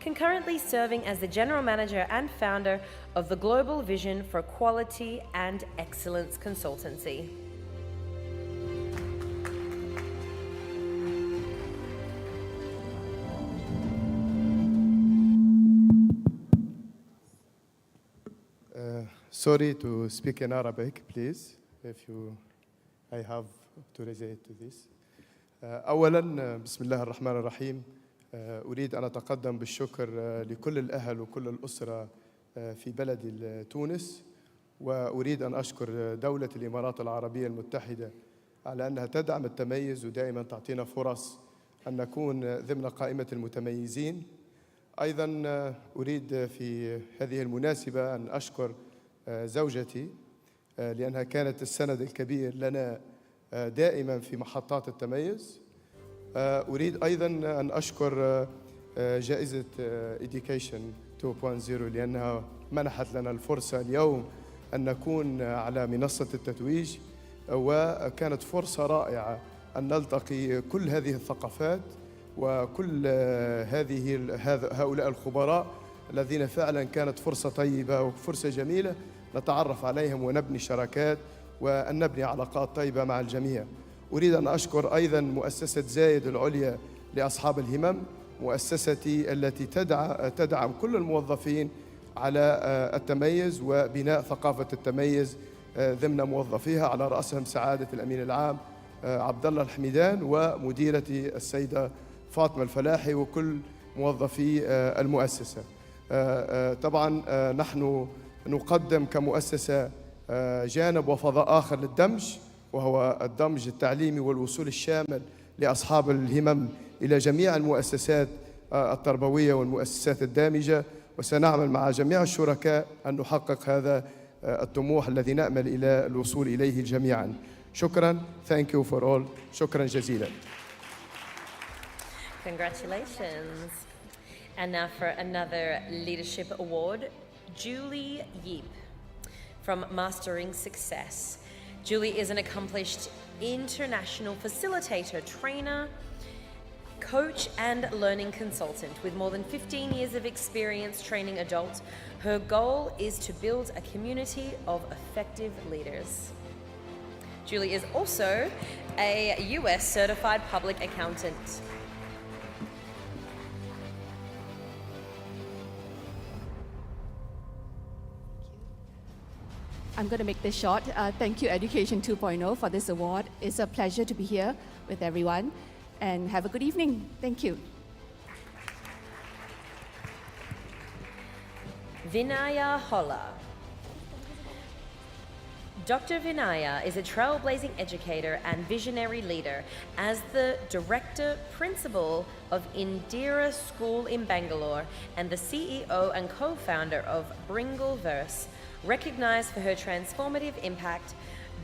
concurrently serving as the General Manager and founder of the Global Vision for Quality and Excellence Consultancy. Sorry to speak in Arabic, please, I have to relate to this. أولاً بسم الله الرحمن الرحيم. أريد أن أتقدم بالشكر لكل الأهل وكل الأسرة في بلدي تونس، وأريد أن أشكر دولة الإمارات العربية المتحدة على أنها تدعم التميز ودائماً تعطينا فرص أن نكون ضمن قائمة المتميزين. أيضاً أريد في هذه المناسبة أن أشكر زوجتي لأنها كانت السند الكبير لنا دائما في محطات التميز. أريد أيضا أن أشكر جائزة Education 2.0 لأنها منحت لنا الفرصة اليوم أن نكون على منصة التتويج، وكانت فرصة رائعة أن نلتقي كل هذه الثقافات وكل هؤلاء الخبراء الذين فعلا كانت فرصة طيبة وفرصة جميلة نتعرف عليهم ونبني شراكات وأن نبني علاقات طيبة مع الجميع. أريد أن أشكر أيضا مؤسسة زايد العليا لأصحاب الهمم، مؤسستي التي تدعم كل الموظفين على التميز وبناء ثقافة التميز ضمن موظفيها، على رأسهم سعادة الأمين العام عبد الله الحميدان ومديرتي السيدة فاطمة الفلاحي وكل موظفي المؤسسة. طبعا نحن نقدم كمؤسسة جانب وفضاء آخر للدمج، وهو الدمج التعليمي والوصول الشامل لأصحاب الهمم إلى جميع المؤسسات التربوية والمؤسسات الدامجة، وسنعمل مع جميع الشركاء أن نحقق هذا الطموح الذي نأمل إلى الوصول إليه جميعا. شكرا. Thank you for all. شكرا جزيلا. Congratulations. And now for another leadership award, Julie Yeep from Mastering Success. Julie is an accomplished international facilitator, trainer, coach, and learning consultant with more than 15 years of experience training adults. Her goal is to build a community of effective leaders. Julie is also a US certified public accountant. I'm going to make this short. Thank you, Education 2.0, for this award. It's a pleasure to be here with everyone, and have a good evening. Thank you. Vinaya Holla. Dr. Vinaya is a trailblazing educator and visionary leader. As the Director Principal of Indira School in Bangalore and the CEO and co-founder of Bringleverse, recognized for her transformative impact,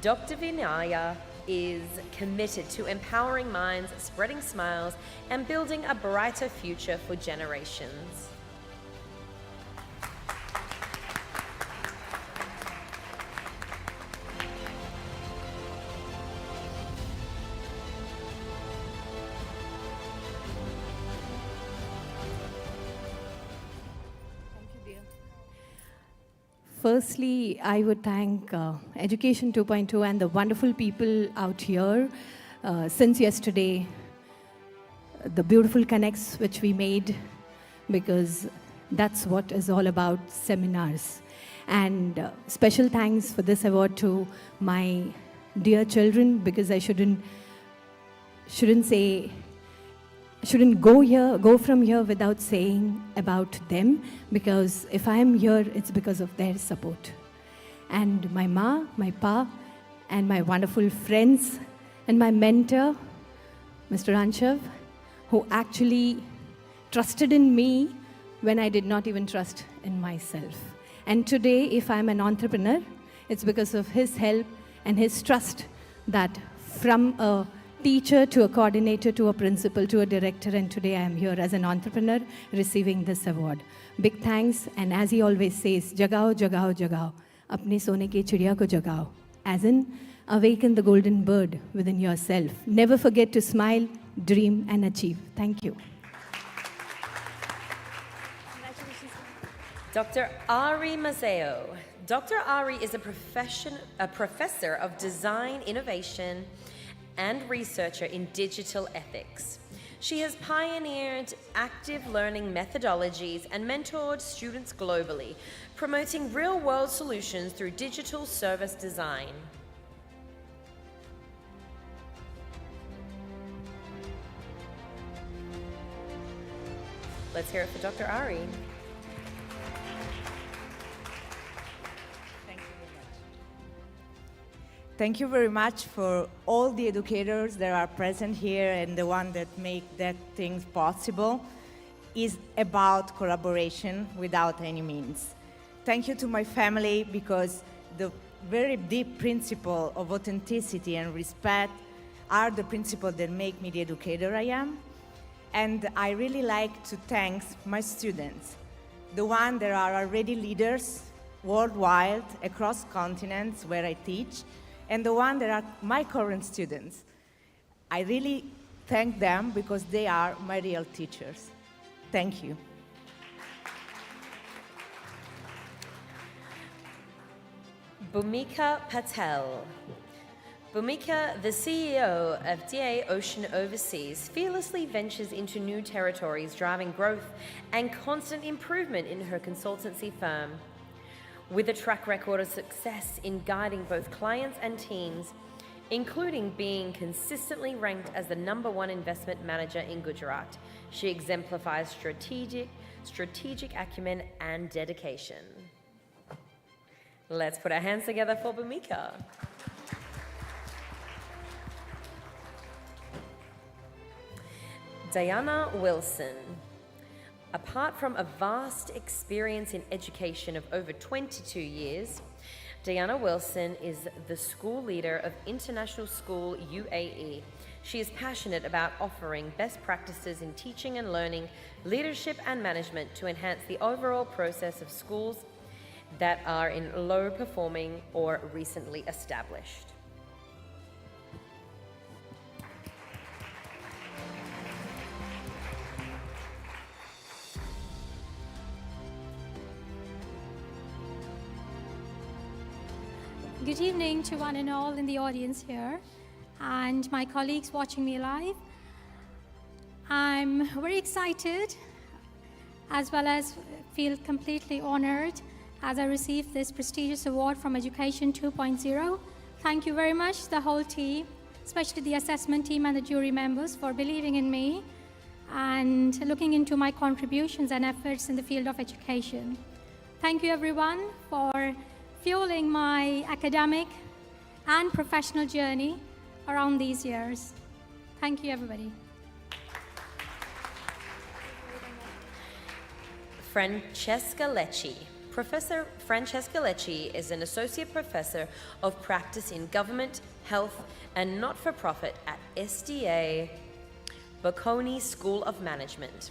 Dr. Vinaya is committed to empowering minds, spreading smiles, and building a brighter future for generations. Firstly, I would thank Education 2.0 and the wonderful people out here. Since yesterday, the beautiful connects which we made, because that's what is all about seminars. And special thanks for this award to my dear children, because I shouldn't go from here without saying about them, because if I am here, it's because of their support. And my ma, my pa, and my wonderful friends, and my mentor, Mr. Anshav, who actually trusted in me when I did not even trust in myself. And today, if I'm an entrepreneur, it's because of his help and his trust that from a teacher to a coordinator to a principal to a director, and today I am here as an entrepreneur receiving this award. Big thanks, and as he always says, jagao, jagao, jagao, apne sone ki chidiya ko jagao. As in, awaken the golden bird within yourself. Never forget to smile, dream, and achieve. Thank you. Dr. Ari Mazeo. Dr. Ari is a professor of design, innovation, and researcher in digital ethics. She has pioneered active learning methodologies and mentored students globally, promoting real-world solutions through digital service design. Let's hear it for Dr. Ari. Thank you very much for all the educators that are present here and the one that make that things possible. Is about collaboration without any means. Thank you to my family, because the very deep principle of authenticity and respect are the principles that make me the educator I am. And I really like to thank my students, the ones that are already leaders worldwide, across continents where I teach, and the ones that are my current students. I really thank them because they are my real teachers. Thank you. Bhumika Patel. Bhumika, the CEO of DA Ocean Overseas, fearlessly ventures into new territories, driving growth and constant improvement in her consultancy firm. With a track record of success in guiding both clients and teams, including being consistently ranked as the #1 investment manager in Gujarat, she exemplifies strategic acumen and dedication. Let's put our hands together for Bhumika. Diana Wilson. Apart from a vast experience in education of over 22 years, Diana Wilson is the school leader of International School UAE. She is passionate about offering best practices in teaching and learning, leadership and management to enhance the overall process of schools that are in low performing or recently established. Good evening to one and all in the audience here and my colleagues watching me live. I'm very excited as well as feel completely honored as I receive this prestigious award from Education 2.0. Thank you very much, the whole team, especially the assessment team and the jury members, for believing in me and looking into my contributions and efforts in the field of education. Thank you everyone for fueling my academic and professional journey around these years. Thank you, everybody. Francesca Lecci, Professor Francesca Lecci is an Associate Professor of Practice in Government, Health and Not-for-Profit at SDA Bocconi School of Management.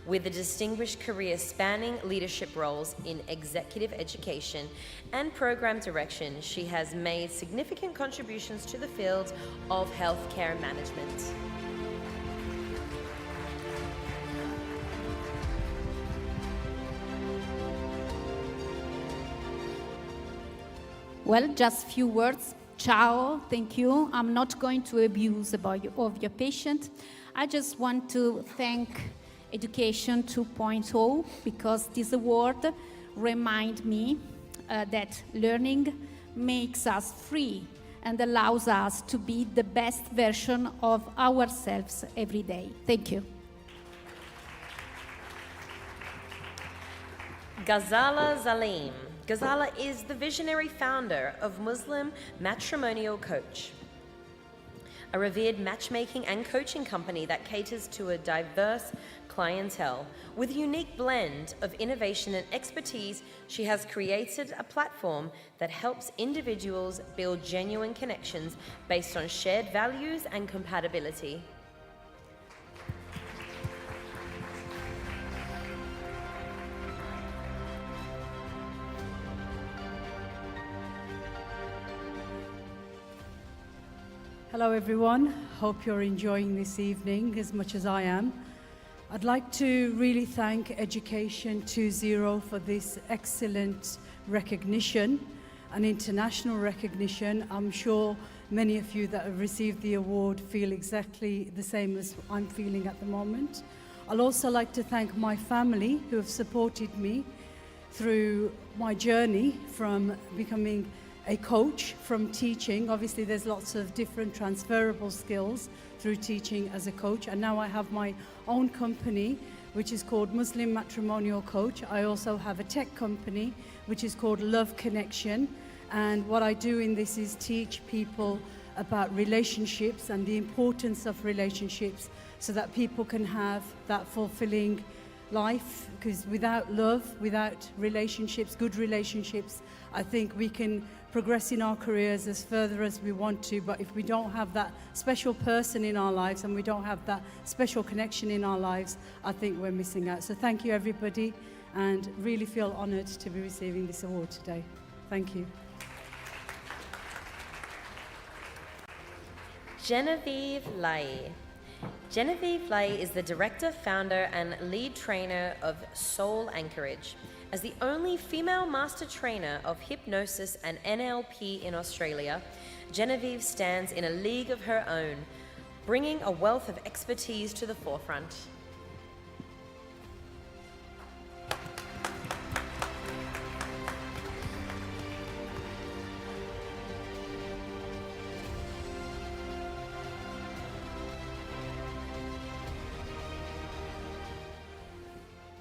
With a distinguished career spanning leadership roles in executive education and program direction, she has made significant contributions to the field of healthcare management. Well, just few words. Ciao, thank you. I'm not going to abuse of your patient. I just want to thank Education 2.0 because this award reminds me that learning makes us free and allows us to be the best version of ourselves every day. Thank you. Ghazala Zalim. Ghazala is the visionary founder of Muslim Matrimonial Coach, a revered matchmaking and coaching company that caters to a diverse clientele. With a unique blend of innovation and expertise, she has created a platform that helps individuals build genuine connections based on shared values and compatibility. Hello everyone, hope you're enjoying this evening as much as I am. I'd like to really thank Education 2.0 for this excellent recognition, an international recognition. I'm sure many of you that have received the award feel exactly the same as I'm feeling at the moment. I'd also like to thank my family who have supported me through my journey from becoming a coach, from teaching. Obviously there's lots of different transferable skills through teaching as a coach, and now I have my own company which is called Muslim Matrimonial Coach. I also have a tech company which is called Love Connection, and what I do in this is teach people about relationships and the importance of relationships so that people can have that fulfilling life, because without love, without relationships, good relationships, I think we can progress in our careers as further as we want to, but if we don't have that special person in our lives and we don't have that special connection in our lives, I think we're missing out. So thank you everybody, and really feel honoured to be receiving this award today. Thank you. Genevieve Lai. Genevieve Lai is the director, founder, and lead trainer of Soul Anchorage. As the only female master trainer of hypnosis and NLP in Australia, Genevieve stands in a league of her own, bringing a wealth of expertise to the forefront.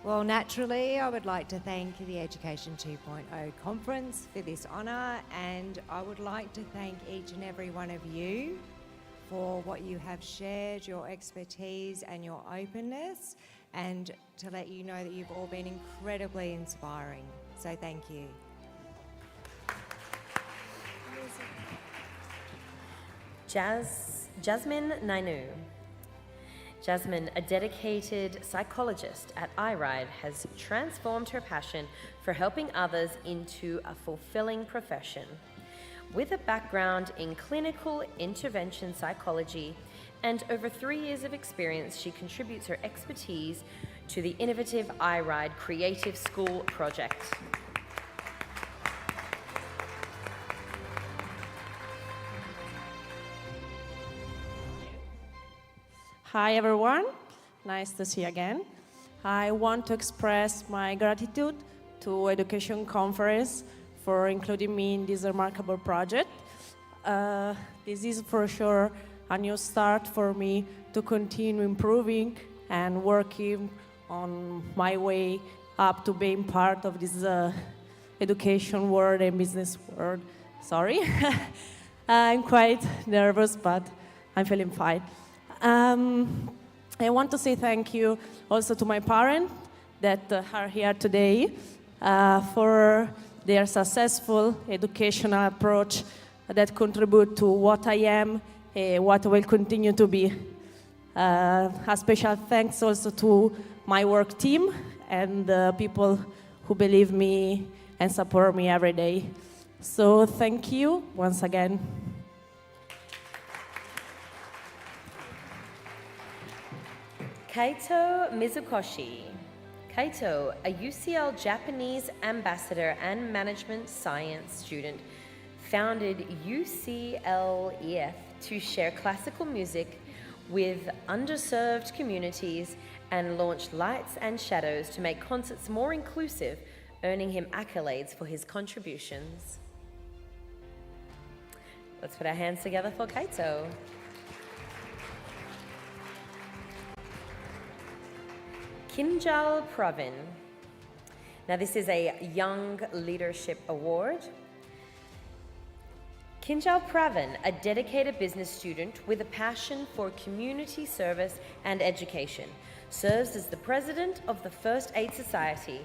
Well, naturally, I would like to thank the Education 2.0 conference for this honour, and I would like to thank each and every one of you for what you have shared, your expertise and your openness, and to let you know that you've all been incredibly inspiring. So thank you. Jasmine Nainu. Jasmine, a dedicated psychologist at iRide, has transformed her passion for helping others into a fulfilling profession. With a background in clinical intervention psychology and over 3 years of experience, she contributes her expertise to the innovative iRide Creative School project. Hi everyone, nice to see you again. I want to express my gratitude to Education Conference for including me in this remarkable project. This is for sure a new start for me to continue improving and working on my way up to being part of this education world and business world. Sorry, I'm quite nervous, but I'm feeling fine. I want to say thank you also to my parents that are here today. for their successful educational approach that contribute to what I am, what I will continue to be. A special thanks also to my work team and the people who believe me and support me every day. So thank you once again. Kaito Mizukoshi. Kaito, a UCL Japanese ambassador and management science student, founded UCLEF to share classical music with underserved communities and launched Lights and Shadows to make concerts more inclusive, earning him accolades for his contributions. Let's put our hands together for Kaito. Kinjal Pravin. Now this is a Young Leadership Award. Kinjal Pravin, a dedicated business student with a passion for community service and education, serves as the president of the First Aid Society.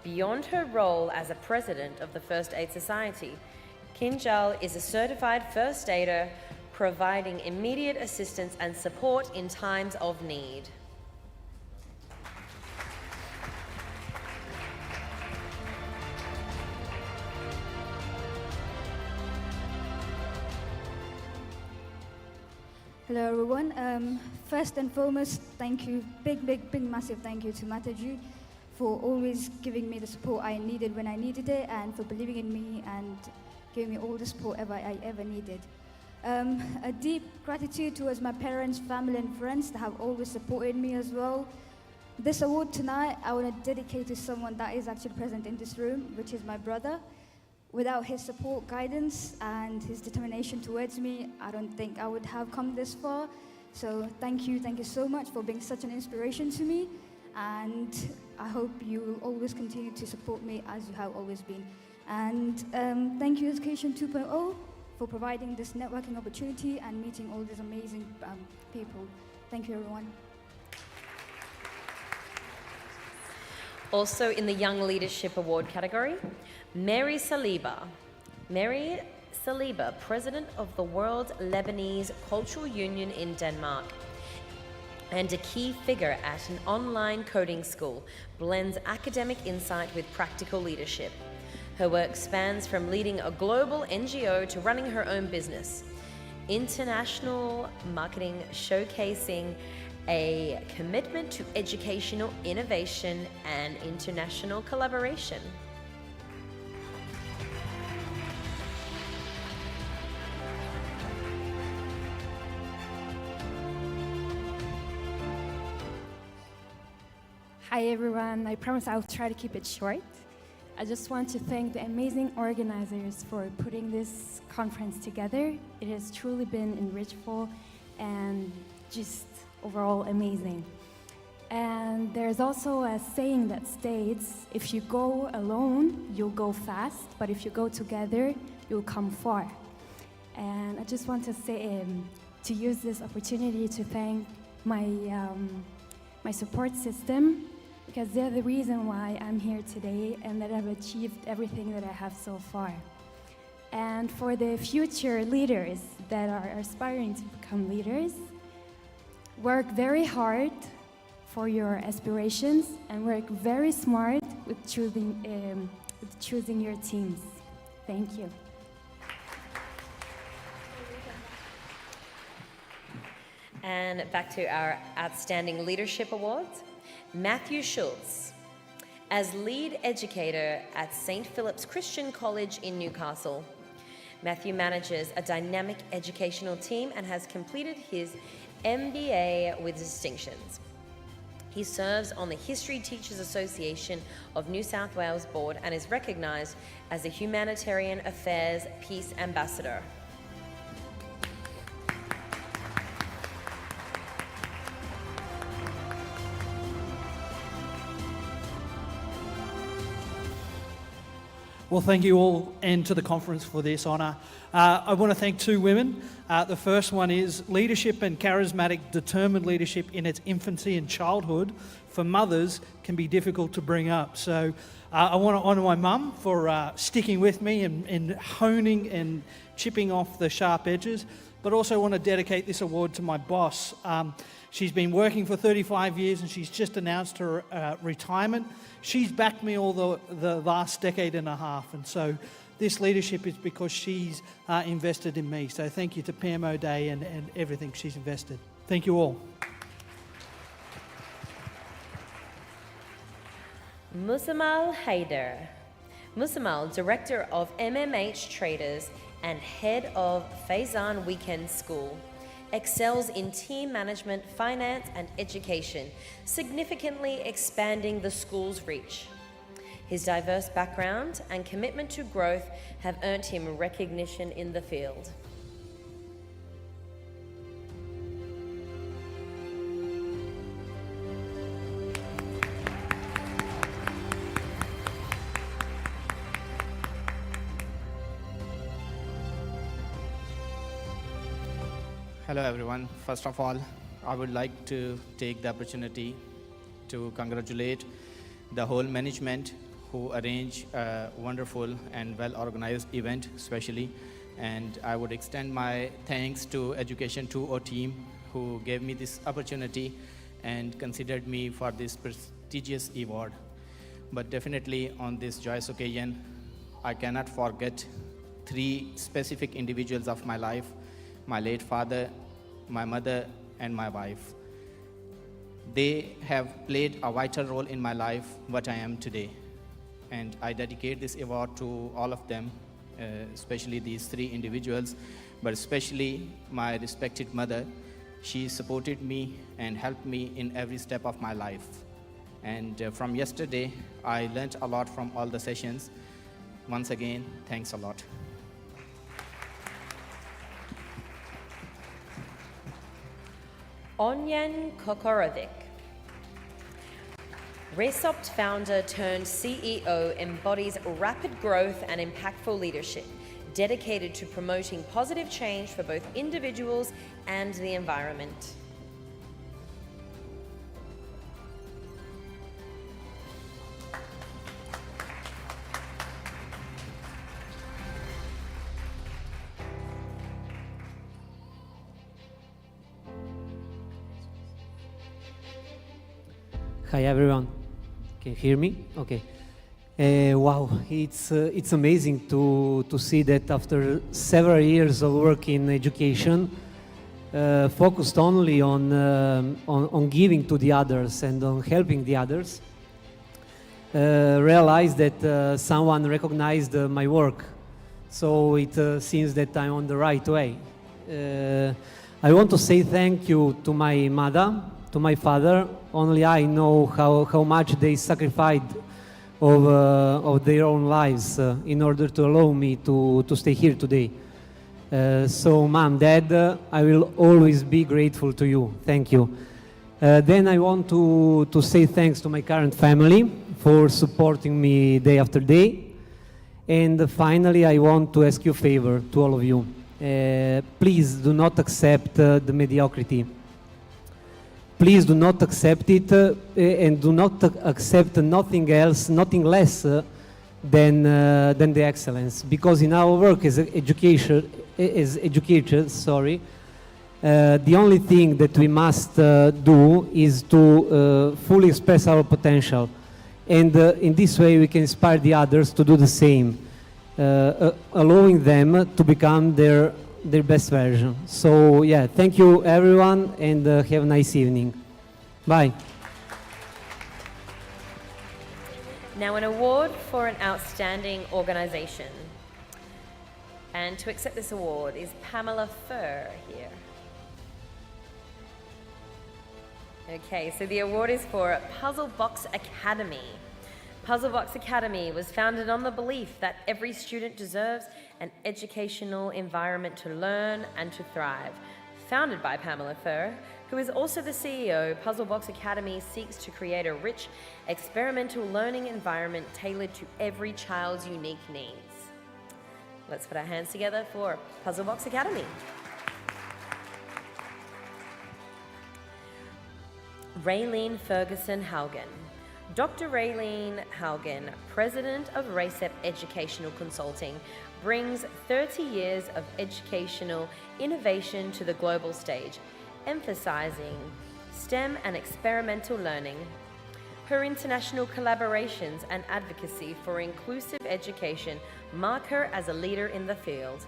Beyond her role as a president of the First Aid Society, Kinjal is a certified first aider, providing immediate assistance and support in times of need. Hello everyone. First and foremost, thank you, big, massive thank you to Mataji for always giving me the support I needed when I needed it, and for believing in me and giving me all the support I ever needed. A deep gratitude towards my parents, family and friends that have always supported me as well. This award tonight, I want to dedicate to someone that is actually present in this room, which is my brother. Without his support, guidance, and his determination towards me, I don't think I would have come this far. So thank you so much for being such an inspiration to me. And I hope you will always continue to support me as you have always been. And thank you, Education 2.0, for providing this networking opportunity and meeting all these amazing people. Thank you, everyone. Also in the Young Leadership Award category, Mary Saliba. Mary Saliba, president of the World Lebanese Cultural Union in Denmark, and a key figure at an online coding school, blends academic insight with practical leadership. Her work spans from leading a global NGO to running her own business. International marketing showcasing a commitment to educational innovation and international collaboration. Hi everyone, I promise I'll try to keep it short. I just want to thank the amazing organizers for putting this conference together. It has truly been enrichful and just overall amazing. And there's also a saying that states, if you go alone, you'll go fast, but if you go together, you'll come far. And I just want to say, to use this opportunity to thank my support system, because they're the reason why I'm here today and that I've achieved everything that I have so far. And for the future leaders that are aspiring to become leaders, work very hard for your aspirations and work very smart with choosing your teams. Thank you. And back to our Outstanding Leadership Awards. Matthew Schultz, as lead educator at St. Philip's Christian College in Newcastle. Matthew manages a dynamic educational team and has completed his MBA with distinctions. He serves on the History Teachers Association of New South Wales Board and is recognised as a Humanitarian Affairs Peace Ambassador. Well, thank you all and to the conference for this honour. I want to thank two women. The first one is leadership and charismatic, determined leadership in its infancy and childhood for mothers can be difficult to bring up. So I want to honour my mum for sticking with me and honing and chipping off the sharp edges, but also want to dedicate this award to my boss. She's been working for 35 years and she's just announced her retirement. She's backed me all the last decade and a half, and so this leadership is because she's invested in me. So thank you to Pam O'Day and everything she's invested. Thank you all. Musammal Haider. Musammal, Director of MMH Traders and Head of Faizan Weekend School. Excels in team management, finance and education, significantly expanding the school's reach. His diverse background and commitment to growth have earned him recognition in the field. Hello everyone. First of all, I would like to take the opportunity to congratulate the whole management who arranged a wonderful and well-organized event especially, and I would extend my thanks to Education 2.0 team who gave me this opportunity and considered me for this prestigious award. But definitely on this joyous occasion, I cannot forget three specific individuals of my life: my late father, my mother, and my wife. They have played a vital role in my life, what I am today. And I dedicate this award to all of them, especially these three individuals, but especially my respected mother. She supported me and helped me in every step of my life. And from yesterday, I learned a lot from all the sessions. Once again, thanks a lot. Onyan Kokorovic. Resopt founder turned CEO, embodies rapid growth and impactful leadership, dedicated to promoting positive change for both individuals and the environment. Hi everyone, can you hear me? Okay. Wow, it's amazing to see that after several years of work in education, focused only on giving to the others and on helping the others, realized that someone recognized my work. So it seems that I'm on the right way. I want to say thank you to my mother, to my father. Only I know how much they sacrificed of their own lives in order to allow me to stay here today. So Mom, Dad, I will always be grateful to you. Thank you. Then I want to say thanks to my current family for supporting me day after day. And finally, I want to ask you a favor to all of you. Please do not accept the mediocrity. Please do not accept it and do not accept nothing else, nothing less than the excellence. Because in our work as educators, the only thing that we must do is to fully express our potential. And in this way we can inspire the others to do the same, allowing them to become their best version. So yeah, thank you everyone, and have a nice evening. Bye. Now an award for an outstanding organization. And to accept this award is Pamela Furr here. Okay, so the award is for Puzzle Box Academy. Puzzle Box Academy was founded on the belief that every student deserves an educational environment to learn and to thrive. Founded by Pamela Furr, who who is also the CEO. Puzzlebox Academy seeks to create a rich, experimental learning environment tailored to every child's unique needs. Let's put our hands together for Puzzlebox Academy. Raylene Ferguson Haugen. Dr. Raylene Haugen, President of RACEP Educational Consulting, brings 30 years of educational innovation to the global stage, emphasizing STEM and experimental learning. Her international collaborations and advocacy for inclusive education mark her as a leader in the field.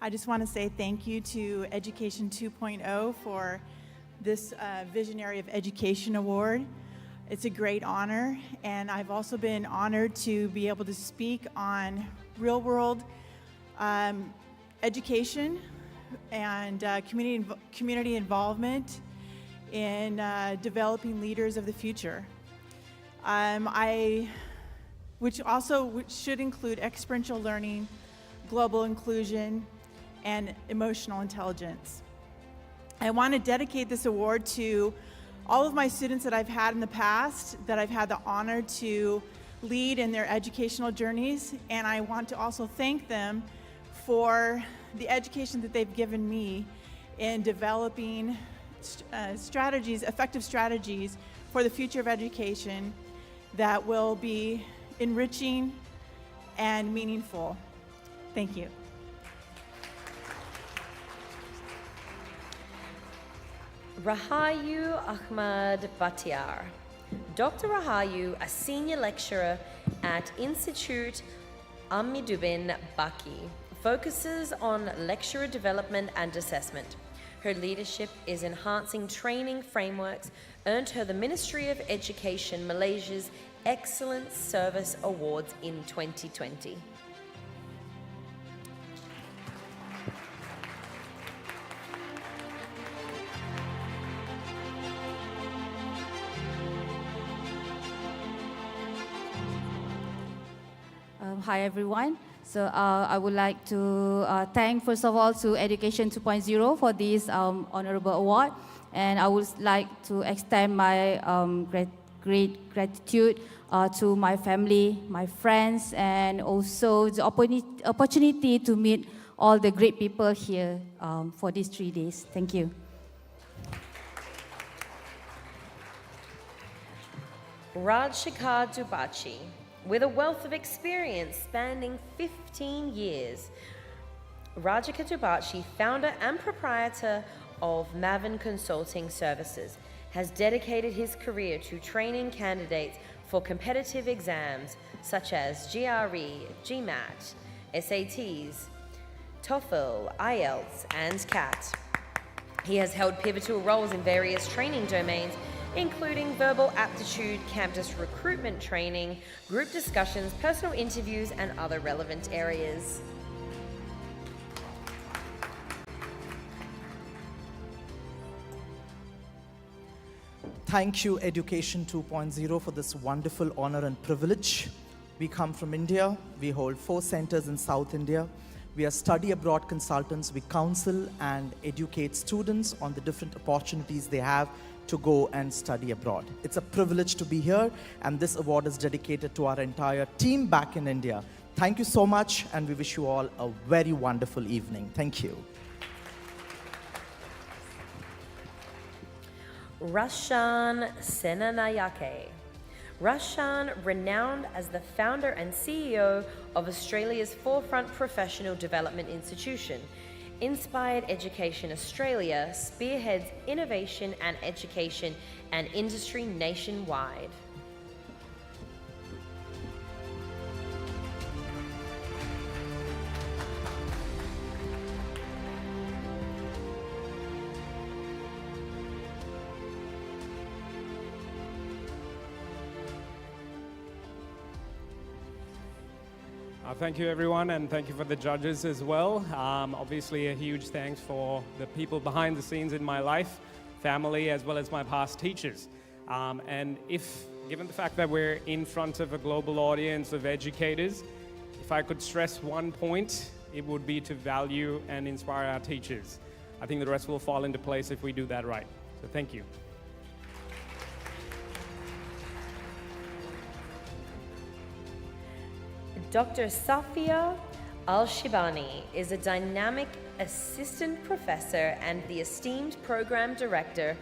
I just want to say thank you to Education 2.0 for this Visionary of Education Award. It's a great honor, and I've also been honored to be able to speak on real-world education and community involvement in developing leaders of the future. Which should include experiential learning, global inclusion, and emotional intelligence. I want to dedicate this award to all of my students that I've had in the past, that I've had the honor to lead in their educational journeys, and I want to also thank them for the education that they've given me in developing effective strategies for the future of education that will be enriching and meaningful. Thank you. Rahayu Ahmad Batiar. Dr. Rahayu, a senior lecturer at Institute Amidubin Baki, focuses on lecturer development and assessment. Her leadership is enhancing training frameworks, earned her the Ministry of Education Malaysia's Excellence Service Awards in 2020. Hi everyone. So I would like to thank first of all to Education 2.0 for this honorable award, and I would like to extend my great gratitude to my family, my friends, and also the opportunity to meet all the great people here for these 3 days. Thank you. Rajshekar Dubachi. With a wealth of experience spanning 15 years, Rajshekar Dubachi, founder and proprietor of Maven Consulting Services, has dedicated his career to training candidates for competitive exams such as GRE, GMAT, SATs, TOEFL, IELTS, and CAT. He has held pivotal roles in various training domains, including verbal aptitude, campus recruitment training, group discussions, personal interviews, and other relevant areas. Thank you, Education 2.0, for this wonderful honor and privilege. We come from India. We hold 4 centers in South India. We are study abroad consultants. We counsel and educate students on the different opportunities they have to go and study abroad. It's a privilege to be here, and this award is dedicated to our entire team back in India. Thank you so much, and we wish you all a very wonderful evening. Thank you. Rashan Senanayake. Rashan, renowned as the founder and CEO of Australia's forefront professional development institution, Inspired Education Australia spearheads innovation and education and industry nationwide. Thank you, everyone, and thank you for the judges as well. Obviously, a huge thanks for the people behind the scenes in my life, family, as well as my past teachers. And given the fact that we're in front of a global audience of educators, if I could stress one point, it would be to value and inspire our teachers. I think the rest will fall into place if we do that right. So thank you. Dr. Safia Al-Shibani is a dynamic assistant professor and the esteemed program director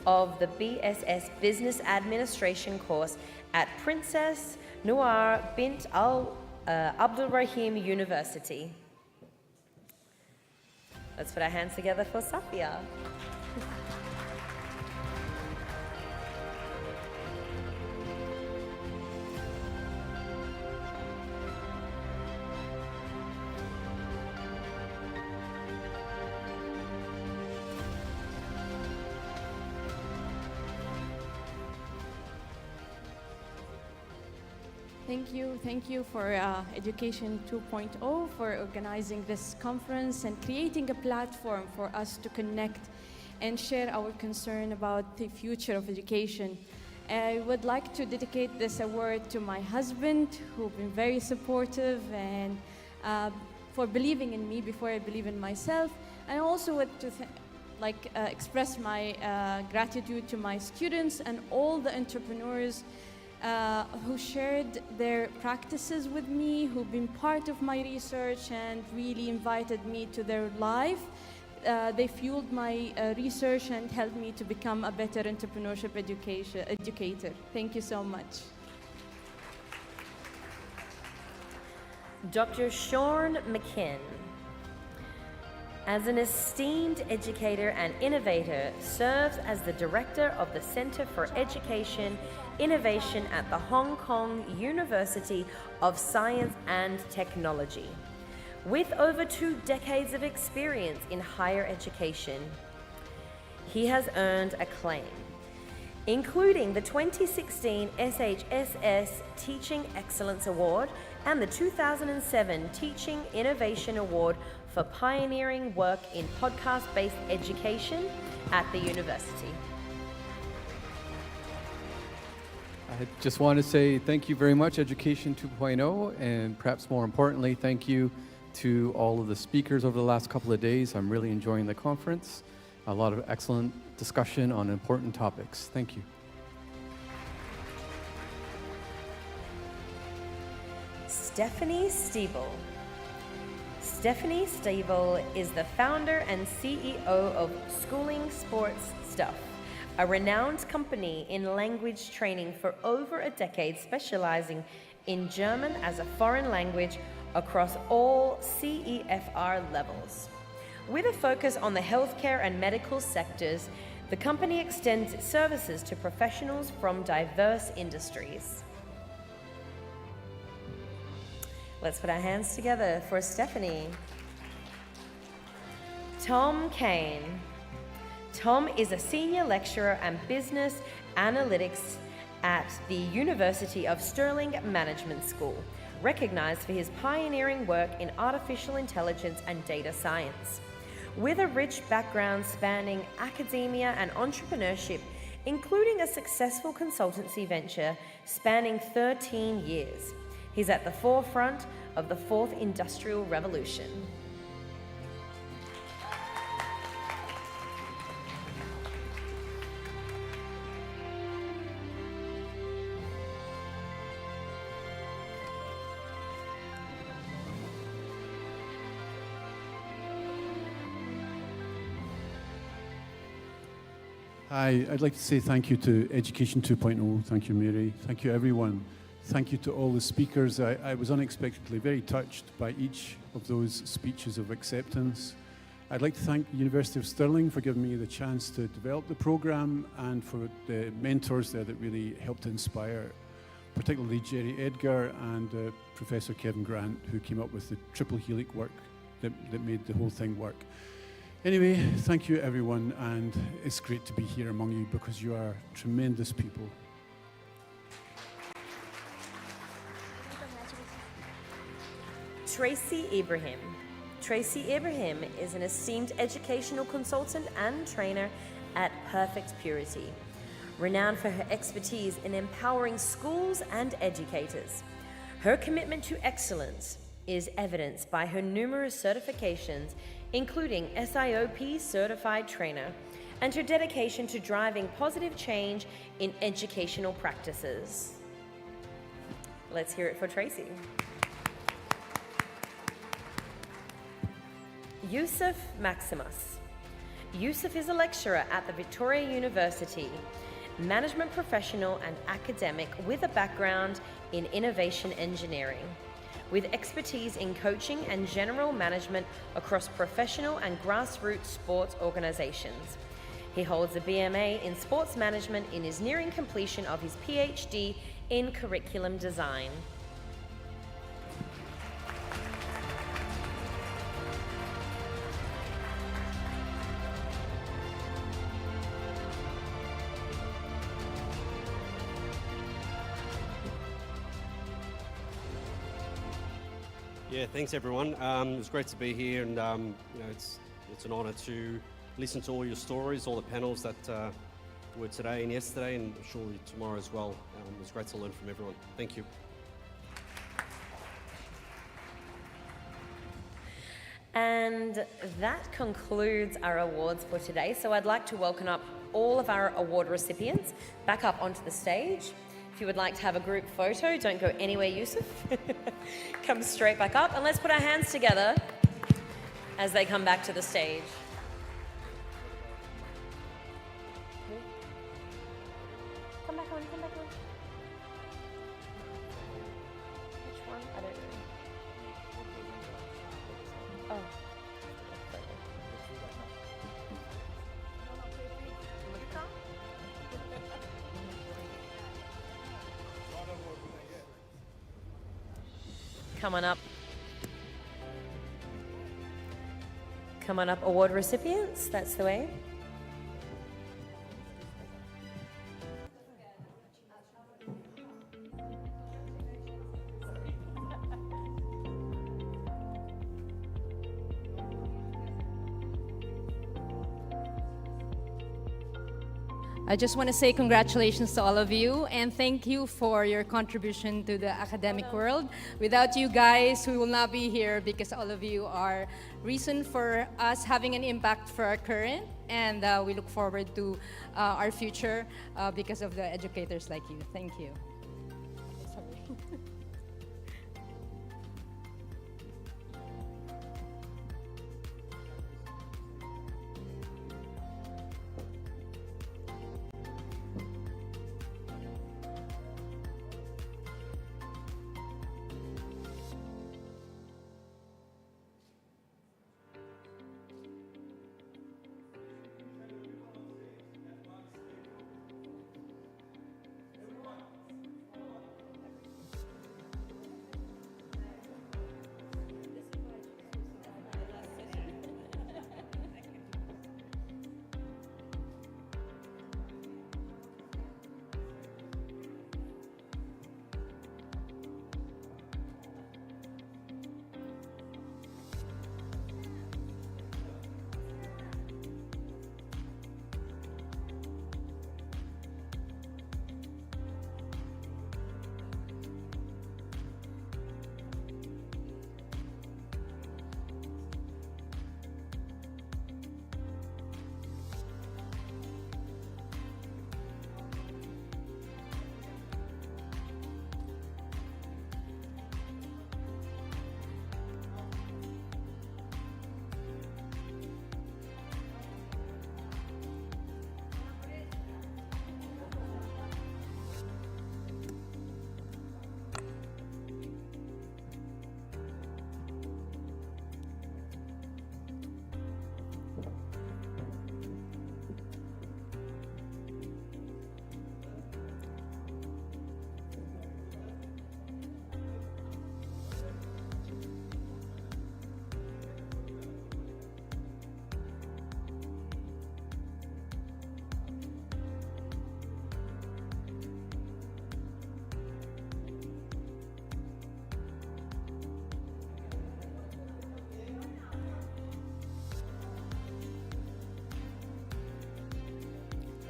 of the BSS Business Administration course at Princess Noor bint Al Abdul Rahim University. Let's put our hands together for Safia. Thank you for Education 2.0 for organizing this conference and creating a platform for us to connect and share our concern about the future of education. I would like to dedicate this award to my husband, who's been very supportive and for believing in me before I believe in myself. And I also want to express my gratitude to my students and all the entrepreneurs who shared their practices with me, who've been part of my research and really invited me to their life. They fueled my research and helped me to become a better entrepreneurship educator. Thank you so much. Dr. Sean McKinn, as an esteemed educator and innovator, serves as the director of the Center for Education Innovation at the Hong Kong University of Science and Technology. With over 2 decades of experience in higher education, he has earned acclaim, including the 2016 SHSS Teaching Excellence Award and the 2007 Teaching Innovation Award for pioneering work in podcast-based education at the university. I just want to say thank you very much, Education 2.0, and perhaps more importantly, thank you to all of the speakers over the last couple of days. I'm really enjoying the conference. A lot of excellent discussion on important topics. Thank you. Stephanie Stiebel. Stephanie Stiebel is the founder and CEO of Schooling Sports Stuff, a renowned company in language training for over a decade, specializing in German as a foreign language across all CEFR levels. With a focus on the healthcare and medical sectors, the company extends its services to professionals from diverse industries. Let's put our hands together for Stephanie. Tom Kane. Tom is a senior lecturer and business analytics at the University of Stirling Management School, recognized for his pioneering work in artificial intelligence and data science. With a rich background spanning academia and entrepreneurship, including a successful consultancy venture spanning 13 years, he's at the forefront of the 4th Industrial Revolution. Hi, I'd like to say thank you to Education 2.0. Thank you, Mary. Thank you, everyone. Thank you to all the speakers. I was unexpectedly very touched by each of those speeches of acceptance. I'd like to thank the University of Stirling for giving me the chance to develop the program and for the mentors there that really helped to inspire, particularly Jerry Edgar and Professor Kevin Grant, who came up with the triple helix work that made the whole thing work. Anyway, thank you everyone, and it's great to be here among you because you are tremendous people. Tracy Ibrahim. Tracy Ibrahim is an esteemed educational consultant and trainer at perfect purity. Renowned for her expertise in empowering schools and educators, her commitment to excellence is evidenced by her numerous certifications, including SIOP Certified Trainer, and her dedication to driving positive change in educational practices. Let's hear it for Tracy. Yusuf Maximus. Yusuf is a lecturer at the Victoria University, management professional and academic with a background in innovation engineering, with expertise in coaching and general management across professional and grassroots sports organizations. He holds a BMA in sports management and is nearing completion of his PhD in curriculum design. Yeah, thanks everyone. It's great to be here, and it's an honour to listen to all your stories, all the panels that were today and yesterday, and surely tomorrow as well. It's great to learn from everyone. Thank you. And that concludes our awards for today. So I'd like to welcome up all of our award recipients back up onto the stage. If you would like to have a group photo, don't go anywhere, Yusuf. Come straight back up, and let's put our hands together as they come back to the stage. Come back on, come back on. Which one? I don't know. Oh. Come on up. Come on up, award recipients. That's the way. I just want to say congratulations to all of you and thank you for your contribution to the academic world. Without you guys, we will not be here because all of you are reason for us having an impact for our current, and we look forward to our future because of the educators like you. Thank you.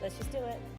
Let's just do it.